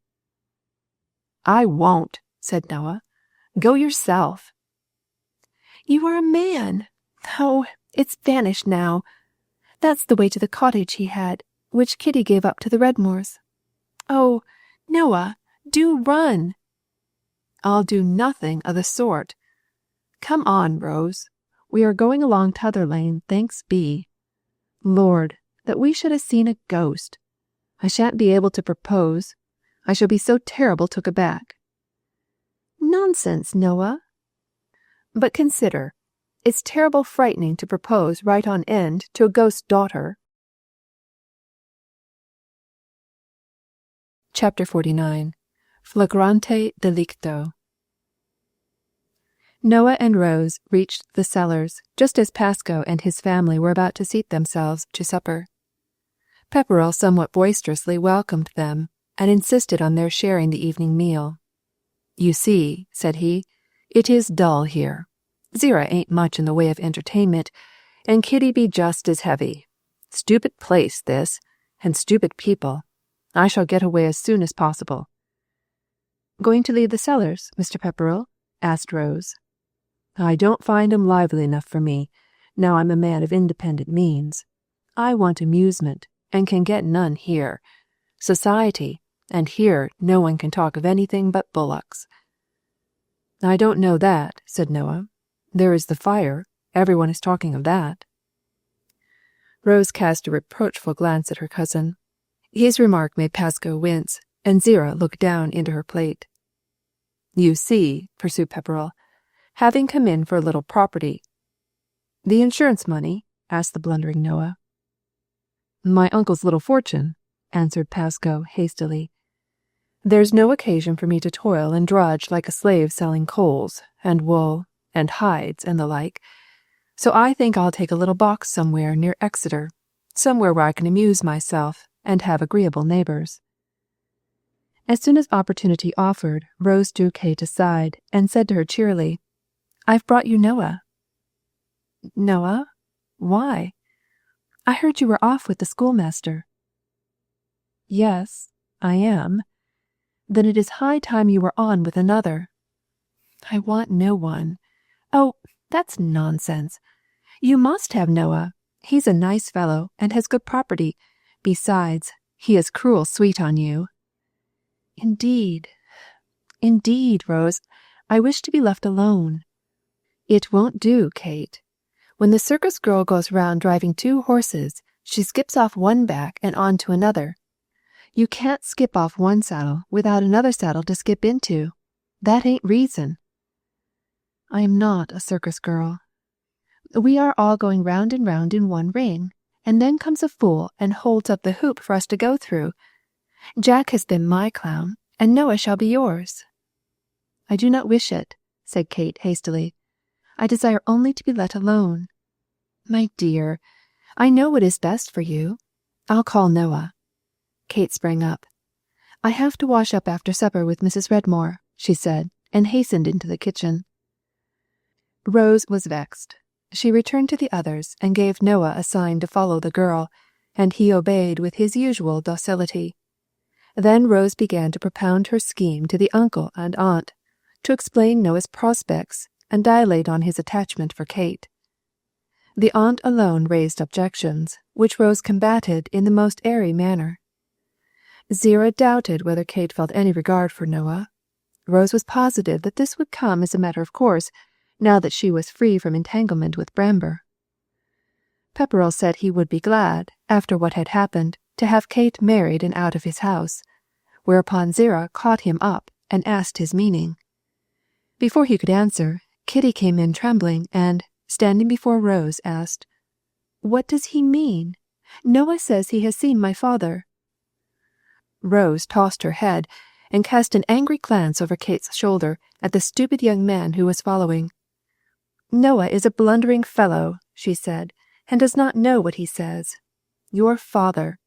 "I won't," said Noah. "Go yourself." "You are a man. Oh, it's vanished now. That's the way to the cottage he had, which Kitty gave up to the Redmores. Oh, Noah, do run." "I'll do nothing of the sort. Come on, Rose. We are going along t'other lane, thanks be. Lord, that we should have seen a ghost. I shan't be able to propose. I shall be so terrible took aback." "Nonsense, Noah." "But consider, it's terrible frightening to propose right on end to a ghost's daughter." Chapter 49. Flagrante Delicto. Noah and Rose reached the cellars just as Pascoe and his family were about to seat themselves to supper. Pepperell somewhat boisterously welcomed them, and insisted on their sharing the evening meal. "You see," said he, "it is dull here. Zerah ain't much in the way of entertainment, and Kitty be just as heavy. Stupid place, this, and stupid people. I shall get away as soon as possible." "Going to leave the cellars, Mr. Pepperell?" asked Rose. "I don't find 'em lively enough for me, now I'm a man of independent means. I want amusement, and can get none here. Society, and here no one can talk of anything but bullocks." "I don't know that," said Noah. "There is the fire. Everyone is talking of that." Rose cast a reproachful glance at her cousin. His remark made Pascoe wince, and Zerah look down into her plate. "You see," pursued Pepperell, "having come in for a little property—" "The insurance money?" asked the blundering Noah. "My uncle's little fortune," answered Pascoe hastily. "There's no occasion for me to toil and drudge like a slave selling coals, and wool, and hides, and the like, so I think I'll take a little box somewhere near Exeter, somewhere where I can amuse myself and have agreeable neighbours." As soon as opportunity offered, Rose drew Kate aside, and said to her cheerily, "I've brought you Noah." "Noah? Why?" I heard you were off with the schoolmaster." "Yes, I am." "Then it is high time you were on with another." "I want no one." "Oh, that's nonsense. You must have Noah. He's a nice fellow, and has good property. Besides, he is cruel sweet on you." "Indeed, Rose, I wish to be left alone." "It won't do, Kate. When the circus girl goes round driving 2 horses, she skips off one back and on to another. You can't skip off one saddle without another saddle to skip into. That ain't reason." "I am not a circus girl. We are all going round and round in one ring, and then comes a fool and holds up the hoop for us to go through. Jack has been my clown, and Noah shall be yours." "I do not wish it," said Kate hastily. "I desire only to be let alone." My dear, I know what is best for you. I'll call Noah." Kate sprang up. "I have to wash up after supper with Mrs. Redmore," she said, and hastened into the kitchen. Rose was vexed. She returned to the others and gave Noah a sign to follow the girl, and he obeyed with his usual docility. Then Rose began to propound her scheme to the uncle and aunt, to explain Noah's prospects and dilate on his attachment for Kate. The aunt alone raised objections, which Rose combated in the most airy manner. Zira doubted whether Kate felt any regard for Noah. Rose was positive that this would come as a matter of course, now that she was free from entanglement with Bramber. Pepperrell said he would be glad, after what had happened, to have Kate married and out of his house, whereupon Zira caught him up and asked his meaning. Before he could answer, Kitty came in trembling and, standing before Rose, asked, "What does he mean? Noah says he has seen my father." Rose tossed her head and cast an angry glance over Kate's shoulder at the stupid young man who was following. "Noah is a blundering fellow," she said, "and does not know what he says. Your father.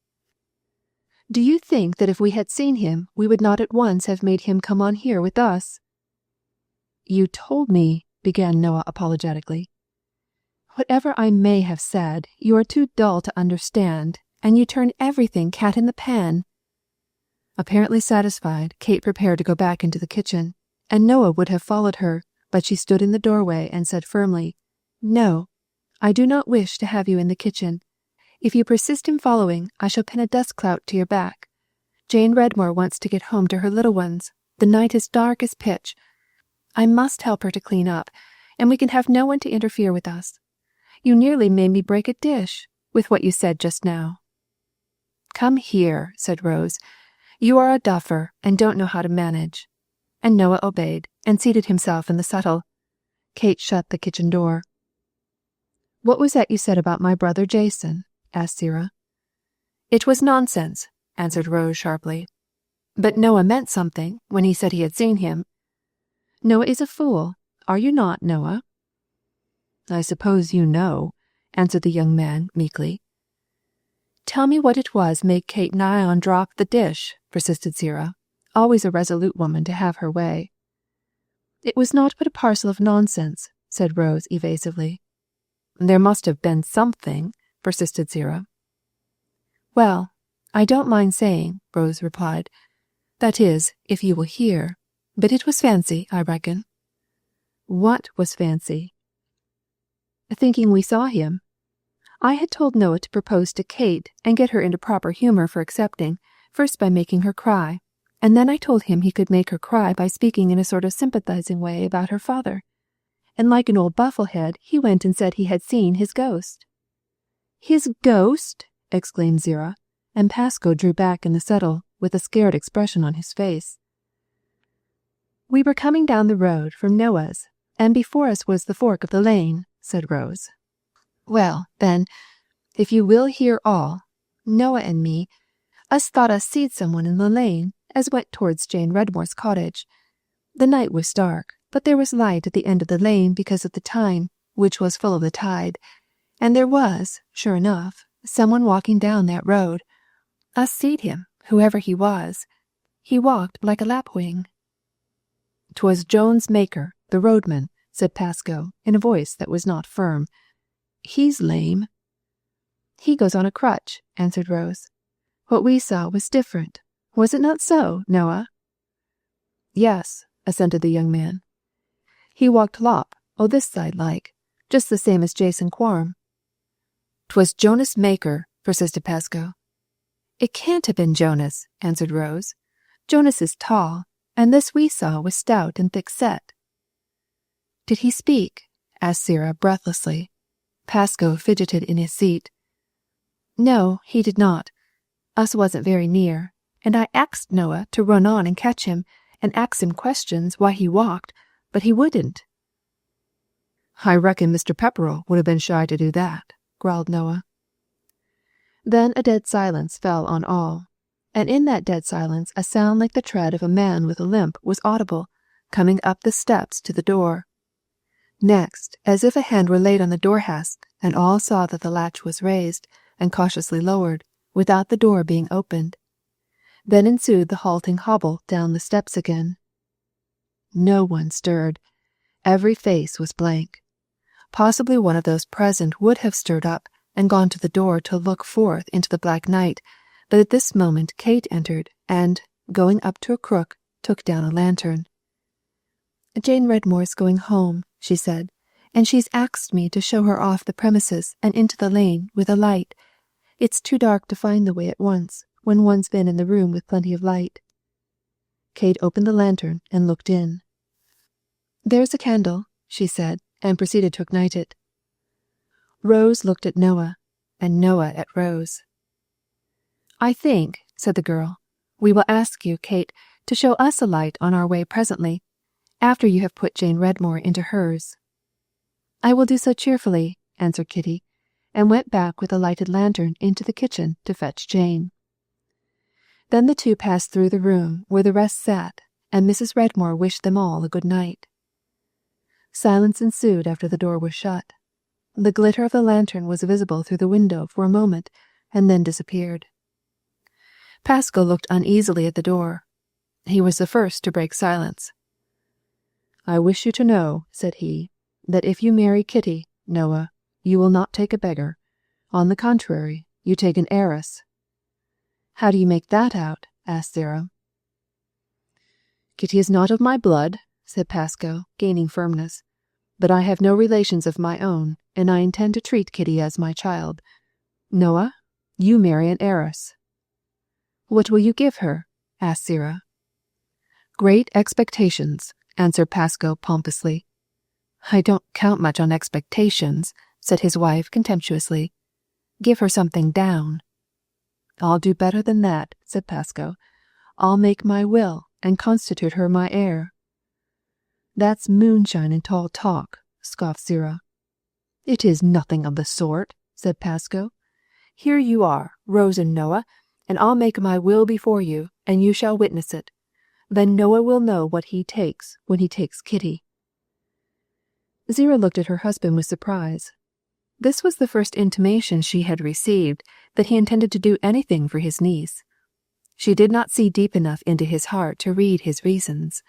Do you think that if we had seen him, we would not at once have made him come on here with us?" "You told me," began Noah apologetically. "Whatever I may have said, you are too dull to understand, and you turn everything cat in the pan." Apparently satisfied, Kate prepared to go back into the kitchen, and Noah would have followed her, but she stood in the doorway and said firmly, "No, I do not wish to have you in the kitchen. If you persist in following, I shall pin a dust clout to your back. Jane Redmore wants to get home to her little ones. The night is dark as pitch. I must help her to clean up, and we can have no one to interfere with us. You nearly made me break a dish with what you said just now." "Come here," said Rose. "You are a duffer and don't know how to manage." And Noah obeyed and seated himself in the settle. Kate shut the kitchen door. "What was that you said about my brother Jason?" asked Zira. "It was nonsense," answered Rose sharply. "But Noah meant something when he said he had seen him. Noah is a fool. Are you not, Noah?" "I suppose you know," answered the young man meekly. "Tell me what it was made Kate nigh on drop the dish," persisted Zira, always a resolute woman to have her way. "It was naught but a parcel of nonsense," said Rose evasively. "There must have been something," persisted Zira. "Well, I don't mind saying," Rose replied. "That is, if you will hear. But it was fancy, I reckon." "What was fancy?" "Thinking we saw him. I had told Noah to propose to Kate and get her into proper humour for accepting, first by making her cry, and then I told him he could make her cry by speaking in a sort of sympathizing way about her father. And like an old bufflehead, he went and said he had seen his ghost." "His ghost!" exclaimed Zira, and Pasco drew back in the settle with a scared expression on his face. "We were coming down the road from Noah's, and before us was the fork of the lane," said Rose. "Well, then, if you will hear all, Noah and me, us thought us seed someone in the lane as went towards Jane Redmore's cottage. The night was dark, but there was light at the end of the lane because of the Tyne, which was full of the tide, and there was, sure enough, someone walking down that road. Us seed him, whoever he was. He walked like a lapwing." "'Twas Jones Maker, the roadman," said Pasco, in a voice that was not firm. "He's lame." "He goes on a crutch," answered Rose. "What we saw was different. Was it not so, Noah?" "Yes," assented the young man. "He walked lop, this side like, just the same as Jason Quarm." "'Twas Jonas Maker," persisted Pasco. "It can't have been Jonas," answered Rose. "Jonas is tall, and this we saw was stout and thick-set." "Did he speak?" asked Zira breathlessly. Pasco fidgeted in his seat. "No, he did not. Us wasn't very near, and I axed Noah to run on and catch him, and ax him questions why he walked, but he wouldn't." "I reckon Mr. Pepperrell would have been shy to do that," growled Noah. Then a dead silence fell on all, and in that dead silence a sound like the tread of a man with a limp was audible, coming up the steps to the door. Next, as if a hand were laid on the door hasp, and all saw that the latch was raised and cautiously lowered, without the door being opened. Then ensued the halting hobble down the steps again. No one stirred. Every face was blank. Possibly one of those present would have stirred up and gone to the door to look forth into the black night, but at this moment Kate entered and, going up to a crook, took down a lantern. "Jane Redmore's going home," she said, "and she's asked me to show her off the premises and into the lane with a light. It's too dark to find the way at once, when one's been in the room with plenty of light." Kate opened the lantern and looked in. "There's a candle," she said, and proceeded to ignite it. Rose looked at Noah, and Noah at Rose. "I think," said the girl, "we will ask you, Kate, to show us a light on our way presently, after you have put Jane Redmore into hers." "I will do so cheerfully," answered Kitty, and went back with a lighted lantern into the kitchen to fetch Jane. Then the two passed through the room where the rest sat, and Mrs. Redmore wished them all a good night. Silence ensued after the door was shut. The glitter of the lantern was visible through the window for a moment, and then disappeared. Pascal looked uneasily at the door. He was the first to break silence. "I wish you to know," said he, "that if you marry Kitty, Noah, you will not take a beggar. On the contrary, you take an heiress." "How do you make that out?" asked Sarah. "Kitty is not of my blood," said Pascal, gaining firmness, "but I have no relations of my own, and I intend to treat Kitty as my child. Noah, you marry an heiress." "What will you give her?" asked Sarah. "Great expectations," answered Pascal pompously. "I don't count much on expectations," said his wife contemptuously. "Give her something down." "I'll do better than that," said Pascal. "I'll make my will and constitute her my heir." "That's moonshine and tall talk," scoffed Sarah. "It is nothing of the sort," said Pascal. "Here you are, Rose and Noah, and I'll make my will before you, and you shall witness it. Then Noah will know what he takes when he takes Kitty." Zira looked at her husband with surprise. This was the first intimation she had received that he intended to do anything for his niece. She did not see deep enough into his heart to read his reasons.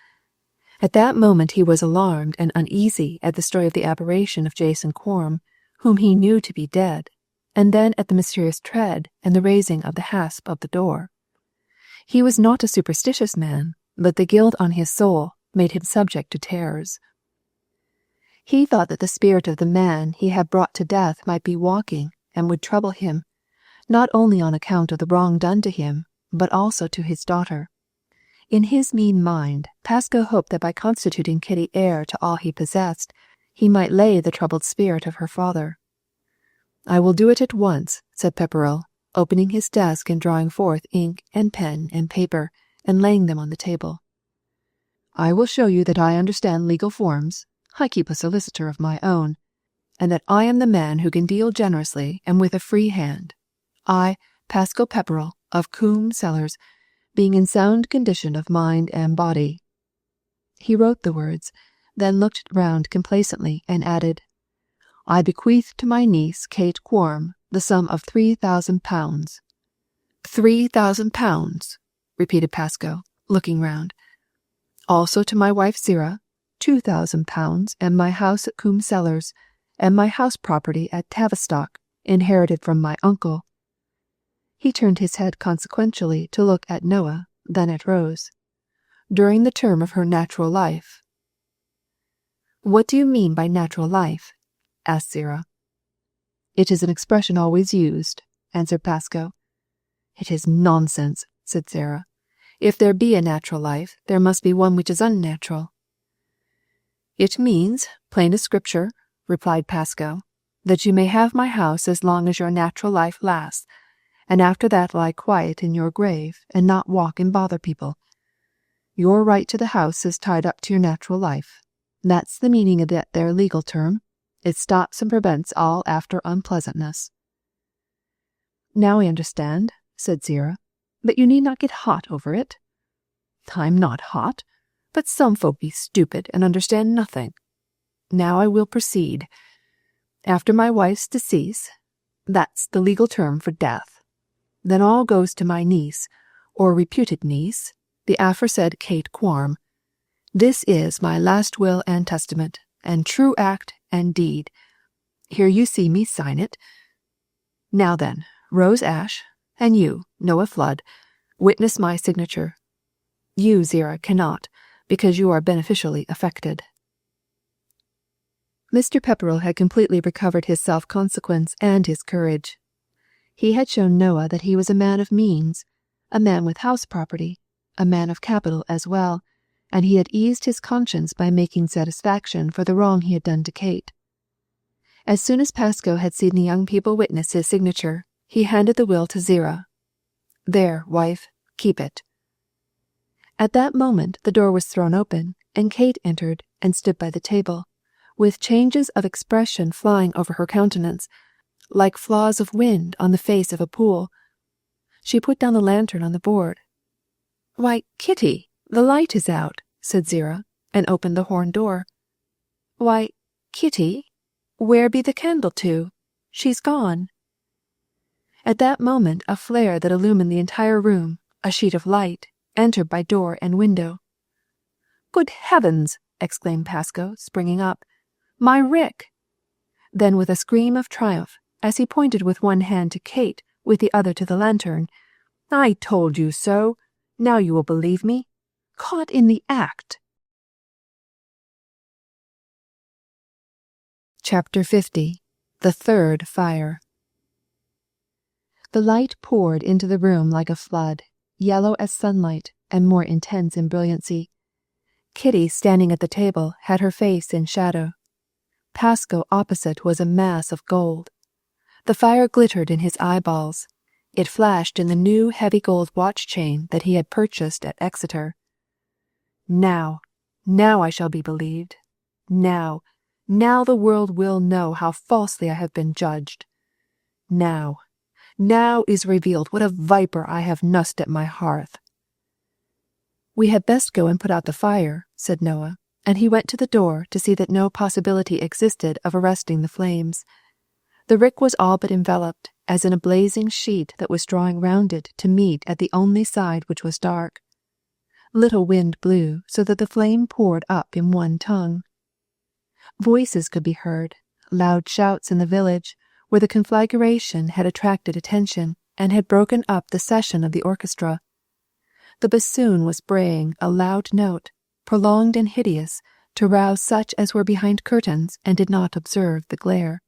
At that moment he was alarmed and uneasy at the story of the apparition of Jason Quorum, whom he knew to be dead, and then at the mysterious tread and the raising of the hasp of the door. He was not a superstitious man, but the guilt on his soul made him subject to terrors. He thought that the spirit of the man he had brought to death might be walking and would trouble him, not only on account of the wrong done to him, but also to his daughter. In his mean mind, Pascal hoped that by constituting Kitty heir to all he possessed, he might lay the troubled spirit of her father. "I will do it at once," said Pepperrell, opening his desk and drawing forth ink and pen and paper, and laying them on the table. "I will show you that I understand legal forms. I keep a solicitor of my own, and that I am the man who can deal generously and with a free hand. I, Pascal Pepperrell, of Coombe Cellars, being in sound condition of mind and body." He wrote the words, then looked round complacently and added, "I bequeath to my niece Kate Quorum the sum of £3,000. £3,000, repeated Pascal, looking round. "Also to my wife Zira, £2,000, and my house at Coombe Cellars, and my house property at Tavistock, inherited from my uncle." He turned his head consequentially to look at Noah, then at Rose. "During the term of her natural life." "What do you mean by natural life?" asked Zira. "It is an expression always used," answered Pascal. "It is nonsense," said Zira. "If there be a natural life, there must be one which is unnatural." "It means, plain as scripture," replied Pascal, "that you may have my house as long as your natural life lasts, and after that lie quiet in your grave and not walk and bother people. Your right to the house is tied up to your natural life. That's the meaning of that there legal term. It stops and prevents all after unpleasantness." "Now I understand," said Zira, "but you need not get hot over it." "I'm not hot, but some folk be stupid and understand nothing. Now I will proceed. After my wife's decease, that's the legal term for death, then all goes to my niece, or reputed niece, the aforesaid Kate Quarm. This is my last will and testament, and true act and deed. Here you see me sign it. Now then, Rose Ash, and you, Noah Flood, witness my signature. You, Zira, cannot, because you are beneficially affected." Mr. Pepperell had completely recovered his self-consequence and his courage. He had shown Noah that he was a man of means, a man with house property, a man of capital as well, and he had eased his conscience by making satisfaction for the wrong he had done to Kate. As soon as Pascoe had seen the young people witness his signature, he handed the will to Zira. "There, wife, keep it." At that moment the door was thrown open, and Kate entered and stood by the table, with changes of expression flying over her countenance, like flaws of wind on the face of a pool. She put down the lantern on the board. "Why, Kitty, the light is out," said Zira, and opened the horn door. "Why, Kitty, where be the candle to? She's gone." At that moment a flare that illumined the entire room, a sheet of light, entered by door and window. "Good heavens!" exclaimed Pascoe, springing up. "My Rick!" Then with a scream of triumph, as he pointed with one hand to Kate, with the other to the lantern, "I told you so. Now you will believe me. Caught in the act." Chapter 50. The Third Fire. The light poured into the room like a flood, yellow as sunlight and more intense in brilliancy. Kitty, standing at the table, had her face in shadow. Pascoe opposite was a mass of gold. The fire glittered in his eyeballs. It flashed in the new heavy gold watch chain that he had purchased at Exeter. Now I shall be believed. Now the world will know how falsely I have been judged. Now is revealed what a viper I have nursed at my hearth. "We had best go and put out the fire," said Noah, and he went to the door to see that no possibility existed of arresting the flames. The rick was all but enveloped, as in a blazing sheet that was drawing round it to meet at the only side which was dark. Little wind blew, so that the flame poured up in one tongue. Voices could be heard, loud shouts in the village, where the conflagration had attracted attention and had broken up the session of the orchestra. The bassoon was braying a loud note, prolonged and hideous, to rouse such as were behind curtains and did not observe the glare.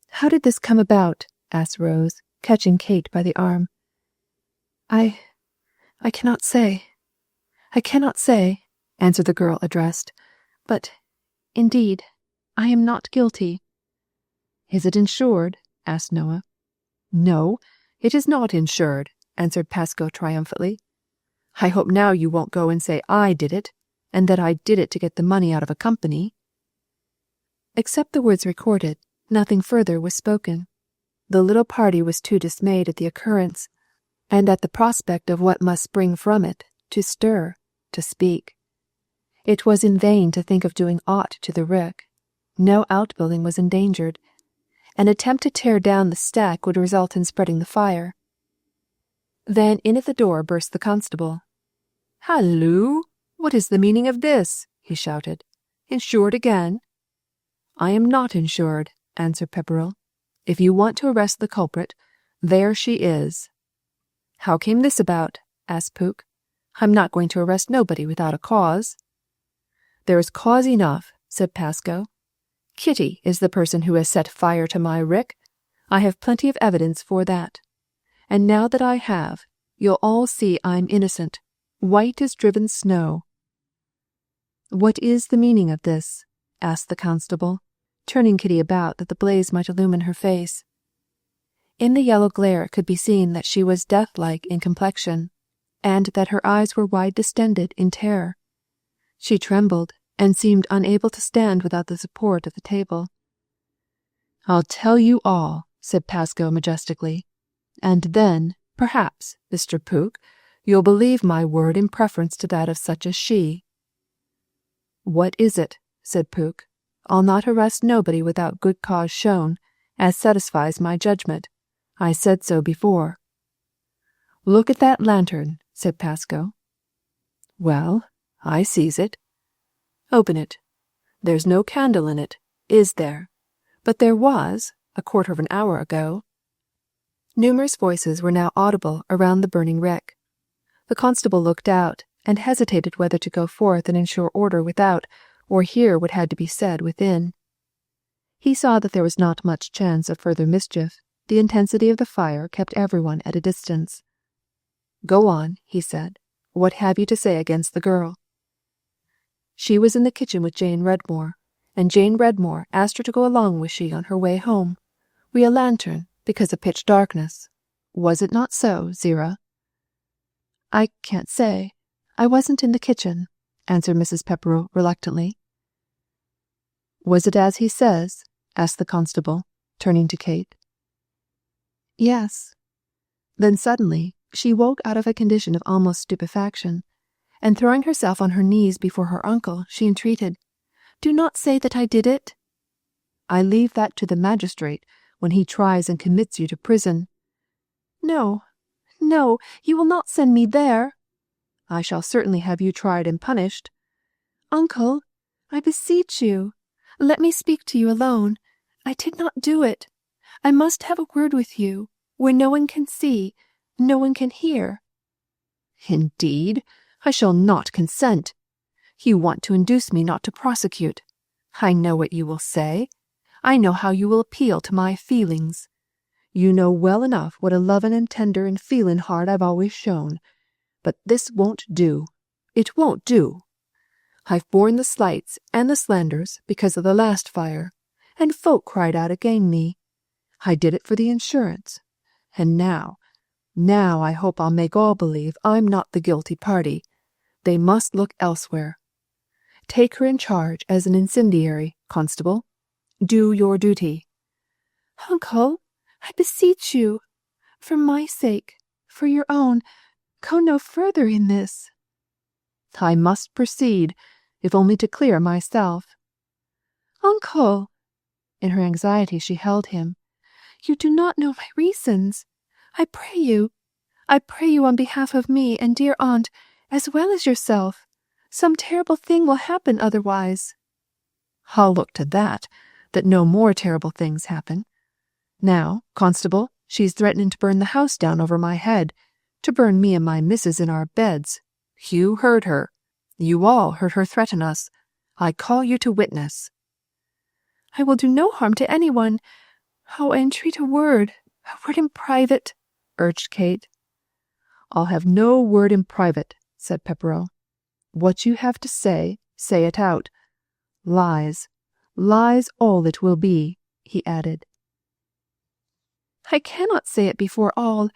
"How did this come about?" asked Rose, catching Kate by the arm. I cannot say. I cannot say," answered the girl addressed. "But, indeed, I am not guilty." "Is it insured?" asked Noah. "No, it is not insured," answered Pascoe triumphantly. "I hope now you won't go and say I did it, and that I did it to get the money out of a company." Except the words recorded, nothing further was spoken. The little party was too dismayed at the occurrence, and at the prospect of what must spring from it, to stir, to speak. It was in vain to think of doing aught to the rick. No outbuilding was endangered. An attempt to tear down the stack would result in spreading the fire. Then in at the door burst the constable. "Halloo! What is the meaning of this?" he shouted. "Insured again?" "I am not insured," answered Pepperell. "If you want to arrest the culprit, there she is." "How came this about?" asked Pook. "I'm not going to arrest nobody without a cause." "There is cause enough," said Pascoe. "Kitty is the person who has set fire to my rick. I have plenty of evidence for that. And now that I have, you'll all see I'm innocent, white as driven snow." "What is the meaning of this?" asked the constable, turning Kitty about that the blaze might illumine her face. In the yellow glare it could be seen that she was death-like in complexion, and that her eyes were wide distended in terror. She trembled, and seemed unable to stand without the support of the table. "I'll tell you all," said Pascoe majestically, "and then, perhaps, Mr. Pook, you'll believe my word in preference to that of such as she." "What is it?" said Pook. I'll not arrest nobody without good cause shown, as satisfies my judgment. I said so before." "Look at that lantern," said Pascoe. "Well, I sees it." "Open it. There's no candle in it, is there? But there was, a quarter of an hour ago." Numerous voices were now audible around the burning wreck. The constable looked out, and hesitated whether to go forth and ensure order without, or hear what had to be said within. He saw that there was not much chance of further mischief. The intensity of the fire kept everyone at a distance. "Go on," he said. "What have you to say against the girl?" "She was in the kitchen with Jane Redmore, and Jane Redmore asked her to go along with she on her way home, wi' a lantern, because of pitch darkness. Was it not so, Zerah?" "I can't say. I wasn't in the kitchen," answered Mrs. Pepperell reluctantly. "Was it as he says?" asked the constable, turning to Kate. "Yes." Then suddenly she woke out of a condition of almost stupefaction, and throwing herself on her knees before her uncle, she entreated, "Do not say that I did it." "I leave that to the magistrate when he tries and commits you to prison." "No, no, you will not send me there." "I shall certainly have you tried and punished." "Uncle, I beseech you, let me speak to you alone. I did not do it. I must have a word with you, where no one can see, no one can hear." "Indeed, I shall not consent. You want to induce me not to prosecute. I know what you will say. I know how you will appeal to my feelings. You know well enough what a lovin' and tender and feelin' heart I've always shown. But this won't do. It won't do. I've borne the slights and the slanders because of the last fire, and folk cried out again me. I did it for the insurance. And now I hope I'll make all believe I'm not the guilty party. They must look elsewhere. Take her in charge as an incendiary, constable. Do your duty." "Uncle, I beseech you, for my sake, for your own, go no further in this." "I must proceed, if only to clear myself." "Uncle!" In her anxiety she held him. "You do not know my reasons. I pray you on behalf of me and dear aunt, as well as yourself. Some terrible thing will happen otherwise." "I'll look to that no more terrible things happen. Now, constable, she's threatening to burn the house down over my head, to burn me and my missus in our beds. You heard her. You all heard her threaten us. I call you to witness." "I will do no harm to anyone. Oh, I entreat a word in private," urged Kate. "I'll have no word in private," said Pepperell. "What you have to say, say it out. Lies all it will be," he added. "I cannot say it before all.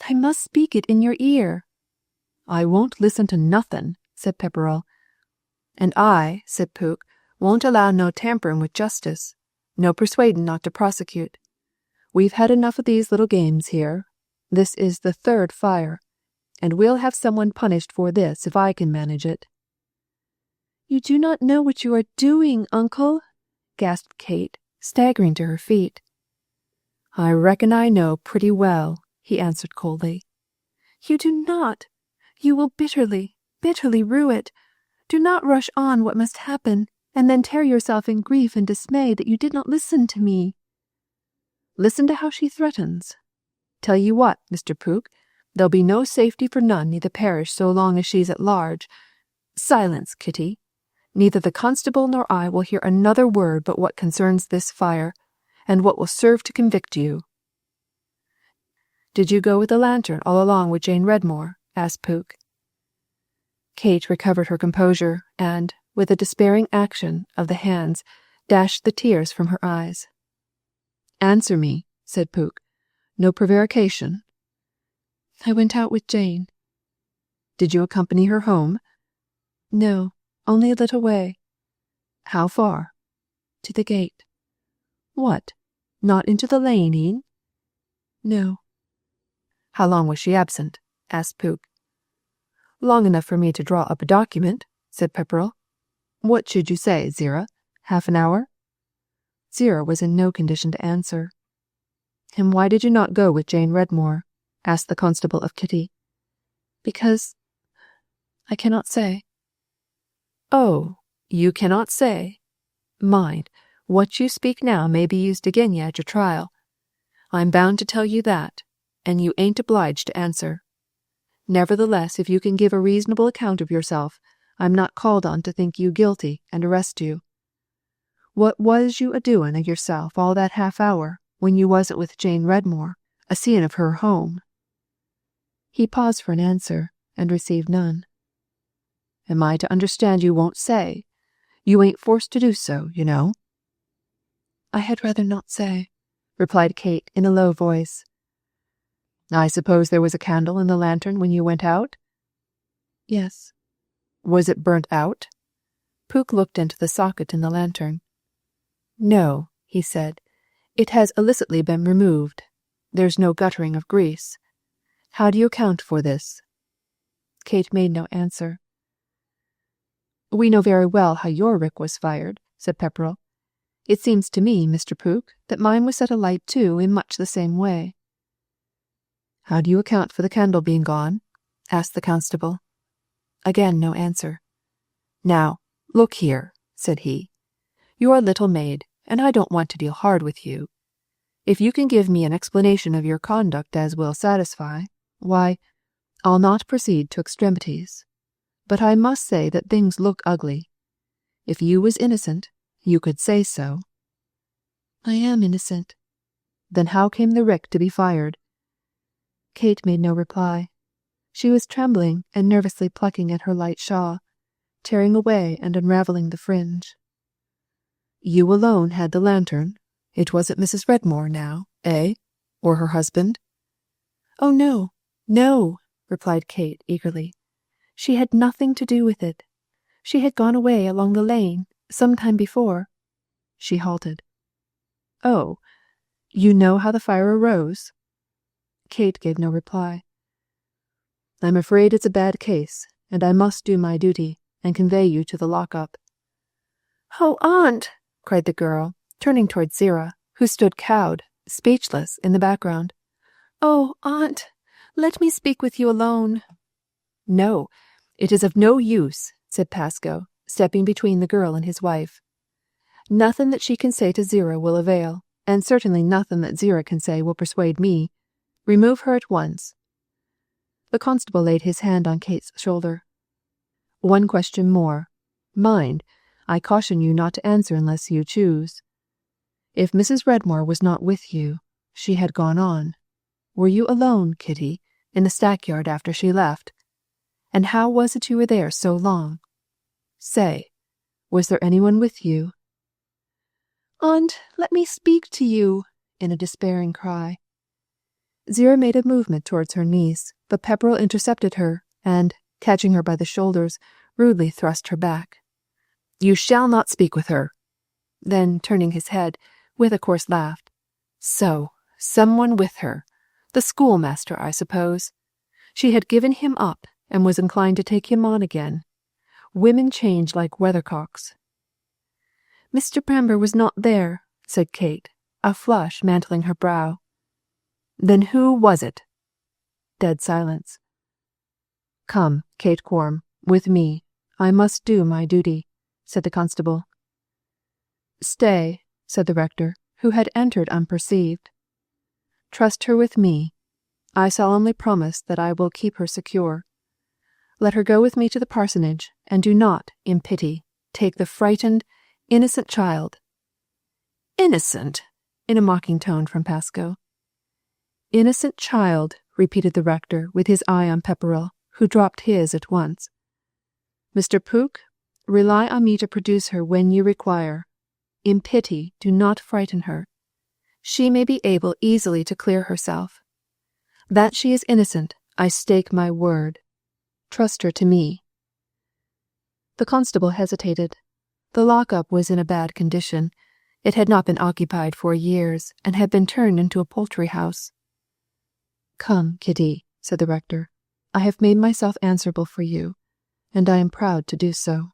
I must speak it in your ear." "I won't listen to nothing," said Pepperell. "And I," said Pook, "won't allow no tampering with justice, no persuading not to prosecute. We've had enough of these little games here. This is the third fire, and we'll have someone punished for this if I can manage it." "You do not know what you are doing, uncle," gasped Kate, staggering to her feet. "I reckon I know pretty well," he answered coldly. "You do not. You will bitterly rue it. Do not rush on what must happen, and then tear yourself in grief and dismay that you did not listen to me." "Listen to how she threatens. Tell you what, Mr. Pook, there'll be no safety for none i' the parish so long as she's at large. Silence, Kitty. Neither the constable nor I will hear another word but what concerns this fire, and what will serve to convict you." "Did you go with the lantern all along with Jane Redmore?" asked Pook. Kate recovered her composure, and, with a despairing action of the hands, dashed the tears from her eyes. "Answer me," said Pook. "No prevarication." "I went out with Jane." "Did you accompany her home?" "No, only a little way." "How far?" "To the gate." "What, not into the lane, Ian?" "No." "How long was she absent?" asked Pook. "Long enough for me to draw up a document," said Pepperell. "What should you say, Zerah? Half an hour? Zira was in no condition to answer. "And why did you not go with Jane Redmore?" asked the constable of Kitty. "Because I cannot say." "Oh, you cannot say? Mind, what you speak now may be used again ye at your trial. I'm bound to tell you that, and you ain't obliged to answer. Nevertheless, if you can give a reasonable account of yourself, I'm not called on to think you guilty and arrest you. What was you a-doing of yourself all that half hour when you wasn't with Jane Redmore, a-seeing of her home?" He paused for an answer, and received none. "Am I to understand you won't say? You ain't forced to do so, you know." "I had rather not say," replied Kate in a low voice. "I suppose there was a candle in the lantern when you went out?" "Yes." "Was it burnt out?" Pook looked into the socket in the lantern. "No," he said. "It has illicitly been removed. There's no guttering of grease. How do you account for this?" Kate made no answer. "We know very well how your rick was fired," said Pepperrell. "It seems to me, Mr. Pook, that mine was set alight too in much the same way." "How do you account for the candle being gone?" asked the constable. Again no answer. "Now, look here," said he. "You're a little maid, and I don't want to deal hard with you. If you can give me an explanation of your conduct as will satisfy, why, I'll not proceed to extremities. But I must say that things look ugly. If you was innocent, you could say so." "I am innocent." "Then how came the rick to be fired?" Kate made no reply. She was trembling and nervously plucking at her light shawl, tearing away and unravelling the fringe. "You alone had the lantern? It wasn't Mrs. Redmore now, eh? Or her husband?" "Oh, no, no," replied Kate eagerly. "She had nothing to do with it. She had gone away along the lane some time before." She halted. "Oh, you know how the fire arose?" Kate gave no reply. "I'm afraid it's a bad case, and I must do my duty and convey you to the lock-up." "Oh, Aunt!" cried the girl, turning towards Zira, who stood cowed, speechless, in the background. "Oh, Aunt, let me speak with you alone." "No, it is of no use," said Pascoe, stepping between the girl and his wife. "Nothing that she can say to Zira will avail, and certainly nothing that Zira can say will persuade me. Remove her at once." The constable laid his hand on Kate's shoulder. "One question more. Mind, I caution you not to answer unless you choose. If Mrs. Redmore was not with you, she had gone on. Were you alone, Kitty, in the stackyard after she left? And how was it you were there so long? Say, was there anyone with you?" "Aunt, let me speak to you," in a despairing cry. Zira made a movement towards her niece, but Pepperrell intercepted her, and, catching her by the shoulders, rudely thrust her back. "You shall not speak with her." Then, turning his head, with a coarse laugh, "So, someone with her. The schoolmaster, I suppose. She had given him up, and was inclined to take him on again. Women change like weathercocks." "Mr. Bramber was not there," said Kate, a flush mantling her brow. "Then who was it?" Dead silence. "Come, Kate Quorm, with me. I must do my duty," said the constable. "Stay," said the rector, who had entered unperceived. "Trust her with me. I solemnly promise that I will keep her secure. Let her go with me to the parsonage, and do not, in pity, take the frightened, innocent child." "Innocent?" in a mocking tone from Pascoe. "Innocent child," repeated the rector, with his eye on Pepperrell, who dropped his at once. "Mr. Pook, rely on me to produce her when you require. In pity, do not frighten her. She may be able easily to clear herself. That she is innocent, I stake my word. Trust her to me." The constable hesitated. The lock-up was in a bad condition. It had not been occupied for years, and had been turned into a poultry house. "Come, Kitty," said the rector. "I have made myself answerable for you, and I am proud to do so."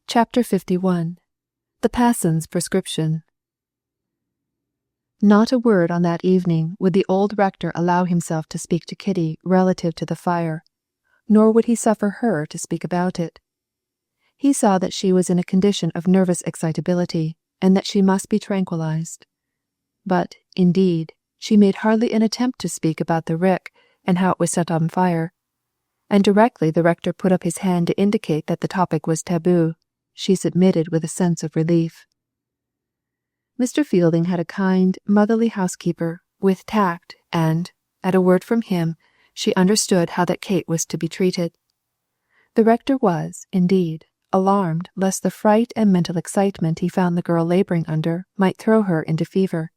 Chapter 51. The Passon's Prescription. Not a word on that evening would the old rector allow himself to speak to Kitty relative to the fire, nor would he suffer her to speak about it. He saw that she was in a condition of nervous excitability, and that she must be tranquilized. But, indeed, she made hardly an attempt to speak about the rick and how it was set on fire, and directly the rector put up his hand to indicate that the topic was taboo, she submitted with a sense of relief. Mr. Fielding had a kind, motherly housekeeper, with tact, and, at a word from him, she understood how that Kate was to be treated. The rector was, indeed, alarmed lest the fright and mental excitement he found the girl labouring under might throw her into fever.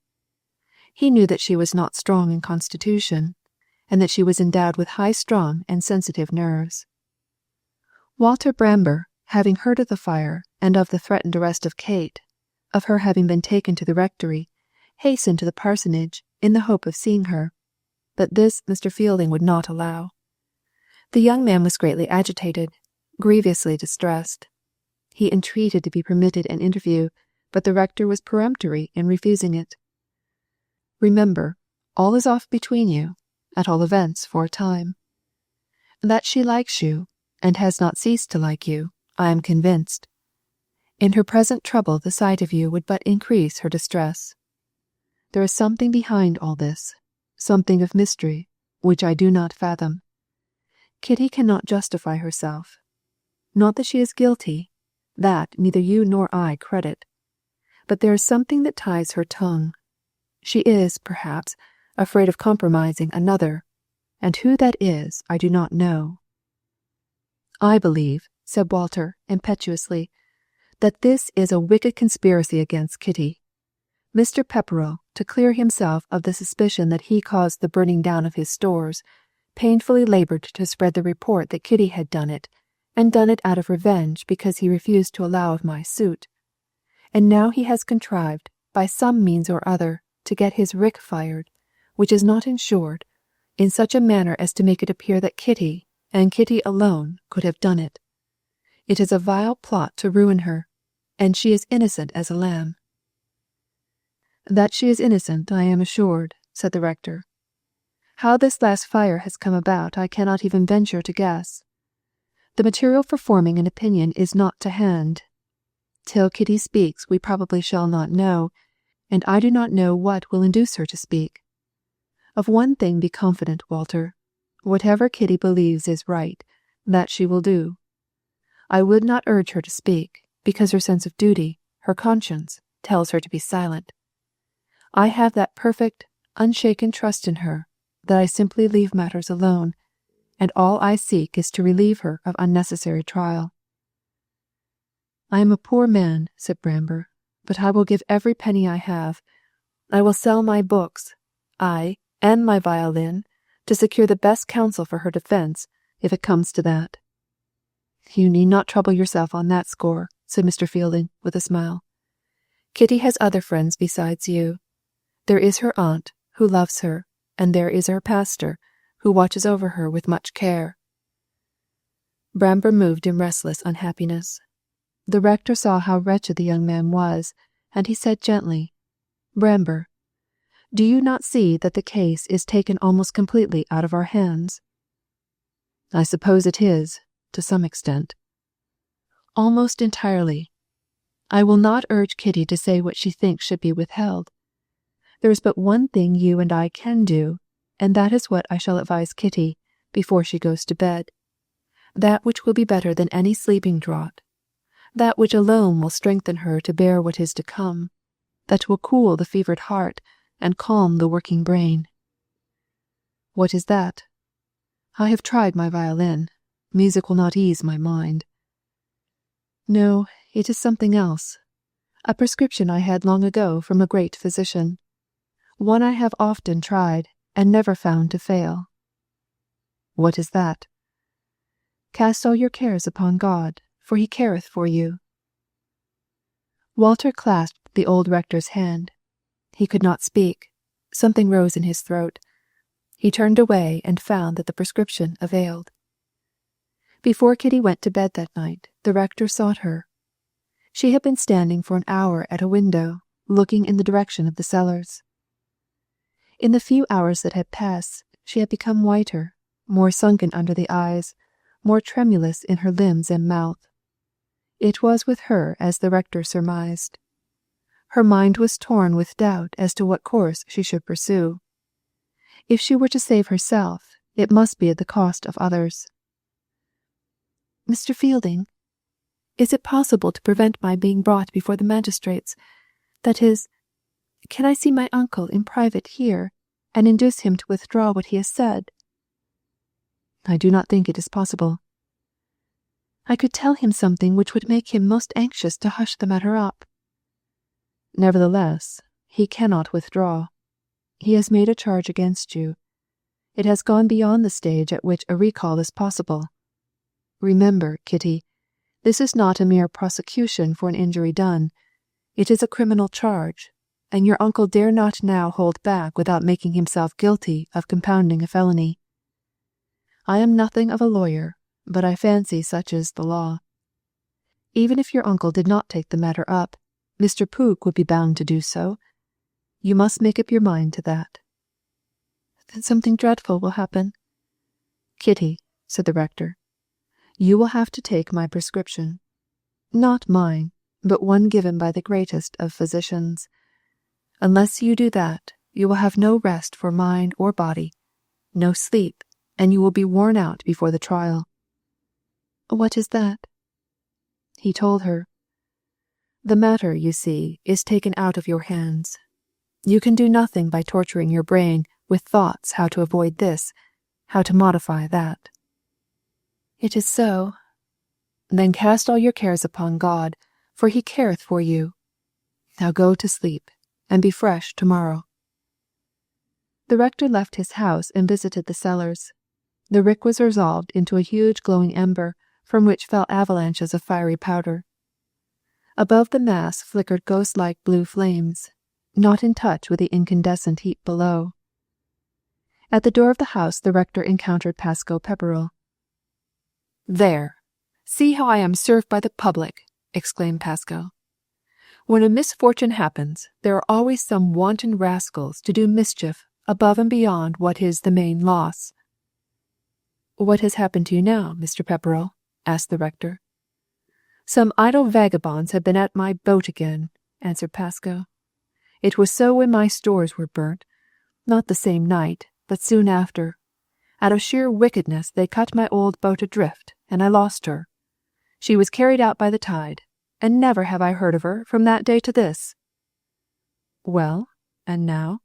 He knew that she was not strong in constitution, and that she was endowed with high-strung and sensitive nerves. Walter Bramber, having heard of the fire and of the threatened arrest of Kate, of her having been taken to the rectory, hastened to the parsonage in the hope of seeing her, but this Mr. Fielding would not allow. The young man was greatly agitated, grievously distressed. He entreated to be permitted an interview, but the rector was peremptory in refusing it. Remember, all is off between you, at all events for a time. That she likes you, and has not ceased to like you, I am convinced. In her present trouble the sight of you would but increase her distress. There is something behind all this, something of mystery, which I do not fathom. Kitty cannot justify herself. Not that she is guilty, that neither you nor I credit, but there is something that ties her tongue. She is, perhaps, afraid of compromising another, and who that is I do not know. I believe, said Walter, impetuously, that this is a wicked conspiracy against Kitty. Mr. Pepperell, to clear himself of the suspicion that he caused the burning down of his stores, painfully laboured to spread the report that Kitty had done it, and done it out of revenge because he refused to allow of my suit. And now he has contrived, by some means or other, to get his rick fired, which is not insured, in such a manner as to make it appear that Kitty, and Kitty alone, could have done it. It is a vile plot to ruin her, and she is innocent as a lamb. That she is innocent, I am assured, said the rector. How this last fire has come about I cannot even venture to guess. The material for forming an opinion is not to hand. Till Kitty speaks we probably shall not know, and I do not know what will induce her to speak. Of one thing be confident, Walter. Whatever Kitty believes is right, that she will do. I would not urge her to speak, because her sense of duty, her conscience, tells her to be silent. I have that perfect, unshaken trust in her, that I simply leave matters alone, and all I seek is to relieve her of unnecessary trial. I am a poor man, said Bramber, but I will give every penny I have. I will sell my books, I, and my violin, to secure the best counsel for her defence, if it comes to that. You need not trouble yourself on that score, said Mr. Fielding, with a smile. Kitty has other friends besides you. There is her aunt, who loves her, and there is her pastor, who watches over her with much care. Bramber moved in restless unhappiness. The rector saw how wretched the young man was, and he said gently, Bramber, do you not see that the case is taken almost completely out of our hands? I suppose it is, to some extent. Almost entirely. I will not urge Kitty to say what she thinks should be withheld. There is but one thing you and I can do, and that is what I shall advise Kitty before she goes to bed. That which will be better than any sleeping draught. That which alone will strengthen her to bear what is to come. That will cool the fevered heart and calm the working brain. What is that? I have tried my violin. Music will not ease my mind. No, it is something else. A prescription I had long ago from a great physician. One I have often tried, and never found to fail. What is that? Cast all your cares upon God, for he careth for you. Walter clasped the old rector's hand. He could not speak. Something rose in his throat. He turned away and found that the prescription availed. Before Kitty went to bed that night, the rector sought her. She had been standing for an hour at a window, looking in the direction of the cellars. In the few hours that had passed, she had become whiter, more sunken under the eyes, more tremulous in her limbs and mouth. It was with her as the rector surmised. Her mind was torn with doubt as to what course she should pursue. If she were to save herself, it must be at the cost of others. "Mr. Fielding, is it possible to prevent my being brought before the magistrates? That is, can I see my uncle in private here, and induce him to withdraw what he has said?" "I do not think it is possible." "I could tell him something which would make him most anxious to hush the matter up." "Nevertheless, he cannot withdraw. He has made a charge against you. It has gone beyond the stage at which a recall is possible. Remember, Kitty, this is not a mere prosecution for an injury done. It is a criminal charge, and your uncle dare not now hold back without making himself guilty of compounding a felony. I am nothing of a lawyer, but I fancy such is the law. Even if your uncle did not take the matter up, Mr. Pooke would be bound to do so. You must make up your mind to that." "Then something dreadful will happen." "Kitty," said the rector, "you will have to take my prescription. Not mine, but one given by the greatest of physicians. Unless you do that, you will have no rest for mind or body, no sleep, and you will be worn out before the trial." "What is that?" He told her. "The matter, you see, is taken out of your hands. You can do nothing by torturing your brain with thoughts how to avoid this, how to modify that." "It is so." "Then cast all your cares upon God, for he careth for you. Now go to sleep, and be fresh tomorrow." The rector left his house and visited the cellars. The rick was resolved into a huge glowing ember, from which fell avalanches of fiery powder. Above the mass flickered ghost-like blue flames, not in touch with the incandescent heat below. At the door of the house the rector encountered Pascoe Pepperell. "There! See how I am served by the public!" exclaimed Pascoe. "When a misfortune happens, there are always some wanton rascals to do mischief above and beyond what is the main loss." "What has happened to you now, Mr. Pepperell?" asked the rector. "Some idle vagabonds have been at my boat again," answered Pascoe. "It was so when my stores were burnt, not the same night, but soon after. Out of sheer wickedness they cut my old boat adrift, and I lost her. She was carried out by the tide, and never have I heard of her from that day to this." "Well, and now?"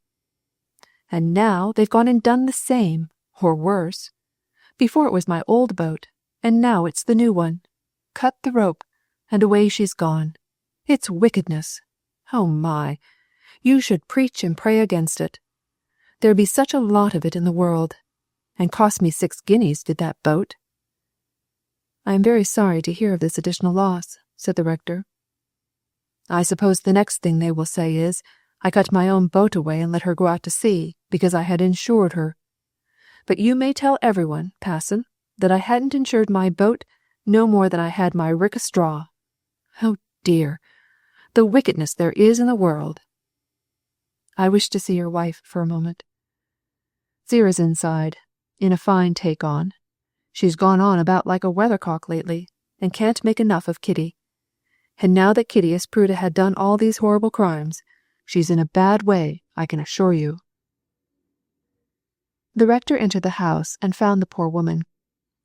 "And now they've gone and done the same, or worse. Before it was my old boat, and now it's the new one. Cut the rope, and away she's gone. It's wickedness. Oh my! You should preach and pray against it. There be such a lot of it in the world, and cost me 6 guineas did that boat." "I am very sorry to hear of this additional loss," said the rector. "I suppose the next thing they will say is, I cut my own boat away and let her go out to sea, because I had insured her. But you may tell everyone, Passon, that I hadn't insured my boat no more than I had my rick o' straw. Oh dear, the wickedness there is in the world." "I wish to see your wife for a moment." "Zira's inside, in a fine take-on. She's gone on about like a weathercock lately, and can't make enough of Kitty. And now that Kitty has proved to have done all these horrible crimes, she's in a bad way, I can assure you." The rector entered the house and found the poor woman.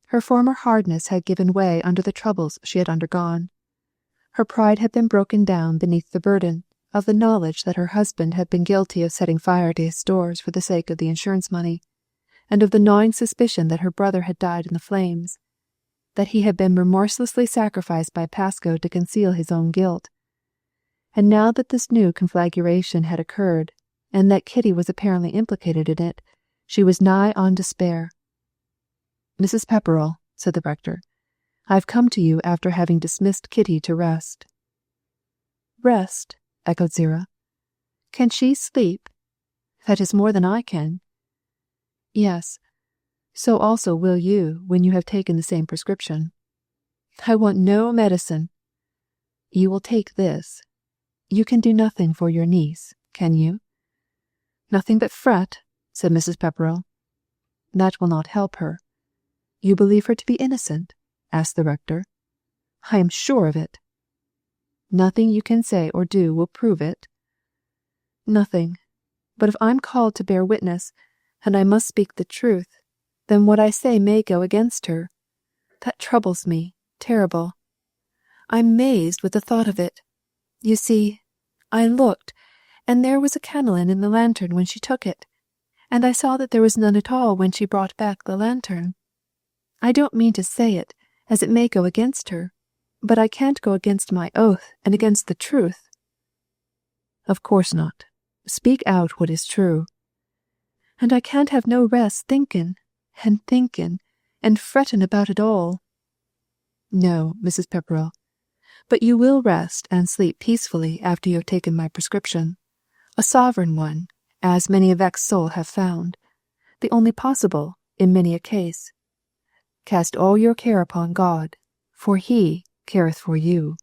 Her former hardness had given way under the troubles she had undergone. Her pride had been broken down beneath the burden of the knowledge that her husband had been guilty of setting fire to his stores for the sake of the insurance money, and of the gnawing suspicion that her brother had died in the flames, that he had been remorselessly sacrificed by Pascoe to conceal his own guilt. And now that this new conflagration had occurred, and that Kitty was apparently implicated in it, she was nigh on despair. "Mrs. Pepperell," said the rector, "I have come to you after having dismissed Kitty to rest." "Rest?" echoed Zira. "Can she sleep? That is more than I can." "Yes, so also will you when you have taken the same prescription." "I want no medicine." You will take this. You can do nothing for your niece, can you?" "Nothing but fret," said Mrs. Pepperell. "That will not help her. You believe her to be innocent?" asked the rector. "I am sure of it." "Nothing you can say or do will prove it?" "Nothing. But if I'm called to bear witness, and I must speak the truth, then what I say may go against her. That troubles me, terrible. I'm mazed with the thought of it. You see, I looked, and there was a candle in the lantern when she took it, and I saw that there was none at all when she brought back the lantern. I don't mean to say it, as it may go against her, but I can't go against my oath and against the truth." "Of course not. Speak out what is true." "And I can't have no rest thinking, and fretting about it all." "No, Mrs. Pepperell. But you will rest and sleep peacefully after you have taken my prescription. A sovereign one, as many a vexed soul have found. The only possible, in many a case. Cast all your care upon God, for He careth for you."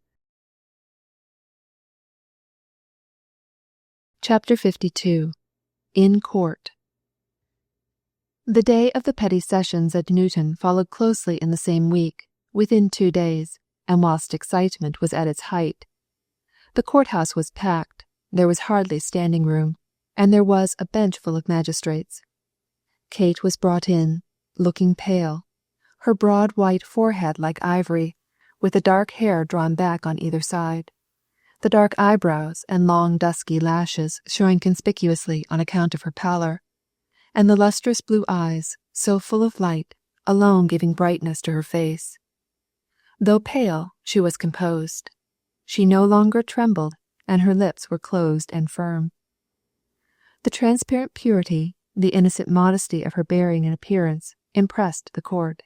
Chapter 52. In Court. The day of the petty sessions at Newton followed closely in the same week, within 2 days, and whilst excitement was at its height. The courthouse was packed, there was hardly standing room, and there was a bench full of magistrates. Kate was brought in, looking pale, her broad white forehead like ivory, with the dark hair drawn back on either side, the dark eyebrows and long dusky lashes showing conspicuously on account of her pallor, and the lustrous blue eyes, so full of light, alone giving brightness to her face. Though pale, she was composed. She no longer trembled, and her lips were closed and firm. The transparent purity, the innocent modesty of her bearing and appearance impressed the court.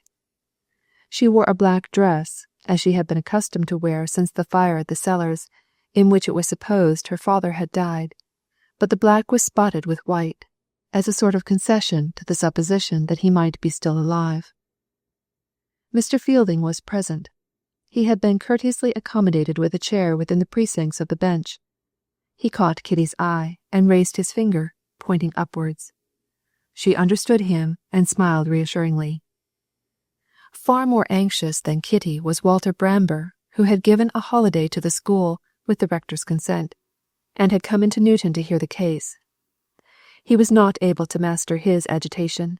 She wore a black dress, as she had been accustomed to wear since the fire at the cellars, in which it was supposed her father had died, but the black was spotted with white, as a sort of concession to the supposition that he might be still alive. Mr. Fielding was present. He had been courteously accommodated with a chair within the precincts of the bench. He caught Kitty's eye and raised his finger, pointing upwards. She understood him and smiled reassuringly. Far more anxious than Kitty was Walter Bramber, who had given a holiday to the school with the rector's consent, and had come into Newton to hear the case. He was not able to master his agitation.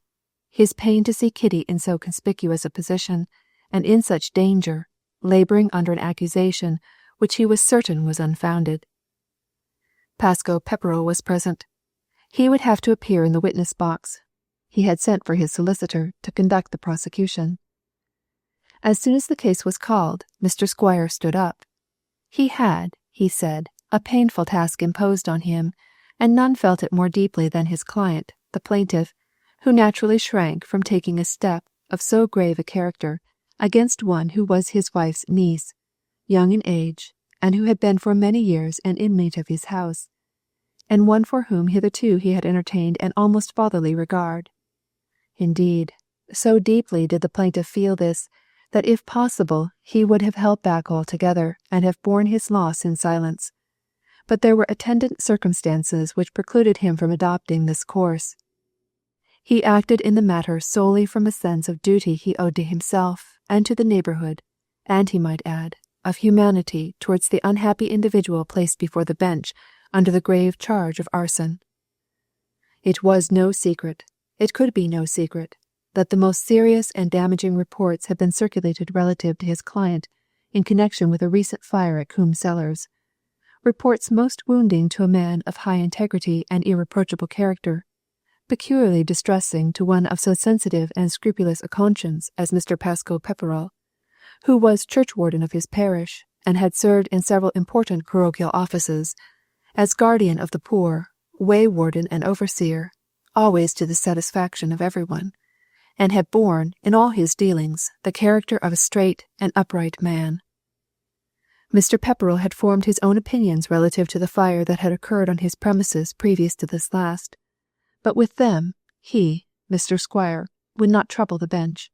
His pain to see Kitty in so conspicuous a position, and in such danger, labouring under an accusation which he was certain was unfounded. Pascoe Pepperell was present. He would have to appear in the witness box. He had sent for his solicitor to conduct the prosecution. As soon as the case was called, Mr. Squire stood up. He had, he said, a painful task imposed on him, and none felt it more deeply than his client, the plaintiff, who naturally shrank from taking a step of so grave a character against one who was his wife's niece, young in age, and who had been for many years an inmate of his house, and one for whom hitherto he had entertained an almost fatherly regard. Indeed, so deeply did the plaintiff feel this, that if possible he would have held back altogether and have borne his loss in silence. But there were attendant circumstances which precluded him from adopting this course. He acted in the matter solely from a sense of duty he owed to himself and to the neighbourhood, and, he might add, of humanity towards the unhappy individual placed before the bench under the grave charge of arson. It was no secret, it could be no secret, that the most serious and damaging reports had been circulated relative to his client in connection with a recent fire at Coombe Cellars, reports most wounding to a man of high integrity and irreproachable character, peculiarly distressing to one of so sensitive and scrupulous a conscience as Mr. Pascoe Pepperell, who was churchwarden of his parish, and had served in several important parochial offices, as guardian of the poor, way warden and overseer, always to the satisfaction of everyone, and had borne, in all his dealings, the character of a straight and upright man. Mr. Pepperell had formed his own opinions relative to the fire that had occurred on his premises previous to this last, but with them he, Mr. Squire, would not trouble the bench.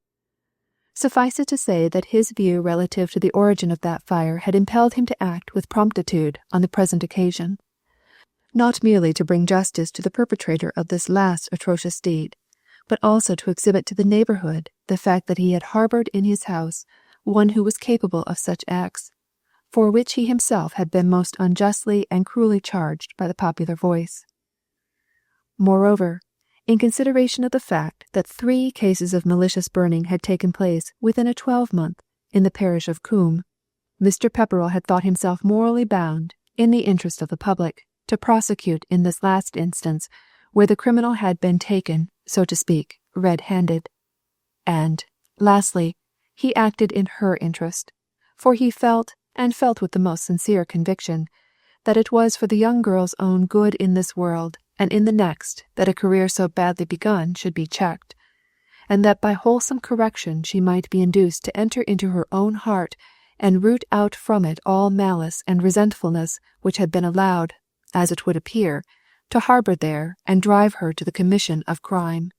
Suffice it to say that his view relative to the origin of that fire had impelled him to act with promptitude on the present occasion, not merely to bring justice to the perpetrator of this last atrocious deed, but also to exhibit to the neighbourhood the fact that he had harboured in his house one who was capable of such acts, for which he himself had been most unjustly and cruelly charged by the popular voice. Moreover, in consideration of the fact that 3 cases of malicious burning had taken place within a 12-month in the parish of Coombe, Mr. Pepperell had thought himself morally bound, in the interest of the public, to prosecute in this last instance, where the criminal had been taken, so to speak, red-handed. And, lastly, he acted in her interest, for he felt, and felt with the most sincere conviction, that it was for the young girl's own good in this world and in the next that a career so badly begun should be checked, and that by wholesome correction she might be induced to enter into her own heart and root out from it all malice and resentfulness which had been allowed, as it would appear, to harbour there and drive her to the commission of crime.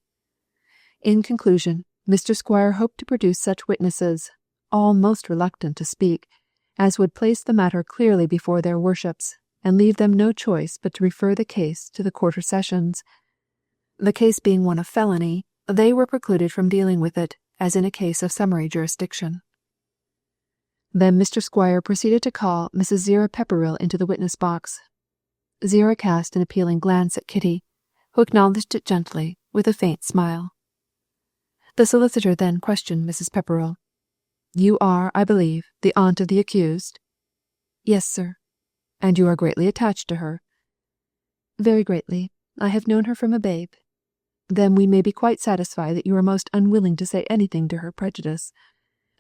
In conclusion, Mr. Squire hoped to produce such witnesses, all most reluctant to speak, as would place the matter clearly before their worships, and leave them no choice but to refer the case to the Quarter Sessions. The case being one of felony, they were precluded from dealing with it, as in a case of summary jurisdiction. Then Mr. Squire proceeded to call Mrs. Zerah Pepperell into the witness box. Zerah cast an appealing glance at Kitty, who acknowledged it gently, with a faint smile. The solicitor then questioned Mrs. Pepperell. "You are, I believe, the aunt of the accused?" "Yes, sir." "And you are greatly attached to her?" "Very greatly. I have known her from a babe." "Then we may be quite satisfied that you are most unwilling to say anything to her prejudice,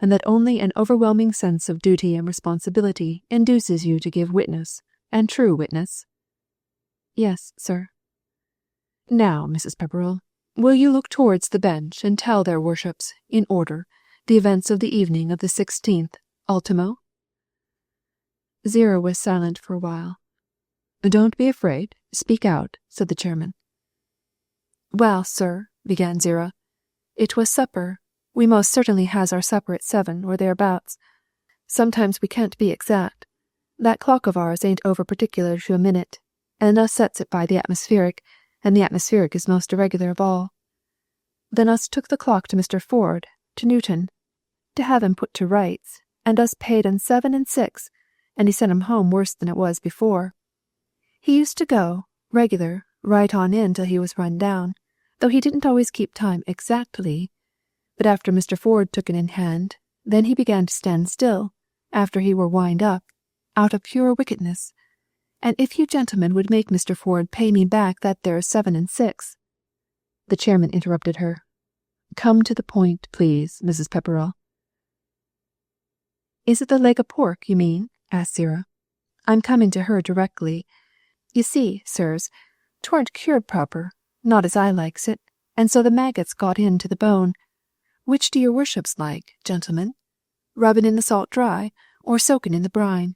and that only an overwhelming sense of duty and responsibility induces you to give witness, and true witness?" "Yes, sir." "Now, Mrs. Pepperell, will you look towards the bench and tell their worships, in order, the events of the evening of the 16th ultimo?" Zerah was silent for a while. "Don't be afraid. Speak out," said the chairman. "Well, sir," began Zerah, "it was supper. We most certainly has our supper at 7 or thereabouts. Sometimes we can't be exact. That clock of ours ain't over particular to a minute, and us sets it by the atmospheric, and the atmospheric is most irregular of all. Then us took the clock to Mr. Ford, to Newton, to have him put to rights, and us paid un 7 and 6, and he sent him home worse than it was before. He used to go, regular, right on in till he was run down, though he didn't always keep time exactly. But after Mr. Ford took it in hand, then he began to stand still, after he were wind up, out of pure wickedness. And if you gentlemen would make Mr. Ford pay me back that there 7 and 6. The chairman interrupted her. "Come to the point, please, Mrs. Pepperell." "Is it the leg of pork, you mean?" asked Zerah. "I'm coming to her directly. You see, sirs, 'tweren't cured proper, not as I likes it, and so the maggots got into the bone. Which do your worships like, gentlemen? Rubbin' in the salt dry, or soaking in the brine?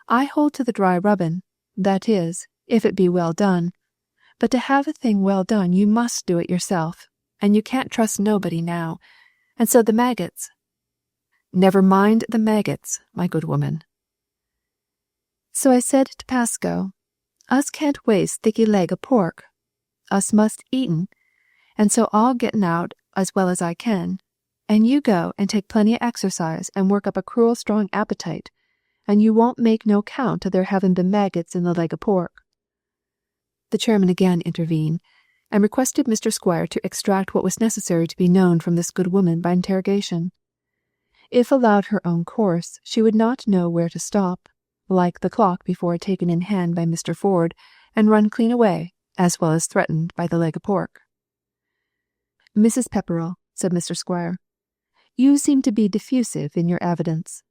I hold to the dry rubbin', that is, if it be well done. But to have a thing well done you must do it yourself, and you can't trust nobody now, and so the maggots—" "Never mind the maggots, my good woman." "So I said to Pascoe, us can't waste thicky leg of pork. Us must eatin', and so I'll gettin' out as well as I can, and you go and take plenty of exercise and work up a cruel strong appetite, and you won't make no count of there having been maggots in the leg of pork." The chairman again intervened, and requested Mr. Squire to extract what was necessary to be known from this good woman by interrogation. If allowed her own course, she would not know where to stop, like the clock before taken in hand by Mr. Ford, and run clean away, as well as threatened by the leg of pork. "Mrs. Pepperell," said Mr. Squire, "you seem to be diffusive in your evidence.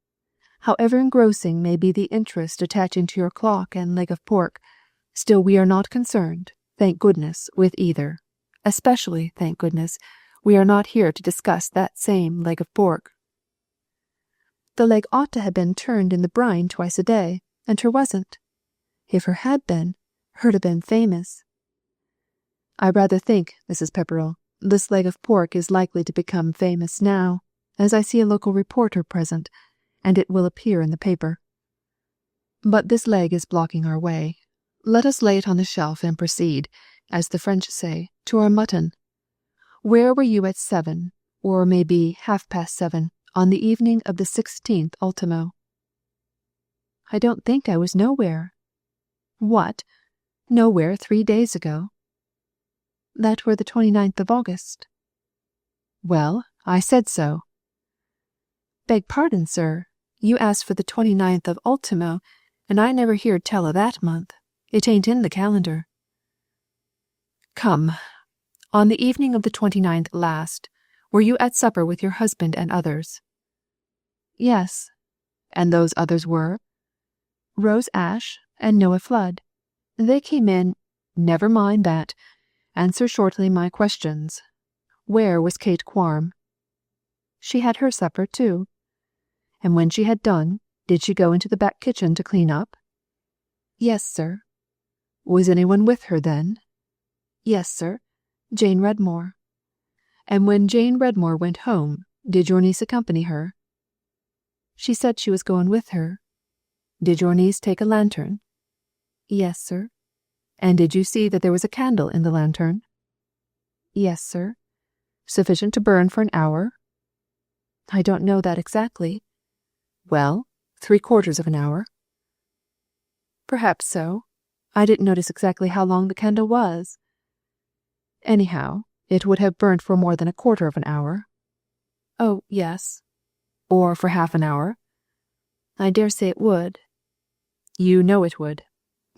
However engrossing may be the interest attaching to your clock and leg of pork, still we are not concerned, thank goodness, with either. Especially, thank goodness, we are not here to discuss that same leg of pork." "The leg ought to have been turned in the brine twice a day, and her wasn't. If her had been, her'd have been famous." "I rather think, Mrs. Pepperell, this leg of pork is likely to become famous now, as I see a local reporter present, and it will appear in the paper. But this leg is blocking our way. Let us lay it on the shelf and proceed, as the French say, to our mutton. Where were you at 7, or maybe 7:30, on the evening of the 16th ultimo? I don't think I was nowhere. What? Nowhere 3 days ago? That were the 29th of August. Well, I said so. Beg pardon, sir. You asked for the 29th of ultimo, and I never heard tell of that month. It ain't in the calendar. Come. On the evening of the 29th last, were you at supper with your husband and others? Yes. And those others were? Rose Ash and Noah Flood. They came in. Never mind that. Answer shortly my questions. Where was Kate Quarm? She had her supper too. And when she had done, did she go into the back kitchen to clean up? Yes, sir. Was anyone with her then? Yes, sir. Jane Redmore. And when Jane Redmore went home, did your niece accompany her? She said she was going with her. Did your niece take a lantern? Yes, sir. And did you see that there was a candle in the lantern? Yes, sir. Sufficient to burn for an hour? I don't know that exactly. Well, 3/4 of an hour. Perhaps so. I didn't notice exactly how long the candle was. Anyhow, it would have burnt for more than 1/4 of an hour. Oh, yes. Or for half an hour. I dare say it would. You know it would.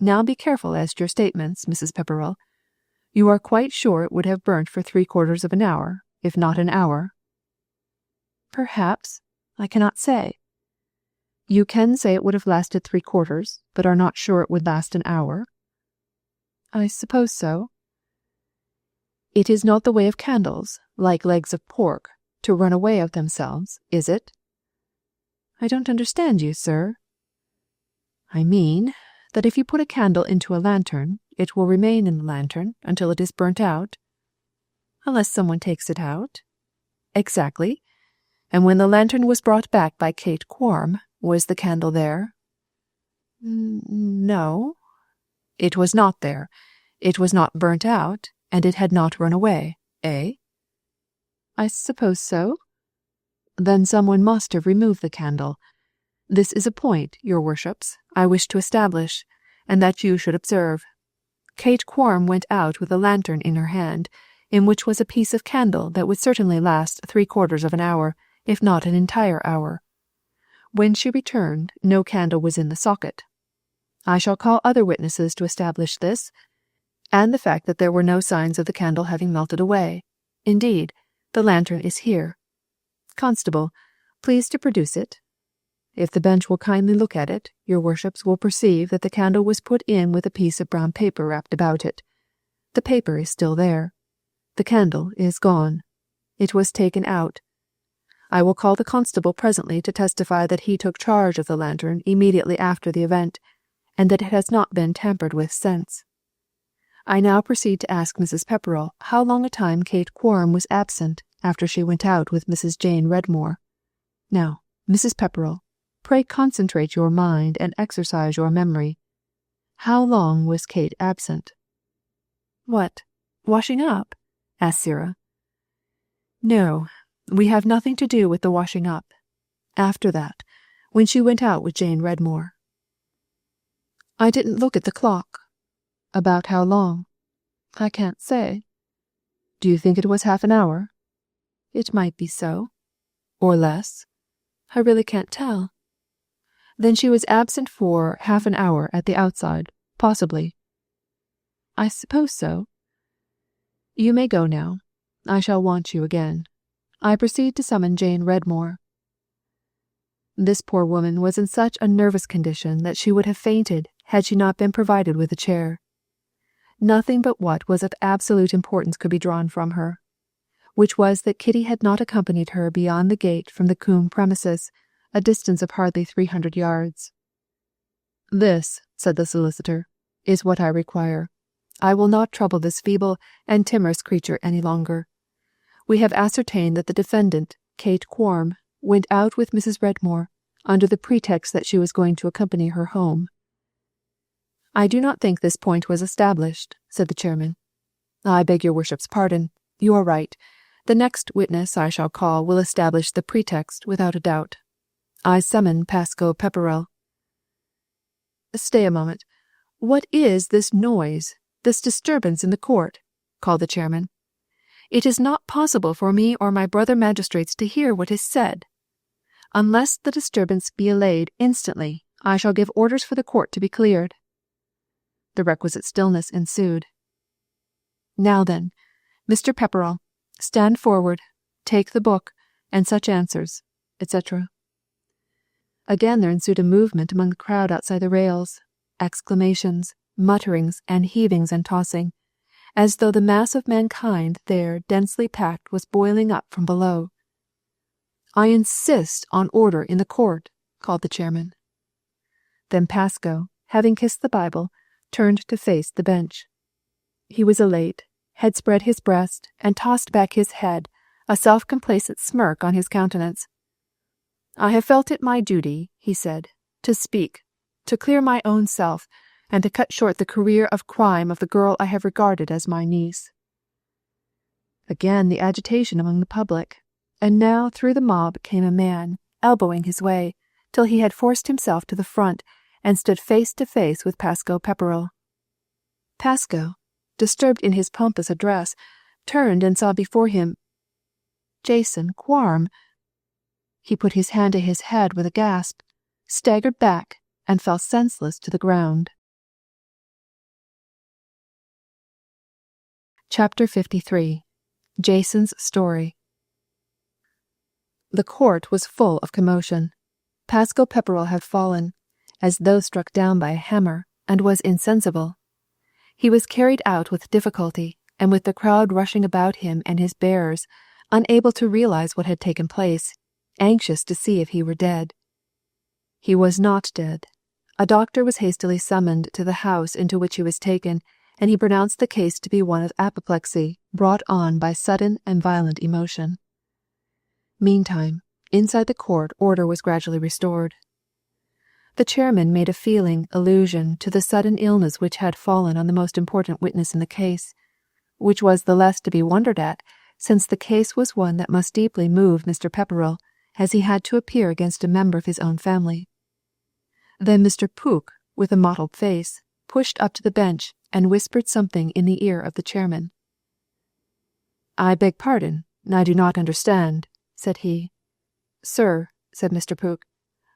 Now be careful as to your statements, Mrs. Pepperell. You are quite sure it would have burnt for 3/4 of an hour, if not an hour? Perhaps. I cannot say. You can say it would have lasted 3/4, but are not sure it would last an hour? I suppose so. It is not the way of candles, like legs of pork, to run away of themselves, is it? I don't understand you, sir. I mean that if you put a candle into a lantern, it will remain in the lantern until it is burnt out. Unless someone takes it out. Exactly. And when the lantern was brought back by Kate Quarm, was the candle there? No. It was not there. It was not burnt out, and it had not run away, eh? I suppose so. Then someone must have removed the candle. This is a point, your worships, I wish to establish, and that you should observe. Kate Quarm went out with a lantern in her hand, in which was a piece of candle that would certainly last 3/4 of an hour, if not an entire hour. When she returned, no candle was in the socket. I shall call other witnesses to establish this, and the fact that there were no signs of the candle having melted away. Indeed, the lantern is here. Constable, please to produce it. If the bench will kindly look at it, your worships will perceive that the candle was put in with a piece of brown paper wrapped about it. The paper is still there. The candle is gone. It was taken out. I will call the constable presently to testify that he took charge of the lantern immediately after the event, and that it has not been tampered with since. I now proceed to ask Mrs. Pepperell how long a time Kate Quarm was absent after she went out with Mrs. Jane Redmore. Now, Mrs. Pepperell, pray concentrate your mind and exercise your memory. How long was Kate absent? What, washing up? Asked Sarah. No, we have nothing to do with the washing up. After that, when she went out with Jane Redmore. I didn't look at the clock. About how long? I can't say. Do you think it was half an hour? It might be so. Or less? I really can't tell. Then she was absent for half an hour at the outside, possibly. I suppose so. You may go now. I shall want you again. I proceed to summon Jane Redmore. This poor woman was in such a nervous condition that she would have fainted had she not been provided with a chair. Nothing but what was of absolute importance could be drawn from her, which was that Kitty had not accompanied her beyond the gate from the Coombe premises, a distance of hardly 300 yards. This, said the solicitor, is what I require. I will not trouble this feeble and timorous creature any longer. We have ascertained that the defendant, Kate Quarm, went out with Mrs. Redmore, under the pretext that she was going to accompany her home. I do not think this point was established, said the chairman. I beg your worship's pardon. You are right. The next witness I shall call will establish the pretext without a doubt. I summon Pascoe Pepperell. Stay a moment. What is this noise, this disturbance in the court? Called the chairman. It is not possible for me or my brother magistrates to hear what is said. Unless the disturbance be allayed instantly, I shall give orders for the court to be cleared. The requisite stillness ensued. Now then, Mr. Pepperell, stand forward, take the book, and such answers, etc. Again there ensued a movement among the crowd outside the rails, exclamations, mutterings, and heavings and tossing, as though the mass of mankind there densely packed was boiling up from below. I insist on order in the court, called the chairman. Then Pascoe, having kissed the Bible, turned to face the bench. He was elate, had spread his breast, and tossed back his head, a self-complacent smirk on his countenance. I have felt it my duty, he said, to speak, to clear my own self, and to cut short the career of crime of the girl I have regarded as my niece. Again the agitation among the public, and now through the mob came a man, elbowing his way, till he had forced himself to the front, and stood face to face with Pascoe Pepperell. Pascoe, disturbed in his pompous address, turned and saw before him Jason Quarm. He put his hand to his head with a gasp, staggered back, and fell senseless to the ground. Chapter 53. Jason's Story. The court was full of commotion. Pascoe Pepperell had fallen, as though struck down by a hammer, and was insensible. He was carried out with difficulty, and with the crowd rushing about him and his bearers, unable to realize what had taken place, anxious to see if he were dead. He was not dead. A doctor was hastily summoned to the house into which he was taken, and he pronounced the case to be one of apoplexy brought on by sudden and violent emotion. Meantime, inside the court order was gradually restored. The chairman made a feeling allusion to the sudden illness which had fallen on the most important witness in the case, which was the less to be wondered at, since the case was one that must deeply move Mr. Pepperell, as he had to appear against a member of his own family. Then Mr. Pooke, with a mottled face, pushed up to the bench and whispered something in the ear of the chairman. "I beg pardon, I do not understand," said he. "Sir," said Mr. Pooke,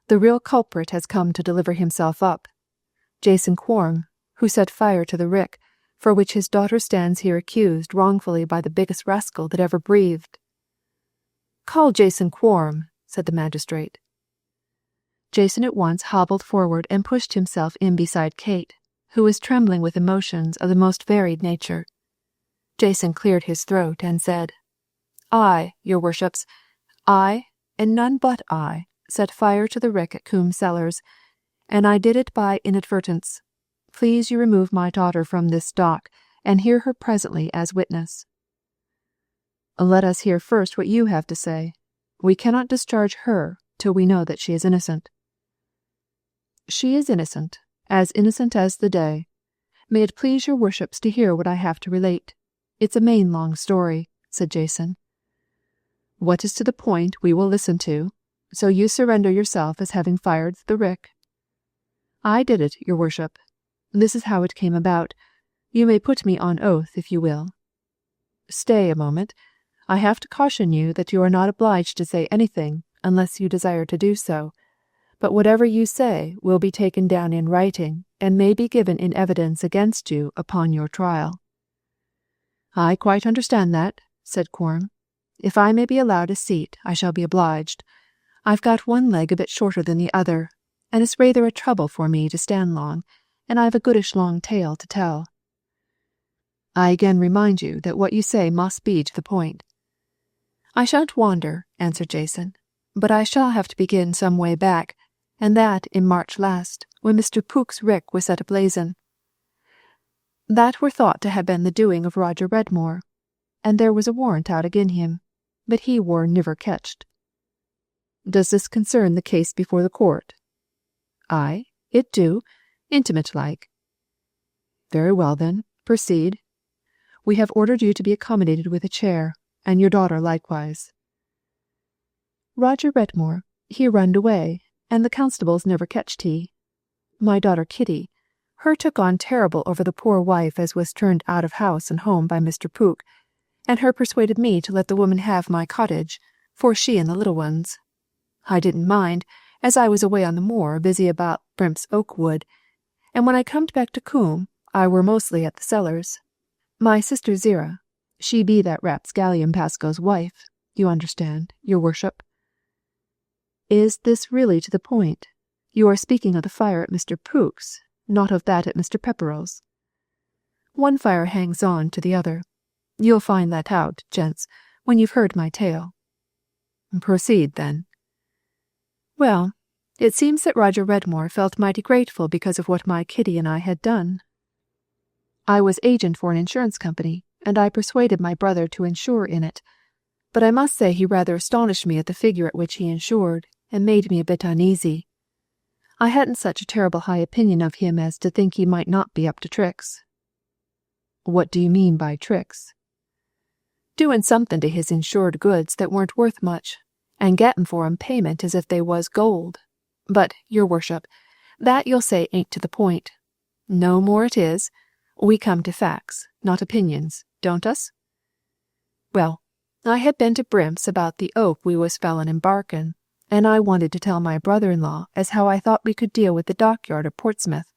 "the real culprit has come to deliver himself up. Jason Quarm, who set fire to the rick, for which his daughter stands here accused wrongfully by the biggest rascal that ever breathed." "Call Jason Quarm," said the magistrate. Jason at once hobbled forward and pushed himself in beside Kate, who was trembling with emotions of the most varied nature. Jason cleared his throat and said, "I, your worships, I, and none but I, set fire to the rick at Coombe Cellars, and I did it by inadvertence. Please you remove my daughter from this dock, and hear her presently as witness." "Let us hear first what you have to say. We cannot discharge her till we know that she is innocent." "She is innocent as the day. May it please your worships to hear what I have to relate. It's a main long story," said Jason. "What is to the point we will listen to, so you surrender yourself as having fired the rick." "I did it, your worship. This is how it came about. You may put me on oath if you will." "Stay a moment. I have to caution you that you are not obliged to say anything unless you desire to do so, but whatever you say will be taken down in writing and may be given in evidence against you upon your trial." "I quite understand that," said Quarm. "If I may be allowed a seat, I shall be obliged. I've got one leg a bit shorter than the other, and it's rather a trouble for me to stand long, and I've a goodish long tale to tell." "I again remind you that what you say must be to the point." "I shan't wander," answered Jason, "but I shall have to begin some way back, and that in March last, when Mr. Pooke's rick was set ablazing. That were thought to have been the doing of Roger Redmore, and there was a warrant out agin him, but he were niver ketched. Does this concern the case before the court?" "Aye, it do, intimate-like." "Very well, then, proceed. We have ordered you to be accommodated with a chair, and your daughter likewise." "Roger Redmore, he runned away, and the constables never catched he. My daughter Kitty, her took on terrible over the poor wife as was turned out of house and home by Mr. Pook, and her persuaded me to let the woman have my cottage, for she and the little ones. I didn't mind, as I was away on the moor busy about Brimp's oak wood, and when I comed back to Coombe, I were mostly at the cellars. My sister Zira, she be that rapscallion Pasco's wife, you understand, your worship." "Is this really to the point? You are speaking of the fire at Mr. Pook's, not of that at Mr. Pepperell's." "One fire hangs on to the other. You'll find that out, gents, when you've heard my tale." "Proceed, then." "Well, it seems that Roger Redmore felt mighty grateful because of what my Kitty and I had done. I was agent for an insurance company, and I persuaded my brother to insure in it, but I must say he rather astonished me at the figure at which he insured, and made me a bit uneasy. I hadn't such a terrible high opinion of him as to think he might not be up to tricks." "What do you mean by tricks?" "Doing something to his insured goods that weren't worth much, and getting for 'em payment as if they was gold. But, your worship, that you'll say ain't to the point. No more it is. We come to facts, not opinions, don't us? Well, I had been to Brimp's about the oak we was fellin' in Barkin, and I wanted to tell my brother-in-law as how I thought we could deal with the dockyard of Portsmouth.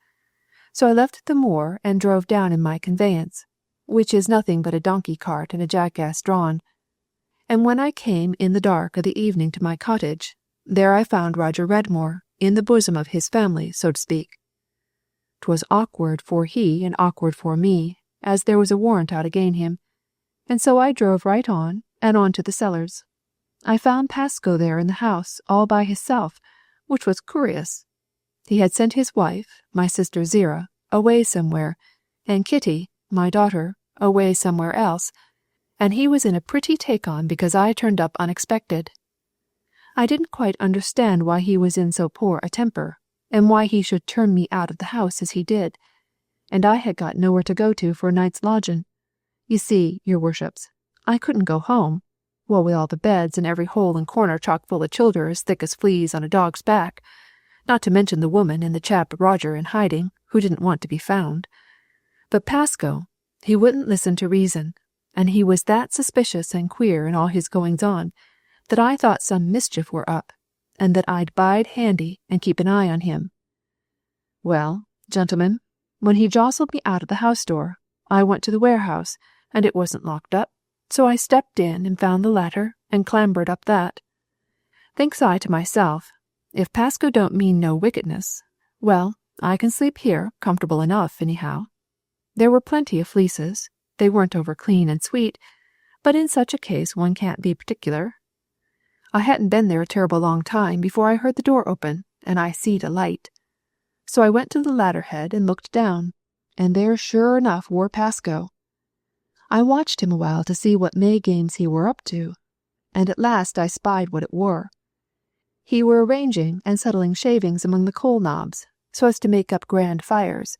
So I left the moor and drove down in my conveyance, which is nothing but a donkey cart and a jackass drawn. And when I came in the dark of the evening to my cottage, there I found Roger Redmore in the bosom of his family, so to speak. 'Twas awkward for he and awkward for me, as there was a warrant out again him, and so I drove right on, and on to the cellars. I found Pasco there in the house, all by hisself, which was curious. He had sent his wife, my sister Zira, away somewhere, and Kitty, my daughter, away somewhere else, and he was in a pretty take-on because I turned up unexpected. I didn't quite understand why he was in so poor a temper, and why he should turn me out of the house as he did, and I had got nowhere to go to for a night's lodging. You see, your worships, I couldn't go home, well, with all the beds and every hole and corner chock full of childer as thick as fleas on a dog's back, not to mention the woman and the chap Roger in hiding, who didn't want to be found. But Pasco, he wouldn't listen to reason, and he was that suspicious and queer in all his goings-on, that I thought some mischief were up, and that I'd bide handy and keep an eye on him. Well, gentlemen, when he jostled me out of the house door, I went to the warehouse, and it wasn't locked up, so I stepped in and found the ladder and clambered up that. Thinks I to myself, if Pasco don't mean no wickedness, well, I can sleep here comfortable enough, anyhow. There were plenty of fleeces. They weren't over clean and sweet, but in such a case one can't be particular. I hadn't been there a terrible long time before I heard the door open, and I seed a light. So I went to the ladder head and looked down, and there sure enough were Pasco. I watched him a while to see what May games he were up to, and at last I spied what it were. He were arranging and settling shavings among the coal knobs, so as to make up grand fires,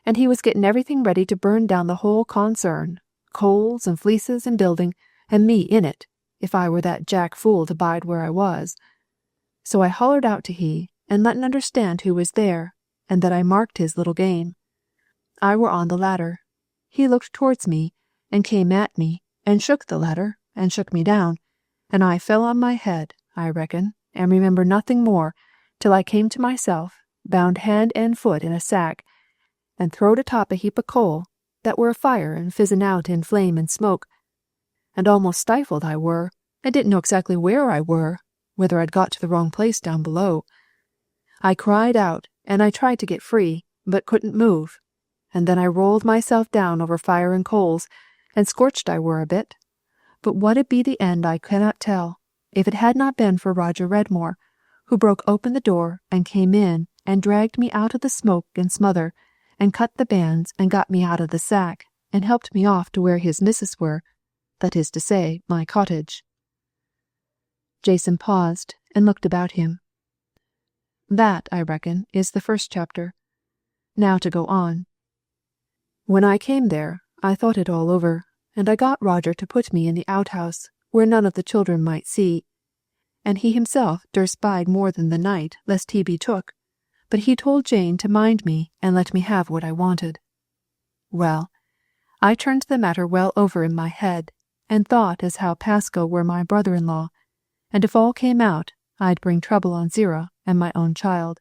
and he was getting everything ready to burn down the whole concern, coals and fleeces and building, and me in it, if I were that jack fool to bide where I was. So I hollered out to he, and let 'n understand who was there, and that I marked his little game. I were on the ladder. He looked towards me, and came at me, and shook the ladder, and shook me down, and I fell on my head, I reckon, and remember nothing more, till I came to myself, bound hand and foot in a sack, and throwed atop a heap of coal, that were afire and fizzing out in flame and smoke, and almost stifled I were, and didn't know exactly where I were, whether I'd got to the wrong place down below. I cried out, and I tried to get free, but couldn't move, and then I rolled myself down over fire and coals, and scorched I were a bit. But what 'ud be the end I cannot tell, if it had not been for Roger Redmore, who broke open the door and came in and dragged me out of the smoke and smother, and cut the bands and got me out of the sack, and helped me off to where his missus were, that is to say, my cottage. Jason paused, and looked about him. That, I reckon, is the first chapter. Now to go on. When I came there, I thought it all over, and I got Roger to put me in the outhouse, where none of the children might see, and he himself durst bide more than the night, lest he be took, but he told Jane to mind me and let me have what I wanted. Well, I turned the matter well over in my head, and thought as how Pasco were my brother-in-law, and if all came out, I'd bring trouble on Zira and my own child.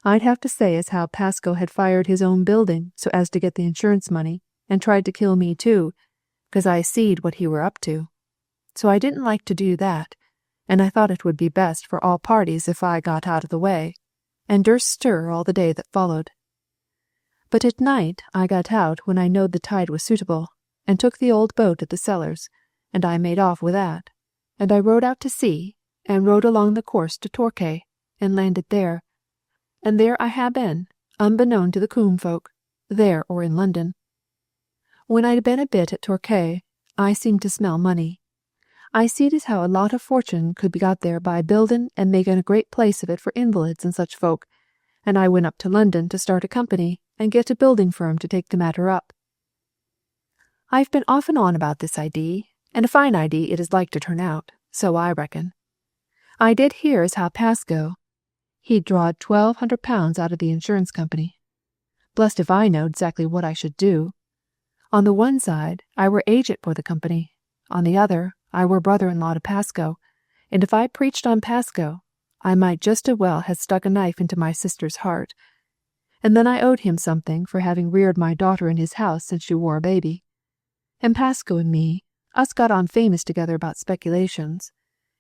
I'd have to say as how Pasco had fired his own building so as to get the insurance money, and tried to kill me too, 'cause I seed what he were up to. So I didn't like to do that, and I thought it would be best for all parties if I got out of the way, and durst stir all the day that followed. But at night I got out when I knowed the tide was suitable, and took the old boat at the Cellars, and I made off with that, and I rowed out to sea, and rowed along the course to Torquay, and landed there, and there I ha' been, unbeknown to the Coombe folk, there or in London. When I'd been a bit at Torquay, I seemed to smell money. I seed as how a lot of fortune could be got there by building and making a great place of it for invalids and such folk, and I went up to London to start a company and get a building firm to take the matter up. I've been off and on about this idee, and a fine idee it is like to turn out, so I reckon. I did hear as how Pasco, he'd drawed £1,200 out of the insurance company. Blessed if I knowed exactly what I should do. On the one side, I were agent for the company. On the other, I were brother-in-law to Pasco, and if I preached on Pasco, I might just as well have stuck a knife into my sister's heart. And then I owed him something for having reared my daughter in his house since she wore a baby. And Pasco and me, us got on famous together about speculations,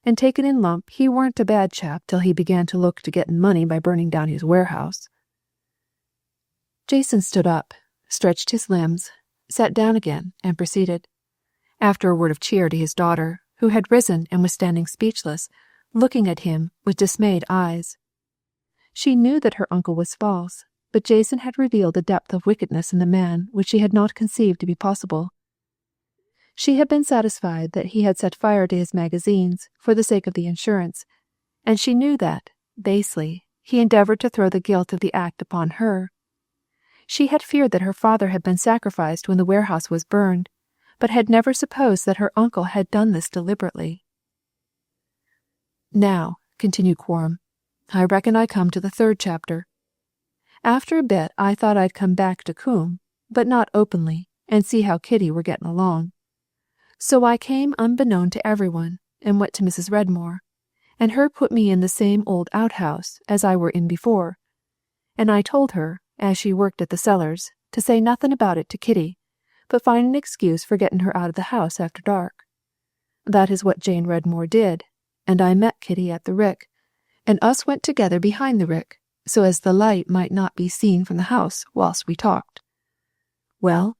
and taken in lump he weren't a bad chap till he began to look to getting money by burning down his warehouse. Jason stood up, stretched his limbs, sat down again, and proceeded. After a word of cheer to his daughter, who had risen and was standing speechless, looking at him with dismayed eyes. She knew that her uncle was false, but Jason had revealed a depth of wickedness in the man which she had not conceived to be possible. She had been satisfied that he had set fire to his magazines for the sake of the insurance, and she knew that, basely, he endeavored to throw the guilt of the act upon her. She had feared that her father had been sacrificed when the warehouse was burned, but had never supposed that her uncle had done this deliberately. Now, continued Quorum, I reckon I come to the third chapter. After a bit I thought I'd come back to Coombe, but not openly, and see how Kitty were getting along. So I came unbeknown to everyone, and went to Mrs. Redmore, and her put me in the same old outhouse as I were in before, and I told her, as she worked at the Cellars, to say nothing about it to Kitty, but find an excuse for getting her out of the house after dark. That is what Jane Redmore did, and I met Kitty at the rick, and us went together behind the rick, so as the light might not be seen from the house whilst we talked. Well,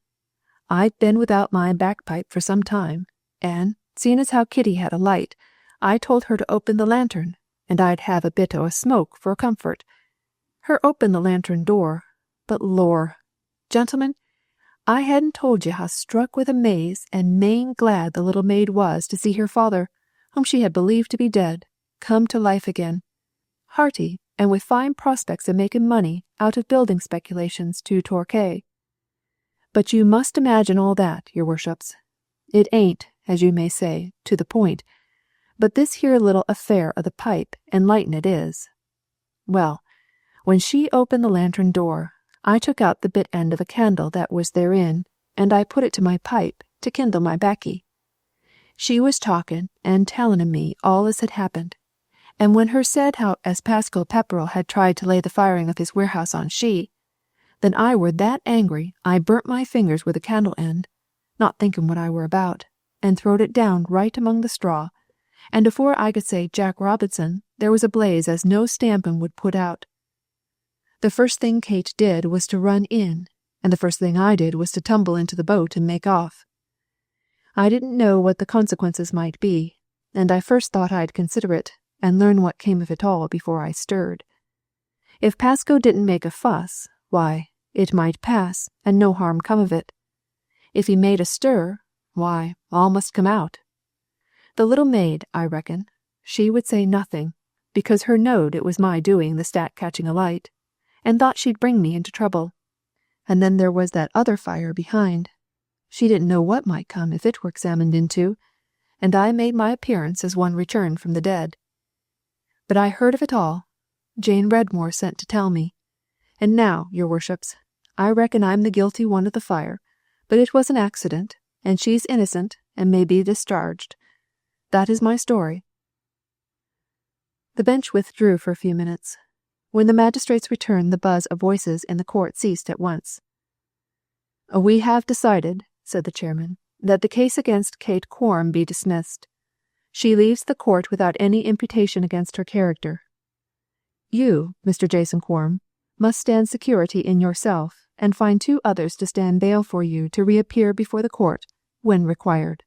I'd been without my bagpipe for some time, and, seeing as how Kitty had a light, I told her to open the lantern, and I'd have a bit o' a smoke for a comfort. Her opened the lantern door, but lor, gentlemen, I hadn't told you how struck with amaze and main glad the little maid was to see her father, whom she had believed to be dead, come to life again, hearty and with fine prospects of making money out of building speculations to Torquay. But you must imagine all that, your worships. It ain't, as you may say, to the point, but this here little affair of the pipe and lightin' it is. Well, when she opened the lantern door, I took out the bit end of a candle that was therein, and I put it to my pipe to kindle my baccy. She was talking and telling of me all as had happened, and when her said how as Pascal Pepperell had tried to lay the firing of his warehouse on she, then I were that angry I burnt my fingers with a candle end, not thinking what I were about, and throwed it down right among the straw, and afore I could say Jack Robinson, there was a blaze as no stampin' would put out. The first thing Kate did was to run in, and the first thing I did was to tumble into the boat and make off. I didn't know what the consequences might be, and I first thought I'd consider it, and learn what came of it all before I stirred. If Pasco didn't make a fuss, why, it might pass, and no harm come of it. If he made a stir, why, all must come out. The little maid, I reckon, she would say nothing, because her knowed it was my doing the stat catching alight, and thought she'd bring me into trouble. And then there was that other fire behind. She didn't know what might come if it were examined into, and I made my appearance as one returned from the dead. But I heard of it all. Jane Redmore sent to tell me. And now, your worships, I reckon I'm the guilty one of the fire, but it was an accident, and she's innocent and may be discharged. That is my story." The bench withdrew for a few minutes. When the magistrates returned, the buzz of voices in the court ceased at once. "We have decided," said the chairman, "that the case against Kate Quorum be dismissed. She leaves the court without any imputation against her character. You, Mr. Jason Quorum, must stand security in yourself, and find 2 others to stand bail for you to reappear before the court when required."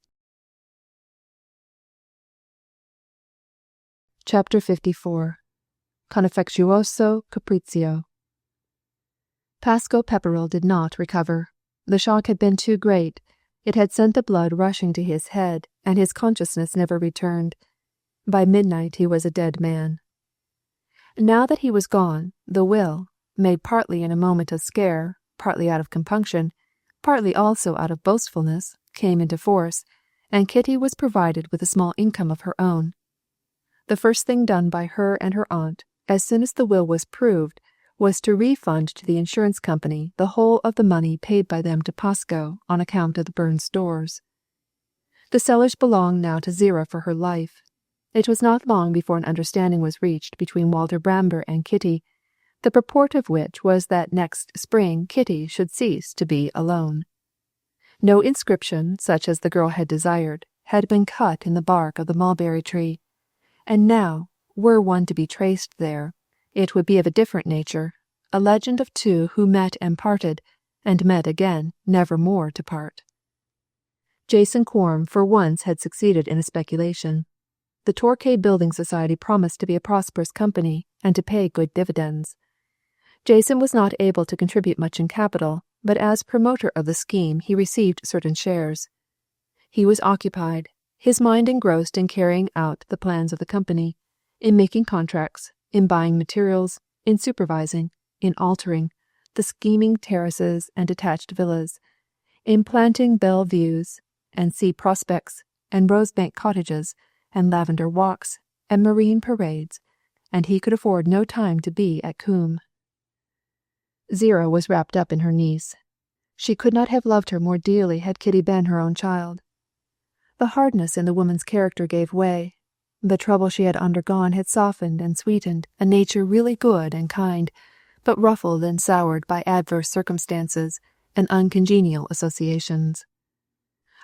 Chapter 54. Confectuoso Capriccio. Pasco Pepperell did not recover. The shock had been too great. It had sent the blood rushing to his head, and his consciousness never returned. By midnight he was a dead man. Now that he was gone, the will, made partly in a moment of scare, partly out of compunction, partly also out of boastfulness, came into force, and Kitty was provided with a small income of her own. The first thing done by her and her aunt, as soon as the will was proved, was to refund to the insurance company the whole of the money paid by them to Pasco on account of the burned stores. The cellars belonged now to Zira for her life. It was not long before an understanding was reached between Walter Bramber and Kitty, the purport of which was that next spring Kitty should cease to be alone. No inscription, such as the girl had desired, had been cut in the bark of the mulberry tree, and now, were one to be traced there, it would be of a different nature, a legend of 2 who met and parted, and met again, never more to part. Jason Quorum for once had succeeded in a speculation. The Torquay Building Society promised to be a prosperous company and to pay good dividends. Jason was not able to contribute much in capital, but as promoter of the scheme he received certain shares. He was occupied, his mind engrossed in carrying out the plans of the company, in making contracts, in buying materials, in supervising, in altering, the scheming terraces and detached villas, in planting belle vues, and sea prospects, and rosebank cottages, and lavender walks, and marine parades, and he could afford no time to be at Coombe. Zira was wrapped up in her niece. She could not have loved her more dearly had Kitty been her own child. The hardness in the woman's character gave way. The trouble she had undergone had softened and sweetened a nature really good and kind, but ruffled and soured by adverse circumstances and uncongenial associations.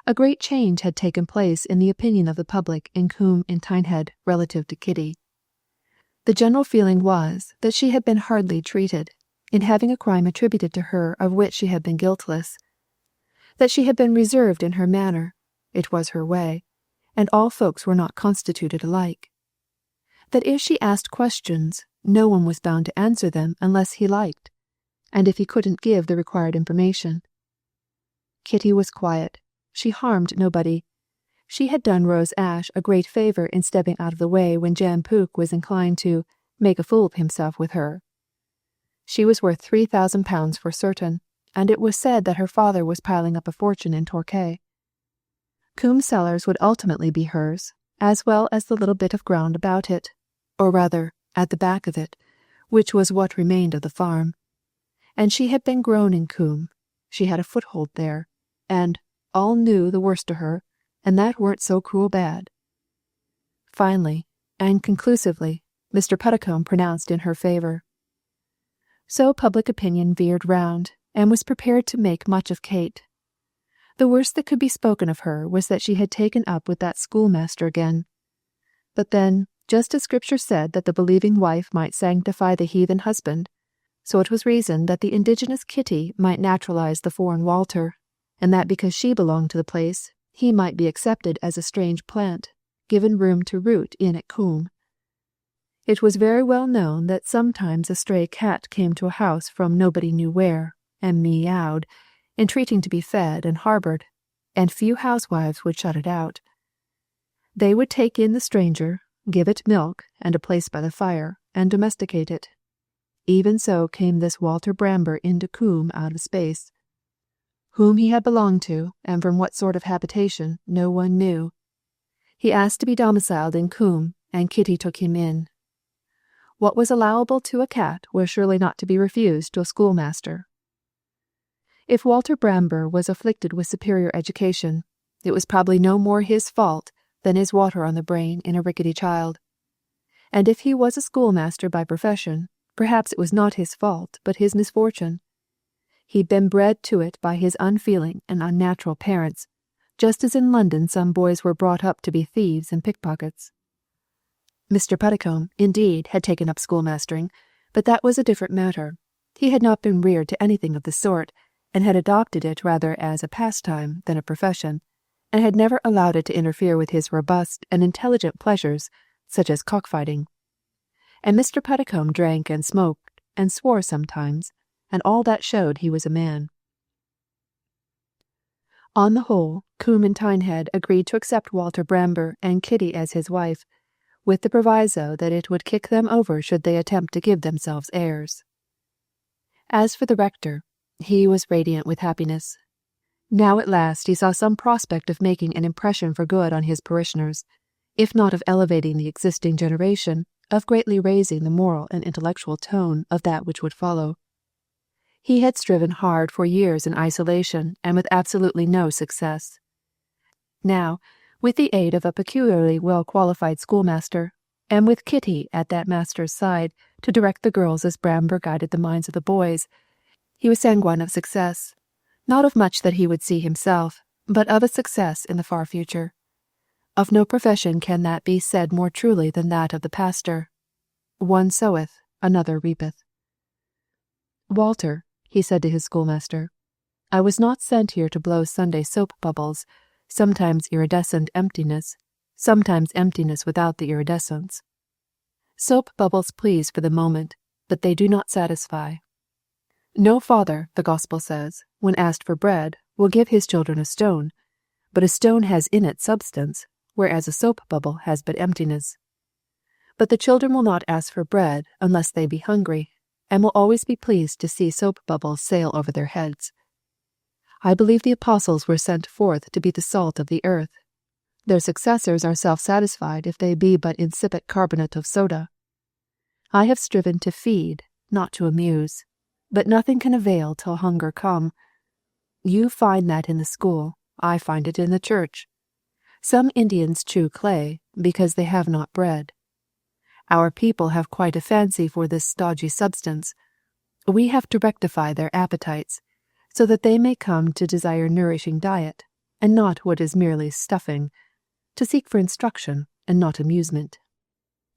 A great change had taken place in the opinion of the public in Coombe and Tynehead relative to Kitty. The general feeling was that she had been hardly treated, in having a crime attributed to her of which she had been guiltless, that she had been reserved in her manner, it was her way, and all folks were not constituted alike, that if she asked questions, no one was bound to answer them unless he liked, and if he couldn't give the required information. Kitty was quiet. She harmed nobody. She had done Rose Ash a great favour in stepping out of the way when Jan Pook was inclined to make a fool of himself with her. She was worth £3,000 for certain, and it was said that her father was piling up a fortune in Torquay. Coombe Cellars would ultimately be hers, as well as the little bit of ground about it, or rather, at the back of it, which was what remained of the farm. And she had been grown in Coombe. She had a foothold there, and all knew the worst of her, and that weren't so cruel bad. Finally, and conclusively, Mr. Puddicombe pronounced in her favour. So public opinion veered round, and was prepared to make much of Kate. The worst that could be spoken of her was that she had taken up with that schoolmaster again. But then, just as Scripture said that the believing wife might sanctify the heathen husband, so it was reasoned that the indigenous Kitty might naturalize the foreign Walter, and that because she belonged to the place, he might be accepted as a strange plant, given room to root in at Coombe. It was very well known that sometimes a stray cat came to a house from nobody knew where, and meowed, entreating to be fed and harboured, and few housewives would shut it out. They would take in the stranger, give it milk and a place by the fire, and domesticate it. Even so came this Walter Bramber into Coombe out of space. Whom he had belonged to, and from what sort of habitation, no one knew. He asked to be domiciled in Coombe, and Kitty took him in. What was allowable to a cat was surely not to be refused to a schoolmaster. If Walter Bramber was afflicted with superior education, it was probably no more his fault than his water on the brain in a rickety child. And if he was a schoolmaster by profession, perhaps it was not his fault, but his misfortune. He'd been bred to it by his unfeeling and unnatural parents, just as in London some boys were brought up to be thieves and pickpockets. Mr. Puddicombe, indeed, had taken up schoolmastering, but that was a different matter. He had not been reared to anything of the sort, and had adopted it rather as a pastime than a profession, and had never allowed it to interfere with his robust and intelligent pleasures, such as cockfighting. And Mr. Puddicombe drank and smoked, and swore sometimes, and all that showed he was a man. On the whole, Coombe and Tynehead agreed to accept Walter Bramber and Kitty as his wife, with the proviso that it would kick them over should they attempt to give themselves airs. As for the rector, he was radiant with happiness. Now at last he saw some prospect of making an impression for good on his parishioners, if not of elevating the existing generation, of greatly raising the moral and intellectual tone of that which would follow. He had striven hard for years in isolation and with absolutely no success. Now, with the aid of a peculiarly well-qualified schoolmaster, and with Kitty at that master's side to direct the girls as Bramber guided the minds of the boys, he was sanguine of success, not of much that he would see himself, but of a success in the far future. Of no profession can that be said more truly than that of the pastor. One soweth, another reapeth. Walter, he said to his schoolmaster, I was not sent here to blow Sunday soap bubbles, sometimes iridescent emptiness, sometimes emptiness without the iridescence. Soap bubbles please for the moment, but they do not satisfy. No father, the Gospel says, when asked for bread, will give his children a stone, but a stone has in it substance, whereas a soap bubble has but emptiness. But the children will not ask for bread unless they be hungry, and will always be pleased to see soap bubbles sail over their heads. I believe the apostles were sent forth to be the salt of the earth. Their successors are self-satisfied if they be but insipid carbonate of soda. I have striven to feed, not to amuse, but nothing can avail till hunger come. You find that in the school, I find it in the church. Some Indians chew clay because they have not bread. Our people have quite a fancy for this stodgy substance. We have to rectify their appetites, so that they may come to desire nourishing diet, and not what is merely stuffing, to seek for instruction and not amusement.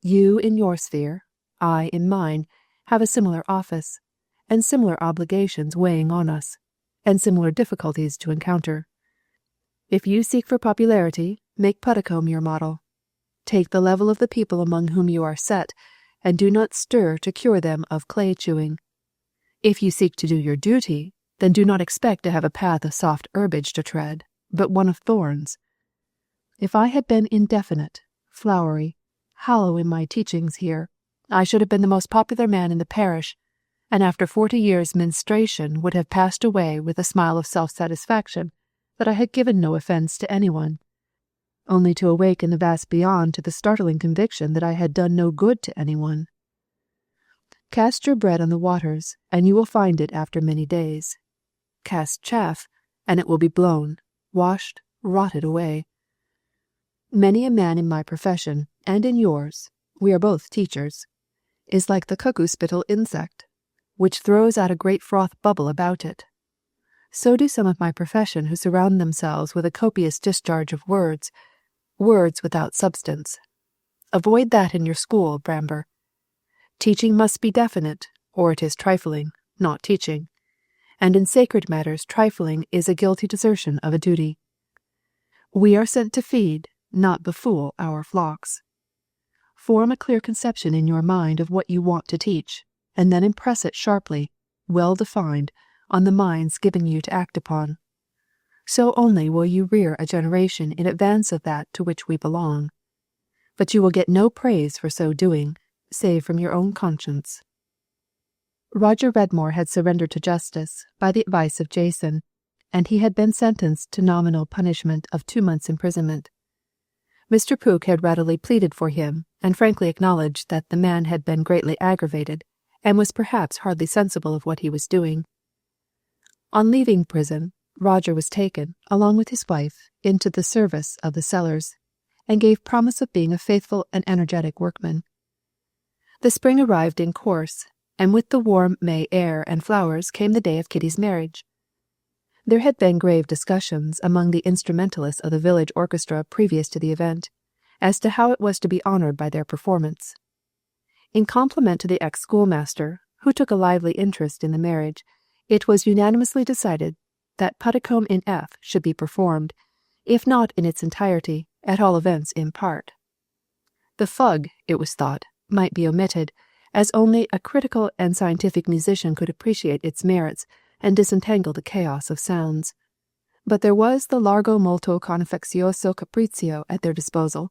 You in your sphere, I in mine, have a similar office, and similar obligations weighing on us, and similar difficulties to encounter. If you seek for popularity, make Puddicombe your model. Take the level of the people among whom you are set, and do not stir to cure them of clay chewing. If you seek to do your duty, then do not expect to have a path of soft herbage to tread, but one of thorns. If I had been indefinite, flowery, hollow in my teachings here, I should have been the most popular man in the parish, and after 40 years' menstruation would have passed away with a smile of self-satisfaction that I had given no offence to anyone, only to awake in the vast beyond to the startling conviction that I had done no good to anyone. Cast your bread on the waters, and you will find it after many days. Cast chaff, and it will be blown, washed, rotted away. Many a man in my profession, and in yours, we are both teachers, is like the cuckoo-spittle insect, which throws out a great froth bubble about it. So do some of my profession who surround themselves with a copious discharge of words without substance. Avoid that in your school, Bramber. Teaching must be definite, or it is trifling, not teaching, and in sacred matters trifling is a guilty desertion of a duty. We are sent to feed, not befool our flocks. Form a clear conception in your mind of what you want to teach, and then impress it sharply, well defined, on the minds given you to act upon. So only will you rear a generation in advance of that to which we belong. but you will get no praise for so doing, save from your own conscience." Roger Redmore had surrendered to justice by the advice of Jason, and he had been sentenced to nominal punishment of 2 months' imprisonment. Mr. Pooke had readily pleaded for him, and frankly acknowledged that the man had been greatly aggravated, and was perhaps hardly sensible of what he was doing. On leaving prison, Roger was taken, along with his wife, into the service of the cellars, and gave promise of being a faithful and energetic workman. The spring arrived in course, and with the warm May air and flowers came the day of Kitty's marriage. There had been grave discussions among the instrumentalists of the village orchestra previous to the event, as to how it was to be honoured by their performance. In compliment to the ex-schoolmaster, who took a lively interest in the marriage, it was unanimously decided that Puddicombe in F should be performed, if not in its entirety, at all events in part. The fug, it was thought, might be omitted, as only a critical and scientific musician could appreciate its merits and disentangle the chaos of sounds. But there was the largo molto confectioso capriccio at their disposal.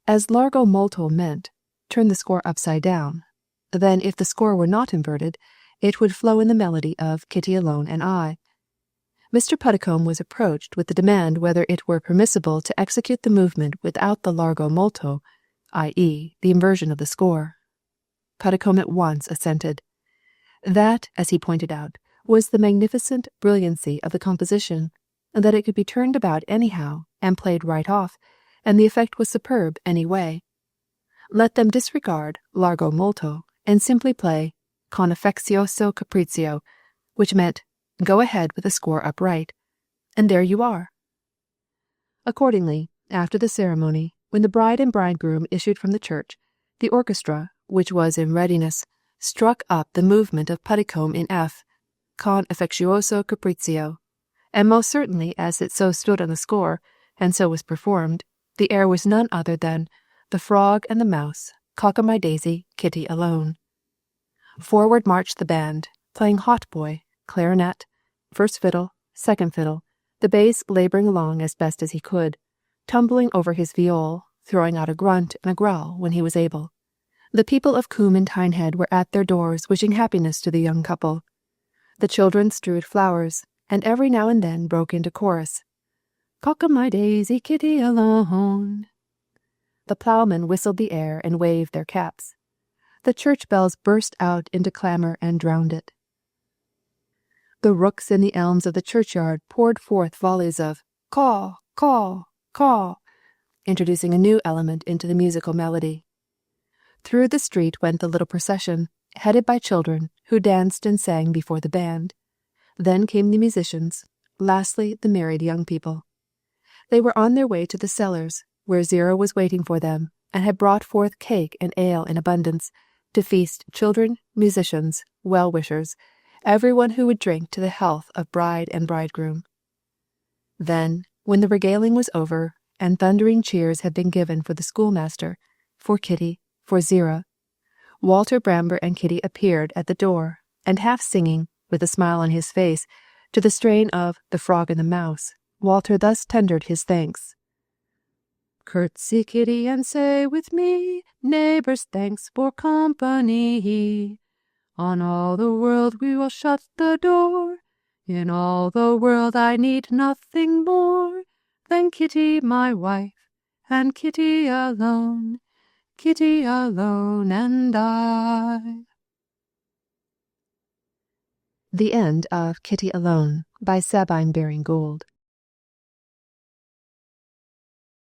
As largo molto meant, turn the score upside down, then if the score were not inverted, it would flow in the melody of Kitty Alone and I. Mr. Puddicombe was approached with the demand whether it were permissible to execute the movement without the largo molto, i.e., the inversion of the score. Puddicombe at once assented. That, as he pointed out, was the magnificent brilliancy of the composition, that it could be turned about anyhow and played right off, and the effect was superb any way. Let them disregard largo molto and simply play confectioso capriccio, which meant go ahead with the score upright, and there you are. Accordingly, after the ceremony, when the bride and bridegroom issued from the church, the orchestra, which was in readiness, struck up the movement of Puddicombe in F, con affectuoso capriccio, and most certainly as it so stood on the score, and so was performed, the air was none other than The Frog and the Mouse, Cock-a-my-daisy, Kitty Alone. Forward marched the band, playing hautboy, clarinet, first fiddle, second fiddle, the bass labouring along as best as he could, tumbling over his viol, throwing out a grunt and a growl when he was able. The people of Coombe and Tynehead were at their doors wishing happiness to the young couple. The children strewed flowers, and every now and then broke into chorus. Cock-a-my-daisy, Kitty Alone. The ploughmen whistled the air and waved their caps. The church bells burst out into clamour and drowned it. The rooks in the elms of the churchyard poured forth volleys of caw, caw, caw, introducing a new element into the musical melody. Through the street went the little procession, headed by children, who danced and sang before the band. Then came the musicians, lastly the married young people. They were on their way to the cellars, where Zero was waiting for them, and had brought forth cake and ale in abundance, to feast children, musicians, well-wishers, everyone who would drink to the health of bride and bridegroom. Then, when the regaling was over, and thundering cheers had been given for the schoolmaster, for Kitty, for Zero, Walter Bramber and Kitty appeared at the door, and half singing, with a smile on his face, to the strain of The Frog and the Mouse, Walter thus tendered his thanks. Curtsy, Kitty, and say with me, neighbours, thanks for company. On all the world we will shut the door. In all the world I need nothing more than Kitty, my wife, and Kitty alone, Kitty alone and I. The end of Kitty Alone by Sabine Baring Gould.